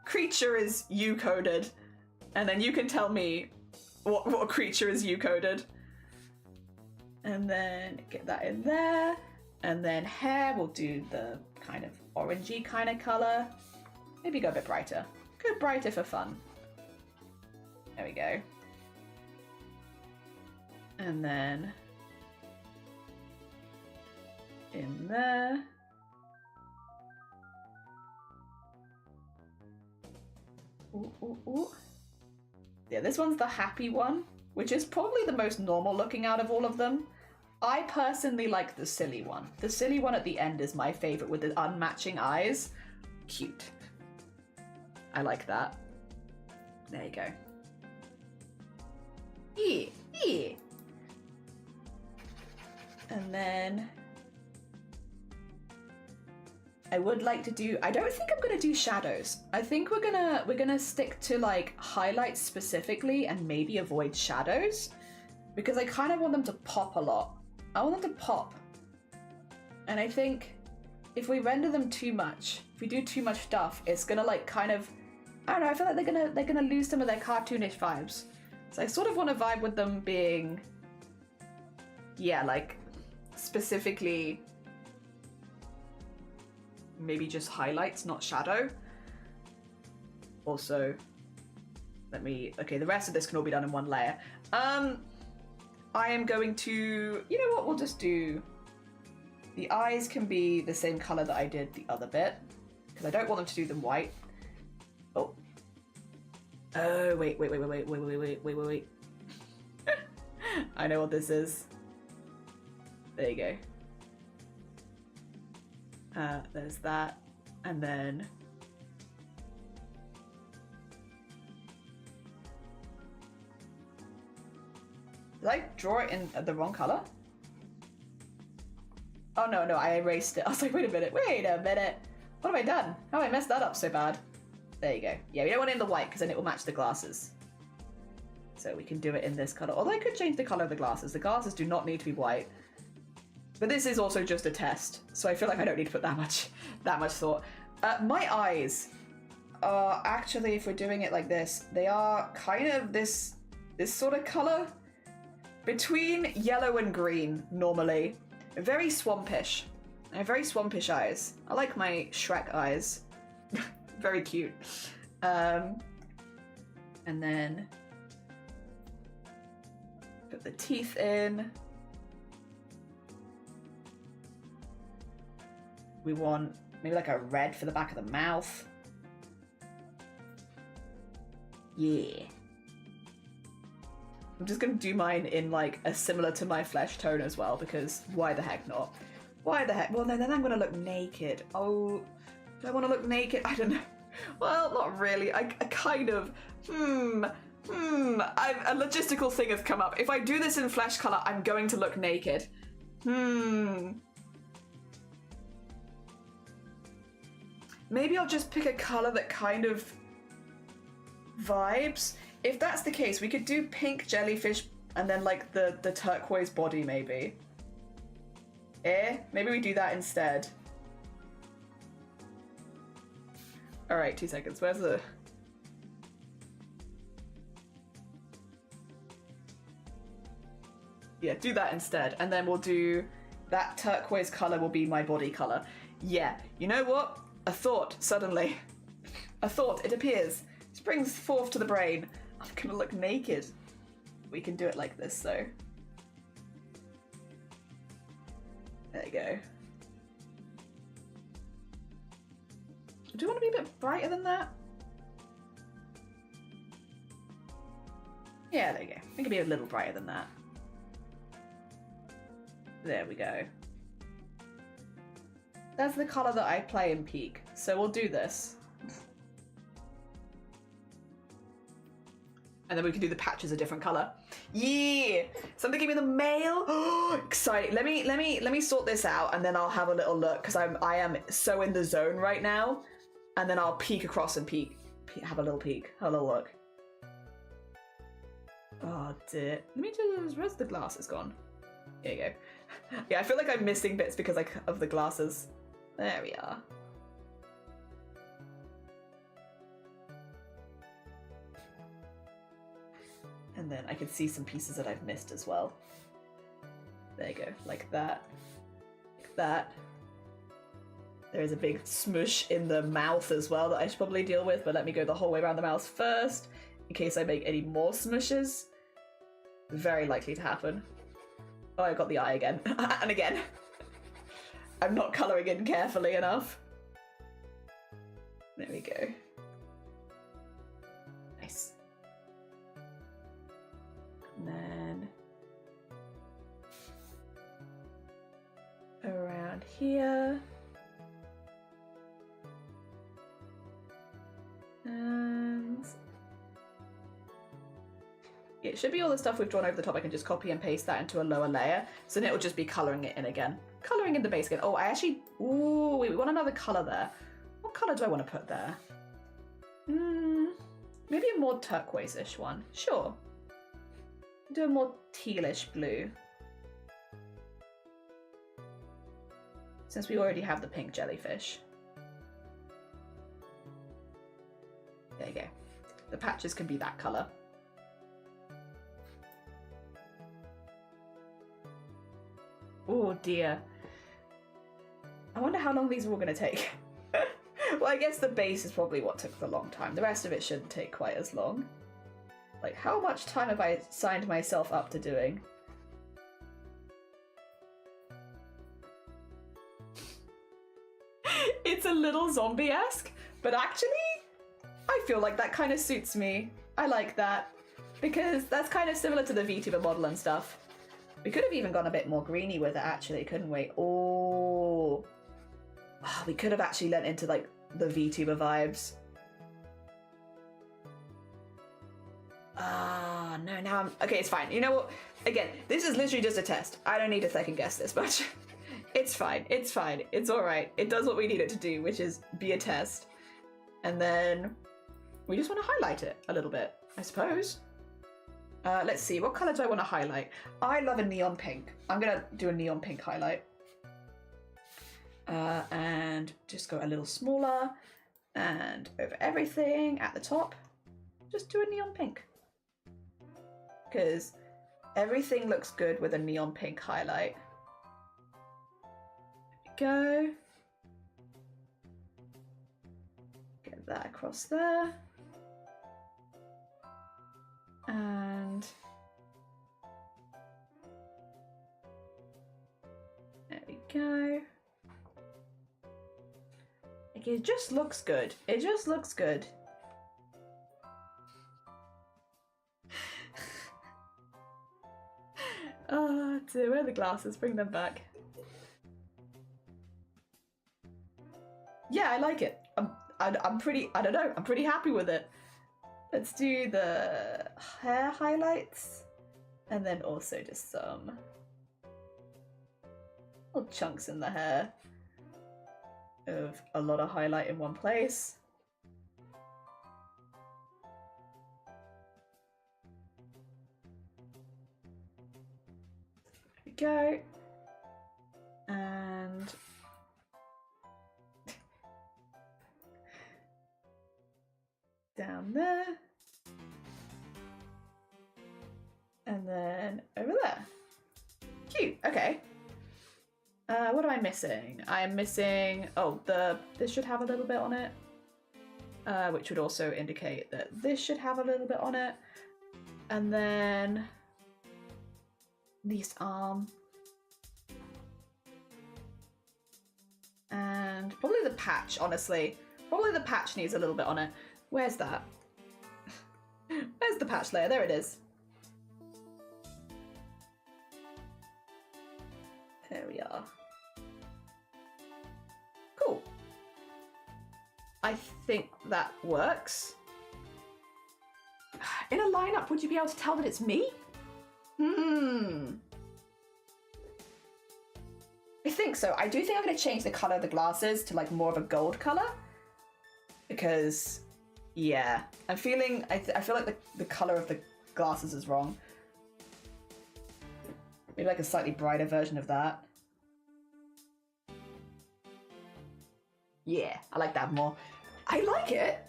creature is you coded? And then you can tell me what creature is you coded. And then get that in there. And then hair, we'll do the kind of orangey kind of color. Maybe go a bit brighter. Go brighter for fun. There we go. And then in there. Ooh, ooh, ooh. Yeah, this one's the happy one, which is probably the most normal looking out of all of them. I personally like the silly one. The silly one at the end is my favorite with the unmatching eyes. Cute. I like that. There you go. Yeah, yeah. And then I would like to do, I don't think I'm gonna do shadows. I think we're gonna stick to like highlights specifically and maybe avoid shadows, because I kind of want them to pop a lot. I want them to pop. And I think if we render them too much, if we do too much stuff, it's gonna like kind of, I don't know, I feel like they're gonna lose some of their cartoonish vibes. So I sort of want to vibe with them being, yeah, like specifically maybe just highlights, not shadow. Also, okay, the rest of this can all be done in one layer. I am going to, you know what, we'll just do, the eyes can be the same color that I did the other bit, because I don't want them to do them white. Oh. Oh, wait. I know what this is. There you go. There's that, and then did I draw it in the wrong color? Oh no, I erased it. I was like, wait a minute. What have I done? How have I messed that up so bad? There you go. Yeah, we don't want it in the white because then it will match the glasses. So we can do it in this color. Although I could change the color of the glasses. The glasses do not need to be white. But this is also just a test, so I feel like I don't need to put that much thought. My eyes are actually, if we're doing it like this, they are kind of this sort of color between yellow and green normally. Very swampish. I have very swampish eyes. I like my Shrek eyes. Very cute. And then put the teeth in. We want maybe like a red for the back of the mouth. Yeah. I'm just gonna do mine in like a similar to my flesh tone as well, because why the heck not? Why the heck? Well, then I'm gonna look naked. Oh, do I want to look naked? I don't know. Well, not really. I kind of. A logistical thing has come up. If I do this in flesh color, I'm going to look naked. Maybe I'll just pick a color that kind of vibes. If that's the case, we could do pink jellyfish and then like the turquoise body maybe. Maybe we do that instead. Alright, 2 seconds. Where's the... Yeah, do that instead. And then we'll do... That turquoise color will be my body color. Yeah, you know what? A thought, suddenly. A thought, it appears. Springs forth to the brain. I'm gonna look naked. We can do it like this, though. There you go. Do you want to be a bit brighter than that? Yeah, there you go. We can be a little brighter than that. There we go. That's the colour that I play in Peak, so we'll do this. And then we can do the patches a different colour. Yeah! Something give me the mail. Exciting. Let me sort this out and then I'll have a little look, because I am so in the zone right now. And then I'll peek across and have a little peek, have a little look. Oh dear. Let me just, where's the glasses gone? Here you go. Yeah, I feel like I'm missing bits because of the glasses. There we are. And then I can see some pieces that I've missed as well. There you go, like that. Like that. There is a big smush in the mouth as well that I should probably deal with, but let me go the whole way around the mouth first, in case I make any more smushes. Very likely to happen. Oh, I got the eye again. And again. I'm not colouring in carefully enough. There we go. Nice. And then around here. And it should be all the stuff we've drawn over the top. I can just copy and paste that into a lower layer. So then it will just be colouring it in again. Colouring in the base again. Oh, I actually... Ooh, wait, we want another colour there. What colour do I want to put there? Maybe a more turquoise-ish one. Sure. Do a more tealish blue. Since we already have the pink jellyfish. There you go. The patches can be that colour. Oh dear. I wonder how long these are all going to take. Well, I guess the base is probably what took the long time. The rest of it shouldn't take quite as long. Like, how much time have I signed myself up to doing? It's a little zombie-esque, but actually, I feel like that kind of suits me. I like that, because that's kind of similar to the VTuber model and stuff. We could have even gone a bit more greeny with it, actually, couldn't we? Oh, we could have actually lent into, like, the VTuber vibes. No, now I'm... Okay, it's fine. You know what? Again, this is literally just a test. I don't need to second guess this much. It's fine. It's fine. It's alright. It does what we need it to do, which is be a test. And then we just want to highlight it a little bit, I suppose. Let's see, what colour do I want to highlight? I love a neon pink. I'm gonna do a neon pink highlight. And just go a little smaller, and over everything at the top, just do a neon pink. Because everything looks good with a neon pink highlight. There we go. Get that across there. And there we go. Like, it just looks good. It just looks good. Oh dear, where are the glasses? Bring them back. Yeah, I like it. I'm pretty, I don't know, I'm pretty happy with it. Let's do the hair highlights and then also just some little chunks in the hair of a lot of highlight in one place. There we go. And down there. And then over there. Cute, okay. What am I missing? I'm missing, oh, this should have a little bit on it. Which would also indicate that this should have a little bit on it. And then this arm. And probably the patch, honestly. Probably the patch needs a little bit on it. Where's that? Where's the patch layer? There it is. There we are. Cool. I think that works. In a lineup, would you be able to tell that it's me? I think so. I do think I'm going to change the colour of the glasses to like more of a gold colour. Because, yeah, I'm feeling, I feel like the colour of the glasses is wrong. Maybe like a slightly brighter version of that. Yeah, I like that more. I like it.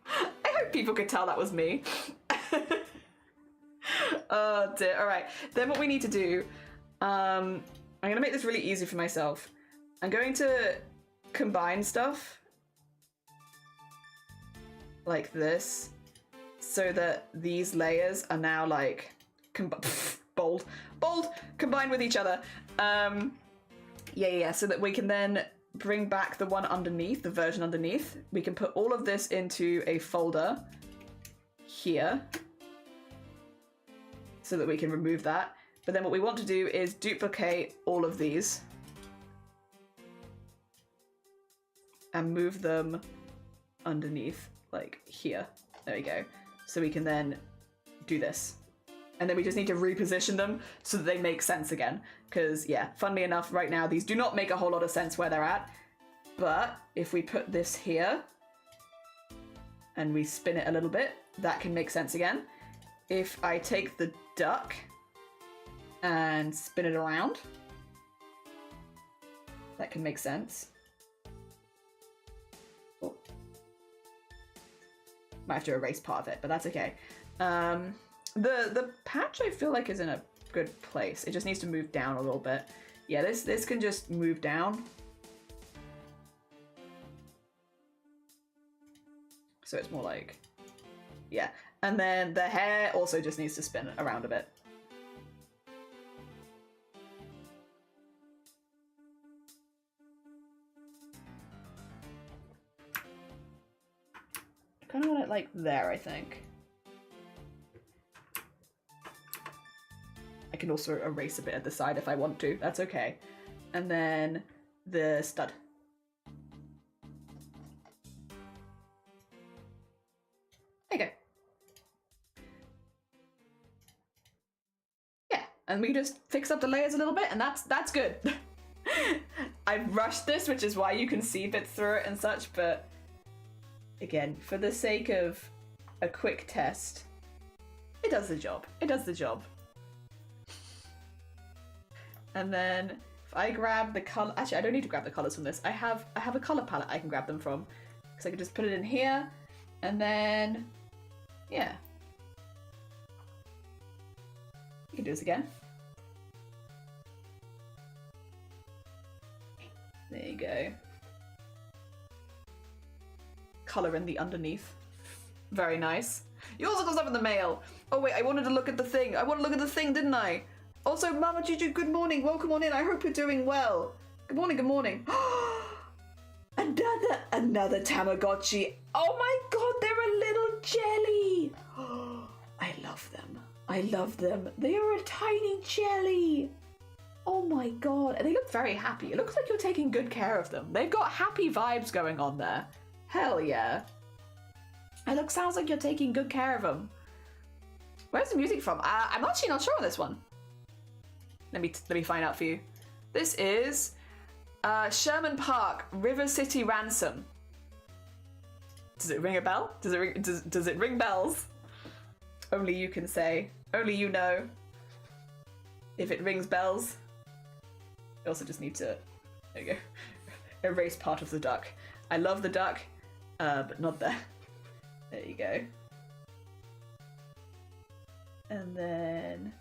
I hope people could tell that was me. Oh dear. All right. Then what we need to do, I'm going to make this really easy for myself. I'm going to combine stuff like this so that these layers are now like bold combined with each other. Yeah, so that we can then bring back the one underneath, the version underneath. We can put all of this into a folder here so that we can remove that. But then what we want to do is duplicate all of these and move them underneath, like here. There we go. So we can then do this. And then we just need to reposition them so that they make sense again. Because, yeah, funnily enough, right now, these do not make a whole lot of sense where they're at. But if we put this here and we spin it a little bit, that can make sense again. If I take the duck and spin it around, that can make sense. Oh. Might have to erase part of it, but that's okay. The patch I feel like is in a good place. It just needs to move down a little bit. Yeah, this can just move down. So it's more like, yeah. And then the hair also just needs to spin around a bit. Kind of want it like there, I think. I can also erase a bit at the side if I want to. That's okay. And then the stud. There you go. Yeah, and we just fix up the layers a little bit, and that's good. I've rushed this, which is why you can see bits through it and such, but again, for the sake of a quick test, It does the job. It does the job. And then if I grab the color, actually I don't need to grab the colors from this. I have a color palette I can grab them from, because I can just put it in here, and then yeah, you can do this again. There you go. Color in the underneath. Very nice. You also got stuff in the mail. Oh wait, I wanted to look at the thing. I want to look at the thing, didn't I? Also, Mama Juju, good morning. Welcome on in. I hope you're doing well. Good morning, good morning. Another Tamagotchi. Oh my god, they're a little jelly. I love them. I love them. They are a tiny jelly. Oh my god. And they look very happy. It looks like you're taking good care of them. They've got happy vibes going on there. Hell yeah. Sounds like you're taking good care of them. Where's the music from? I'm actually not sure on this one. Let me find out for you. This is Sherman Park, River City Ransom. Does it ring a bell? Does it ring bells? Only you can say. Only you know if it rings bells. I also just need to, there you go, erase part of the duck. I love the duck, but not there. There you go. And then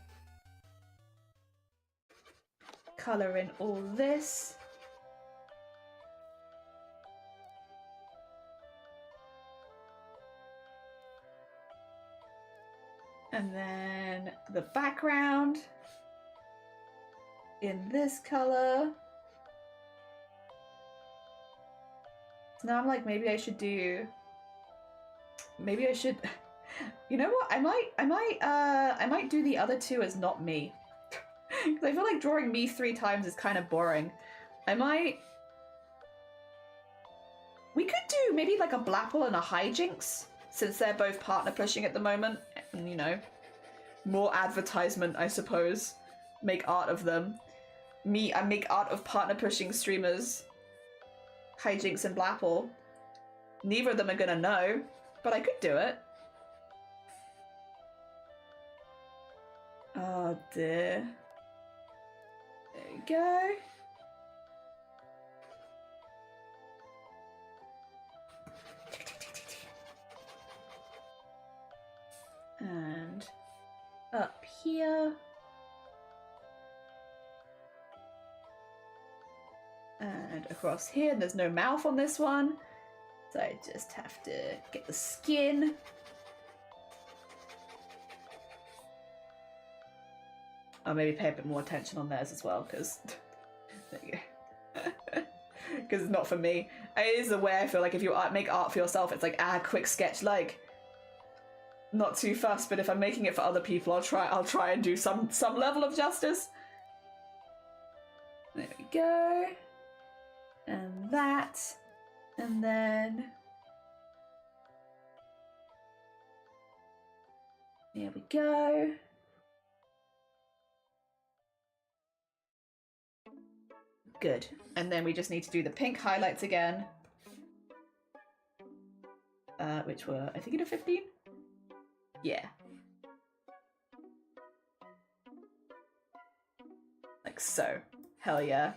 color in all this. And then the background in this color. So now I'm like, maybe I should, you know what? I might do the other two as not me. Because I feel like drawing me 3 times is kind of boring. We could do maybe like a Blapple and a Hijinks, since they're both partner pushing at the moment. And, you know, more advertisement, I suppose. Make art of them. I make art of partner pushing streamers. Hijinks and Blapple. Neither of them are gonna know, but I could do it. Oh dear. There you go. And up here. And across here, and there's no mouth on this one. So I just have to get the skin. I'll maybe pay a bit more attention on theirs as well, because there you go. Because it's not for me. It is the way I feel like if you make art for yourself, it's like, quick sketch, like, not too fast, but if I'm making it for other people, I'll try and do some level of justice. There we go. And that. And then there we go. Good. And then we just need to do the pink highlights again. Which were, I think, in a 15? Yeah. Like so. Hell yeah.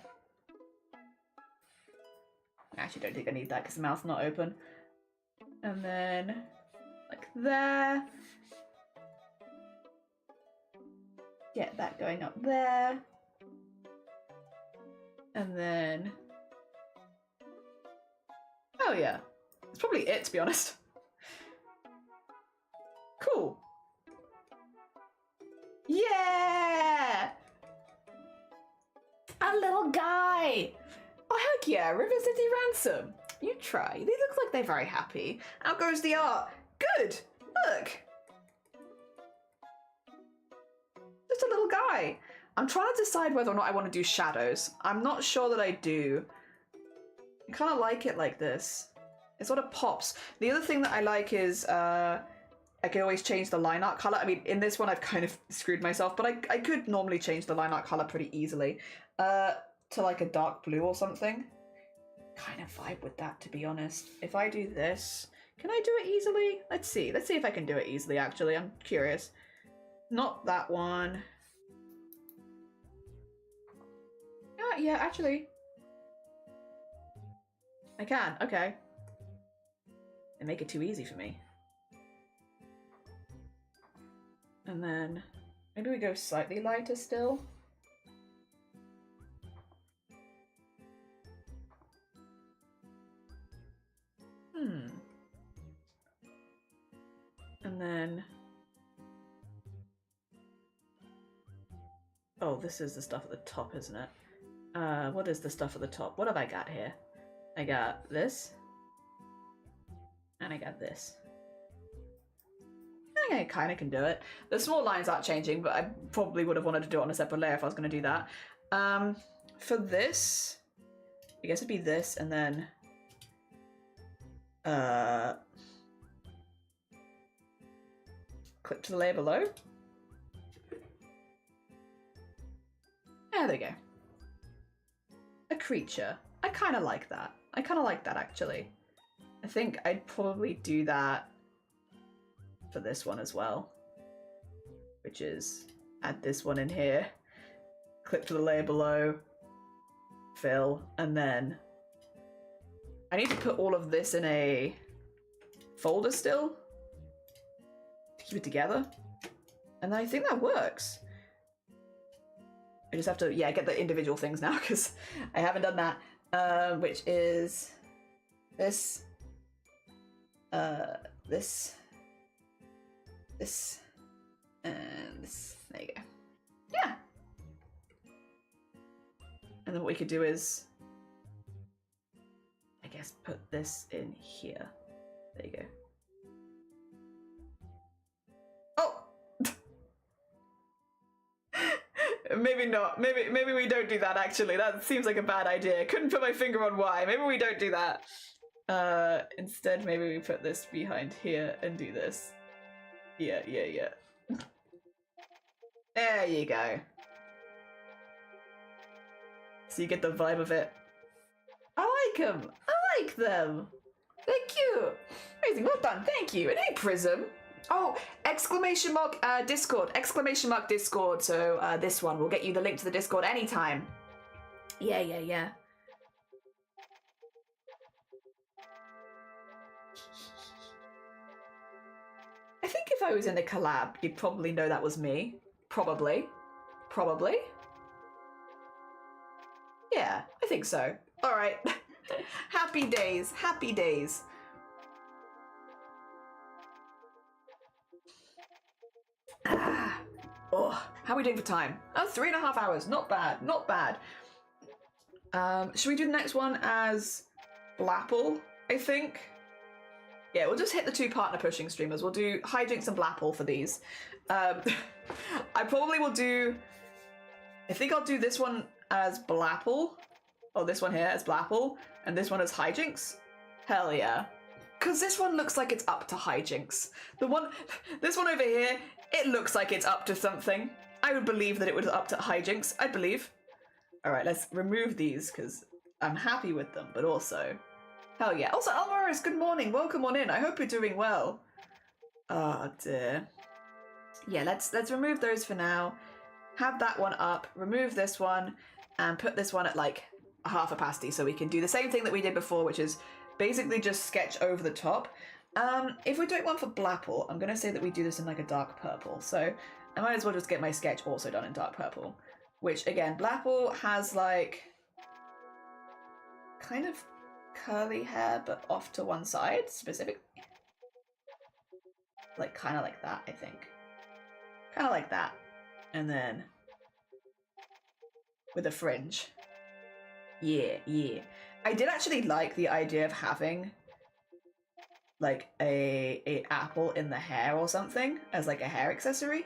I actually don't think I need that because the mouth's not open. And then, like there. Get that going up there. And then, oh yeah, that's probably it, to be honest. Cool. Yeah! A little guy! Oh heck yeah, River City Ransom. You try. They look like they're very happy. Out goes the art. Good! Look! Just a little guy. I'm trying to decide whether or not I want to do shadows. I'm not sure that I do. I kind of like it like this. It sort of pops. The other thing that I like is I can always change the line art color. I mean, in this one I've kind of screwed myself, but I could normally change the line art color pretty easily to like a dark blue or something. Kind of vibe with that, to be honest. If I do this, can I do it easily? Let's see if I can do it easily, actually. I'm curious. Not that one. Yeah, actually. I can, okay. They make it too easy for me. And then maybe we go slightly lighter still. And then... Oh, this is the stuff at the top, isn't it? What is the stuff at the top? What have I got here? I got this. And I got this. I kind of can do it. The small lines aren't changing, but I probably would have wanted to do it on a separate layer if I was going to do that. For this, I guess it'd be this, and then... click to the layer below. Yeah, there you go. A creature. I kind of like that. I kind of like that, actually. I think I'd probably do that for this one as well. Which is, add this one in here, click to the layer below, fill, and then I need to put all of this in a folder still to keep it together. And I think that works. I just have to, yeah, get the individual things now because I haven't done that. Which is this, this, and this. There you go. Yeah. And then what we could do is, I guess, put this in here. There you go. Oh! Maybe not. Maybe we don't do that, actually. That seems like a bad idea. Couldn't put my finger on why. Maybe we don't do that. Instead, maybe we put this behind here and do this. Yeah. There you go. So you get the vibe of it. I like them. I like them. They're cute. Amazing. Well done. Thank you. And hey, Prism. Oh, exclamation mark Discord. Exclamation mark Discord. So this one will get you the link to the Discord anytime. Yeah. I think if I was in the collab, you'd probably know that was me. Probably. Yeah, I think so. All right. Happy days. Happy days. Oh, how are we doing for time? Oh, 3.5 hours. Not bad. Not bad. Should we do the next one as Blapple, I think? Yeah, we'll just hit the 2 partner pushing streamers. We'll do Hijinks and Blapple for these. I probably will do... I think I'll do this one as Blapple. Or this one here as Blapple. And this one as Hijinks. Hell yeah. Because this one looks like it's up to Hijinks. This one over here, it looks like it's up to something. I would believe that it was up to Hijinks. I'd believe. Alright, let's remove these because I'm happy with them, but also... Hell yeah. Also, Alvarez, good morning. Welcome on in. I hope you're doing well. Oh dear. Yeah, let's remove those for now. Have that one up. Remove this one. And put this one at like half opacity so we can do the same thing that we did before, which is basically just sketch over the top. If we're doing one for Blapple, I'm going to say that we do this in like a dark purple. So I might as well just get my sketch also done in dark purple. Which, again, Blapple has like kind of curly hair, but off to one side, specifically. Like, kind of like that, I think. Kind of like that. And then with a fringe. Yeah. I did actually like the idea of having like a apple in the hair or something as like a hair accessory.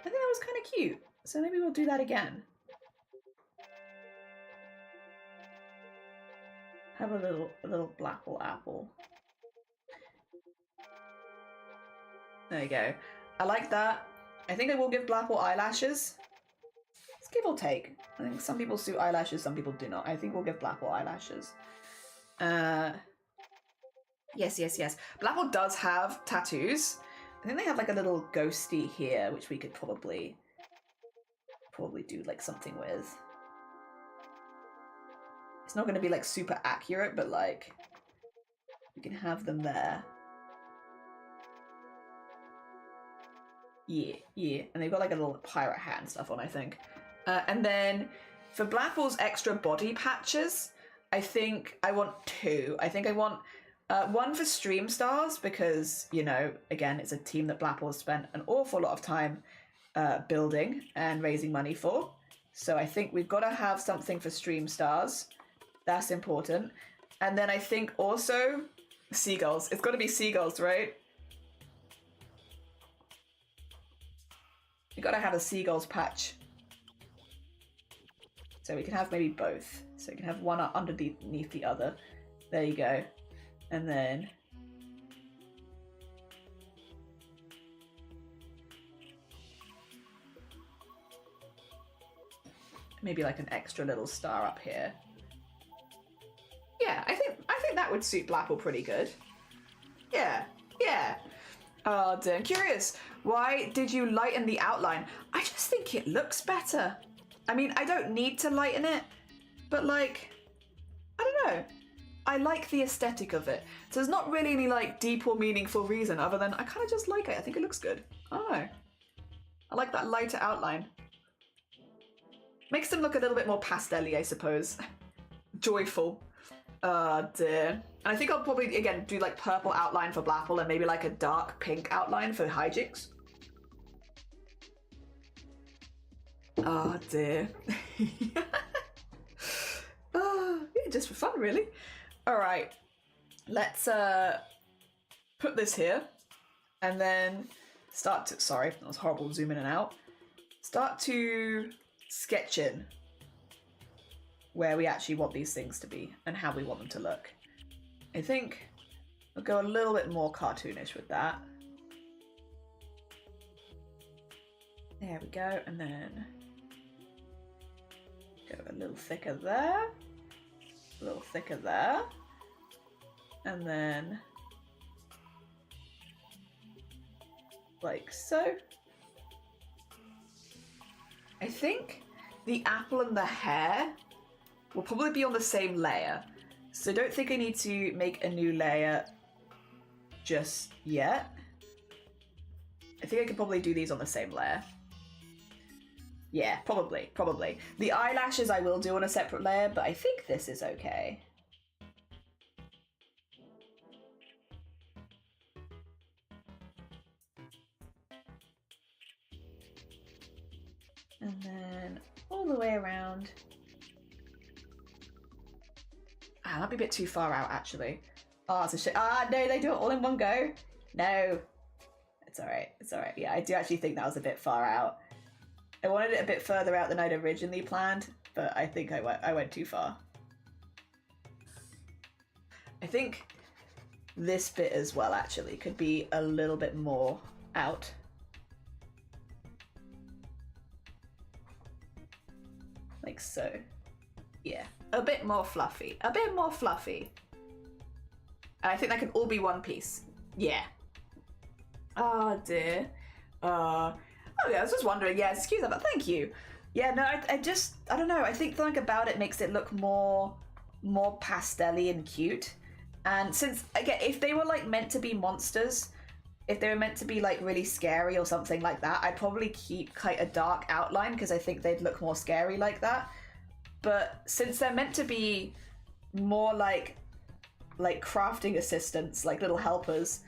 I think that was kind of cute. So maybe we'll do that again. Have a little Blapple apple. There you go. I like that. I think I will give Blapple eyelashes. It's give or take. I think some people suit eyelashes, some people do not. I think we'll give Blapple eyelashes. Yes. Blapple does have tattoos. I think they have like a little ghosty here, which we could probably do like something with. It's not going to be like super accurate, but like we can have them there. Yeah, yeah. And they've got like a little pirate hat and stuff on, I think. And then for Blackpool's extra body patches, I think I want two. I think I want one for Stream Stars because, you know, again, it's a team that Blackpool has spent an awful lot of time building and raising money for. So I think we've got to have something for Stream Stars. That's important. And then I think also seagulls. It's got to be seagulls, right? You got to have a seagulls patch. So we can have maybe both. So we can have one underneath the other. There you go. And then maybe like an extra little star up here. Yeah, I think that would suit Blackpool pretty good. Yeah, yeah. Oh dear, I'm curious. Why did you lighten the outline? I just think it looks better. I mean, I don't need to lighten it, but like, I don't know. I like the aesthetic of it. So there's not really any like deep or meaningful reason other than I kind of just like it. I think it looks good. I don't know. I like that lighter outline. Makes them look a little bit more pastel-y, I suppose. Joyful. Oh dear. And I think I'll probably, again, do like purple outline for Blackpool and maybe like a dark pink outline for Hijinks. Oh dear. Yeah, just for fun, really. All right, let's put this here and then start to, sorry, that was horrible, zoom in and out. Start to sketch in where we actually want these things to be and how we want them to look. I think we'll go a little bit more cartoonish with that. There we go, and then go a little thicker there, a little thicker there, and then like so. I think the apple and the hair will probably be on the same layer, so I don't think I need to make a new layer just yet. I think I could probably do these on the same layer. Yeah, probably. The eyelashes I will do on a separate layer, but I think this is okay. And then all the way around. Ah, that'd be a bit too far out, actually. Oh, it's a shit. Ah, no, they do it all in one go. No. It's alright, it's alright. Yeah, I do actually think that was a bit far out. I wanted it a bit further out than I'd originally planned, but I think I went too far. I think this bit as well, actually, could be a little bit more out. Like so. Yeah, a bit more fluffy. A bit more fluffy. And I think that can all be one piece. Yeah. Oh dear. Oh yeah, I was just wondering. Yeah, excuse that, but thank you. Yeah, no, I don't know. I think something about it makes it look more pastel-y and cute. And since, again, if they were like meant to be monsters, if they were meant to be like really scary or something like that, I'd probably keep quite a dark outline because I think they'd look more scary like that. But since they're meant to be more like crafting assistants, like little helpers,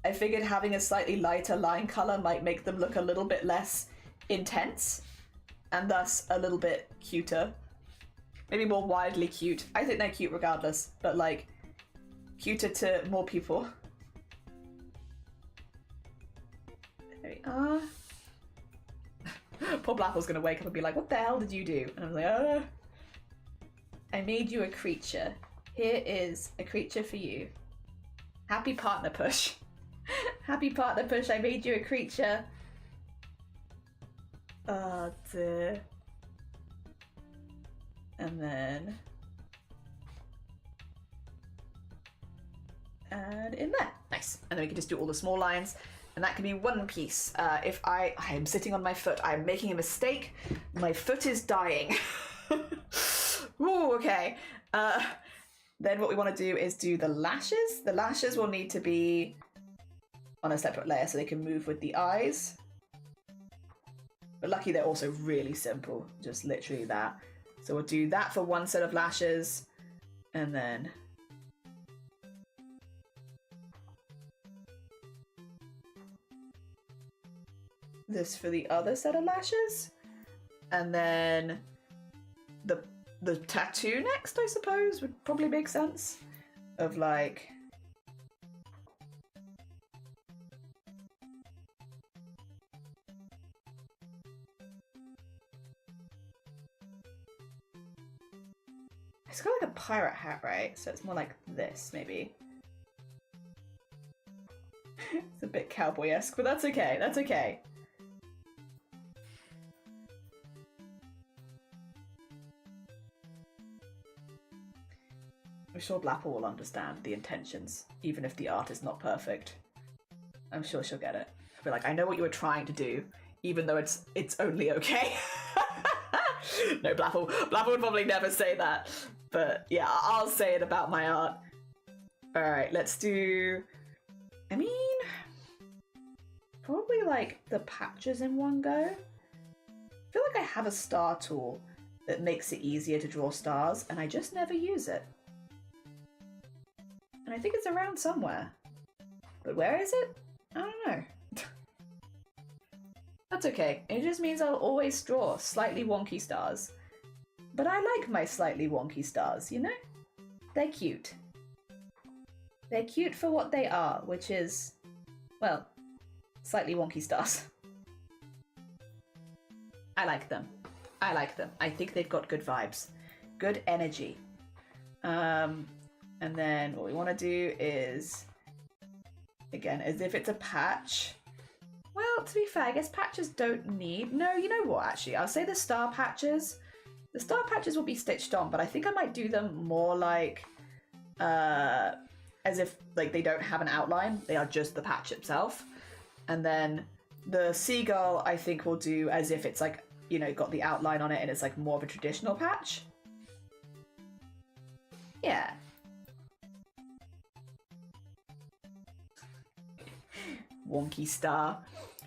I figured having a slightly lighter line color might make them look a little bit less intense and thus a little bit cuter. Maybe more wildly cute. I think they're cute regardless, but like cuter to more people. There we are. Poor Blackpool's gonna wake up and be like, what the hell did you do? And I'm like, I made you a creature. Here is a creature for you. Happy partner push. Happy partner push, I made you a creature. Oh dear. And then add in there. Nice. And then we can just do all the small lines. And that can be one piece. If I am sitting on my foot, I'm making a mistake. My foot is dying. Ooh, okay. Then what we want to do is do the lashes. The lashes will need to be on a separate layer so they can move with the eyes. But lucky they're also really simple, just literally that. So we'll do that for one set of lashes, and then this for the other set of lashes, and then the tattoo next, I suppose, would probably make sense. Of like, it's got like a pirate hat, right? So it's more like this, maybe. It's a bit cowboy-esque, but that's okay. That's okay. I'm sure Blapple will understand the intentions, even if the art is not perfect. I'm sure she'll get it. She'll be like, I know what you were trying to do, even though it's only okay. No, Blapple would probably never say that. But yeah, I'll say it about my art. Alright, let's do... I mean... probably like the patches in one go. I feel like I have a star tool that makes it easier to draw stars, and I just never use it. And I think it's around somewhere. But where is it? I don't know. That's okay. It just means I'll always draw slightly wonky stars. But I like my slightly wonky stars, you know? They're cute. They're cute for what they are, which is, well, slightly wonky stars. I like them. I like them. I think they've got good vibes. Good energy. And then what we want to do is, again, as if it's a patch. Well, to be fair, I guess patches don't need... No, you know what, actually? I'll say the star patches. The star patches will be stitched on, but I think I might do them more like... as if like they don't have an outline. They are just the patch itself. And then the seagull, I think we'll do as if it's like, you know, got the outline on it and it's like more of a traditional patch. Yeah. Wonky star.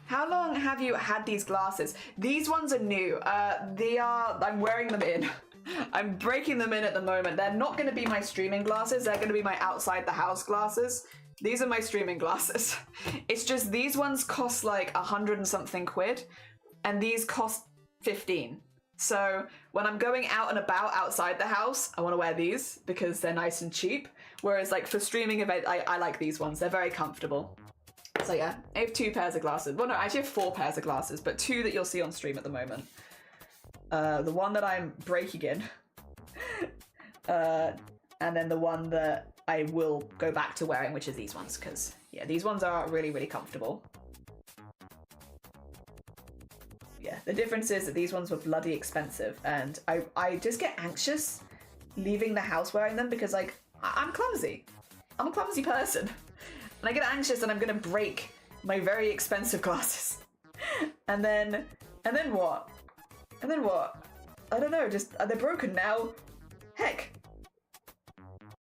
How long have you had these glasses? These ones are new. I'm wearing them in. I'm breaking them in at the moment. They're not going to be my streaming glasses. They're going to be my outside the house glasses. These are my streaming glasses. It's just these ones cost like 100 and something quid, and these cost 15. So when I'm going out and about outside the house, I want to wear these because they're nice and cheap. Whereas like for streaming events, I like these ones. They're very comfortable. So yeah, I have 2 pairs of glasses. Well, no, I actually have 4 pairs of glasses, but 2 that you'll see on stream at the moment. The one that I'm breaking in, and then the one that I will go back to wearing, which is these ones, because yeah, these ones are really, really comfortable. Yeah, the difference is that these ones were bloody expensive, and I just get anxious leaving the house wearing them because like I'm clumsy. I'm a clumsy person. And I get anxious and I'm gonna break my very expensive glasses. And then what? And then what? I don't know, just, they're broken now. Heck.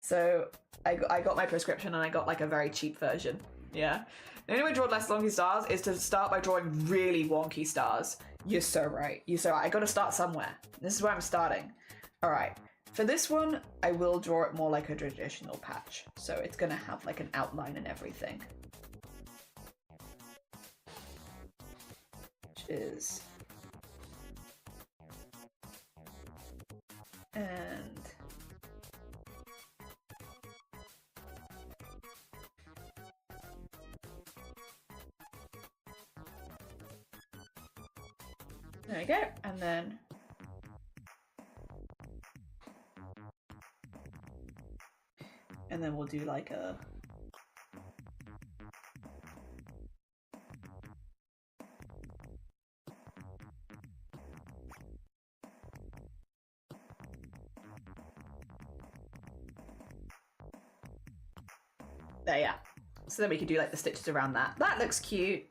So I got my prescription and I got like a very cheap version. Yeah. The only way to draw less wonky stars is to start by drawing really wonky stars. You're so right. You're so right. I gotta start somewhere. This is where I'm starting. All right. For this one, I will draw it more like a traditional patch. So it's gonna have like an outline and everything. Which is... And... There we go, and then... And then we'll do like a... There, yeah. So then we can do like the stitches around that. That looks cute.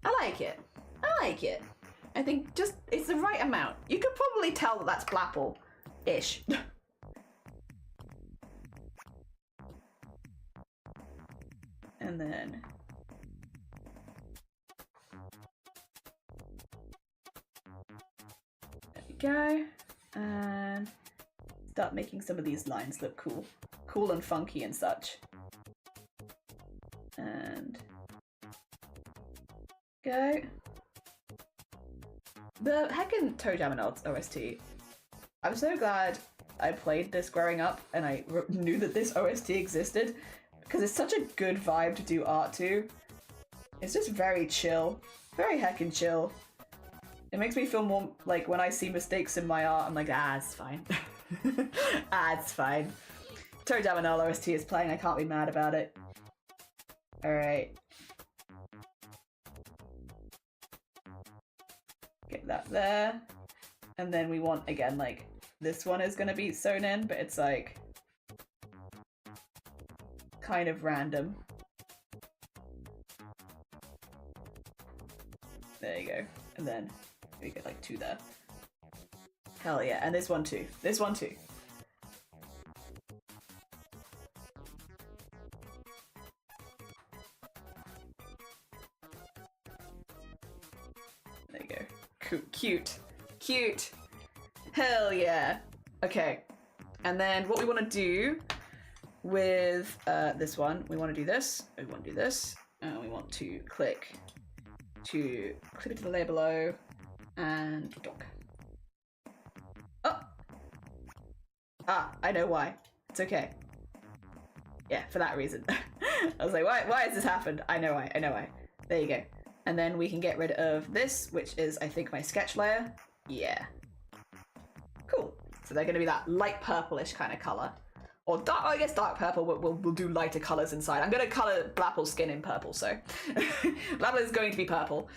I like it. I like it. I think just, it's the right amount. You could probably tell that that's Blapple-ish. And then... there we go. And start making some of these lines look cool. Cool and funky and such. And... go. The heckin' Toe Jam and OST. I'm so glad I played this growing up and I knew that this OST existed because it's such a good vibe to do art to. It's just very chill. Very heckin' chill. It makes me feel more like when I see mistakes in my art, I'm like, ah, it's fine. Ah, it's fine. Toe Jam and OST is playing, I can't be mad about it. Alright. Get that there. And then we want, again, like, this one is gonna be sewn in, but it's like kind of random. There you go. And then we get like 2 there. Hell yeah. And this one too. This one too. There you go. Cute. Cute. Hell yeah. Okay. And then what we want to do with this one, we want to do this, we want to do this, and we want to clip it to the layer below, and dock. Oh! Ah, I know why. It's okay. Yeah, for that reason. I was like, why has this happened? I know why. There you go. And then we can get rid of this, which is, I think, my sketch layer. Yeah. Cool. So they're going to be that light purplish kind of color. Or dark, I guess dark purple, we'll do lighter colors inside. I'm going to color Blapple's skin in purple, so. Blapple is going to be purple.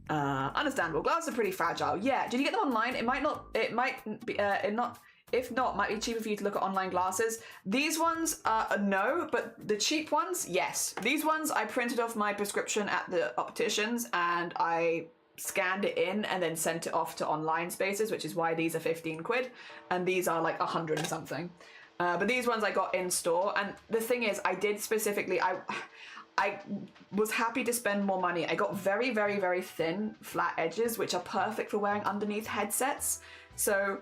Understandable. Glasses are pretty fragile. Yeah, did you get them online? It might be, if not, might be cheaper for you to look at online glasses. These ones, no, but the cheap ones, yes. These ones, I printed off my prescription at the opticians and I scanned it in and then sent it off to online spaces, which is why these are 15 quid and these are like 100 and something. But these ones I got in store, and the thing is, I did specifically, I was happy to spend more money. I got very, very, very thin, flat edges, which are perfect for wearing underneath headsets. So,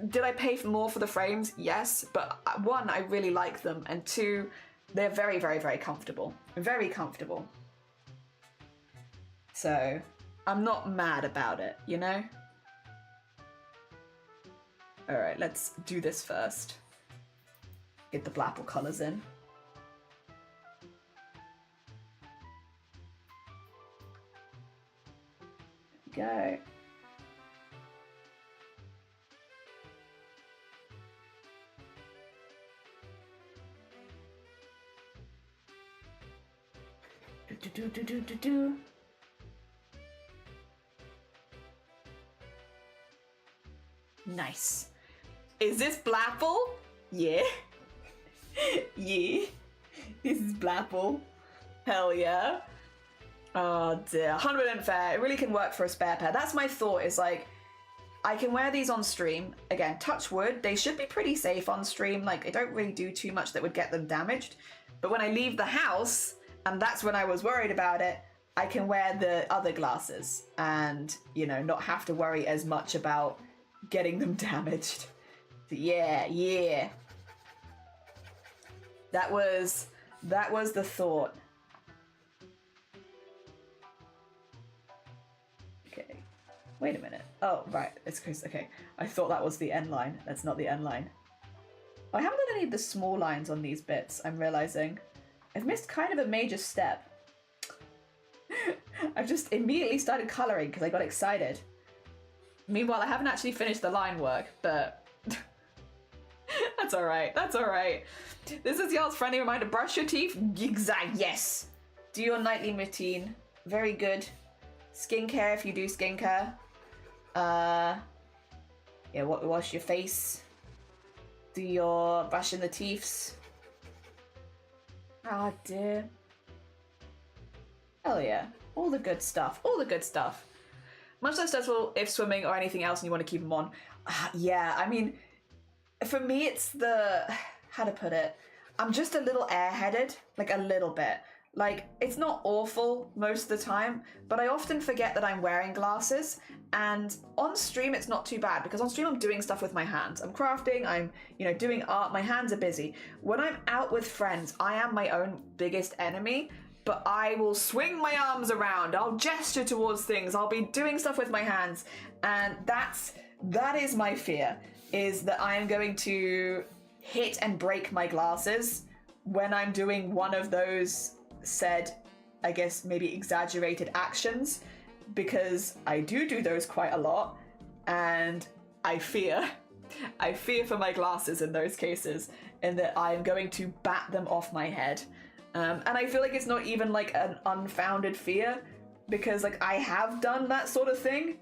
did I pay more for the frames? Yes, but 1, I really like them, and 2, they're very, very, very comfortable. Very comfortable. So, I'm not mad about it, you know? Alright, let's do this first. Get the Blapple colours in. Go. Do. Nice. Is this Blapple? Yeah. Yeah. This is Blapple. Hell yeah. Oh dear. 100% fair. It really can work for a spare pair. That's my thought, is like, I can wear these on stream. Again, touch wood. They should be pretty safe on stream. Like, I don't really do too much that would get them damaged. But when I leave the house, and that's when I was worried about it, I can wear the other glasses and, you know, not have to worry as much about getting them damaged. Yeah, yeah. That was the thought. Okay. Wait a minute. Oh, right. It's because, okay. I thought that was the end line. That's not the end line. Oh, I haven't done any of the small lines on these bits, I'm realizing. I've missed kind of a major step. I've just immediately started colouring because I got excited. Meanwhile, I haven't actually finished the line work, but that's alright, that's alright. This is y'all's friendly reminder, brush your teeth. Exact, yes. Do your nightly routine. Very good. Skincare if you do skincare. Yeah, wash your face. Do your brushing the teeths. Oh dear. Hell yeah. All the good stuff. All the good stuff. Much less stressful if swimming or anything else and you want to keep them on. Yeah, I mean, for me it's the... How to put it? I'm just a little airheaded. Like, a little bit. Like, it's not awful most of the time, but I often forget that I'm wearing glasses, and on stream it's not too bad, because on stream I'm doing stuff with my hands. I'm crafting, I'm, doing art, my hands are busy. When I'm out with friends, I am my own biggest enemy, but I will swing my arms around, I'll gesture towards things, I'll be doing stuff with my hands, and that is my fear, is that I am going to hit and break my glasses when I'm doing one of those said, I guess, maybe exaggerated actions, because I do those quite a lot, and I fear for my glasses in those cases, and that I'm going to bat them off my head. And I feel like it's not even like an unfounded fear, because like I have done that sort of thing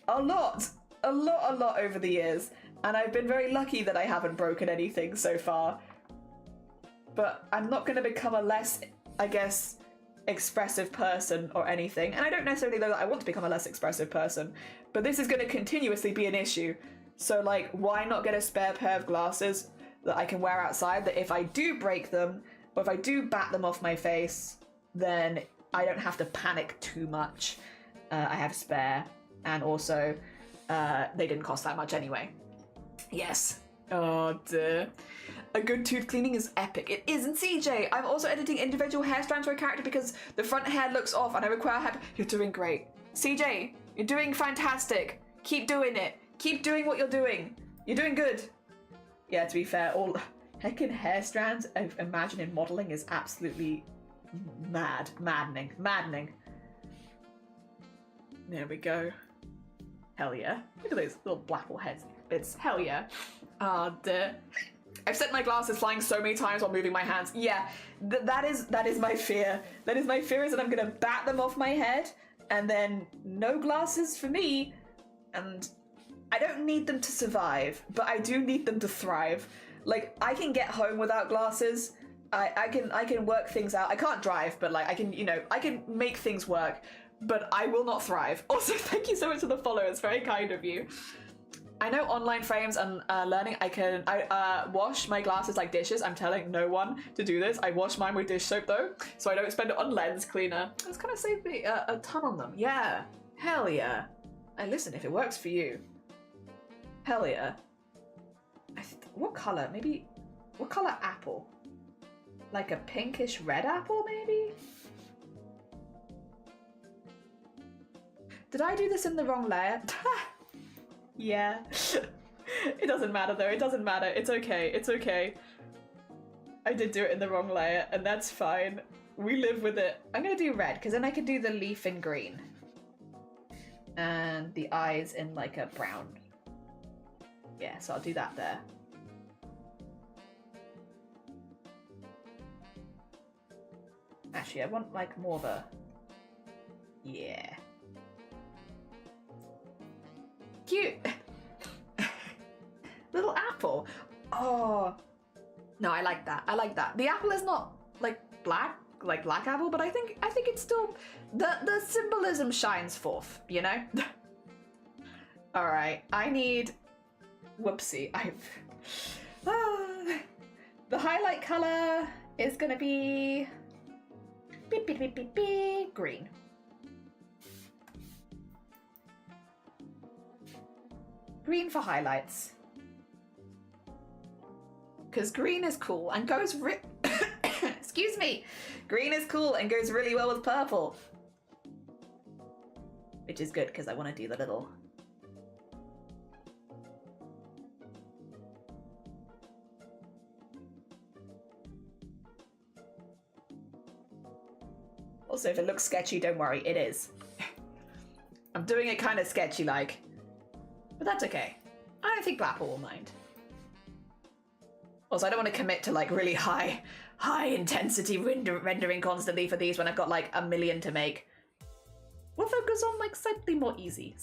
a lot over the years, and I've been very lucky that I haven't broken anything so far. But I'm not going to become a less, I guess, expressive person or anything. And I don't necessarily know that I want to become a less expressive person, but this is going to continuously be an issue. So like, why not get a spare pair of glasses that I can wear outside, that if I do break them, or if I do bat them off my face, then I don't have to panic too much. I have spare, and also they didn't cost that much anyway. Yes. Oh dear. A good tooth cleaning is epic. It isn't, CJ. I'm also editing individual hair strands for a character because the front hair looks off and I require hair. You're doing great. CJ, you're doing fantastic. Keep doing it. Keep doing what you're doing. You're doing good. Yeah, to be fair, all heckin' hair strands I imagine in modeling is absolutely maddening. There we go. Hell yeah. Look at those little blackball heads. It's hell yeah. Ah, dear. I've set my glasses flying so many times while moving my hands. Yeah, that is my fear. That is my fear, is that I'm gonna bat them off my head, and then no glasses for me. And I don't need them to survive, but I do need them to thrive. Like, I can get home without glasses. I can work things out. I can't drive, but like I can make things work. But I will not thrive. Also, thank you so much for the follow. It's very kind of you. I know online frames and learning, I wash my glasses like dishes. I'm telling no one to do this. I wash mine with dish soap though, so I don't spend it on lens cleaner. It's kind of saved me a ton on them. Yeah, hell yeah. And listen, if it works for you, hell yeah. What color? Maybe, what color apple? Like a pinkish red apple, maybe? Did I do this in the wrong layer? Yeah. It doesn't matter though, it doesn't matter. It's okay, it's okay. I did do it in the wrong layer, and that's fine. We live with it. I'm gonna do red, because then I could do the leaf in green. And the eyes in like a brown. Yeah, so I'll do that there. Actually, I want like more of a... Yeah. Cute. Little apple. Oh. No, I like that. I like that. The apple is not like black apple, but I think it's still the symbolism shines forth, you know? All right. I need whoopsie. The highlight color is going to be green. Green for highlights. Because green is cool and goes excuse me. Green is cool and goes really well with purple. Which is good because I want to do the little... Also, if it looks sketchy, don't worry, it is. I'm doing it kind of sketchy-like. But that's okay. I don't think Blapple will mind. Also, I don't want to commit to like really high intensity rendering constantly for these when I've got like a million to make. We'll focus on like slightly more easy.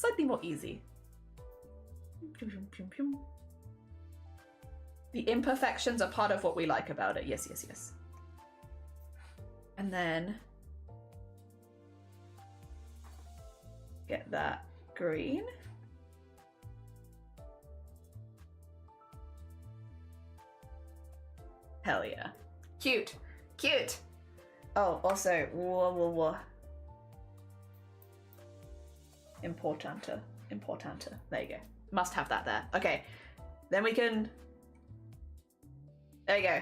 The imperfections are part of what we like about it. Yes. And then Get that green. Hell yeah. Cute. Cute. Oh, also, whoa. Importanter. There you go. Must have that there. Okay. Then we can... There you go.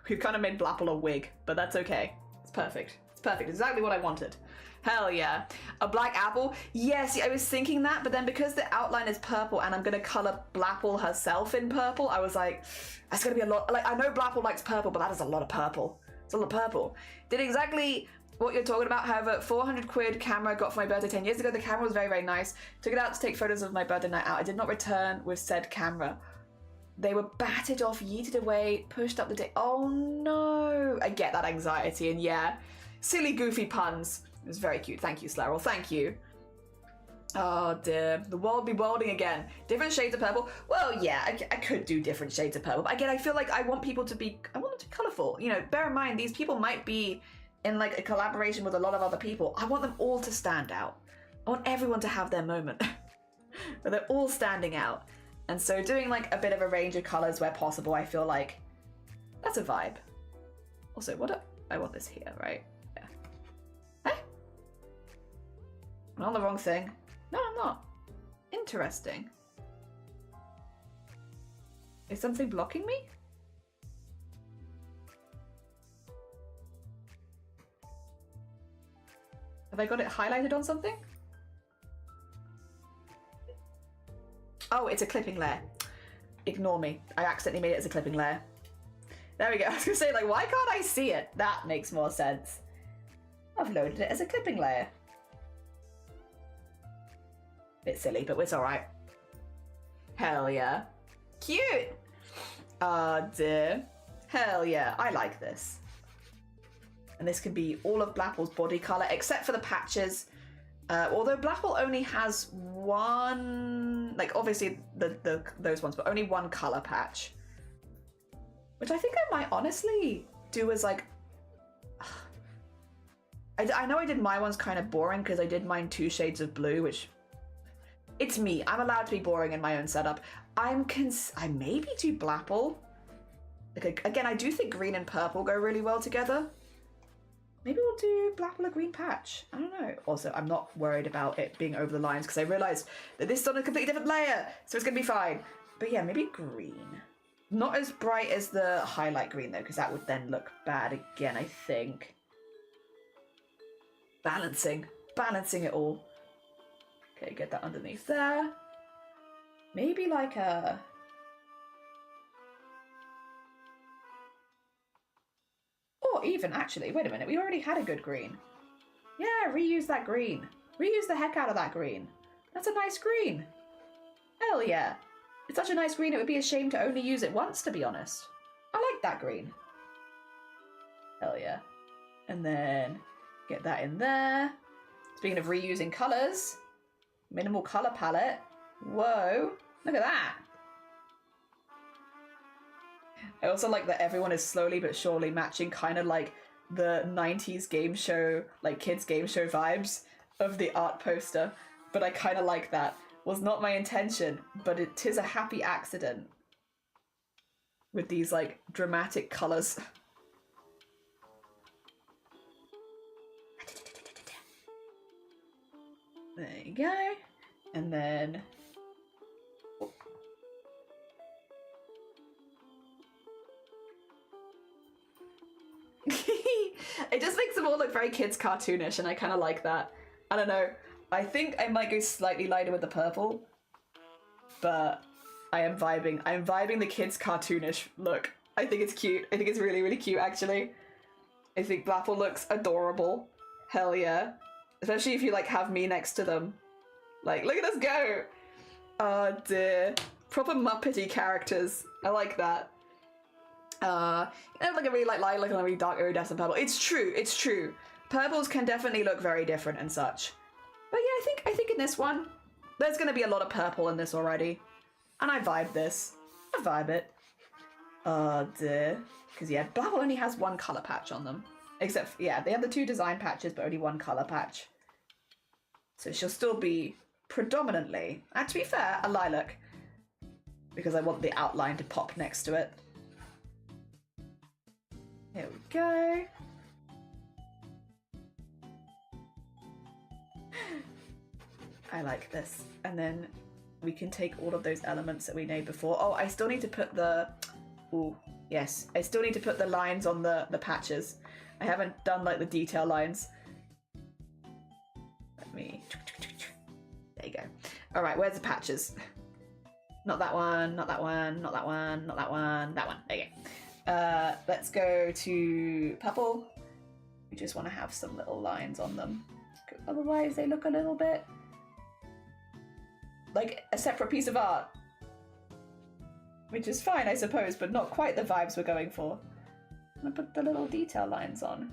We've kind of made Blapple a wig, but that's okay. It's perfect. It's perfect. Exactly what I wanted. Hell yeah. A black apple? Yes, I was thinking that, but then because the outline is purple and I'm going to colour Blapple herself in purple, I was like, that's going to be a lot. Like, I know Blapple likes purple, but that is a lot of purple. It's a lot of purple. Did exactly what you're talking about. However, 400 quid camera got for my birthday 10 years ago. The camera was very, very nice. Took it out to take photos of my birthday night out. I did not return with said camera. They were batted off, yeeted away, pushed up the day. Oh no. I get that anxiety, and yeah. Silly, goofy puns. It was very cute. Thank you, Slarrel. Thank you. Oh dear. The world be worlding again. Different shades of purple. Well, yeah, I could do different shades of purple. But again, I feel like I want people to be, I want them to be colourful. You know, bear in mind, these people might be in like a collaboration with a lot of other people. I want them all to stand out. I want everyone to have their moment. Where they're all standing out. And so doing like a bit of a range of colours where possible, I feel like that's a vibe. Also, I want this here, right? Yeah. Hey? I'm on the wrong thing. No, I'm not. Interesting. Is something blocking me? Have I got it highlighted on something? Oh, it's a clipping layer. Ignore me. I accidentally made it as a clipping layer. There we go. I was gonna say, like, why can't I see it? That makes more sense. I've loaded it as a clipping layer. Bit silly, but it's alright. Hell yeah. Cute! Ah, dear. Hell yeah. I like this. And this can be all of Blapple's body colour, except for the patches. Although Blapple only has one, like obviously those ones, but only one colour patch. Which I think I might honestly do as like, I know I did my ones kind of boring because I did mine 2 shades of blue, which, it's me. I'm allowed to be boring in my own setup. I maybe do Blapple. Like, again, I do think green and purple go really well together. Maybe we'll do Blapple a green patch. I don't know. Also, I'm not worried about it being over the lines because I realised that this is on a completely different layer, so it's going to be fine. But yeah, maybe green. Not as bright as the highlight green though, because that would then look bad again, I think. Balancing it all. Okay, get that underneath there. Maybe like a... Or even, actually, wait a minute, we already had a good green. Yeah, reuse that green. Reuse the heck out of that green. That's a nice green. Hell yeah. It's such a nice green, it would be a shame to only use it once, to be honest. I like that green. Hell yeah. And then get that in there. Speaking of reusing colours, minimal colour palette. Whoa, look at that. I also like that everyone is slowly but surely matching kind of like the 90s game show, like kids game show vibes of the art poster. But I kind of like that. Was not my intention, but it is a happy accident. With these like dramatic colours. There you go. And then... It just makes them all look very kids cartoonish, and I kind of like that. I don't know. I think I might go slightly lighter with the purple, but I am vibing. I'm vibing the kids cartoonish look. I think it's cute. I think it's really, really cute, actually. I think Blapple looks adorable. Hell yeah. Especially if you, like, have me next to them. Like, look at us go! Oh, dear. Proper Muppety characters. I like that. You know, like a really like a really dark iridescent purple. It's true, it's true. Purples can definitely look very different and such. But yeah, I think in this one, there's gonna be a lot of purple in this already. And I vibe this. I vibe it. Oh dear. Because yeah, Blapple only has one colour patch on them. Except, yeah, they have the 2 design patches, but only one colour patch. So she'll still be predominantly, and to be fair, a lilac, because I want the outline to pop next to it. Here we go. I like this. And then we can take all of those elements that we made before. Oh, I still need to put the... Ooh, yes. I still need to put the lines on the patches. I haven't done like the detail lines. Let me... There you go. All right, where's the patches? Not that one, not that one, not that one, not that one, that one. There you go. Let's go to purple. We just want to have some little lines on them. Otherwise they look a little bit like a separate piece of art. Which is fine, I suppose, but not quite the vibes we're going for. I'm gonna put the little detail lines on.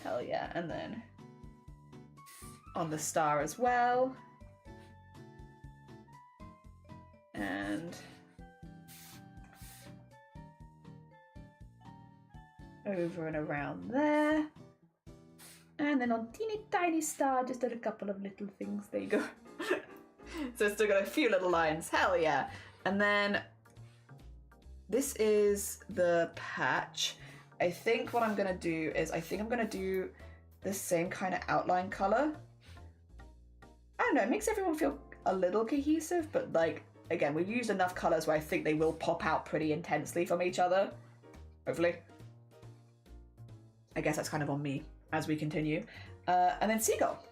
Hell yeah, and then on the star as well. And over and around there. And then on teeny tiny star, just did a couple of little things. There you go. So it's still got a few little lines. Hell yeah. And then this is the patch. I think what I'm gonna do is I think I'm gonna do the same kind of outline color. I don't know, it makes everyone feel a little cohesive, but like, again, we've used enough colors where I think they will pop out pretty intensely from each other. Hopefully. I guess that's kind of on me as we continue. And then seagull.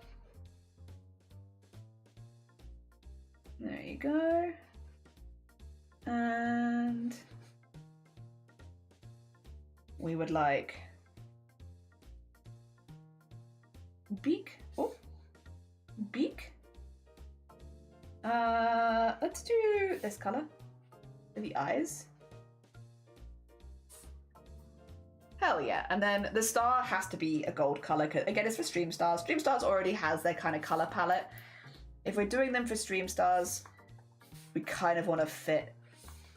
There you go. And we would like beak. Oh, beak. Let's do this color for the eyes. Hell yeah. And then the star has to be a gold color. Again, it's for Stream Stars. Stream Stars already has their kind of color palette. If we're doing them for Stream Stars, we kind of want to fit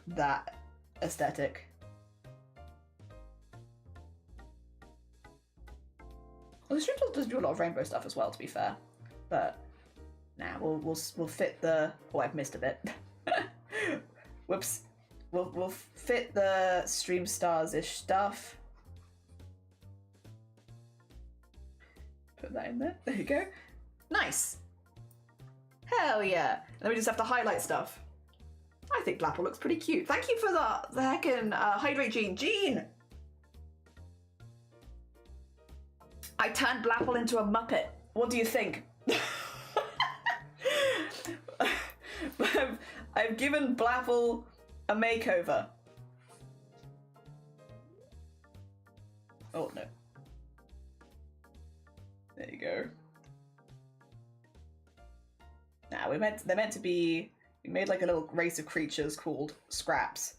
that aesthetic. Well, the Stream Stars does do a lot of rainbow stuff as well, to be fair. But nah, we'll fit the... Oh, I've missed a bit. Whoops. We'll fit the Stream Stars-ish stuff. Put that in there. There you go. Nice. Hell yeah. And then we just have to highlight stuff. I think Blapple looks pretty cute. Thank you for the heckin' hydrate Jean. Jean! I turned Blapple into a Muppet. What do you think? I've given Blapple a makeover. Oh no. There you go. Nah, they're meant to be. We made like a little race of creatures called Scraps.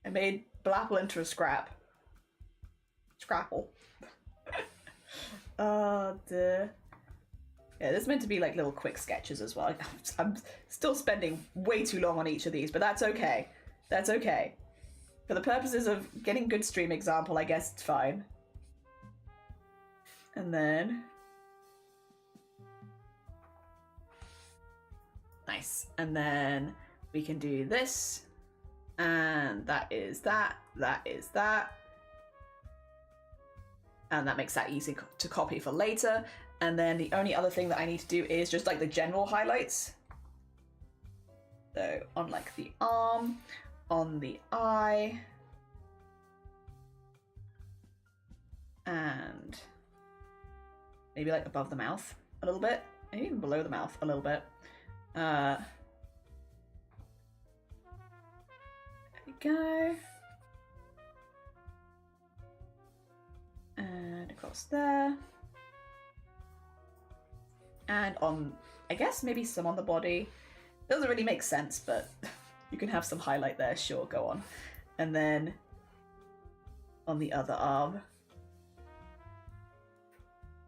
I made Blapple into a Scrap. Scrapple. Oh dear. Yeah, there's meant to be like little quick sketches as well. I'm still spending way too long on each of these, but that's okay. That's okay. For the purposes of getting good stream example, I guess it's fine. And then... Nice. And then we can do this. And that is that. That is that. And that makes that easy to copy for later. And then the only other thing that I need to do is just like the general highlights. So on like the arm, on the eye, and maybe like above the mouth a little bit, maybe even below the mouth a little bit. There we go. And across there. And on, I guess maybe some on the body. Doesn't really make sense, but you can have some highlight there, sure, go on. And then on the other arm.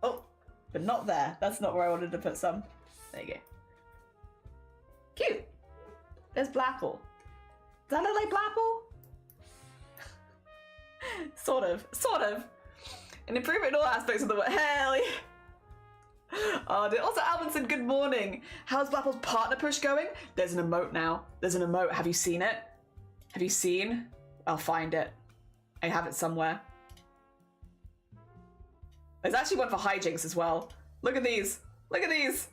Oh, but not there. That's not where I wanted to put some. There you go. Cute. There's Blapple. Does that look like Blapple? Sort of. An improvement in all aspects of the work. Hell yeah. Oh, dear. Also, Alvin said, good morning. How's Blapple's partner push going? There's an emote now. There's an emote. Have you seen it? Have you seen? I'll find it. I have it somewhere. There's actually one for hijinks as well. Look at these. Look at these.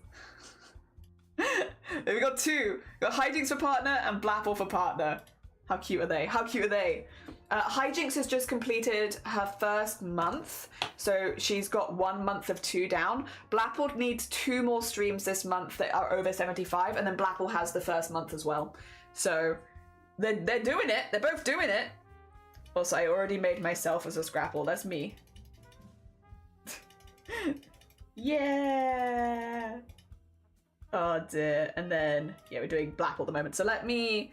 We got two. We got hijinks for partner and Blapple for partner. How cute are they? How cute are they? Hijinks has just completed her first month, so she's got 1 month of 2 down. Blapple needs 2 more streams this month that are over 75, and then Blapple has the first month as well. So they're doing it. They're both doing it. Also, I already made myself as a Scrapple. That's me. Yeah. Oh dear. And then, yeah, we're doing Blapple at the moment. So let me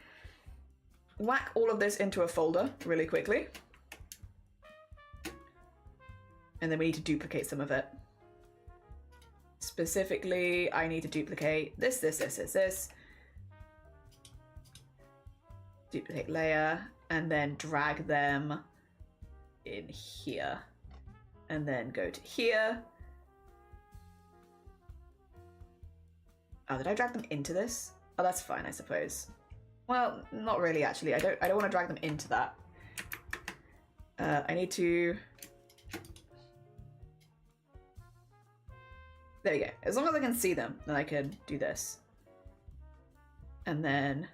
whack all of this into a folder really quickly. And then we need to duplicate some of it. Specifically, I need to duplicate this. Duplicate layer, and then drag them in here. And then go to here. Oh, did I drag them into this? Oh, that's fine, I suppose. Well, not really, actually. I don't want to drag them into that. I need to... There we go. As long as I can see them, then I can do this. And then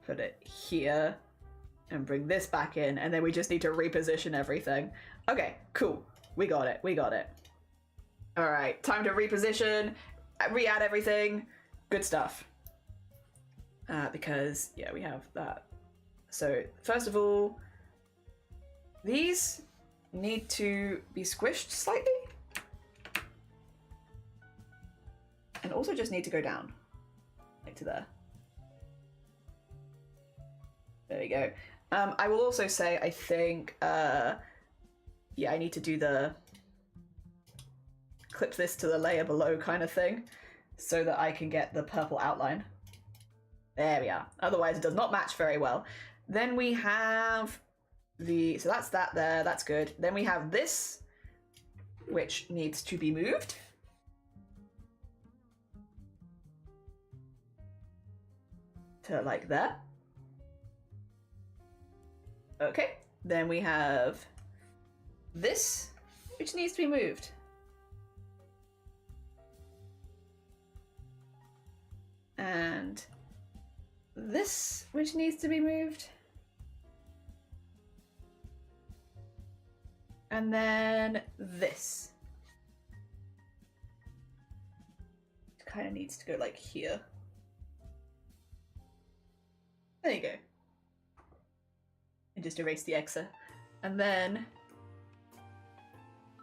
put it here and bring this back in, and then we just need to reposition everything. Okay, cool. We got it. We got it. All right, time to reposition, re-add everything. Good stuff. Because, yeah, we have that. So, first of all, these need to be squished slightly. And also just need to go down, like to there. There we go. I will also say, I think, yeah, I need to do the clip this to the layer below kind of thing so that I can get the purple outline. There we are. Otherwise it does not match very well. Then we have the, so that's that there, that's good. Then we have this, which needs to be moved. To like that. Okay, then we have this, which needs to be moved. And this, which needs to be moved. And then this. It kind of needs to go like here. There you go. And just erase the Exa. And then,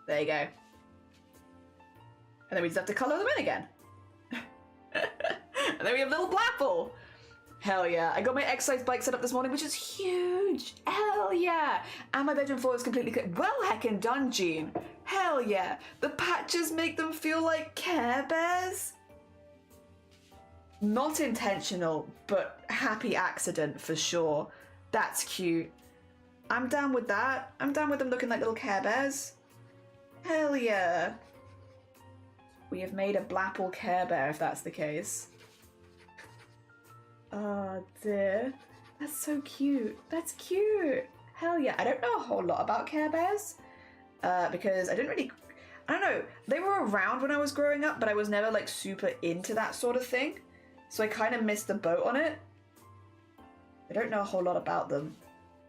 there you go. And then we just have to colour them in again. And then we have little Blapple. Hell yeah. I got my exercise bike set up this morning, which is huge. Hell yeah. And my bedroom floor is completely clear. Well heckin' done, Jean. Hell yeah. The patches make them feel like Care Bears. Not intentional, but happy accident for sure. That's cute. I'm down with that. I'm down with them looking like little Care Bears. Hell yeah. We have made a Blapple Care Bear if that's the case. Oh dear. That's so cute. That's cute. Hell yeah. I don't know a whole lot about Care Bears. Because I don't know. They were around when I was growing up, but I was never like super into that sort of thing. So I kind of missed the boat on it. I don't know a whole lot about them.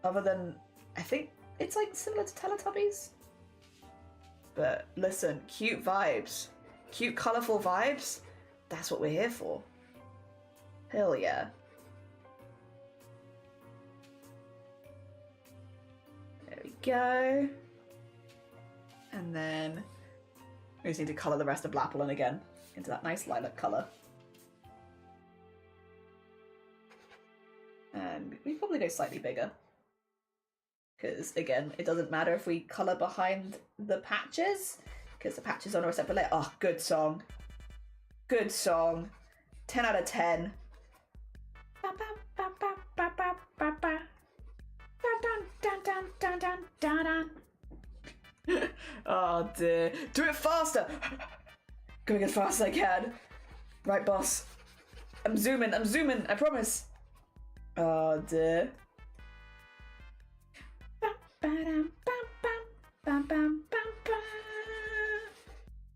Other than, I think it's like similar to Teletubbies. But listen, cute vibes. Cute, colourful vibes. That's what we're here for. Hell yeah. There we go. And then we just need to colour the rest of Blapple in again into that nice lilac colour. And we probably go slightly bigger. Because, again, it doesn't matter if we colour behind the patches. Because the patches are on a separate layer. Oh, good song. Good song. 10 out of 10. Oh dear. Do it faster! Going as fast as I can. Right, boss. I'm zooming, I promise. Oh, dear.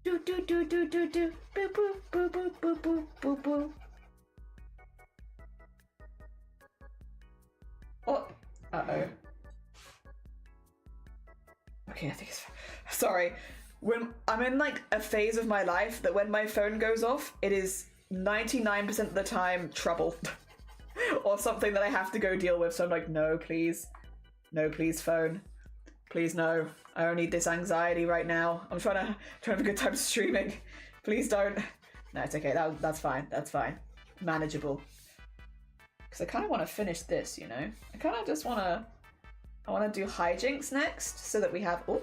Do do do do do do. Boo boo boo boo boo boo boo boo. Oh. Uh-oh. Okay, I think it's... Sorry. When I'm in like a phase of my life that when my phone goes off, it is 99% of the time trouble. Or something that I have to go deal with. So I'm like, no, please. No, please, phone. Please, no. I don't need this anxiety right now. I'm trying to have a good time streaming. Please don't. No, it's okay. That's fine. That's fine. Manageable. Because I kind of want to finish this, you know? I kind of just want to... I want to do hijinks next so that we have... Oh,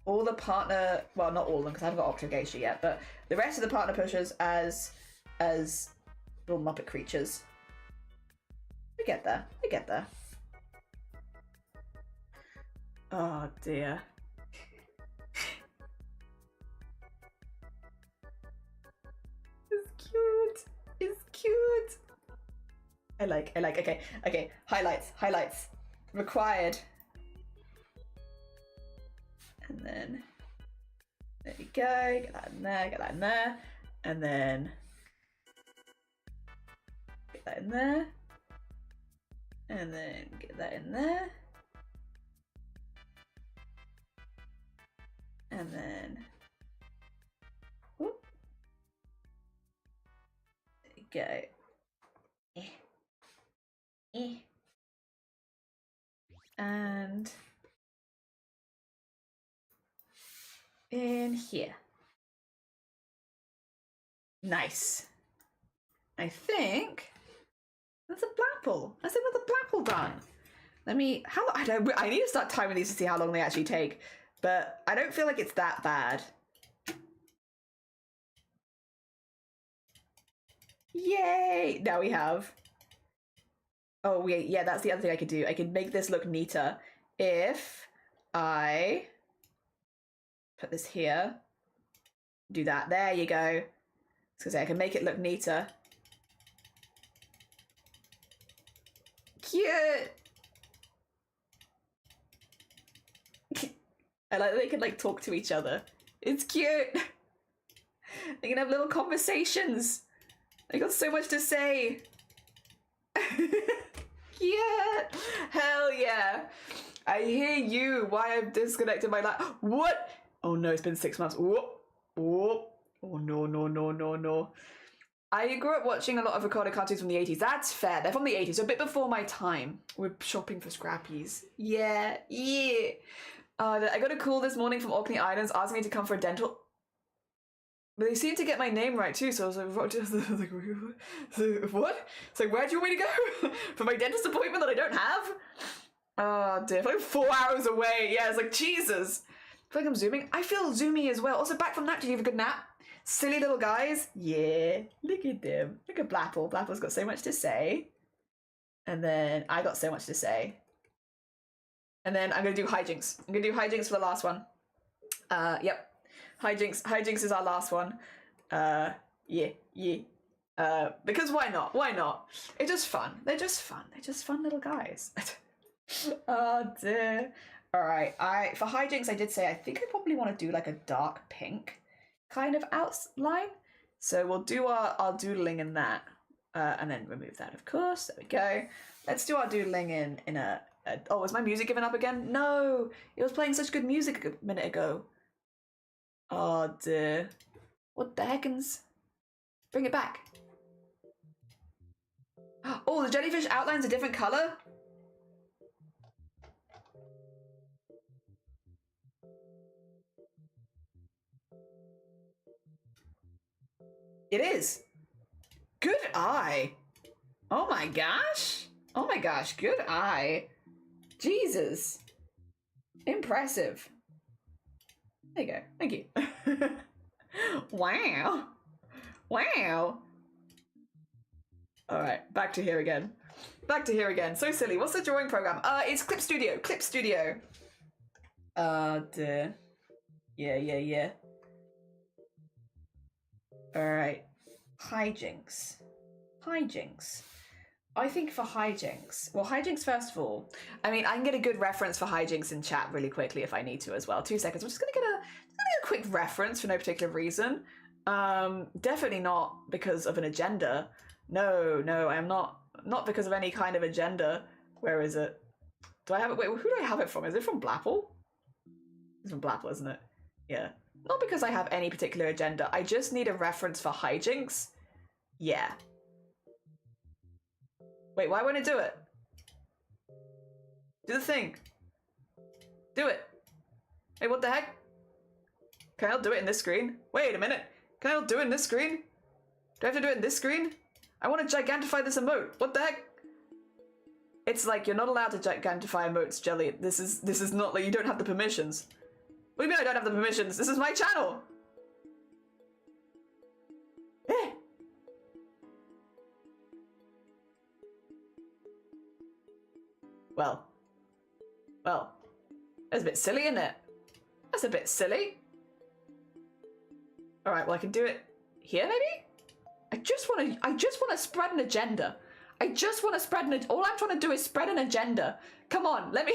all the partner... Well, not all of them because I haven't got Octo Geisha yet, but the rest of the partner pushers as little Muppet creatures. We get there. We get there. Oh dear. It's cute. It's cute. I like. Okay. Highlights. Required. And then there you go. Get that in there. And then get that in there. And then get that in there. And then, whoop. There you go. And in here. Nice. I think that's a blapple. That's another blapple done. Let me, I need to start timing these to see how long they actually take. But I don't feel like it's that bad. Yay! Now we have. Oh, wait, yeah, that's the other thing I could do. I could make this look neater if I put this here. Do that. There you go. I was gonna say, I can make it look neater. Cute! I like that they can like talk to each other. It's cute. They can have little conversations. They got so much to say. Yeah. Hell yeah. I hear you. Why I've disconnected my life. What? Oh no, it's been 6 months. Whoop. Whoop. Oh no. I grew up watching a lot of recorded cartoons from the 80s. That's fair. They're from the 80s, so a bit before my time. We're shopping for scrappies. Yeah. I got a call this morning from Orkney Islands asking me to come for a dental. But they seemed to get my name right too, so I was like, what? So where do you want me to go? For my dentist appointment that I don't have? Oh dear, like 4 hours away. Yeah, it's like, Jesus. I feel like I'm zooming. I feel zoomy as well. Also, back from nap, did you have a good nap? Silly little guys. Yeah, look at them. Look at Blapple. Blapple's got so much to say. And then I got so much to say. And then I'm going to do hijinks. I'm going to do hijinks for the last one. Yep. Hijinks is our last one. Yeah. Because why not? Why not? It's just fun. They're just fun little guys. Oh dear. Alright, for hijinks I did say I think I probably want to do like a dark pink kind of outline. So we'll do our doodling in that. And then remove that, of course. There we go. Let's do our doodling in a... Oh, was my music giving up again? No! It was playing such good music a minute ago. Oh dear. What the heckins? Bring it back. Oh, the jellyfish outline's a different colour? It is. Good eye. Oh my gosh. Oh my gosh, good eye. Jesus. Impressive. There you go. Thank you. Wow. Wow. All right, back to here again. Back to here again. So silly. What's the drawing program? It's Clip Studio. Clip Studio. Dear. Yeah. Alright. Hijinks. Hijinks. I think for hijinks, well, hijinks first of all. I mean, I can get a good reference for hijinks in chat really quickly if I need to as well. 2 seconds. I'm just gonna get a quick reference for no particular reason. Definitely not because of an agenda. No, I am not because of any kind of agenda. Where is it? Do I have it? Wait, who do I have it from? Is it from Blapple? It's from Blapple, isn't it? Yeah. Not because I have any particular agenda. I just need a reference for hijinks. Yeah. Wait, why won't it do it? Do the thing. Do it. Hey, what the heck? Can I do it in this screen? Wait a minute. Can I do it in this screen? Do I have to do it in this screen? I want to gigantify this emote. What the heck? It's like you're not allowed to gigantify emotes, Jelly. This is not like you don't have the permissions. What do you mean I don't have the permissions? This is my channel. Eh. Well, that's a bit silly, isn't it? That's a bit silly. All right, well I can do it here maybe. I just want to spread an agenda. I just want to spread all I'm trying to do is spread an agenda. Come on, let me.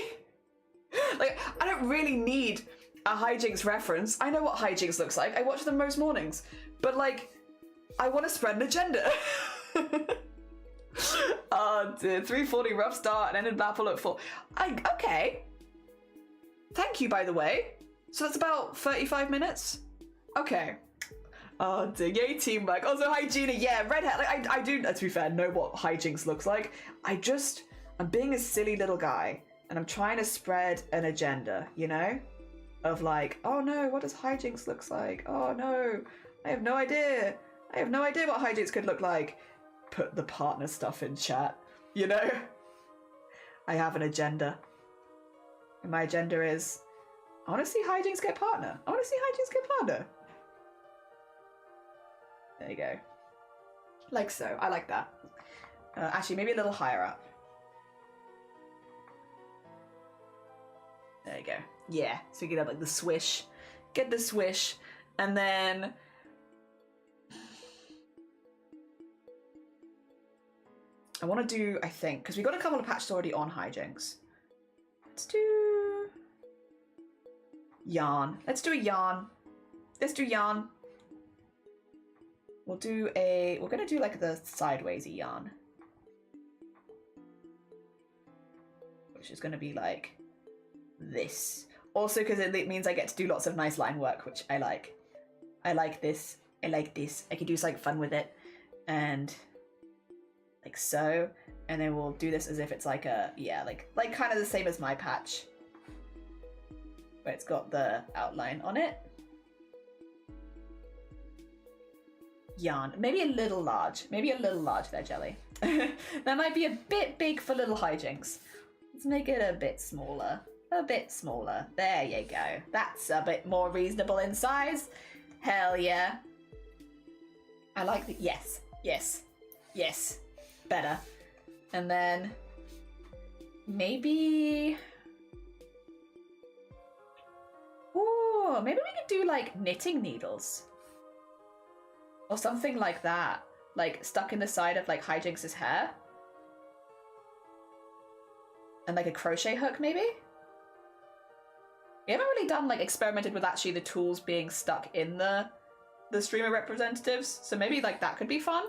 Like, I don't really need a hijinks reference. I know what hijinks looks like. I watch them most mornings. But like, I want to spread an agenda. 3:40 rough start and ended battle at 4. Okay. Thank you, by the way. So that's about 35 minutes. Okay. Oh dear, yay teamwork. Also, hi Gina. Yeah, red hat. Like, I do, to be fair, know what hijinks looks like. I'm being a silly little guy, and I'm trying to spread an agenda, you know? Of like, oh no, what does hijinks looks like? Oh no, I have no idea. I have no idea what hijinks could look like. Put the partner stuff in chat, you know? I have an agenda. And my agenda is, I want to see hijinks get partner. I want to see hijinks get partner. There you go. Like so. I like that. Actually, maybe a little higher up. There you go. Yeah. So we get like the swish. Get the swish. And then... I want to do, I think, because we got a couple of patches already on hijinks. Let's do... yarn. Let's do a yarn. Let's do yarn. We're gonna do like the sidewaysy yarn. Which is gonna be like this. Also because it means I get to do lots of nice line work, which I like. I like this. I like this. I can do something fun with it. And like so. And then we'll do this as if it's like a, yeah, like kind of the same as my patch. Where it's got the outline on it. Yarn. Maybe a little large. Maybe a little large there, Jelly. That might be a bit big for little hijinks. Let's make it a bit smaller. A bit smaller. There you go. That's a bit more reasonable in size. Hell yeah. I like the... Yes. Yes. Yes. Better. And then... maybe... Ooh, maybe we could do like knitting needles. Or something like that. Like stuck in the side of like hijinks' hair. And like a crochet hook maybe? We haven't really done like experimented with actually the tools being stuck in the streamer representatives. So maybe like that could be fun.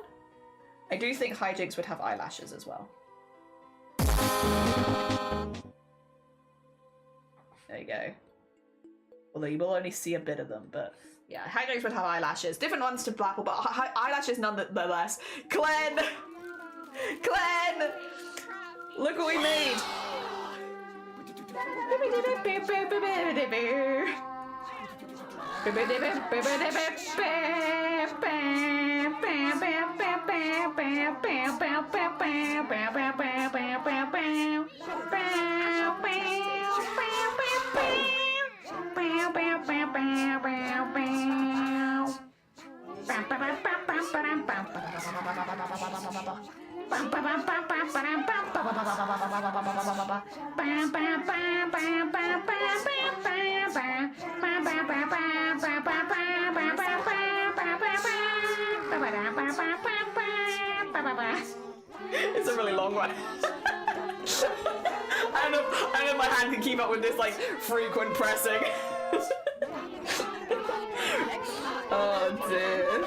I do think hijinks would have eyelashes as well. There you go. Although you will only see a bit of them, but yeah, hijinks would have eyelashes. Different ones to Blapple, but eyelashes nonetheless. Glenn! Glenn! Look what we made! It's a really long one. I don't know if my hand can keep up with this like frequent pressing. Oh dear.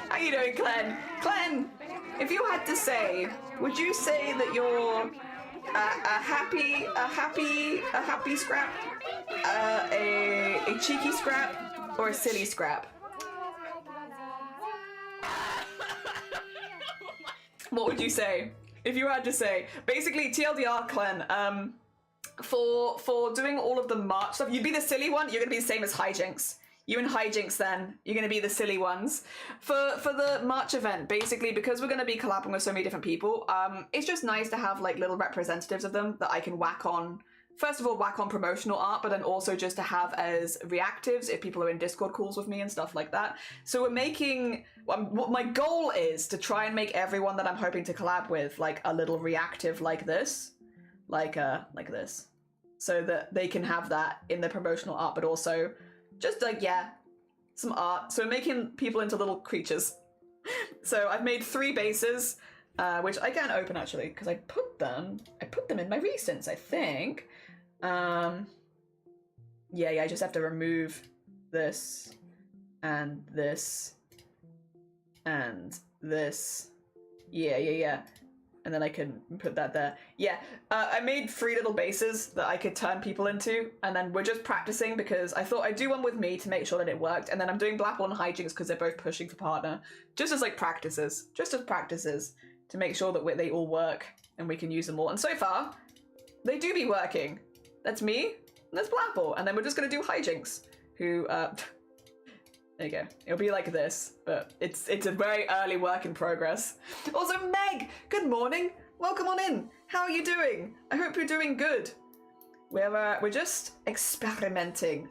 How you doing, Clen? Clen, if you had to say, would you say that you're a happy scrap, a cheeky scrap, or a silly scrap? What would you say if you had to say? Basically, TLDR, Clen, for doing all of the March stuff, you'd be the silly one. You're gonna be the same as Hijinks. You and Hijinks, then you're gonna be the silly ones for the March event. Basically, because we're gonna be collabing with so many different people, it's just nice to have like little representatives of them that I can whack on. First of all, whack on promotional art, but then also just to have as reactives if people are in Discord calls with me and stuff like that. So we're making, what my goal is to try and make everyone that I'm hoping to collab with like a little reactive like this, like this, so that they can have that in the promotional art, but also just like, yeah, some art. So we're making people into little creatures. So I've made 3 bases, which I can't open actually, because I put them in my recents, I think. Yeah, I just have to remove this and this and this. Yeah. And then I can put that there. Yeah, I made 3 little bases that I could turn people into, and then we're just practicing because I thought I'd do one with me to make sure that it worked, and then I'm doing Blapple and Hijinks because they're both pushing for partner, just as practices to make sure that they all work and we can use them all. And so far, they do be working. That's me, and that's Blapple, and then we're just gonna do Hijinks, who, there you go. It'll be like this, but it's a very early work in progress. Also, Meg, good morning. Welcome on in. How are you doing? I hope you're doing good. We're just experimenting,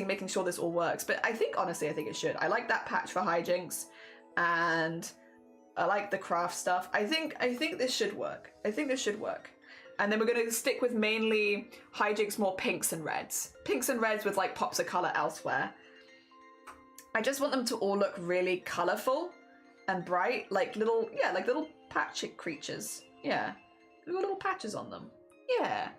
making sure this all works. But honestly, I think it should. I like that patch for Hijinks, and I like the craft stuff. I think this should work. And then we're gonna stick with mainly Hijinks, more pinks and reds with like pops of color elsewhere. I just want them to all look really colorful and bright, like little patchy creatures. Yeah, we've got little patches on them. Yeah.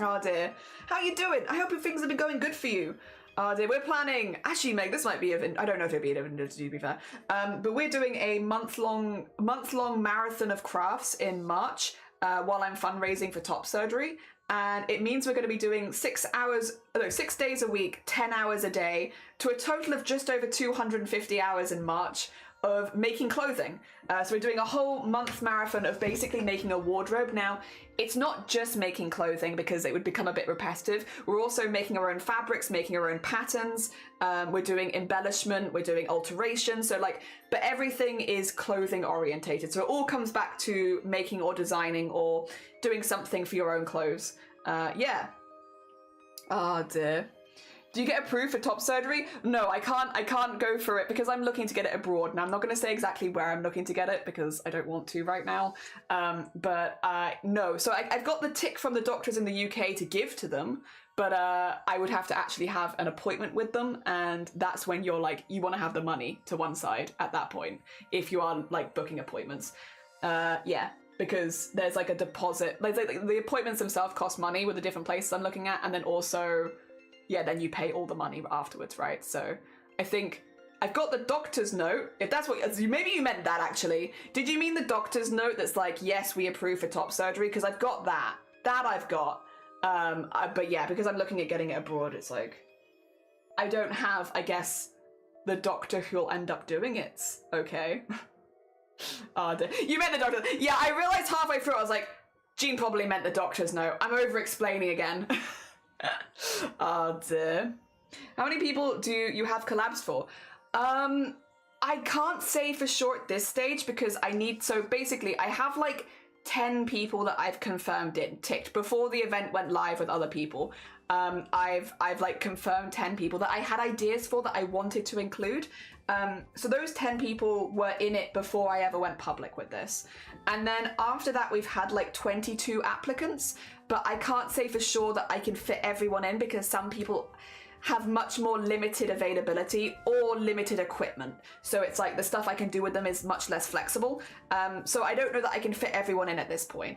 Oh dear, how you doing? I hope things have been going good for you. Oh dear, we're planning. Actually, Meg, this might be I don't know if it'll be of interest to you, to be fair. But we're doing a month-long marathon of crafts in March while I'm fundraising for top surgery. And it means we're going to be doing 6 days a week, 10 hours a day, to a total of just over 250 hours in March of making clothing. So we're doing a whole month marathon of basically making a wardrobe. Now, it's not just making clothing because it would become a bit repetitive. We're also making our own fabrics, making our own patterns. We're doing embellishment, we're doing alteration. So but everything is clothing orientated. So it all comes back to making or designing or doing something for your own clothes. Yeah. Oh dear. Do you get approved for top surgery? No, I can't go for it because I'm looking to get it abroad, and I'm not going to say exactly where I'm looking to get it because I don't want to right now. No. So I've got the tick from the doctors in the UK to give to them, but I would have to actually have an appointment with them, and that's when you're you want to have the money to one side at that point if you are booking appointments. Yeah. Because there's a deposit. The appointments themselves cost money with the different places I'm looking at, and then also, yeah, then you pay all the money afterwards, right? So I think I've got the doctor's note. If that's what, maybe you meant that actually. Did you mean the doctor's note that's yes, we approve for top surgery? Because I've got that. That I've got. But yeah, because I'm looking at getting it abroad, it's I don't have, I guess, the doctor who'll end up doing it. Okay. Oh, you meant the doctor. Yeah, I realized halfway through, I was Jean probably meant the doctor's note. I'm over-explaining again. Oh dear. How many people do you have collabs for? I can't say for sure at this stage because so basically I have 10 people that I've confirmed ticked before the event went live with other people. I've confirmed 10 people that I had ideas for that I wanted to include. So those 10 people were in it before I ever went public with this. And then after that, we've had 22 applicants, but I can't say for sure that I can fit everyone in because some people have much more limited availability or limited equipment. So it's like the stuff I can do with them is much less flexible. So I don't know that I can fit everyone in at this point.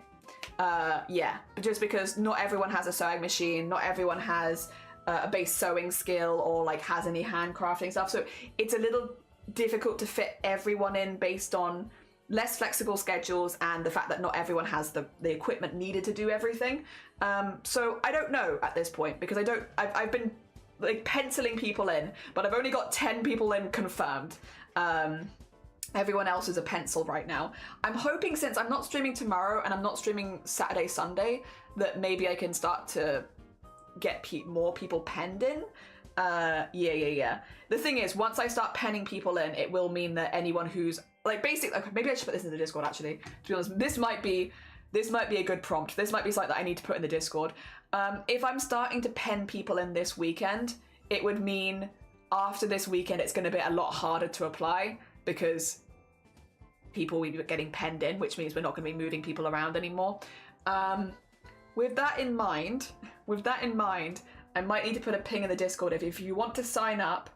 Yeah, just because not everyone has a sewing machine, not everyone has a base sewing skill or like has any handcrafting stuff. So it's a little difficult to fit everyone in based on less flexible schedules and the fact that not everyone has the equipment needed to do everything. So I don't know at this point because I've been like penciling people in, but I've only got 10 people in confirmed. Everyone else is a pencil right now. I'm hoping, since I'm not streaming tomorrow and I'm not streaming Saturday, Sunday, that maybe I can start to get more people penned in. Yeah. The thing is, once I start penning people in, it will mean that anyone who's like basically, okay, maybe I should put this in the Discord actually. To be honest, this might be a good prompt. This might be something that I need to put in the Discord. If I'm starting to pen people in this weekend, it would mean after this weekend it's going to be a lot harder to apply because people will be getting penned in, which means we're not going to be moving people around anymore. With that in mind, I might need to put a ping in the Discord if you want to sign up.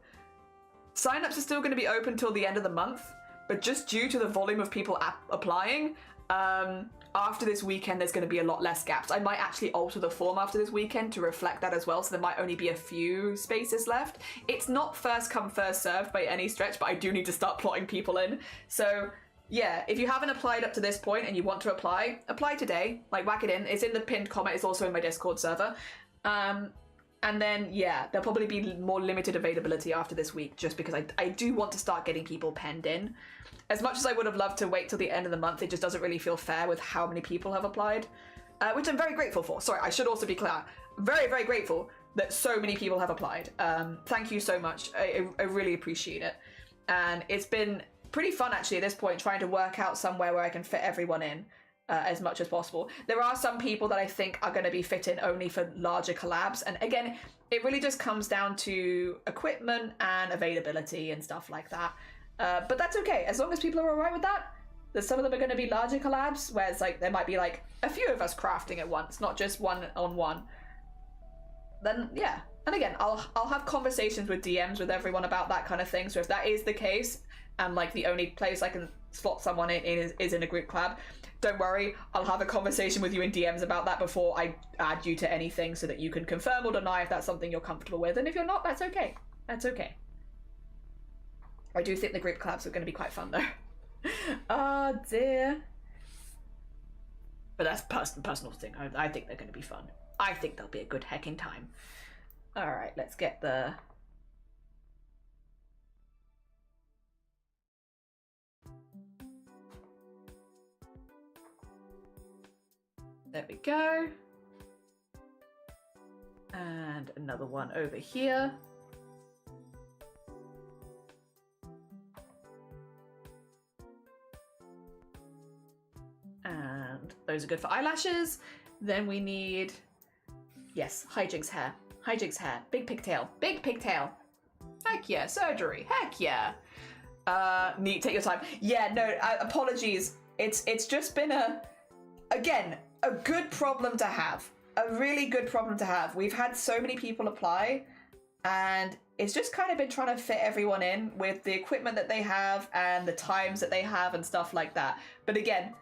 Sign-ups are still going to be open till the end of the month, but just due to the volume of people applying, after this weekend there's going to be a lot less gaps. I might actually alter the form after this weekend to reflect that as well, so there might only be a few spaces left. It's not first come first served by any stretch, but I do need to start plotting people in. So yeah, if you haven't applied up to this point and you want to apply today, like whack it in. It's in the pinned comment, it's also in my Discord server. And then, yeah, there'll probably be more limited availability after this week, just because I do want to start getting people penned in. As much as I would have loved to wait till the end of the month, it just doesn't really feel fair with how many people have applied, which I'm very grateful for. Sorry, I should also be clear. Very, very grateful that so many people have applied. Thank you so much. I really appreciate it. And it's been pretty fun, actually, at this point, trying to work out somewhere where I can fit everyone in. As much as possible. There are some people that I think are going to be fit in only for larger collabs, and again, it really just comes down to equipment and availability and stuff like that. But that's okay, as long as people are alright with that. There's some of them are going to be larger collabs, where it's like there might be like a few of us crafting at once, not just one-on-one. Then yeah, and again, I'll have conversations with DMs with everyone about that kind of thing. So if that is the case, and like the only place I can slot someone in is in a group collab, don't worry, I'll have a conversation with you in DMs about that before I add you to anything, so that you can confirm or deny if that's something you're comfortable with. And if you're not, that's okay. That's okay. I do think the group collabs are going to be quite fun though. Oh dear. But that's personal thing. I think they're going to be fun. I think they'll be a good hecking time. All right, let's get the... There we go. And another one over here. And those are good for eyelashes. Then we need, yes, hijinks hair. Hijinks hair. Big pigtail. Big pigtail. Heck yeah. Surgery. Heck yeah. Neat. Take your time. Yeah, no, apologies. It's just been again, a good problem to have. A really good problem to have. We've had so many people apply, and it's just kind of been trying to fit everyone in with the equipment that they have and the times that they have and stuff like that. But again,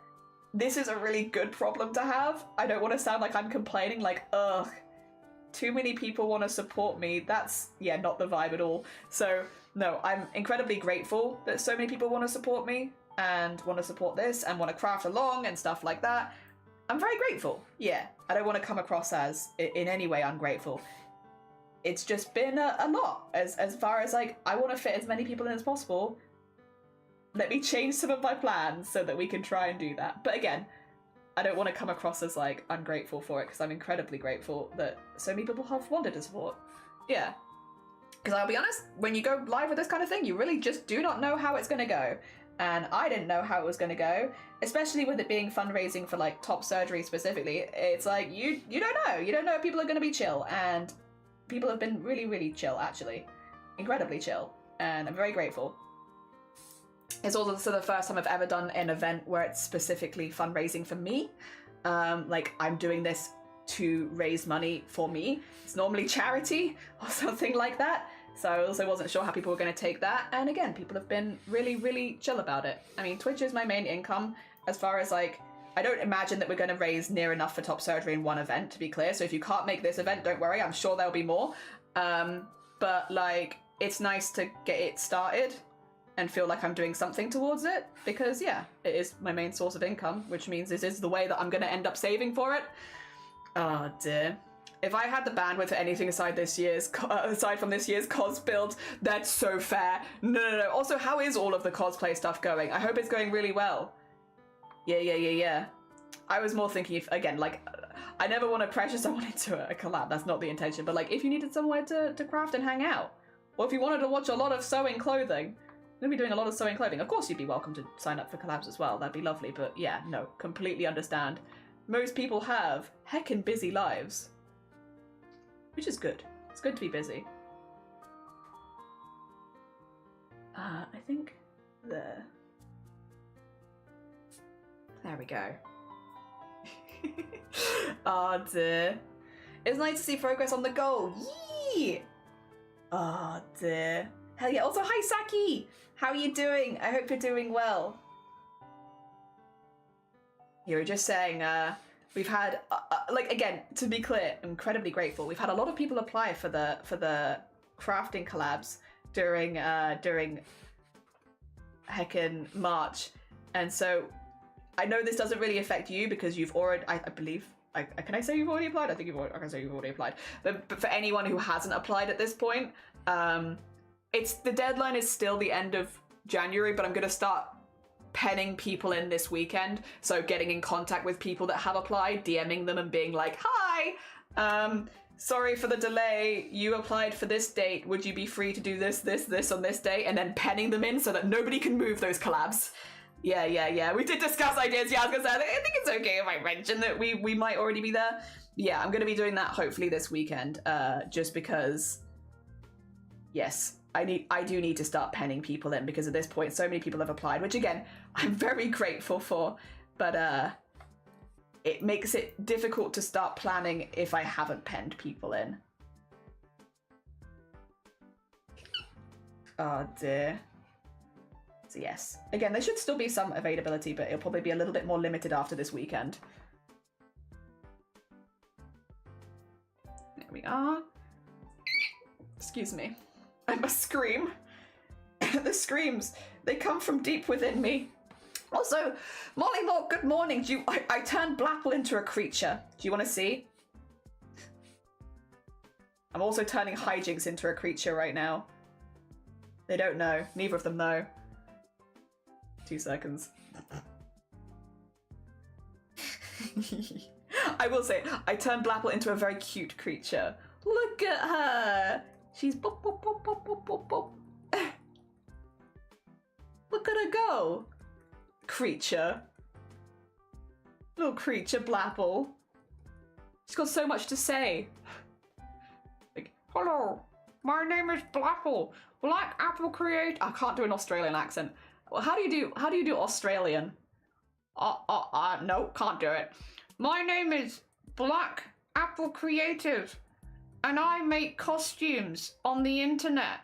this is a really good problem to have. I don't want to sound like I'm complaining, like, ugh, too many people want to support me. That's, yeah, not the vibe at all. So, no, I'm incredibly grateful that so many people want to support me and want to support this and want to craft along and stuff like that. I'm very grateful. Yeah, I don't want to come across as in any way ungrateful. It's just been a lot as far as like, I want to fit as many people in as possible. Let me change some of my plans so that we can try and do that. But again, I don't want to come across as like ungrateful for it, because I'm incredibly grateful that so many people have wanted to support. Yeah. Because I'll be honest, when you go live with this kind of thing, you really just do not know how it's going to go. And I didn't know how it was going to go, especially with it being fundraising for like top surgery specifically. It's like, you don't know. You don't know if people are going to be chill, and people have been really, really chill, actually. Incredibly chill. And I'm very grateful. It's also the first time I've ever done an event where it's specifically fundraising for me. Like, I'm doing this to raise money for me. It's normally charity or something like that. So I also wasn't sure how people were going to take that. And again, people have been really, really chill about it. I mean, Twitch is my main income as far as like, I don't imagine that we're going to raise near enough for top surgery in one event, to be clear. So if you can't make this event, don't worry. I'm sure there'll be more. But like, it's nice to get it started and feel like I'm doing something towards it, because yeah, it is my main source of income, which means this is the way that I'm going to end up saving for it. Oh dear. If I had the bandwidth for anything aside from this year's cos build, that's so fair. No. Also, how is all of the cosplay stuff going? I hope it's going really well. Yeah. I was more thinking if, again, like, I never want to pressure someone into a collab. That's not the intention. But like, if you needed somewhere to craft and hang out, or if you wanted to watch a lot of sewing clothing, I'm going to be doing a lot of sewing clothing. Of course, you'd be welcome to sign up for collabs as well. That'd be lovely. But yeah, no, completely understand. Most people have heckin' busy lives, which is good. It's good to be busy. I think there we go. Oh dear. It's nice to see progress on the goal. Yee! Oh dear. Hell yeah. Also, hi Saki! How are you doing? I hope you're doing well. You were just saying, we've had, like, again, to be clear, incredibly grateful. We've had a lot of people apply for the crafting collabs during heckin' March. And so I know this doesn't really affect you because you've already, I believe, can I say you've already applied? I think I can say you've already applied. But for anyone who hasn't applied at this point, the deadline is still the end of January, but I'm going to start penning people in this weekend. So getting in contact with people that have applied, DMing them and being like, hi, sorry for the delay. You applied for this date. Would you be free to do this on this date? And then penning them in so that nobody can move those collabs. Yeah. We did discuss ideas. Yeah, I was gonna say, I think it's okay if I mention that we might already be there. Yeah, I'm gonna be doing that hopefully this weekend, just because, yes, I do need to start penning people in, because at this point so many people have applied, which again, I'm very grateful for, but it makes it difficult to start planning if I haven't penned people in. Oh dear. So yes, again, there should still be some availability, but it'll probably be a little bit more limited after this weekend. There we are. Excuse me. I must scream. The screams, they come from deep within me. Also, Molly Moore, good morning. I turned Blapple into a creature. Do you want to see? I'm also turning Hijinks into a creature right now. They don't know. Neither of them know. 2 seconds. I will say, I turned Blapple into a very cute creature. Look at her! She's boop, boop, boop, boop, boop, boop, boop. Look at her go! Creature. Little creature Blapple. She's got so much to say. Like, hello, my name is Blapple. Black Apple Create. I can't do an Australian accent. Well, how do you do Australian? No, can't do it. My name is Black Apple Creative, and I make costumes on the internet.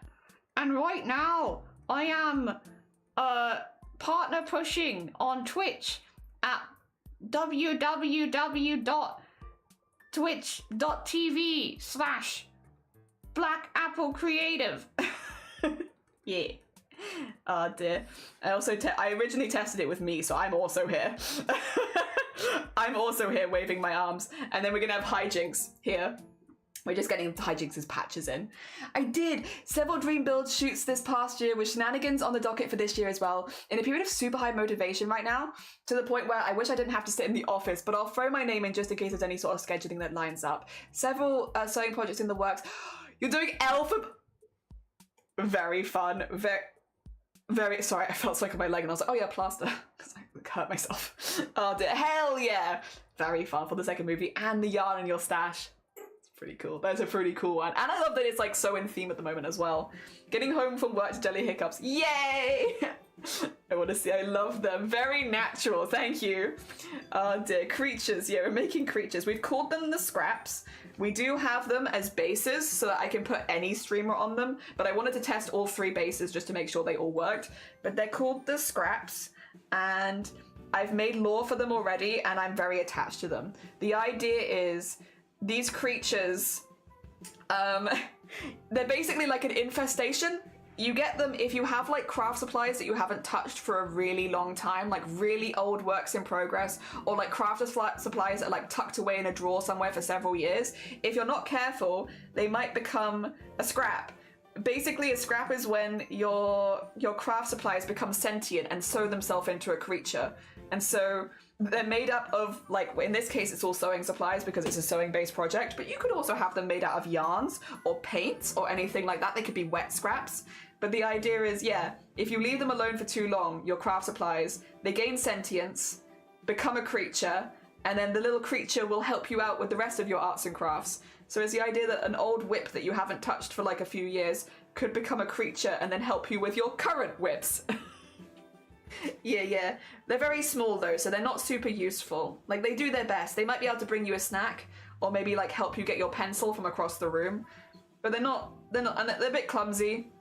And right now, I am partner pushing on Twitch at www.twitch.tv/blackapplecreative. Yeah. Oh dear. I originally tested it with me, so I'm also here. I'm also here waving my arms. And then we're gonna have Hijinks here. We're just getting Hijinks' patches in. I did several dream build shoots this past year with shenanigans on the docket for this year as well. In a period of super high motivation right now, to the point where I wish I didn't have to sit in the office, but I'll throw my name in just in case there's any sort of scheduling that lines up. Several sewing projects in the works. You're doing alpha. Very fun. Very sorry, I felt something on my leg and I was like, oh yeah, plaster. Because I hurt myself. Oh dear, hell yeah. Very fun for the second movie and the yarn in your stash. It's pretty cool. That's a pretty cool one. And I love that it's like so in theme at the moment as well. Getting home from work to Jelly Hiccups. Yay! I want to see. I love them. Very natural. Thank you. Oh dear. Creatures. Yeah, we're making creatures. We've called them the scraps. We do have them as bases so that I can put any streamer on them, but I wanted to test all 3 bases just to make sure they all worked. But they're called the scraps, and I've made lore for them already, and I'm very attached to them. The idea is these creatures, they're basically like an infestation. You get them if you have like craft supplies that you haven't touched for a really long time, like really old works in progress, or like craft supplies that are like tucked away in a drawer somewhere for several years. If you're not careful, they might become a scrap. Basically, a scrap is when your craft supplies become sentient and sew themselves into a creature. And so they're made up of, like, in this case, it's all sewing supplies because it's a sewing-based project, but you could also have them made out of yarns or paints or anything like that. They could be wet scraps. But the idea is, yeah, if you leave them alone for too long, your craft supplies, they gain sentience, become a creature, and then the little creature will help you out with the rest of your arts and crafts. So it's the idea that an old whip that you haven't touched for like a few years could become a creature and then help you with your current whips. Yeah. They're very small though, so they're not super useful. Like, they do their best. They might be able to bring you a snack or maybe like help you get your pencil from across the room. But they're not, and they're a bit clumsy.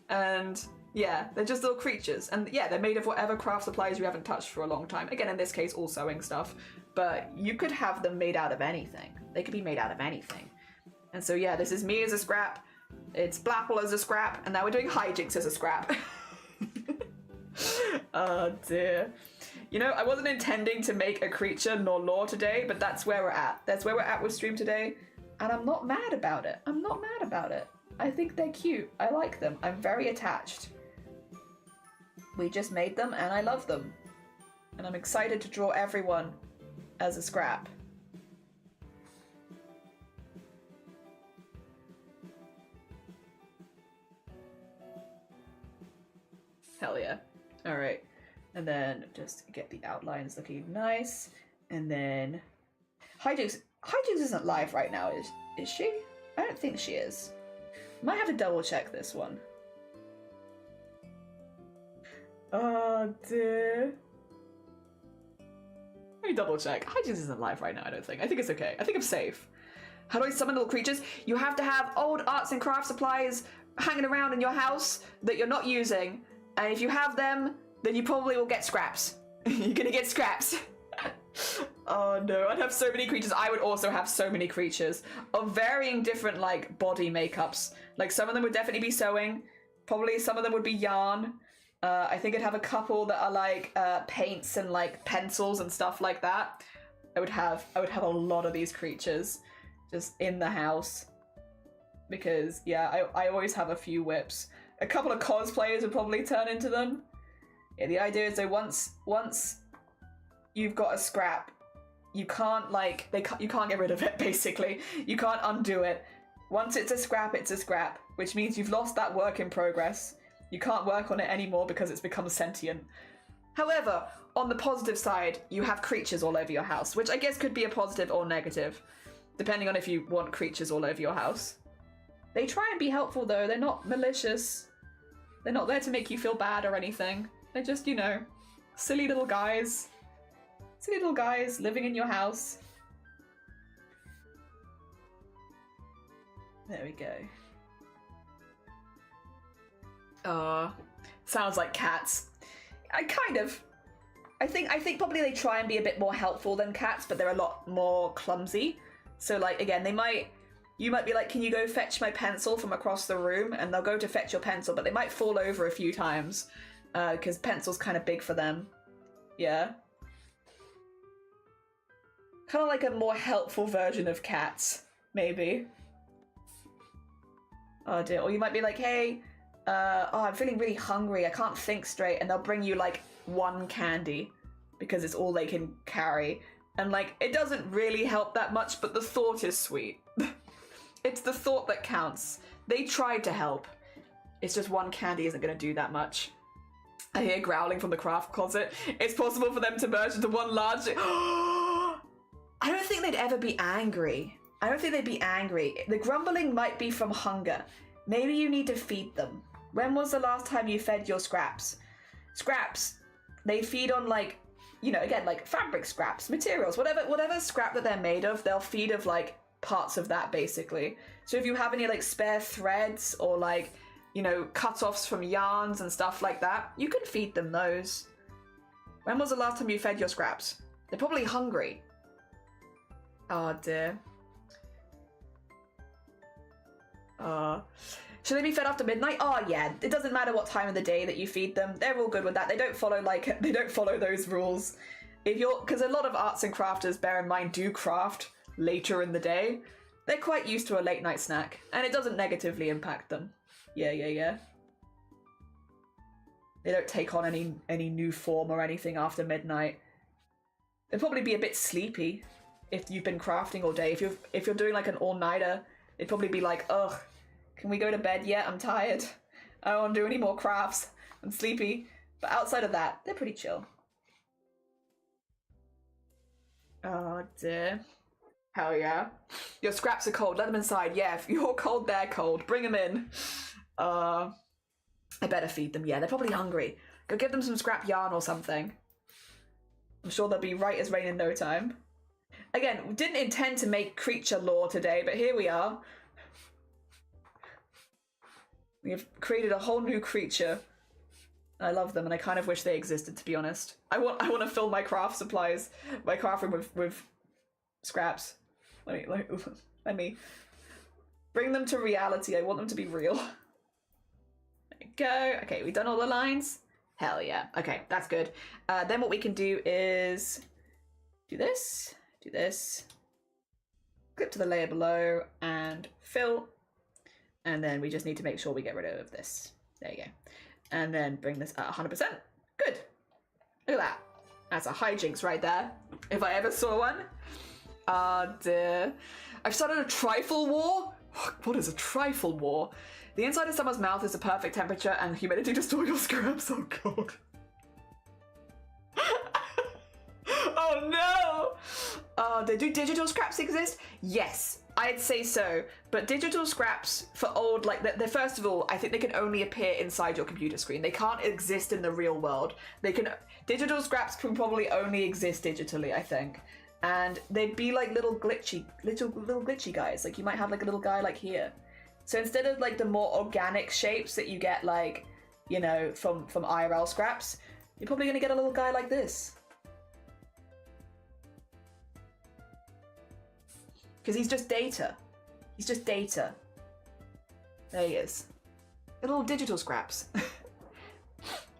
And yeah, they're just little creatures. And yeah, they're made of whatever craft supplies you haven't touched for a long time. Again, in this case, all sewing stuff. But you could have them made out of anything. They could be made out of anything. And so yeah, this is me as a scrap. It's Blapple as a scrap. And now we're doing hijinks as a scrap. Oh dear. You know, I wasn't intending to make a creature nor lore today, but that's where we're at. That's where we're at with stream today. And I'm not mad about it. I'm not mad about it. I think they're cute. I like them. I'm very attached. We just made them and I love them. And I'm excited to draw everyone as a scrap. Hell yeah. All right. And then just get the outlines looking nice. And then Hijinks isn't live right now, is she? I don't think she is. Might have to double check this one. Oh dear. Let me double check. Hijinks isn't live right now, I don't think. I think it's okay. I think I'm safe. How do I summon little creatures? You have to have old arts and craft supplies hanging around in your house that you're not using. And if you have them, then you probably will get scraps. You're gonna get scraps. Oh no, I'd have so many creatures. I would also have so many creatures of varying different like body makeups. Like some of them would definitely be sewing. Probably some of them would be yarn. I think I'd have a couple that are like paints and like pencils and stuff like that. I would have a lot of these creatures just in the house. Because yeah, I always have a few whips. A couple of cosplayers would probably turn into them. Yeah, the idea is that once you've got a scrap, you can't like you can't get rid of it. Basically, you can't undo it. Once it's a scrap, which means you've lost that work in progress. You can't work on it anymore because it's become sentient. However, on the positive side, you have creatures all over your house, which I guess could be a positive or negative, depending on if you want creatures all over your house. They try and be helpful though. They're not malicious. They're not there to make you feel bad or anything. They're just, you know, silly little guys. Silly little guys living in your house. There we go. Sounds like cats. I think probably they try and be a bit more helpful than cats, but they're a lot more clumsy. So like, again, you might be like, can you go fetch my pencil from across the room? And they'll go to fetch your pencil, but they might fall over a few times because pencil's kind of big for them. Yeah. Kind of like a more helpful version of cats, maybe. Oh dear. Or you might be like, hey, I'm feeling really hungry. I can't think straight. And they'll bring you like one candy because it's all they can carry. And like, it doesn't really help that much, but the thought is sweet. It's the thought that counts. They tried to help. It's just one candy isn't going to do that much. I hear growling from the craft closet. It's possible for them to merge into one large... I don't think they'd ever be angry. I don't think they'd be angry. The grumbling might be from hunger. Maybe you need to feed them. When was the last time you fed your scraps? scraps, they feed on like, you know, again, like fabric scraps, materials, whatever scrap that they're made of, they'll feed of like parts of that basically. So if you have any like spare threads or like, you know, cut-offs from yarns and stuff like that, you can feed them those. When was the last time you fed your scraps? They're probably hungry. Oh dear. Should they be fed after midnight? Oh yeah, it doesn't matter what time of the day that you feed them. They're all good with that. They don't follow those rules. Because a lot of arts and crafters, bear in mind, do craft later in the day. They're quite used to a late night snack, and it doesn't negatively impact them. Yeah. They don't take on any new form or anything after midnight. They'll probably be a bit sleepy if you've been crafting all day. If you're doing like an all-nighter, they'd probably be like, ugh, can we go to bed yet? I'm tired. I don't want to do any more crafts. I'm sleepy. But outside of that, they're pretty chill. Oh dear. Hell yeah. Your scraps are cold. Let them inside. Yeah, if you're cold, they're cold. Bring them in. I better feed them. Yeah, they're probably hungry. Go give them some scrap yarn or something. I'm sure they'll be right as rain in no time. Again, we didn't intend to make creature lore today, but here we are. We have created a whole new creature. I love them, and I kind of wish they existed, to be honest. I want to fill my craft supplies, my craft room with scraps. Let me bring them to reality. I want them to be real. There we go. Okay, we've done all the lines. Hell yeah. Okay, that's good. Then what we can do is do this, clip to the layer below, and fill. And then we just need to make sure we get rid of this. There you go. And then bring this at 100%. Good. Look at that. That's a hijinks right there. If I ever saw one. Dear. I've started a trifle war? What is a trifle war? The inside of someone's mouth is the perfect temperature and humidity to store your scraps. Oh god. Oh no! Do digital scraps exist? Yes, I'd say so. But digital scraps for old, like, they're first of all, I think they can only appear inside your computer screen. They can't exist in the real world. Digital scraps can probably only exist digitally, I think. And they'd be like little glitchy guys. Like you might have like a little guy like here. So instead of like the more organic shapes that you get, like, you know, from IRL scraps, you're probably gonna get a little guy like this. Because he's just data. He's just data. There he is. Little digital scraps.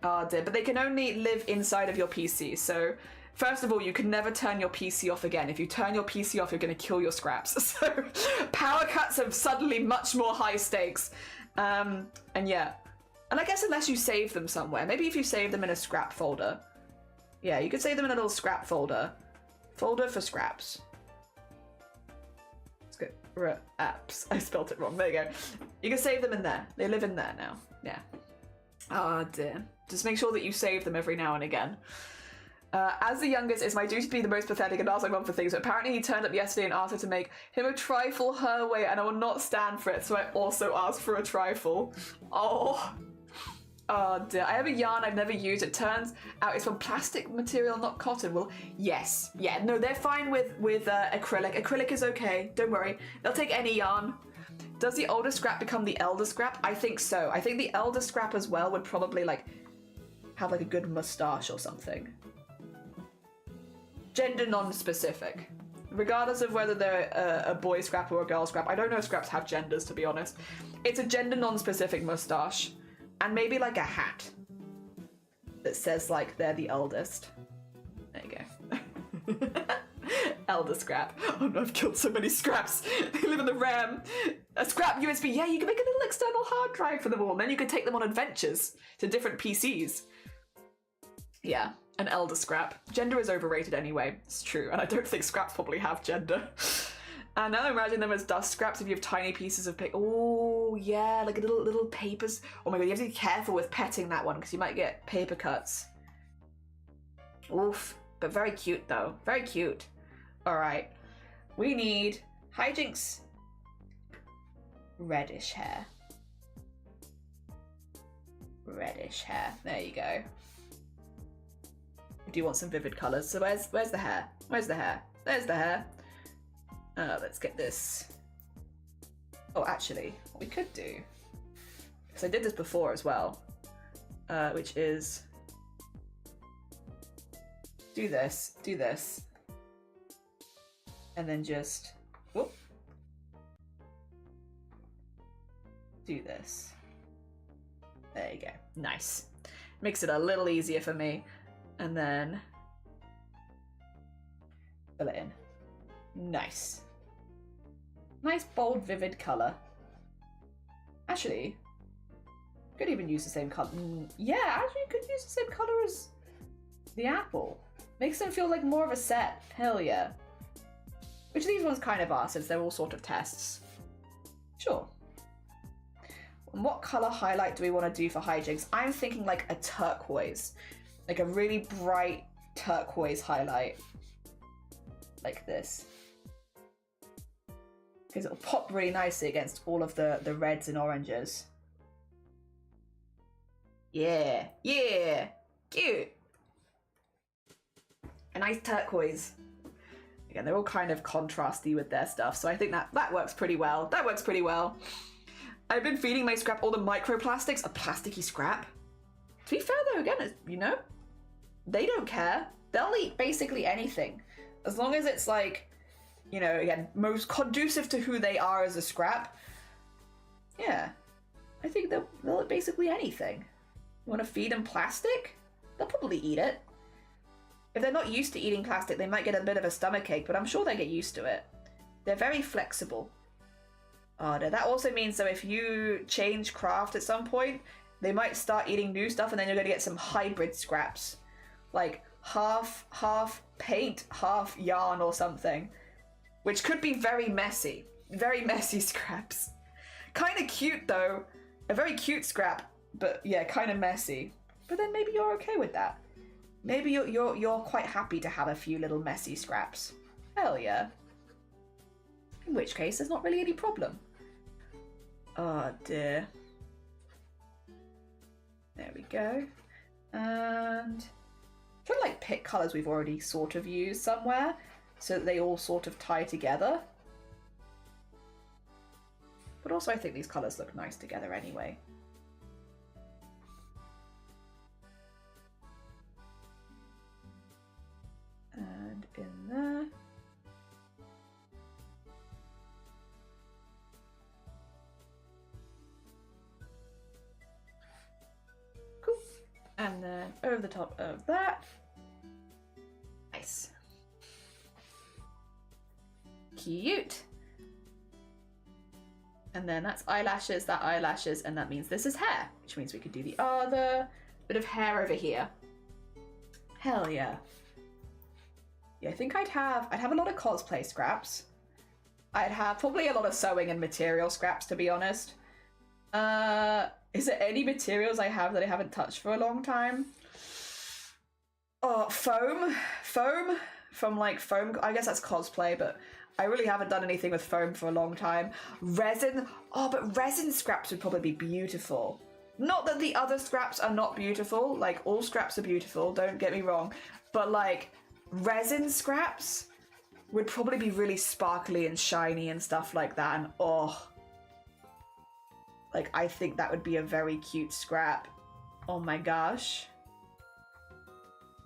Oh dear, but they can only live inside of your PC. So first of all, you can never turn your PC off again. If you turn your PC off, you're going to kill your scraps. So power cuts are suddenly much more high stakes. And yeah. And I guess unless you save them somewhere. Maybe if you save them in a scrap folder. Yeah, you could save them in a little scrap folder. Folder for scraps. Let's go. Apps. I spelt it wrong. There you go. You can save them in there. They live in there now. Yeah. Oh dear. Just make sure that you save them every now and again. As the youngest, it's my duty to be the most pathetic and ask my mum for things, but apparently he turned up yesterday and asked her to make him a trifle her way, and I will not stand for it, so I also asked for a trifle. Oh dear. I have a yarn I've never used. It turns out it's from plastic material, not cotton. Well, yes. Yeah, no, they're fine with acrylic. Acrylic is okay. Don't worry. They'll take any yarn. Does the older scrap become the elder scrap? I think so. I think the elder scrap as well would probably like have like a good mustache or something. Gender non-specific. Regardless of whether they're a boy scrap or a girl scrap. I don't know if scraps have genders, to be honest. It's a gender non-specific mustache. And maybe like a hat that says like they're the eldest. There you go. Elder scrap. Oh no, I've killed so many scraps. They live in the RAM. A scrap USB. Yeah, you can make a little external hard drive for them all. And then you can take them on adventures to different PCs. Yeah, an elder scrap. Gender is overrated anyway. It's true. And I don't think scraps probably have gender. And now imagine them as dust scraps if you have tiny pieces of paper. Oh, yeah, like little papers. Oh my god, you have to be careful with petting that one because you might get paper cuts. Oof. But very cute though. Very cute. Alright. We need hijinks. Reddish hair. Reddish hair. There you go. We do want some vivid colours. So where's the hair? Where's the hair? There's the hair. Let's get this. Oh, actually, what we could do, because I did this before as well, which is do this, and then just whoop, do this. There you go. Nice. Makes it a little easier for me. And then fill it in. Nice. Nice, bold, vivid colour. Actually, could even use the same colour. Yeah, actually, could use the same colour as the apple. Makes them feel like more of a set. Hell yeah. Which these ones kind of are, since they're all sort of tests. Sure. And what colour highlight do we want to do for hijinks? I'm thinking like a turquoise. Like a really bright turquoise highlight. Like this. Because it'll pop really nicely against all of the reds and oranges. Yeah, yeah, cute. A nice turquoise. Again, they're all kind of contrasty with their stuff, so I think that works pretty well. That works pretty well. I've been feeding my scrap all the microplastics, a plasticky scrap. To be fair though, again, you know, they don't care. They'll eat basically anything. As long as it's like, you know, again, most conducive to who they are as a scrap. Yeah, I think they'll eat basically anything. You want to feed them plastic? They'll probably eat it. If they're not used to eating plastic, they might get a bit of a stomachache, but I'm sure they get used to it. They're very flexible. Oh, no, that also means that if you change craft at some point, they might start eating new stuff, and then you're going to get some hybrid scraps. Like half paint, half yarn or something. Which could be very messy. Very messy scraps. Kind of cute though. A very cute scrap, but yeah, kind of messy. But then maybe you're okay with that. Maybe you're quite happy to have a few little messy scraps. Hell yeah. In which case, there's not really any problem. Oh dear. There we go. And I'm trying to like pick colours we've already sort of used somewhere, so that they all sort of tie together. But also I think these colours look nice together anyway. And in there. Cool. And then over the top of that. Nice. Cute. And then that's eyelashes, that eyelashes, and that means this is hair, which means we could do the other bit of hair over here. Hell yeah. Yeah, I think I'd have a lot of cosplay scraps. I'd have probably a lot of sewing and material scraps, to be honest. Is there any materials I have that I haven't touched for a long time? Oh, foam from like foam. I guess that's cosplay, but I really haven't done anything with foam for a long time. Resin. Oh, but resin scraps would probably be beautiful. Not that the other scraps are not beautiful. Like, all scraps are beautiful, don't get me wrong. But like, resin scraps would probably be really sparkly and shiny and stuff like that. And oh, like, I think that would be a very cute scrap. Oh my gosh.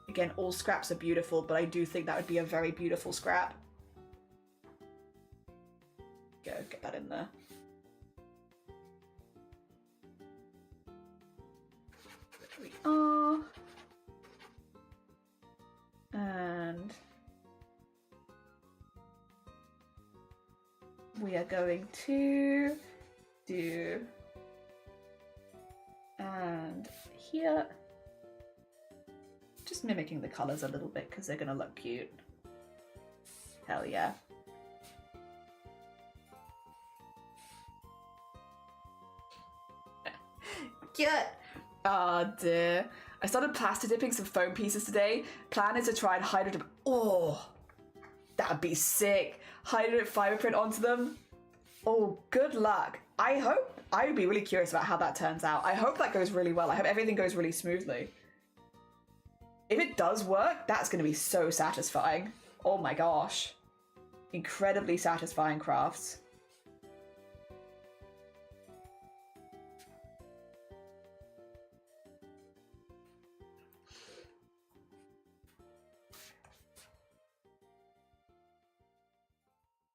Again, all scraps are beautiful, but I do think that would be a very beautiful scrap. Go, get that in there. There we are. And we are going to do, and here, just mimicking the colours a little bit because they're going to look cute. Hell yeah. Get. Oh dear. I started plaster dipping some foam pieces today. Plan is to try and hydro dip. Oh, that'd be sick. Hydro dip fiber print onto them. Oh, good luck. I would be really curious about how that turns out. I hope that goes really well. I hope everything goes really smoothly. If it does work, that's going to be so satisfying. Oh my gosh. Incredibly satisfying crafts.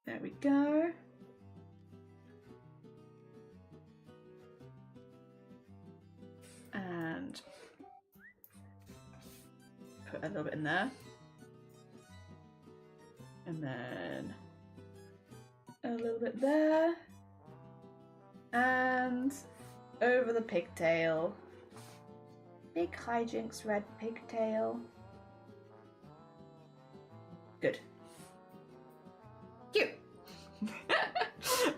There we go. And put a little bit in there. And then a little bit there. And over the pigtail. Big hijinks red pigtail. Good. Cute.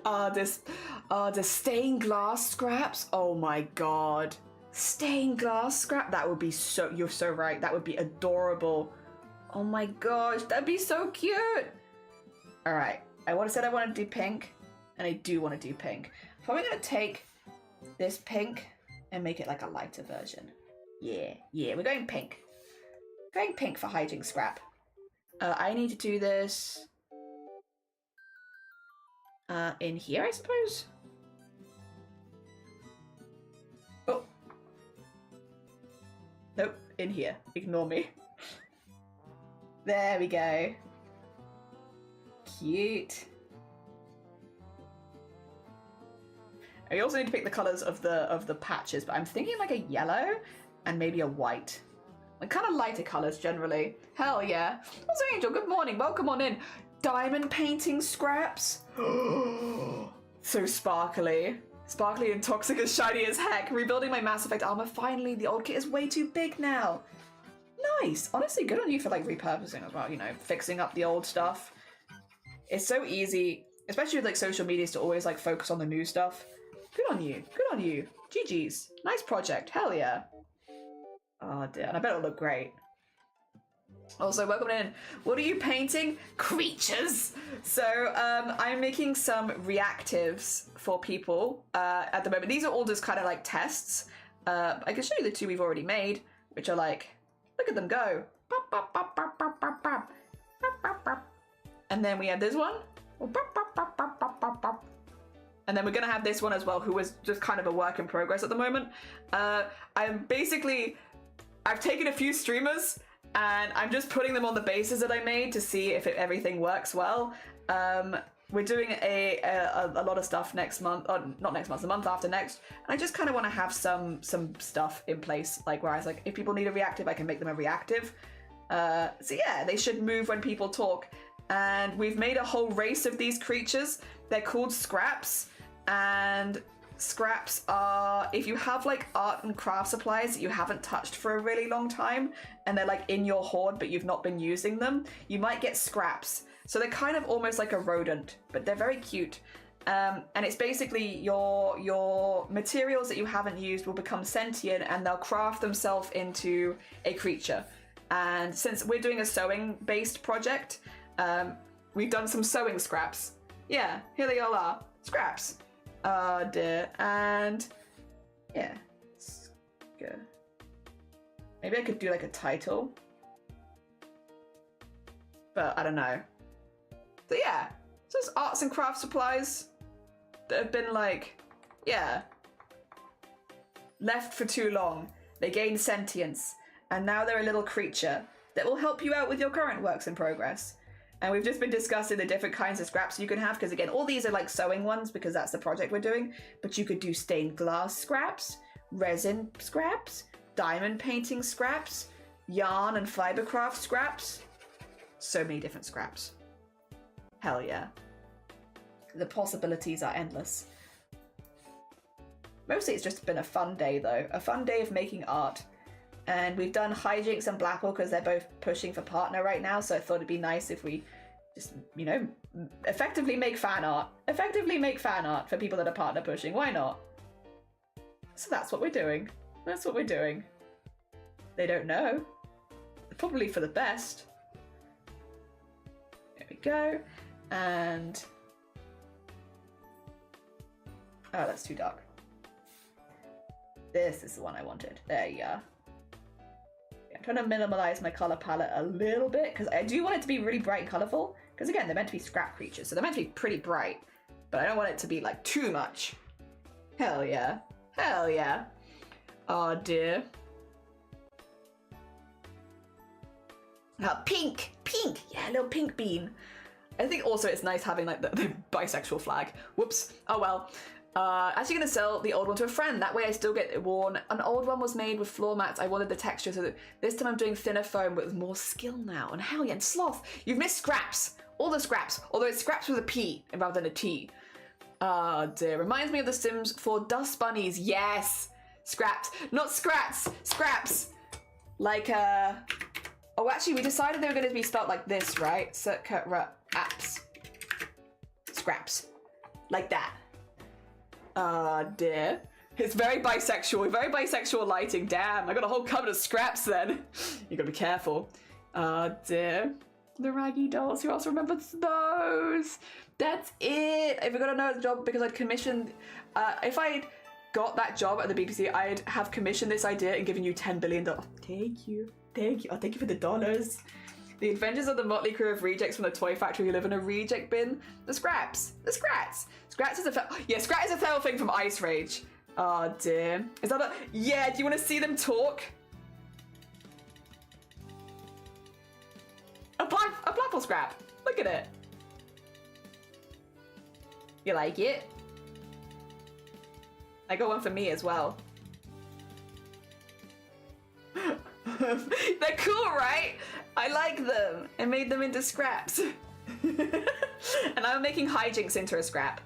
The stained glass scraps. Oh my god. Stained glass scrap. That would be so, you're so right. That would be adorable. Oh my gosh, that'd be so cute. All right, I said I want to do pink, and I do want to do pink. Probably gonna take this pink and make it like a lighter version. Yeah, we're going pink. Going pink for hijink scrap. I need to do this in here, I suppose. Oh. Nope, in here. Ignore me. There we go. Cute. I also need to pick the colours of the patches, but I'm thinking like a yellow and maybe a white. Like kind of lighter colours generally. Hell yeah. Also, Angel, good morning. Welcome on in. Diamond painting scraps. So sparkly. Sparkly and toxic and shiny as heck. Rebuilding my Mass Effect armor. Finally, the old kit is way too big now. Nice. Honestly, good on you for like repurposing as well, you know, fixing up the old stuff. It's so easy, especially with like social medias, to always like focus on the new stuff. Good on you. Good on you. GG's. Nice project. Hell yeah. Oh dear. And I bet it'll look great. Also, welcome in. What are you painting? Creatures! So, I'm making some reactives for people at the moment. These are all just kind of like tests. I can show you the two we've already made, which are like, look at them go. And then we have this one. And then we're gonna have this one as well, who is just kind of a work in progress at the moment. I've taken a few streamers and I'm just putting them on the bases that I made to see if everything works well. We're doing a lot of stuff next month, or not next month, the month after next. And I just kind of want to have some stuff in place, like where I was like, if people need a reactive, I can make them a reactive. So yeah, they should move when people talk. And we've made a whole race of these creatures. They're called scraps, and scraps are, if you have like art and craft supplies that you haven't touched for a really long time, and they're like in your hoard but you've not been using them, you might get scraps. So they're kind of almost like a rodent, but they're very cute. And it's basically your materials that you haven't used will become sentient and they'll craft themselves into a creature. And since we're doing a sewing based project, we've done some sewing scraps. Yeah, here they all are. Scraps. Dear. And yeah, it's good. Maybe I could do like a title, but I don't know. So yeah, so it's arts and craft supplies that have been like, yeah, left for too long. They gain sentience, and now they're a little creature that will help you out with your current works in progress. And we've just been discussing the different kinds of scraps you can have, because again, all these are like sewing ones because that's the project we're doing, but you could do stained glass scraps, resin scraps, diamond painting scraps, yarn and fibercraft scraps. So many different scraps. Hell yeah. The possibilities are endless. Mostly it's just been a fun day though. A fun day of making art. And we've done Hijinks and Blackwell because they're both pushing for partner right now, so I thought it'd be nice if we just, you know, effectively make fan art. Effectively make fan art for people that are partner pushing. Why not? So that's what we're doing. That's what we're doing. They don't know. Probably for the best. There we go. And... oh, that's too dark. This is the one I wanted. There you are. Yeah. trying to minimalize my color palette a little bit because I do want it to be really bright and colorful. Because again, they're meant to be scrap creatures, so they're meant to be pretty bright. But I don't want it to be like too much. Hell yeah. Hell yeah. Oh dear. Pink! Pink! Yeah, a little pink bean. I think also it's nice having like the bisexual flag. Whoops. Oh well. Actually gonna sell the old one to a friend. That way I still get it worn. An old one was made with floor mats. I wanted the texture, so that this time I'm doing thinner foam with more skill now. And hell yeah, and sloth. You've missed scraps. All the scraps. Although it's scraps with a P rather than a T. Dear. Reminds me of The Sims 4 dust bunnies. Yes. Scraps. Not scraps. Scraps. Like, oh, actually, we decided they were going to be spelled like this, right? Apps. Scraps. Like that. Dear. It's very bisexual. Very bisexual lighting. Damn, I got a whole cupboard of scraps then. You gotta be careful. Dear. The raggy dolls. Who else remembers those? That's it. I forgot another job because I'd commissioned. If I'd got that job at the BBC, I'd have commissioned this idea and given you $10 billion. Thank you. Thank you. Oh, thank you for the dollars. The adventures of the motley crew of rejects from the toy factory who live in a reject bin. The scraps. The scrats. Scrats is a Scrat is a feral thing from Ice Rage. Oh dear. Is that a... Yeah, do you want to see them talk? A Blapple scrap. Look at it. You like it? I got one for me as well. They're cool, right? I like them. I made them into scraps. And I'm making hijinks into a scrap.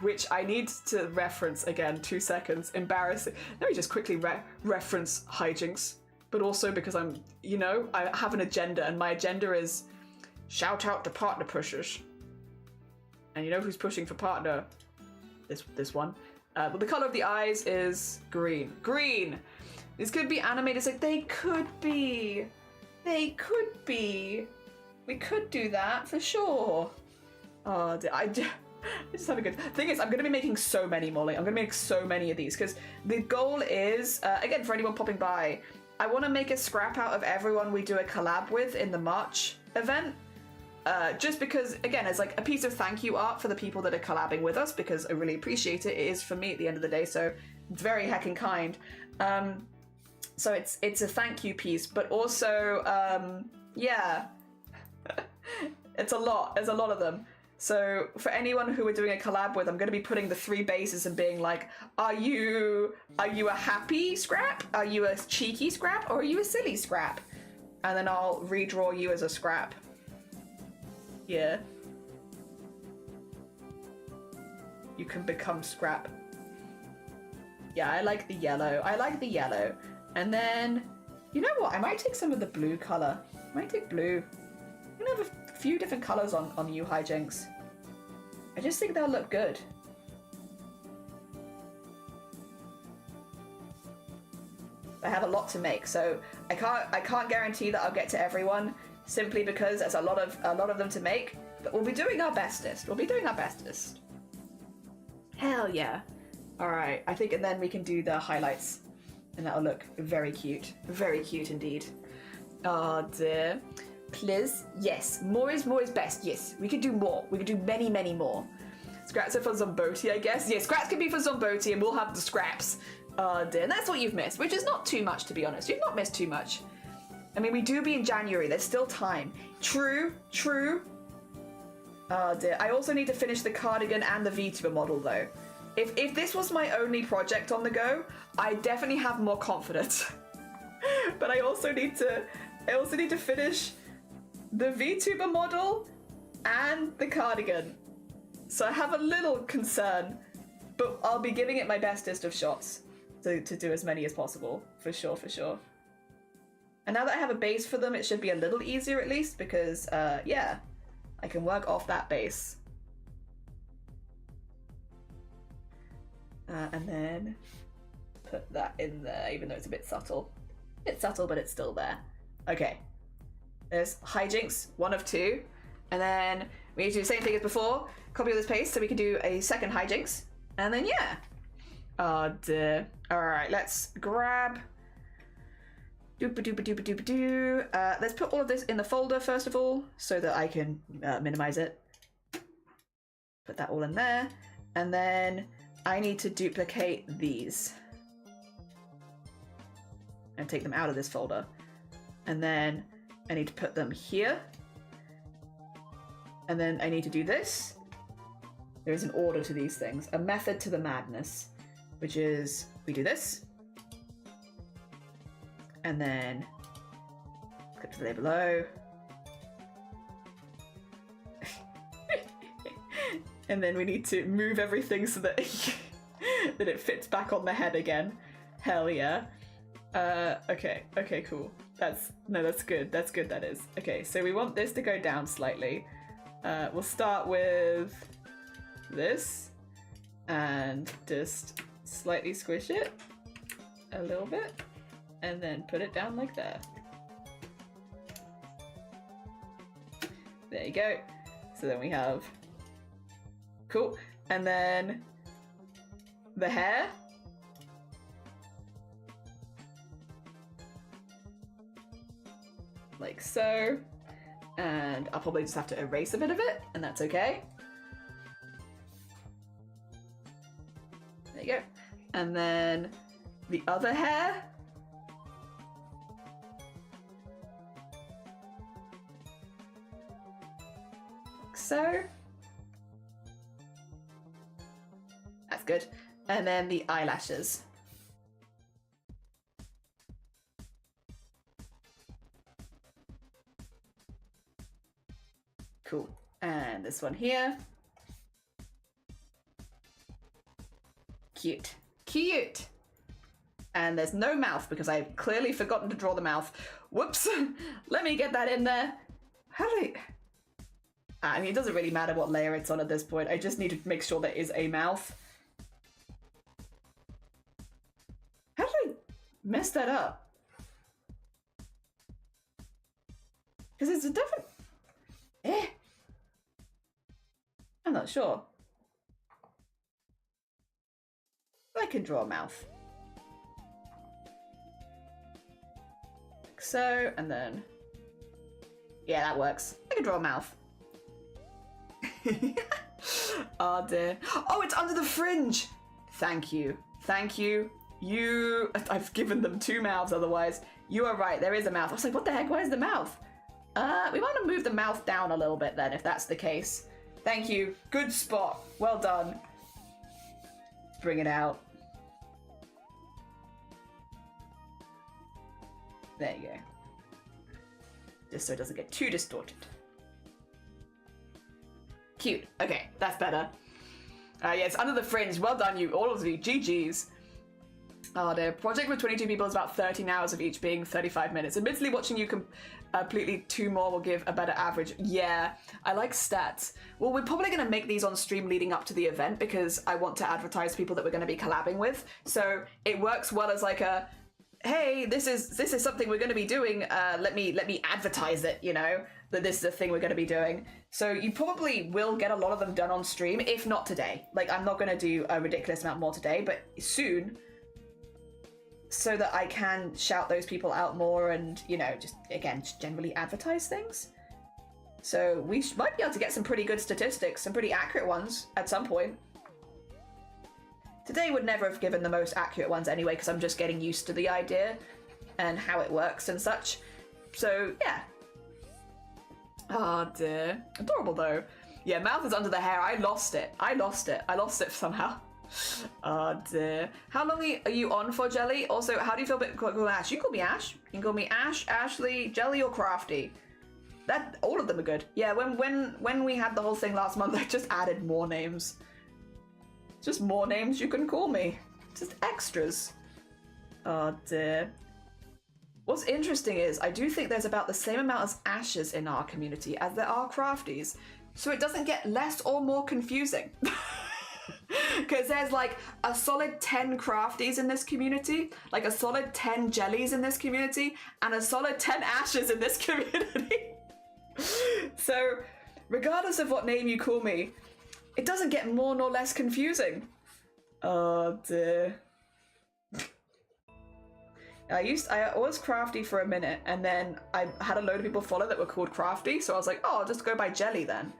Which I need to reference again. 2 seconds. Embarrassing. Let me just quickly reference hijinks. But also because I'm, you know, I have an agenda, and my agenda is shout out to partner pushers. And you know who's pushing for partner? This one. But the color of the eyes is green. Green! These could be animated. Like, they could be. They could be. We could do that for sure. Oh, I just have a good thing. Is I'm going to be making so many, Molly. I'm going to make so many of these because the goal is, again, for anyone popping by, I want to make a scrap out of everyone we do a collab with in the March event. Just because, again, it's like a piece of thank you art for the people that are collabing with us because I really appreciate it. It is for me at the end of the day, so it's very heckin' kind. So it's a thank you piece, but also, yeah, it's a lot. There's a lot of them. So for anyone who we're doing a collab with, I'm going to be putting the 3 bases and being like, are you a happy scrap? Are you a cheeky scrap? Or are you a silly scrap? And then I'll redraw you as a scrap. Yeah. You can become scrap. Yeah, I like the yellow. I like the yellow. And then, you know what? I might take some of the blue color. I might take blue. I'm gonna have a few different colors on you, hijinks. I just think they'll look good. I have a lot to make, so I can't guarantee that I'll get to everyone simply because there's a lot of them to make. But we'll be doing our bestest. We'll be doing our bestest. Hell yeah! All right, I think, and then we can do the highlights, and that'll look very cute indeed. Oh dear. Please, yes. More is best. Yes, we could do more. We could do many, many more. Scraps are for Zomboti, I guess. Yeah, scraps can be for Zomboti, and we'll have the scraps. Oh dear, and that's what you've missed, which is not too much, to be honest. You've not missed too much. I mean, we do be in January. There's still time. True. Oh dear. I also need to finish the cardigan and the VTuber model, though. If this was my only project on the go, I definitely have more confidence. But I also need to finish the VTuber model and the cardigan. So I have a little concern, but I'll be giving it my bestest of shots to do as many as possible, for sure. And now that I have a base for them, it should be a little easier at least, because, yeah, I can work off that base. And then put that in there, even though it's a bit subtle. It's subtle, but it's still there. Okay. There's hijinks, 1 of 2. And then we need to do the same thing as before. Copy all this paste so we can do a second hijinks. And then, yeah. Oh dear. All right, let's grab Doopa-doopa-doopa-doopa-doo. Let's put all of this in the folder first of all, so that I can minimize it. Put that all in there. And then I need to duplicate these. And take them out of this folder. And then I need to put them here. And then I need to do this. There is an order to these things. A method to the madness. Which is, we do this. And then click to the layer below. And then we need to move everything so that, that it fits back on the head again. Hell yeah. Okay, cool. That's good, that is. Okay, so we want this to go down slightly. We'll start with this and just slightly squish it a little bit and then put it down like that. There you go. So then we have, cool. And then the hair. Like so. And I'll probably just have to erase a bit of it, and that's okay. There you go. And then the other hair. Like so. That's good. And then the eyelashes. Cool. And this one here. Cute. Cute! And there's no mouth because I've clearly forgotten to draw the mouth. Whoops! Let me get that in there. How do I mean, it doesn't really matter what layer it's on at this point. I just need to make sure there is a mouth. How did I mess that up? Because it's a different... I'm not sure. I can draw a mouth. Like so, and then... Yeah, that works. I can draw a mouth. Oh dear. Oh, it's under the fringe! Thank you. Thank you. I've given them two mouths otherwise. You are right, there is a mouth. I was like, what the heck, where's the mouth? We want to move the mouth down a little bit then, if that's the case. Thank you. Good spot. Well done. Bring it out. There you go. Just so it doesn't get too distorted. Cute. Okay, that's better. Yeah, it's under the fringe. Well done, you. All of you. GG's. Oh, the project with 22 people is about 13 hours of each being 35 minutes. Admittedly, watching you completely two more will give a better average. Yeah, I like stats. Well, we're probably going to make these on stream leading up to the event because I want to advertise people that we're going to be collabing with. So it works well as like a, hey, this is something we're going to be doing. Let me advertise it, you know, that this is a thing we're going to be doing. So you probably will get a lot of them done on stream, if not today. Like, I'm not going to do a ridiculous amount more today, but soon, so that I can shout those people out more and, you know, just, again, just generally advertise things. So we might be able to get some pretty good statistics, some pretty accurate ones at some point. Today would never have given the most accurate ones anyway, because I'm just getting used to the idea and how it works and such. So, yeah. Oh dear. Adorable though. Yeah, mouth is under the hair. I lost it somehow. Oh dear. How long are you on for, Jelly? Also, how do you feel about calling Ash? You can call me Ash. You can call me Ash, Ashley, Jelly, or Crafty. All of them are good. Yeah, when we had the whole thing last month, I just added more names. Just more names you can call me. Just extras. Oh dear. What's interesting is, I do think there's about the same amount of Ashes in our community as there are Crafties. So it doesn't get less or more confusing. Because there's like a solid 10 Crafties in this community, like a solid 10 Jellies in this community, and a solid 10 Ashes in this community. So, regardless of what name you call me, it doesn't get more nor less confusing. Oh dear. I was crafty for a minute, and then I had a load of people follow that were called crafty, so I was like, oh, I'll just go by Jelly then.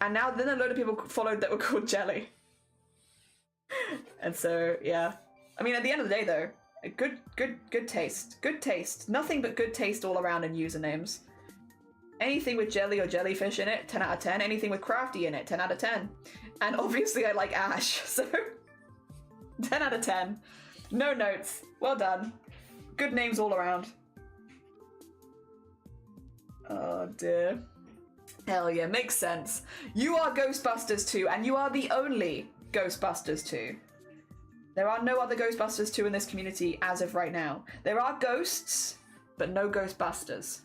And now then a load of people followed that were called Jelly. And so, yeah. I mean, at the end of the day, though, good taste. Good taste. Nothing but good taste all around in usernames. Anything with jelly or jellyfish in it, 10 out of 10. Anything with crafty in it, 10 out of 10. And obviously I like Ash, so 10 out of 10. No notes. Well done. Good names all around. Oh dear. Hell yeah, makes sense. You are Ghostbusters 2, and you are the only Ghostbusters 2. There are no other Ghostbusters 2 in this community as of right now. There are ghosts, but no Ghostbusters.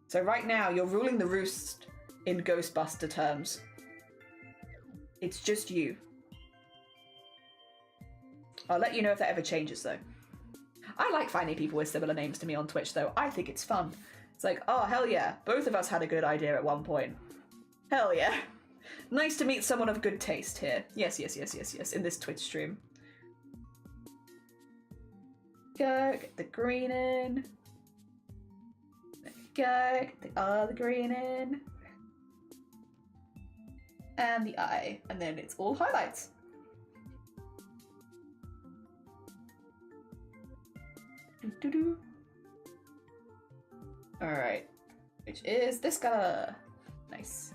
So right now, you're ruling the roost in Ghostbuster terms. It's just you. I'll let you know if that ever changes, though. I like finding people with similar names to me on Twitch, though. I think it's fun. It's like, oh, hell yeah. Both of us had a good idea at one point. Hell yeah. Nice to meet someone of good taste here. Yes, in this Twitch stream. Go, get the green in. There we go, get the other green in. And the eye. And then it's all highlights. Doo-doo-doo. Alright. Which is this color. Nice.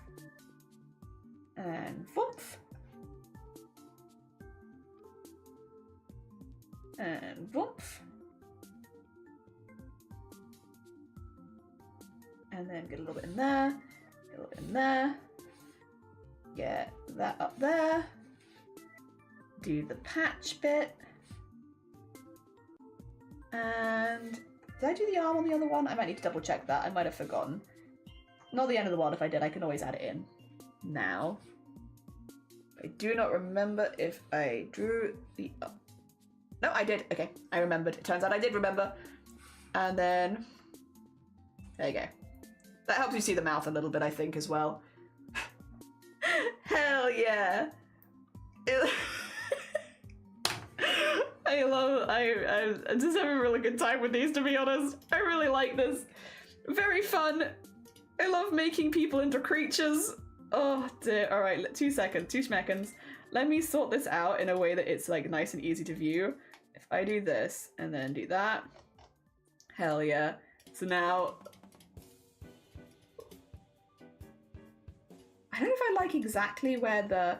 And whoomph. And whoomph. And then get a little bit in there. Get a little bit in there. Get that up there. Do the patch bit. And did I do the arm on the other one? I might need to double check that. I might have forgotten. Not the end of the world if I did. I can always add it in now. I do not remember if I drew the... Oh. No, I did. Okay, I remembered. It turns out I did remember. And then... There you go. That helps you see the mouth a little bit, I think, as well. Hell yeah! I'm just having a really good time with these, to be honest. I really like this. Very fun. I love making people into creatures. Oh dear. Alright, 2 seconds. 2 seconds. Let me sort this out in a way that it's like nice and easy to view. If I do this and then do that. Hell yeah. So now... I don't know if I like exactly where the...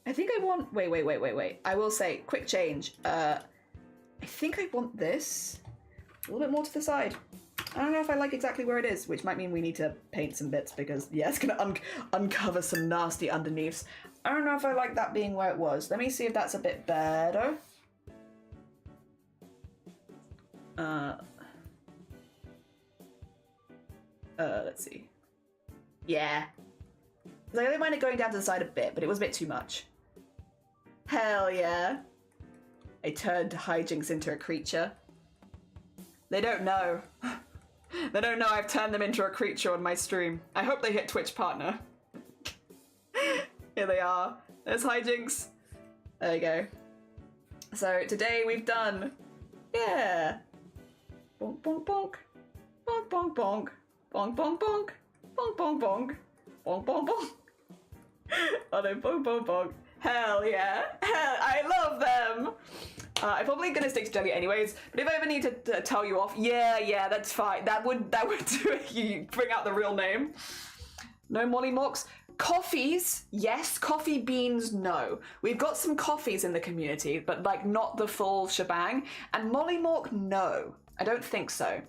I think I want... Wait. I will say, quick change. I think I want this a little bit more to the side. I don't know if I like exactly where it is, which might mean we need to paint some bits because, yeah, it's going to uncover some nasty underneaths. I don't know if I like that being where it was. Let me see if that's a bit better. Let's see. Yeah. I don't mind it going down to the side a bit, but it was a bit too much. Hell yeah. I turned hijinks into a creature. They don't know. They don't know I've turned them into a creature on my stream. I hope they hit Twitch partner. Here they are. There's hijinks. There you go. So today we've done... Yeah. Bonk, bonk, bonk. Bonk, bonk, bonk. Bonk, bonk, bonk. Bonk, bonk, bonk. Bonk, bonk, bonk. Oh no, bonk, bonk, bonk. Hell yeah. Hell, I love them. I'm probably gonna stick to jelly anyways, but if I ever need to tell you off, yeah, that's fine. That would do it. You bring out the real name. No mollymocks. Coffees, yes. Coffee beans, no. We've got some coffees in the community, but like not the full shebang. And mollymawk, no. I don't think so.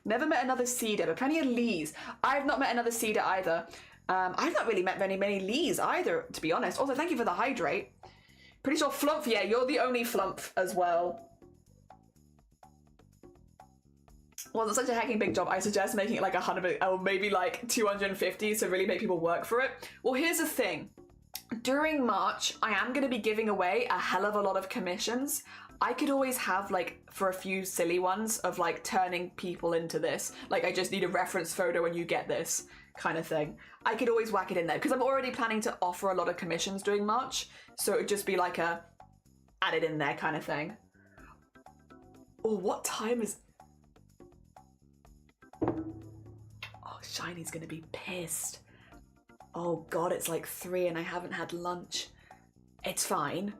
Never met another cedar, but plenty of lees. I've not met another cedar either. I've not really met many lees either, to be honest. Also, thank you for the hydrate. Pretty sure Flump, yeah, you're the only Flump as well. Well, it's such a hecking big job. I suggest making it like 100 or maybe like 250 to really make people work for it. Well, here's the thing. During March, I am going to be giving away a hell of a lot of commissions. I could always have like for a few silly ones of like turning people into this. Like I just need a reference photo and you get this kind of thing. I could always whack it in there because I'm already planning to offer a lot of commissions during March. So it would just be like a add it in there kind of thing. Oh, what time is... Oh, Shiny's gonna be pissed. Oh god, it's like 3 and I haven't had lunch. It's fine.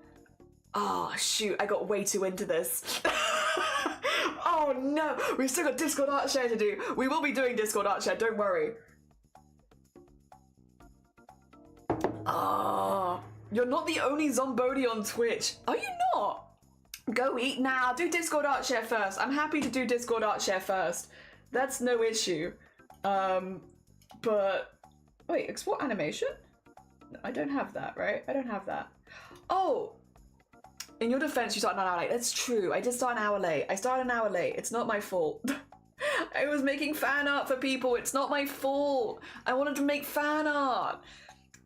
Oh shoot, I got way too into this. Oh no, we've still got Discord Art Share to do. We will be doing Discord Art Share, don't worry. Oh, you're not the only Zombody on Twitch. Are you not? Go eat now. Do Discord Art Share first. I'm happy to do Discord Art Share first. That's no issue. But wait, export animation? No, I don't have that, right? I don't have that. Oh, in your defense, you started an hour late. That's true. I did start an hour late. I started an hour late. It's not my fault. I was making fan art for people. It's not my fault. I wanted to make fan art.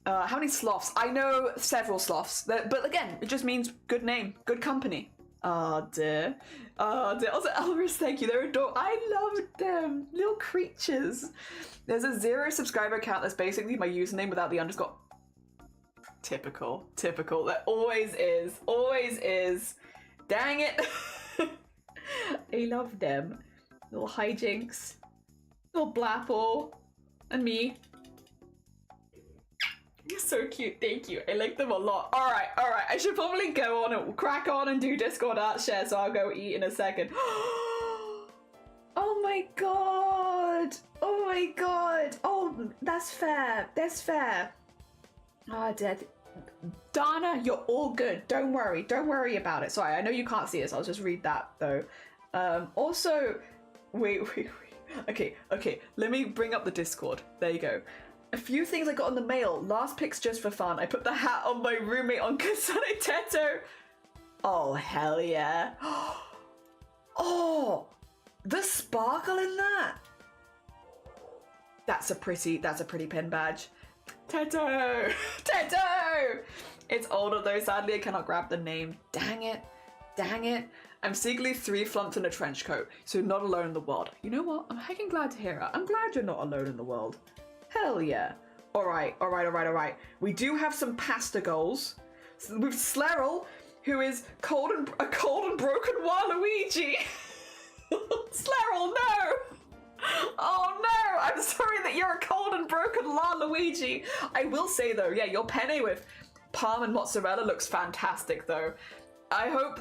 How many sloths? I know several sloths, but again, it just means good name, good company. Oh dear. Oh dear. Also, Elris, thank you. They're adorable. I love them. Little creatures. There's a 0 subscriber account that's basically my username without the underscore. Typical. Typical. That always is. Always is. Dang it. I love them. Little hijinks. Little Blapple. And me. You're so cute, thank you. I like them a lot. Alright. I should probably go on and crack on and do Discord Art Share, so I'll go eat in a second. Oh my god. Oh my god. Oh, that's fair. That's fair. Oh, dead. Dana, you're all good. Don't worry. Don't worry about it. Sorry, I know you can't see it, so I'll just read that, though. Also, wait. Okay. Let me bring up the Discord. There you go. A few things I got on the mail. Last pics just for fun. I put the hat on my roommate on Kasane Teto. Oh, hell yeah. Oh, the sparkle in that. That's a pretty pin badge. Teto! Teto! It's older though, sadly I cannot grab the name. Dang it. I'm secretly 3 flumps in a trench coat, so not alone in the world. You know what? I'm heckin' glad to hear it. I'm glad you're not alone in the world. Hell yeah. Alright. We do have some pasta goals. With Slerrel, who is a cold and broken Waluigi. Slerrel, no! Oh no! I'm sorry that you're a cold and broken Waluigi. I will say though, yeah, your penne with parm and mozzarella looks fantastic though. I hope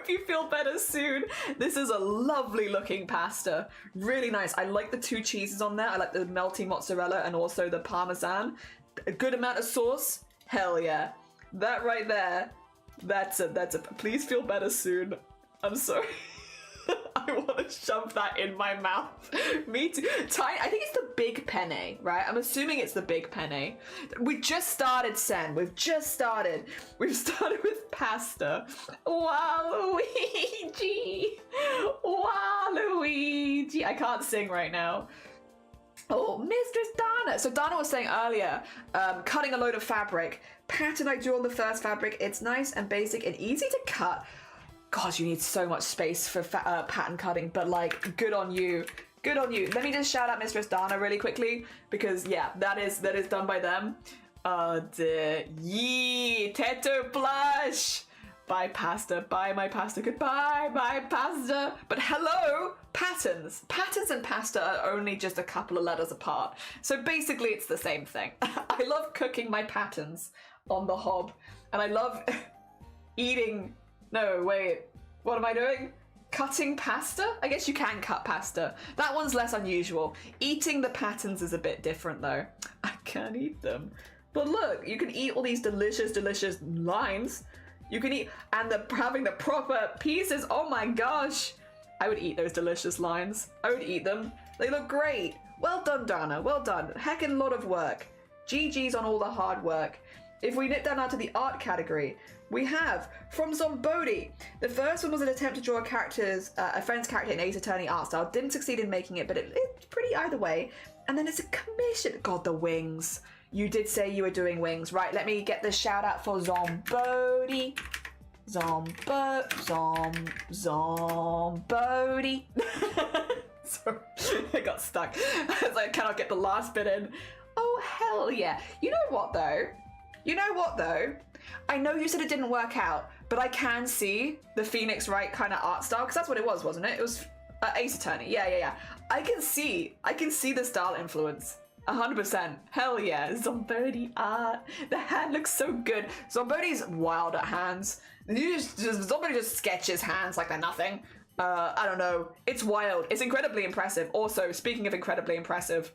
you feel better soon. This is a lovely looking pasta. Really nice. I like the 2 cheeses on there. I like the melty mozzarella and also the parmesan. A good amount of sauce. Hell yeah. That right there. That's a please feel better soon. I'm sorry. I want to shove that in my mouth. Me too. Tiny, I think it's the big penne, right? I'm assuming it's the big penne. We just started, Sen. We've started with pasta. Waluigi. I can't sing right now. Oh, Mistress Dana. So Dana was saying earlier, cutting a load of fabric. Pattern I drew on the first fabric. It's nice and basic and easy to cut. God, you need so much space for pattern cutting, but like, good on you. Good on you. Let me just shout out Mistress Dana really quickly, because yeah, that is done by them. Yee, Teto plush. Bye pasta, bye my pasta, goodbye, bye pasta. But hello, patterns. Patterns and pasta are only just a couple of letters apart. So basically it's the same thing. I love cooking my patterns on the hob, and I love eating. No, wait, what am I doing? Cutting pasta? I guess you can cut pasta. That one's less unusual. Eating the patterns is a bit different though. I can't eat them. But look, you can eat all these delicious lines. You can eat, and having the proper pieces, oh my gosh. I would eat those delicious lines. I would eat them. They look great. Well done, Dana, well done. Heckin' lot of work. GG's on all the hard work. If we nip down now to the art category, we have from Zombody. The first one was an attempt to draw a friend's character in Ace Attorney art style. Didn't succeed in making it, but it's pretty either way. And then it's a commission. God, the wings. You did say you were doing wings. Right, let me get the shout out for Zombody. Zombody. Sorry, I got stuck. I cannot get the last bit in. Oh, hell yeah. You know what though? I know you said it didn't work out, but I can see the Phoenix Wright kind of art style, because that's what it was, wasn't it? It was Ace Attorney. Yeah. I can see the style influence. 100%. Hell yeah. Zombody art. The hand looks so good. Zombody's wild at hands. Zombody just sketches hands like they're nothing. I don't know. It's wild. It's incredibly impressive. Also, speaking of incredibly impressive,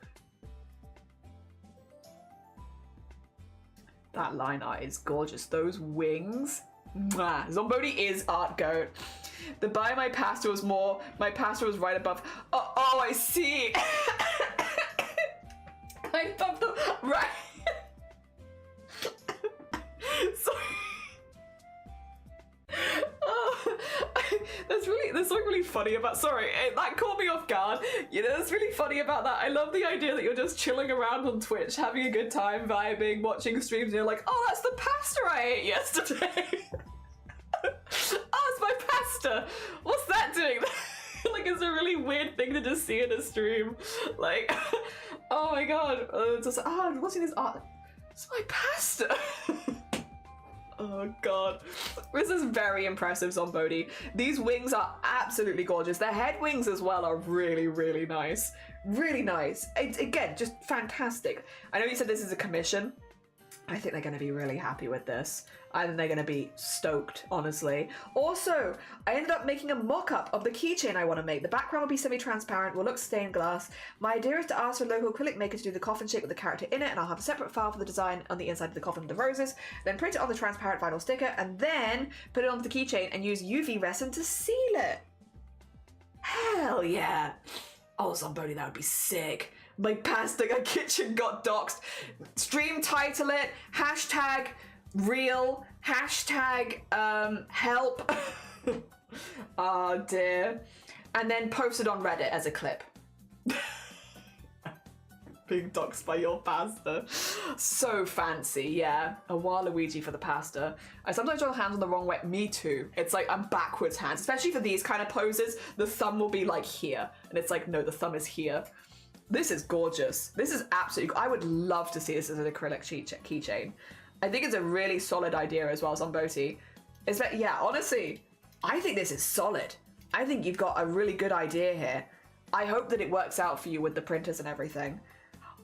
that line art is gorgeous. Those wings. Mwah. Zombody is art goat. The buy my pasta was more. My pasta was right above. Oh, I see. I bumped them right. Sorry. Oh, there's something really funny about. Sorry, that caught me off guard. You know, that's really funny about that. I love the idea that you're just chilling around on Twitch, having a good time, vibing, watching streams, and you're like, oh, that's the pasta I ate yesterday. Oh, it's my pasta. What's that doing? Like, it's a really weird thing to just see in a stream. Like, oh my god. Just, I'm watching this art. It's my pasta. Oh god. This is very impressive, Zombody. These wings are absolutely gorgeous. Their head wings as well are really, really nice. Really nice. Again, just fantastic. I know you said this is a commission. I think they're going to be really happy with this. I think they're going to be stoked, honestly. Also, I ended up making a mock-up of the keychain I want to make. The background will be semi-transparent, will look stained glass. My idea is to ask for a local acrylic maker to do the coffin shape with the character in it, and I'll have a separate file for the design on the inside of the coffin with the roses, then print it on the transparent vinyl sticker, and then put it onto the keychain and use UV resin to seal it. Hell yeah. Oh, Zombody, that would be sick. My pasta kitchen got doxed. Stream title it, hashtag real, hashtag help. Oh dear. And then post it on Reddit as a clip. Being doxed by your pasta. So fancy, yeah. A Waluigi for the pasta. I sometimes draw hands on the wrong way. Me too. It's like I'm backwards hands, especially for these kind of poses. The thumb will be like here. And it's like, no, the thumb is here. This is gorgeous. This is absolutely, I would love to see this as an acrylic keychain. I think it's a really solid idea as well, Zomboti. Yeah, honestly, I think this is solid. I think you've got a really good idea here. I hope that it works out for you with the printers and everything.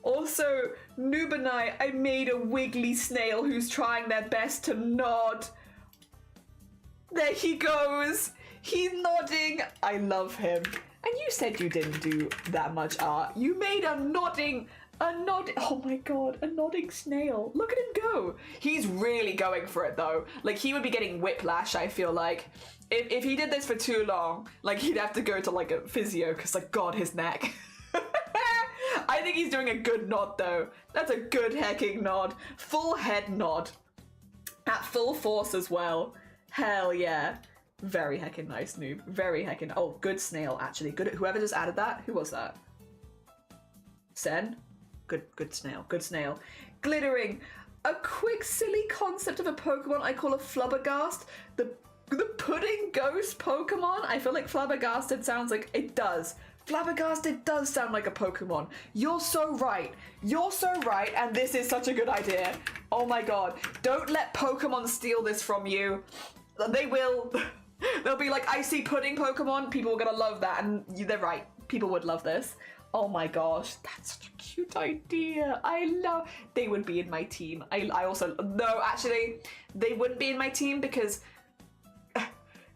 Also, Nubanai, I made a wiggly snail who's trying their best to nod. There he goes. He's nodding. I love him. And you said you didn't do that much art. You made a nodding, oh my god, a nodding snail. Look at him go. He's really going for it though. Like, he would be getting whiplash, I feel like. If he did this for too long, like, he'd have to go to like a physio, because like, god, his neck. I think he's doing a good nod though. That's a good hecking nod. Full head nod. At full force as well. Hell yeah. Very heckin' nice, noob. Very heckin'. Oh, good snail, actually. Good. Whoever just added that, who was that? Sen? Good snail. Good snail. Glittering. A quick, silly concept of a Pokemon I call a Flabbergast. The pudding ghost Pokemon? I feel like Flabbergasted sounds like it does. Flabbergasted does sound like a Pokemon. You're so right. You're so right, and this is such a good idea. Oh my god. Don't let Pokemon steal this from you. They will. They'll be like, icy pudding Pokemon. People are gonna love that, and they're right. People would love this. Oh my gosh, that's such a cute idea. They would be in my team. I also, no, actually, they wouldn't be in my team because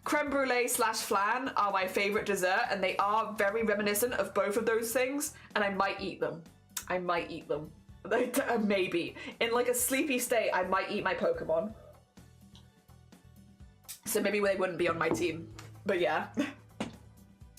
creme brulee / flan are my favorite dessert, and they are very reminiscent of both of those things, and I might eat them. I might eat them. Maybe. In like a sleepy state, I might eat my Pokemon. So maybe they wouldn't be on my team. But yeah.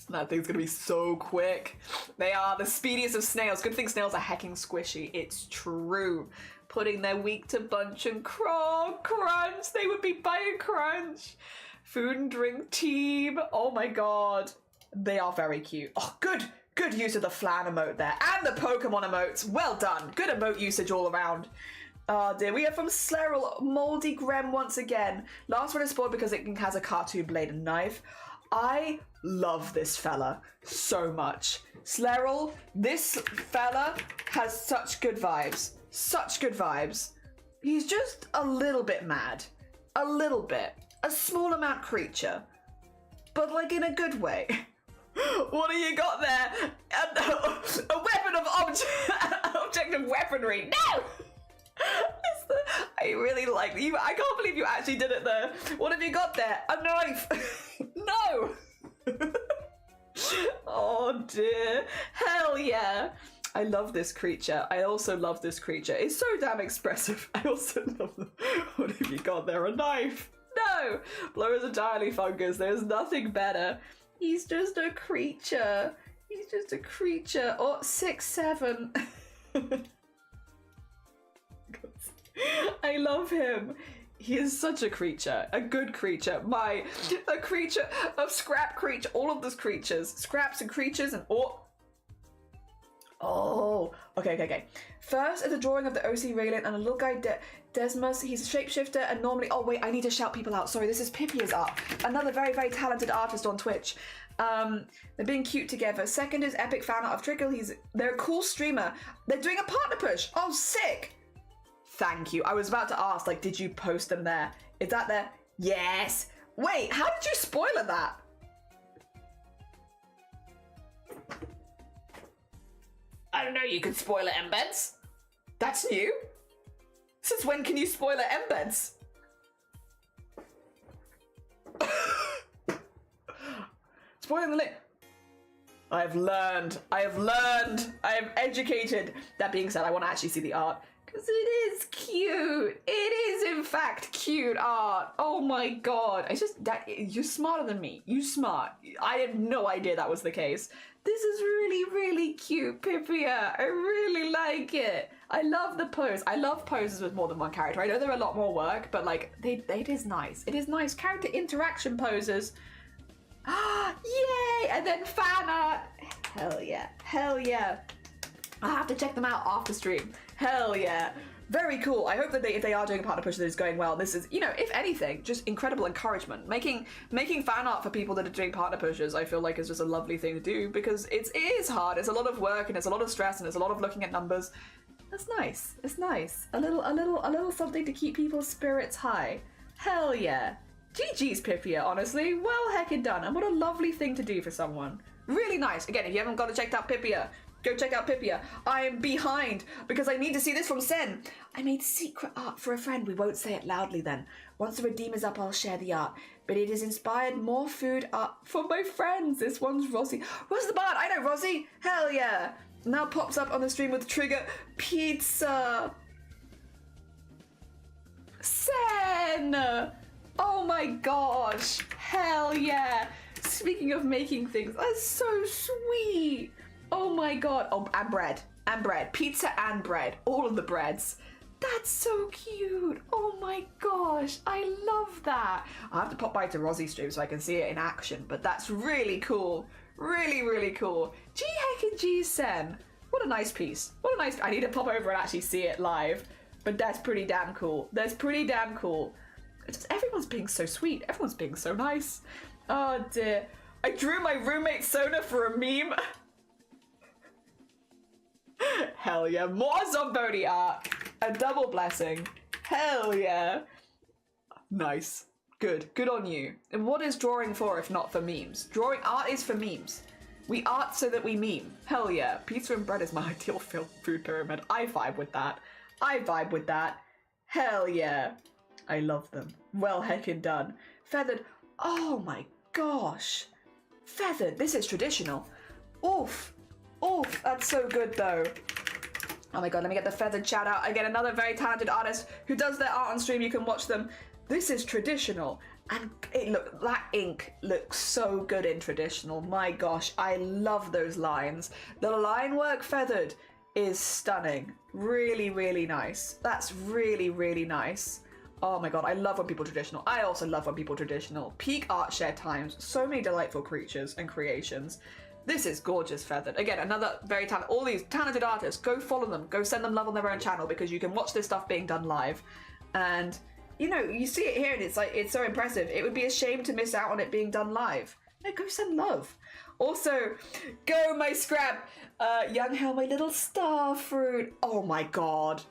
That thing's gonna be so quick. They are the speediest of snails. Good thing snails are hecking squishy. It's true. Putting their weak to bunch and crunch. They would be by a crunch. Food and drink team. Oh my god. They are very cute. Oh, good use of the flan emote there. And the Pokemon emotes. Well done. Good emote usage all around. Oh dear, we are from Sleril, Moldy Grem once again. Last one is spoiled because it has a cartoon blade and knife. I love this fella so much. Sleril, this fella has such good vibes. Such good vibes. He's just a little bit mad. A little bit. A small amount creature. But like in a good way. What do you got there? A weapon of object of weaponry. No! I really like you. I can't believe you actually did it there. What have you got there? A knife. No. Oh dear. Hell yeah. I love this creature. I also love this creature. It's so damn expressive. I also love them. What have you got there? A knife. No. Blow is entirely fungus. There's nothing better. He's just a creature. He's just a creature. Oh, 6'7". I love him. He is such a creature, a good creature. A creature of scrap creature. All of those creatures, scraps and creatures, and okay. First is a drawing of the OC Raylan and a little guy Desmos. He's a shapeshifter and normally. Oh wait, I need to shout people out. Sorry, this is Pippia's art. Another very very talented artist on Twitch. They're being cute together. Second is epic fan art of Trickle. They're a cool streamer. They're doing a partner push. Oh, sick. Thank you. I was about to ask, like, did you post them there? Is that there? Yes. Wait, how did you spoiler that? I don't know, you could spoiler embeds. That's new. Since when can you spoiler embeds? Spoiling the link. I have learned. I am educated. That being said, I want to actually see the art. Because it is cute. It is, in fact, cute art. Oh my god. It's just that you're smarter than me. You smart. I had no idea that was the case. This is really, really cute, Pippia. I really like it. I love the pose. I love poses with more than one character. I know they're a lot more work, but like, it is nice. It is nice. Character interaction poses. Yay! And then fan art. Hell yeah. Hell yeah. I'll have to check them out after stream. Hell yeah. Very cool. I hope that if they are doing a partner push that is going well, this is, you know, if anything, just incredible encouragement. Making fan art for people that are doing partner pushes, I feel like is just a lovely thing to do because it is hard. It's a lot of work and it's a lot of stress and it's a lot of looking at numbers. That's nice. It's nice. A little something to keep people's spirits high. Hell yeah. GG's Pippia, honestly. Well heckin' done. And what a lovely thing to do for someone. Really nice. Again, if you haven't got to check out Pippia, go check out Pippia. I am behind because I need to see this from Sen. I made secret art for a friend. We won't say it loudly then. Once the redeem is up, I'll share the art. But it has inspired more food art for my friends. This one's Rosie. Rosie the Bard. I know Rosie. Hell yeah. Now pops up on the stream with Trigger Pizza. Sen. Oh my gosh. Hell yeah. Speaking of making things, that's so sweet. Oh my god. Oh, and bread. And bread. Pizza and bread. All of the breads. That's so cute. Oh my gosh. I love that. I'll have to pop by to Rosie's stream so I can see it in action, but that's really cool. Really, really cool. G heckin' G Sen. What a nice piece. What a nice... I need to pop over and actually see it live, but that's pretty damn cool. That's pretty damn cool. It's just, everyone's being so sweet. Everyone's being so nice. Oh dear. I drew my roommate Sona for a meme. Hell yeah. More Zomboni art. A double blessing. Hell yeah. Nice. Good. Good on you. And what is drawing for if not for memes? Drawing art is for memes. We art so that we meme. Hell yeah. Pizza and bread is my ideal food pyramid. I vibe with that. I vibe with that. Hell yeah. I love them. Well heckin' done. Feathered. Oh my gosh. Feathered. This is traditional. Oof. Oof. That's so good though. Oh my god, let me get the feathered shout out. Again, another very talented artist who does their art on stream. You can watch them. This is traditional. And that ink looks so good in traditional. My gosh, I love those lines. The line work feathered is stunning. Really, really nice. That's really, really nice. Oh my god, I love when people traditional. I also love when people traditional. Peak art share times. So many delightful creatures and creations. This is gorgeous feathered. Again, another very talented, all these talented artists, go follow them, go send them love on their own channel because you can watch this stuff being done live. And, you know, you see it here and it's like, it's so impressive. It would be a shame to miss out on it being done live. No, go send love. Also, go my scrap, young hell, my little star fruit. Oh my god.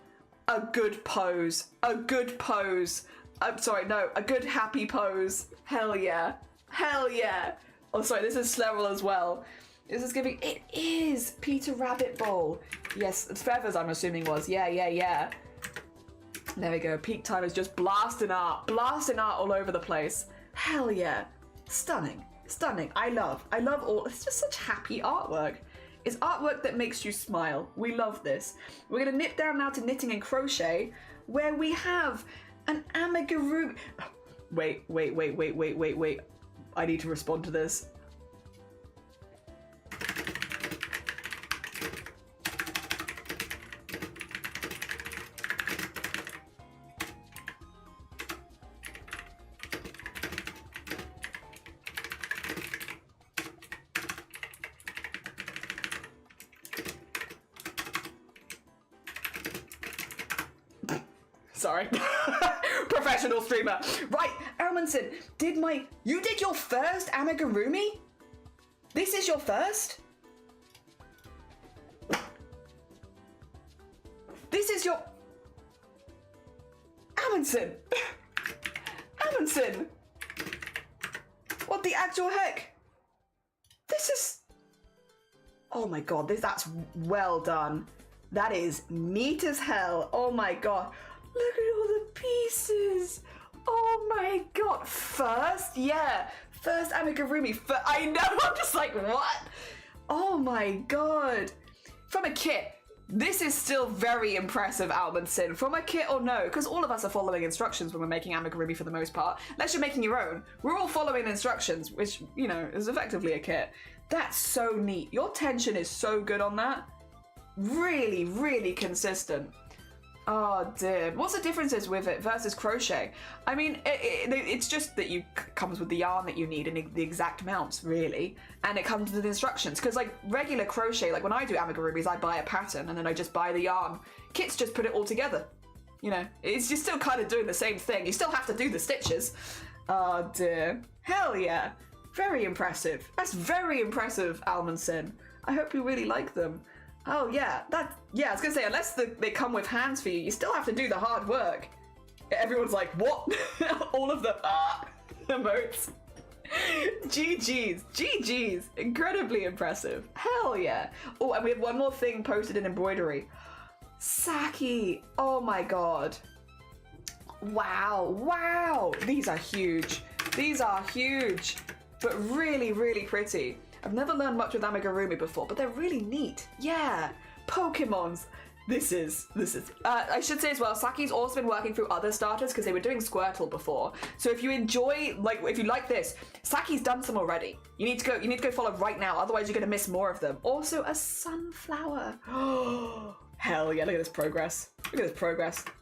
a good pose. A good pose. I'm sorry, no, a good happy pose. Hell yeah. Hell yeah. Oh, sorry, this is Sleryl as well. This is giving, it is Peter Rabbit Bowl. Yes, it's Feathers, I'm assuming was. Yeah. There we go. Peak time is just blasting art all over the place. Hell yeah. Stunning. I love all, it's just such happy artwork. It's artwork that makes you smile. We love this. We're gonna nip down now to knitting and crochet, where we have an amigurumi. Wait. I need to respond to this. Sorry. Professional streamer. Right, Elmanson, you did your first amigurumi? This is your first? This is your... Amundsen! Amundsen! What the actual heck? This is... Oh my god, that's well done. That is neat as hell. Oh my god. Look at all the pieces. Oh my god. First? Yeah. First amigurumi. I know. I'm just like, what? Oh my god. From a kit. This is still very impressive, Almondson. From a kit or no? Because all of us are following instructions when we're making amigurumi for the most part. Unless you're making your own. We're all following instructions, which, you know, is effectively a kit. That's so neat. Your tension is so good on that. Really, really consistent. Oh dear. What's the differences with it versus crochet? I mean, it's just that you comes with the yarn that you need and the exact amounts, really. And it comes with the instructions. Because like regular crochet, like when I do amigurumis, I buy a pattern and then I just buy the yarn. Kits just put it all together. You know, you're still kind of doing the same thing. You still have to do the stitches. Oh dear. Hell yeah. Very impressive. That's very impressive, Almondson. I hope you really like them. Oh yeah, I was gonna say, unless they come with hands for you, you still have to do the hard work. Everyone's like, what? All of the emotes. GG's, incredibly impressive. Hell yeah. Oh, and we have one more thing posted in embroidery. Saki, oh my god. Wow. These are huge, but really, really pretty. I've never learned much with amigurumi before, but they're really neat. Yeah, Pokemons. This is. I should say as well, Saki's also been working through other starters because they were doing Squirtle before. So if you enjoy, if you like this, Saki's done some already. You need to go follow right now, otherwise you're gonna miss more of them. Also a sunflower. Oh, hell yeah! Look at this progress. Look at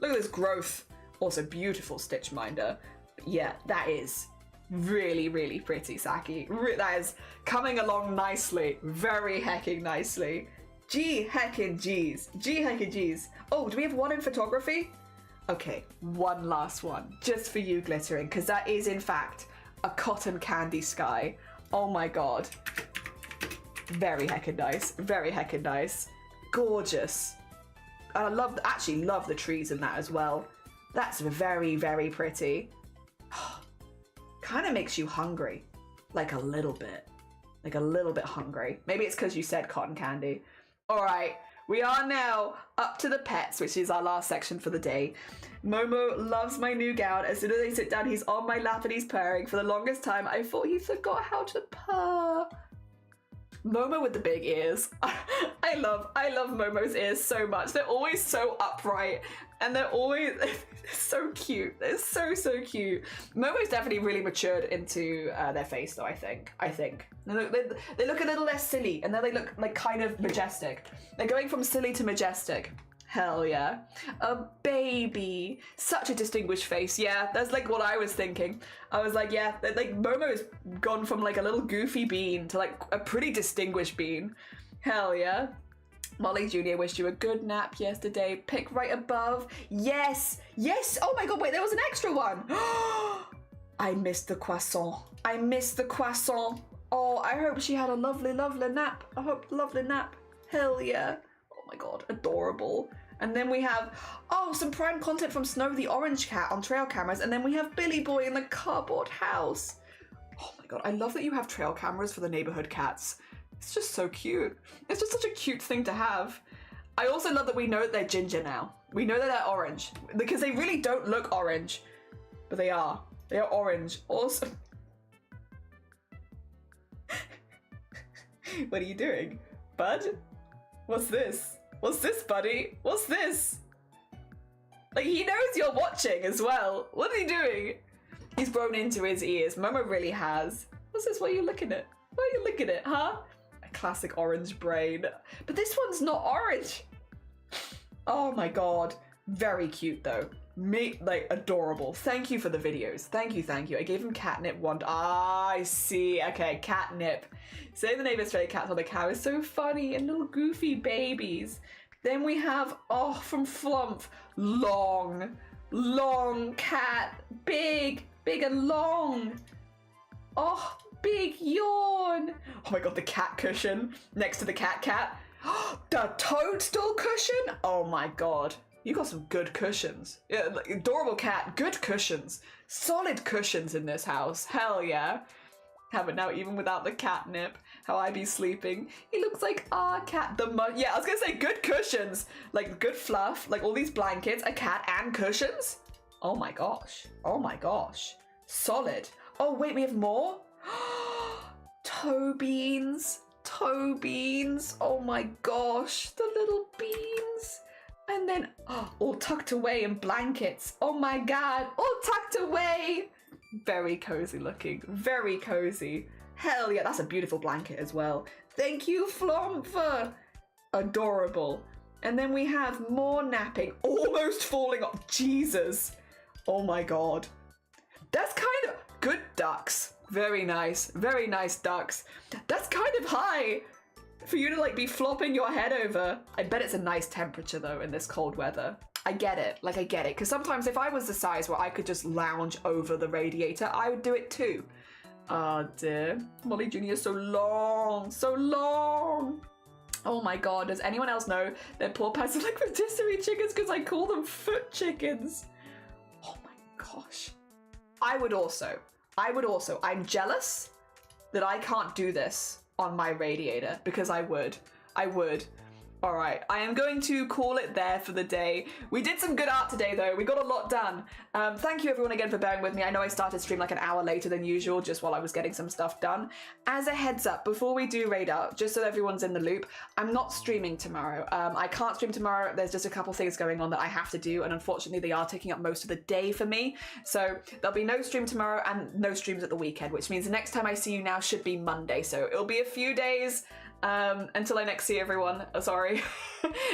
this growth. Also beautiful stitch minder. Yeah, that is really, really pretty, Saki. That is coming along nicely. Very hecking nicely. G heckin' G's. Oh, do we have one in photography? Okay, one last one. Just for you, Glittering, because that is, in fact, a cotton candy sky. Oh my god. Very heckin' nice. Gorgeous. I actually love the trees in that as well. That's very, very pretty. Kind of makes you hungry, like a little bit hungry. Maybe it's because you said cotton candy. All right, we are now up to the pets, which is our last section for the day. Momo loves my new gown. As soon as I sit down, he's on my lap and he's purring. For the longest time, I thought he forgot how to purr. Momo with the big ears. I love Momo's ears so much. They're always so upright and they're always so cute. They're so cute. Momo's definitely really matured into their face though, I think. They look a little less silly and then they look like kind of majestic. They're going from silly to majestic. Hell yeah. A baby. Such a distinguished face. Yeah, that's like what I was thinking. I was like, yeah, like Momo's gone from like a little goofy bean to like a pretty distinguished bean. Hell yeah. Molly Jr. wished you a good nap yesterday. Pick right above. Yes. Oh my god, wait, there was an extra one. I missed the croissant. Oh, I hope she had a lovely nap. Lovely nap. Hell yeah. Oh my god, adorable. And then we have, oh, some prime content from Snow the Orange Cat on trail cameras. And then we have Billy Boy in the cardboard house. Oh my god, I love that you have trail cameras for the neighborhood cats. It's just so cute. It's just such a cute thing to have. I also love that we know that they're ginger now. We know that they're orange. Because they really don't look orange. But they are. They are orange. Awesome. What are you doing? Bud? What's this? What's this, buddy? What's this? Like, he knows you're watching as well. What are you doing? He's grown into his ears. Momo really has. What's this? What are you looking at? What are you looking at, huh? A classic orange brain. But this one's not orange. Oh my god. Very cute, though. Like, adorable. Thank you for the videos. Thank you, thank you. I gave him catnip one. Ah, I see. Okay, catnip. Say the name of stray cats on the cow is so funny, and little goofy babies. Then we have, oh, from Flump, long cat. Big and long. Oh, big yawn. Oh my god, the cat cushion next to the cat. The toadstool cushion? Oh my god. You got some good cushions. Yeah, adorable cat, good cushions. Solid cushions in this house. Hell yeah. Have it now even without the catnip. How I be sleeping. He looks like our cat. Yeah, I was gonna say good cushions. Like good fluff, like all these blankets, a cat and cushions. Oh my gosh. Oh my gosh. Solid. Oh wait, we have more? Toe beans. Toe beans. Oh my gosh. The little beans. And then, oh, all tucked away in blankets. Oh my god, all tucked away. Very cozy looking, very cozy. Hell yeah, that's a beautiful blanket as well. Thank you, Flomfer. Adorable. And then we have more napping, almost falling off. Jesus. Oh my god. That's kind of good ducks. Very nice ducks. That's kind of high. For you to like be flopping your head over. I bet it's a nice temperature though in this cold weather. I get it, because sometimes if I was the size where I could just lounge over the radiator, I would do it too. Oh dear, Molly Jr. is so long. Oh my god, does anyone else know their poor pets are like rotisserie chickens because I call them foot chickens? Oh my gosh. I would also, I'm jealous that I can't do this on my radiator because I would. All right, I am going to call it there for the day. We did some good art today though. We got a lot done. Thank you everyone again for bearing with me. I know I started stream like an hour later than usual just while I was getting some stuff done. As a heads up, before we do raid art, just so everyone's in the loop, I'm not streaming tomorrow. I can't stream tomorrow. There's just a couple things going on that I have to do, and unfortunately they are taking up most of the day for me. So there'll be no stream tomorrow and no streams at the weekend, which means the next time I see you now should be Monday. So it'll be a few days until I next see everyone. Sorry.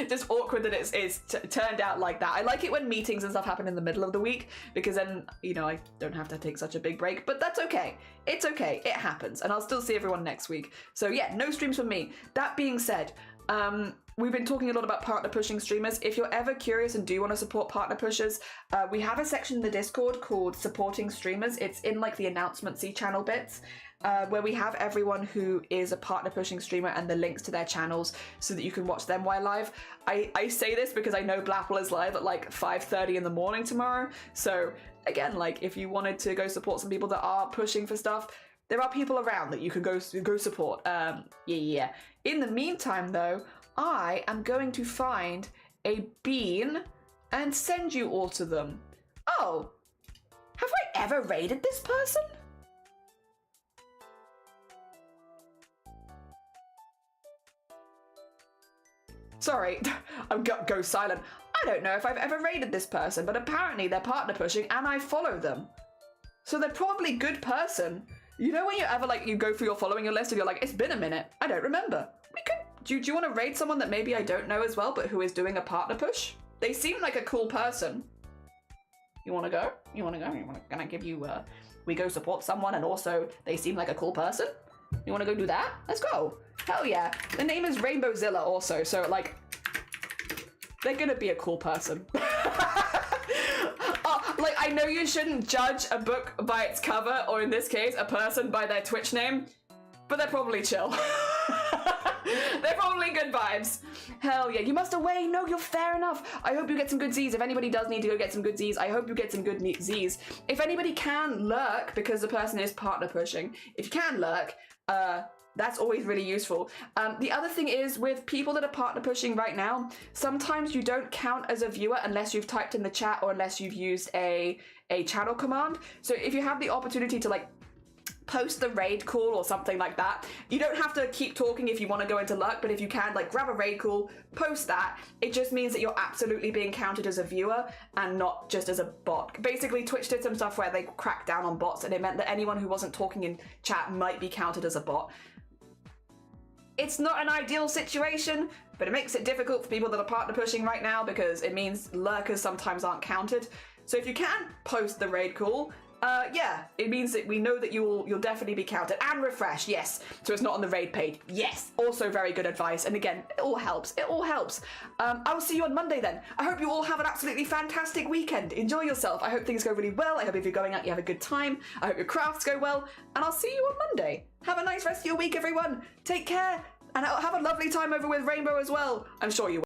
Just awkward that it's turned out like that. I like it when meetings and stuff happen in the middle of the week because then, you know, I don't have to take such a big break, but that's okay. It's okay. It happens and I'll still see everyone next week. So yeah, no streams from me. That being said, we've been talking a lot about partner pushing streamers. If you're ever curious and do want to support partner pushers, we have a section in the Discord called supporting streamers. It's in like the announcements-y channel bits. Where we have everyone who is a partner pushing streamer and the links to their channels so that you can watch them while live. I say this because I know Blapple is live at like 5:30 in the morning tomorrow. So again, like if you wanted to go support some people that are pushing for stuff, there are people around that you can go support. Yeah. In the meantime though, I am going to find a bean and send you all to them. Oh, have I ever raided this person? Sorry, I'm go silent. I don't know if I've ever raided this person, but apparently they're partner pushing and I follow them. So they're probably good person. You know when you ever like, you go through your following your list and you're like, it's been a minute, I don't remember. We could, do you want to raid someone that maybe I don't know as well, but who is doing a partner push? They seem like a cool person. You want to go? Can I give you, we go support someone and also they seem like a cool person? You want to go do that? Let's go. Hell yeah. The name is Rainbowzilla also, so like, they're gonna be a cool person. Oh, like, I know you shouldn't judge a book by its cover, or in this case, a person by their Twitch name, but they're probably chill. They're probably good vibes. Hell yeah. You must away. No, you're fair enough. I hope you get some good Z's. If anybody does need to go get some good Z's, I hope you get some good Z's. If anybody can lurk, because the person is partner pushing, if you can lurk, that's always really useful. The other thing is, with people that are partner pushing right now, sometimes you don't count as a viewer unless you've typed in the chat or unless you've used a channel command. So if you have the opportunity to like post the raid call or something like that, you don't have to keep talking if you want to go into lurk, but if you can, like, grab a raid call, post that. It just means that you're absolutely being counted as a viewer and not just as a bot. Basically, Twitch did some stuff where they cracked down on bots, and it meant that anyone who wasn't talking in chat might be counted as a bot. It's not an ideal situation, but it makes it difficult for people that are partner pushing right now because it means lurkers sometimes aren't counted. So if you can post the raid call, yeah, it means that we know that you'll definitely be counted. And refresh, yes. So it's not on the raid page. Yes. Also very good advice. And again, it all helps. It all helps. I will see you on Monday then. I hope you all have an absolutely fantastic weekend. Enjoy yourself. I hope things go really well. I hope if you're going out, you have a good time. I hope your crafts go well. And I'll see you on Monday. Have a nice rest of your week, everyone. Take care. And have a lovely time over with Rainbow as well. I'm sure you will.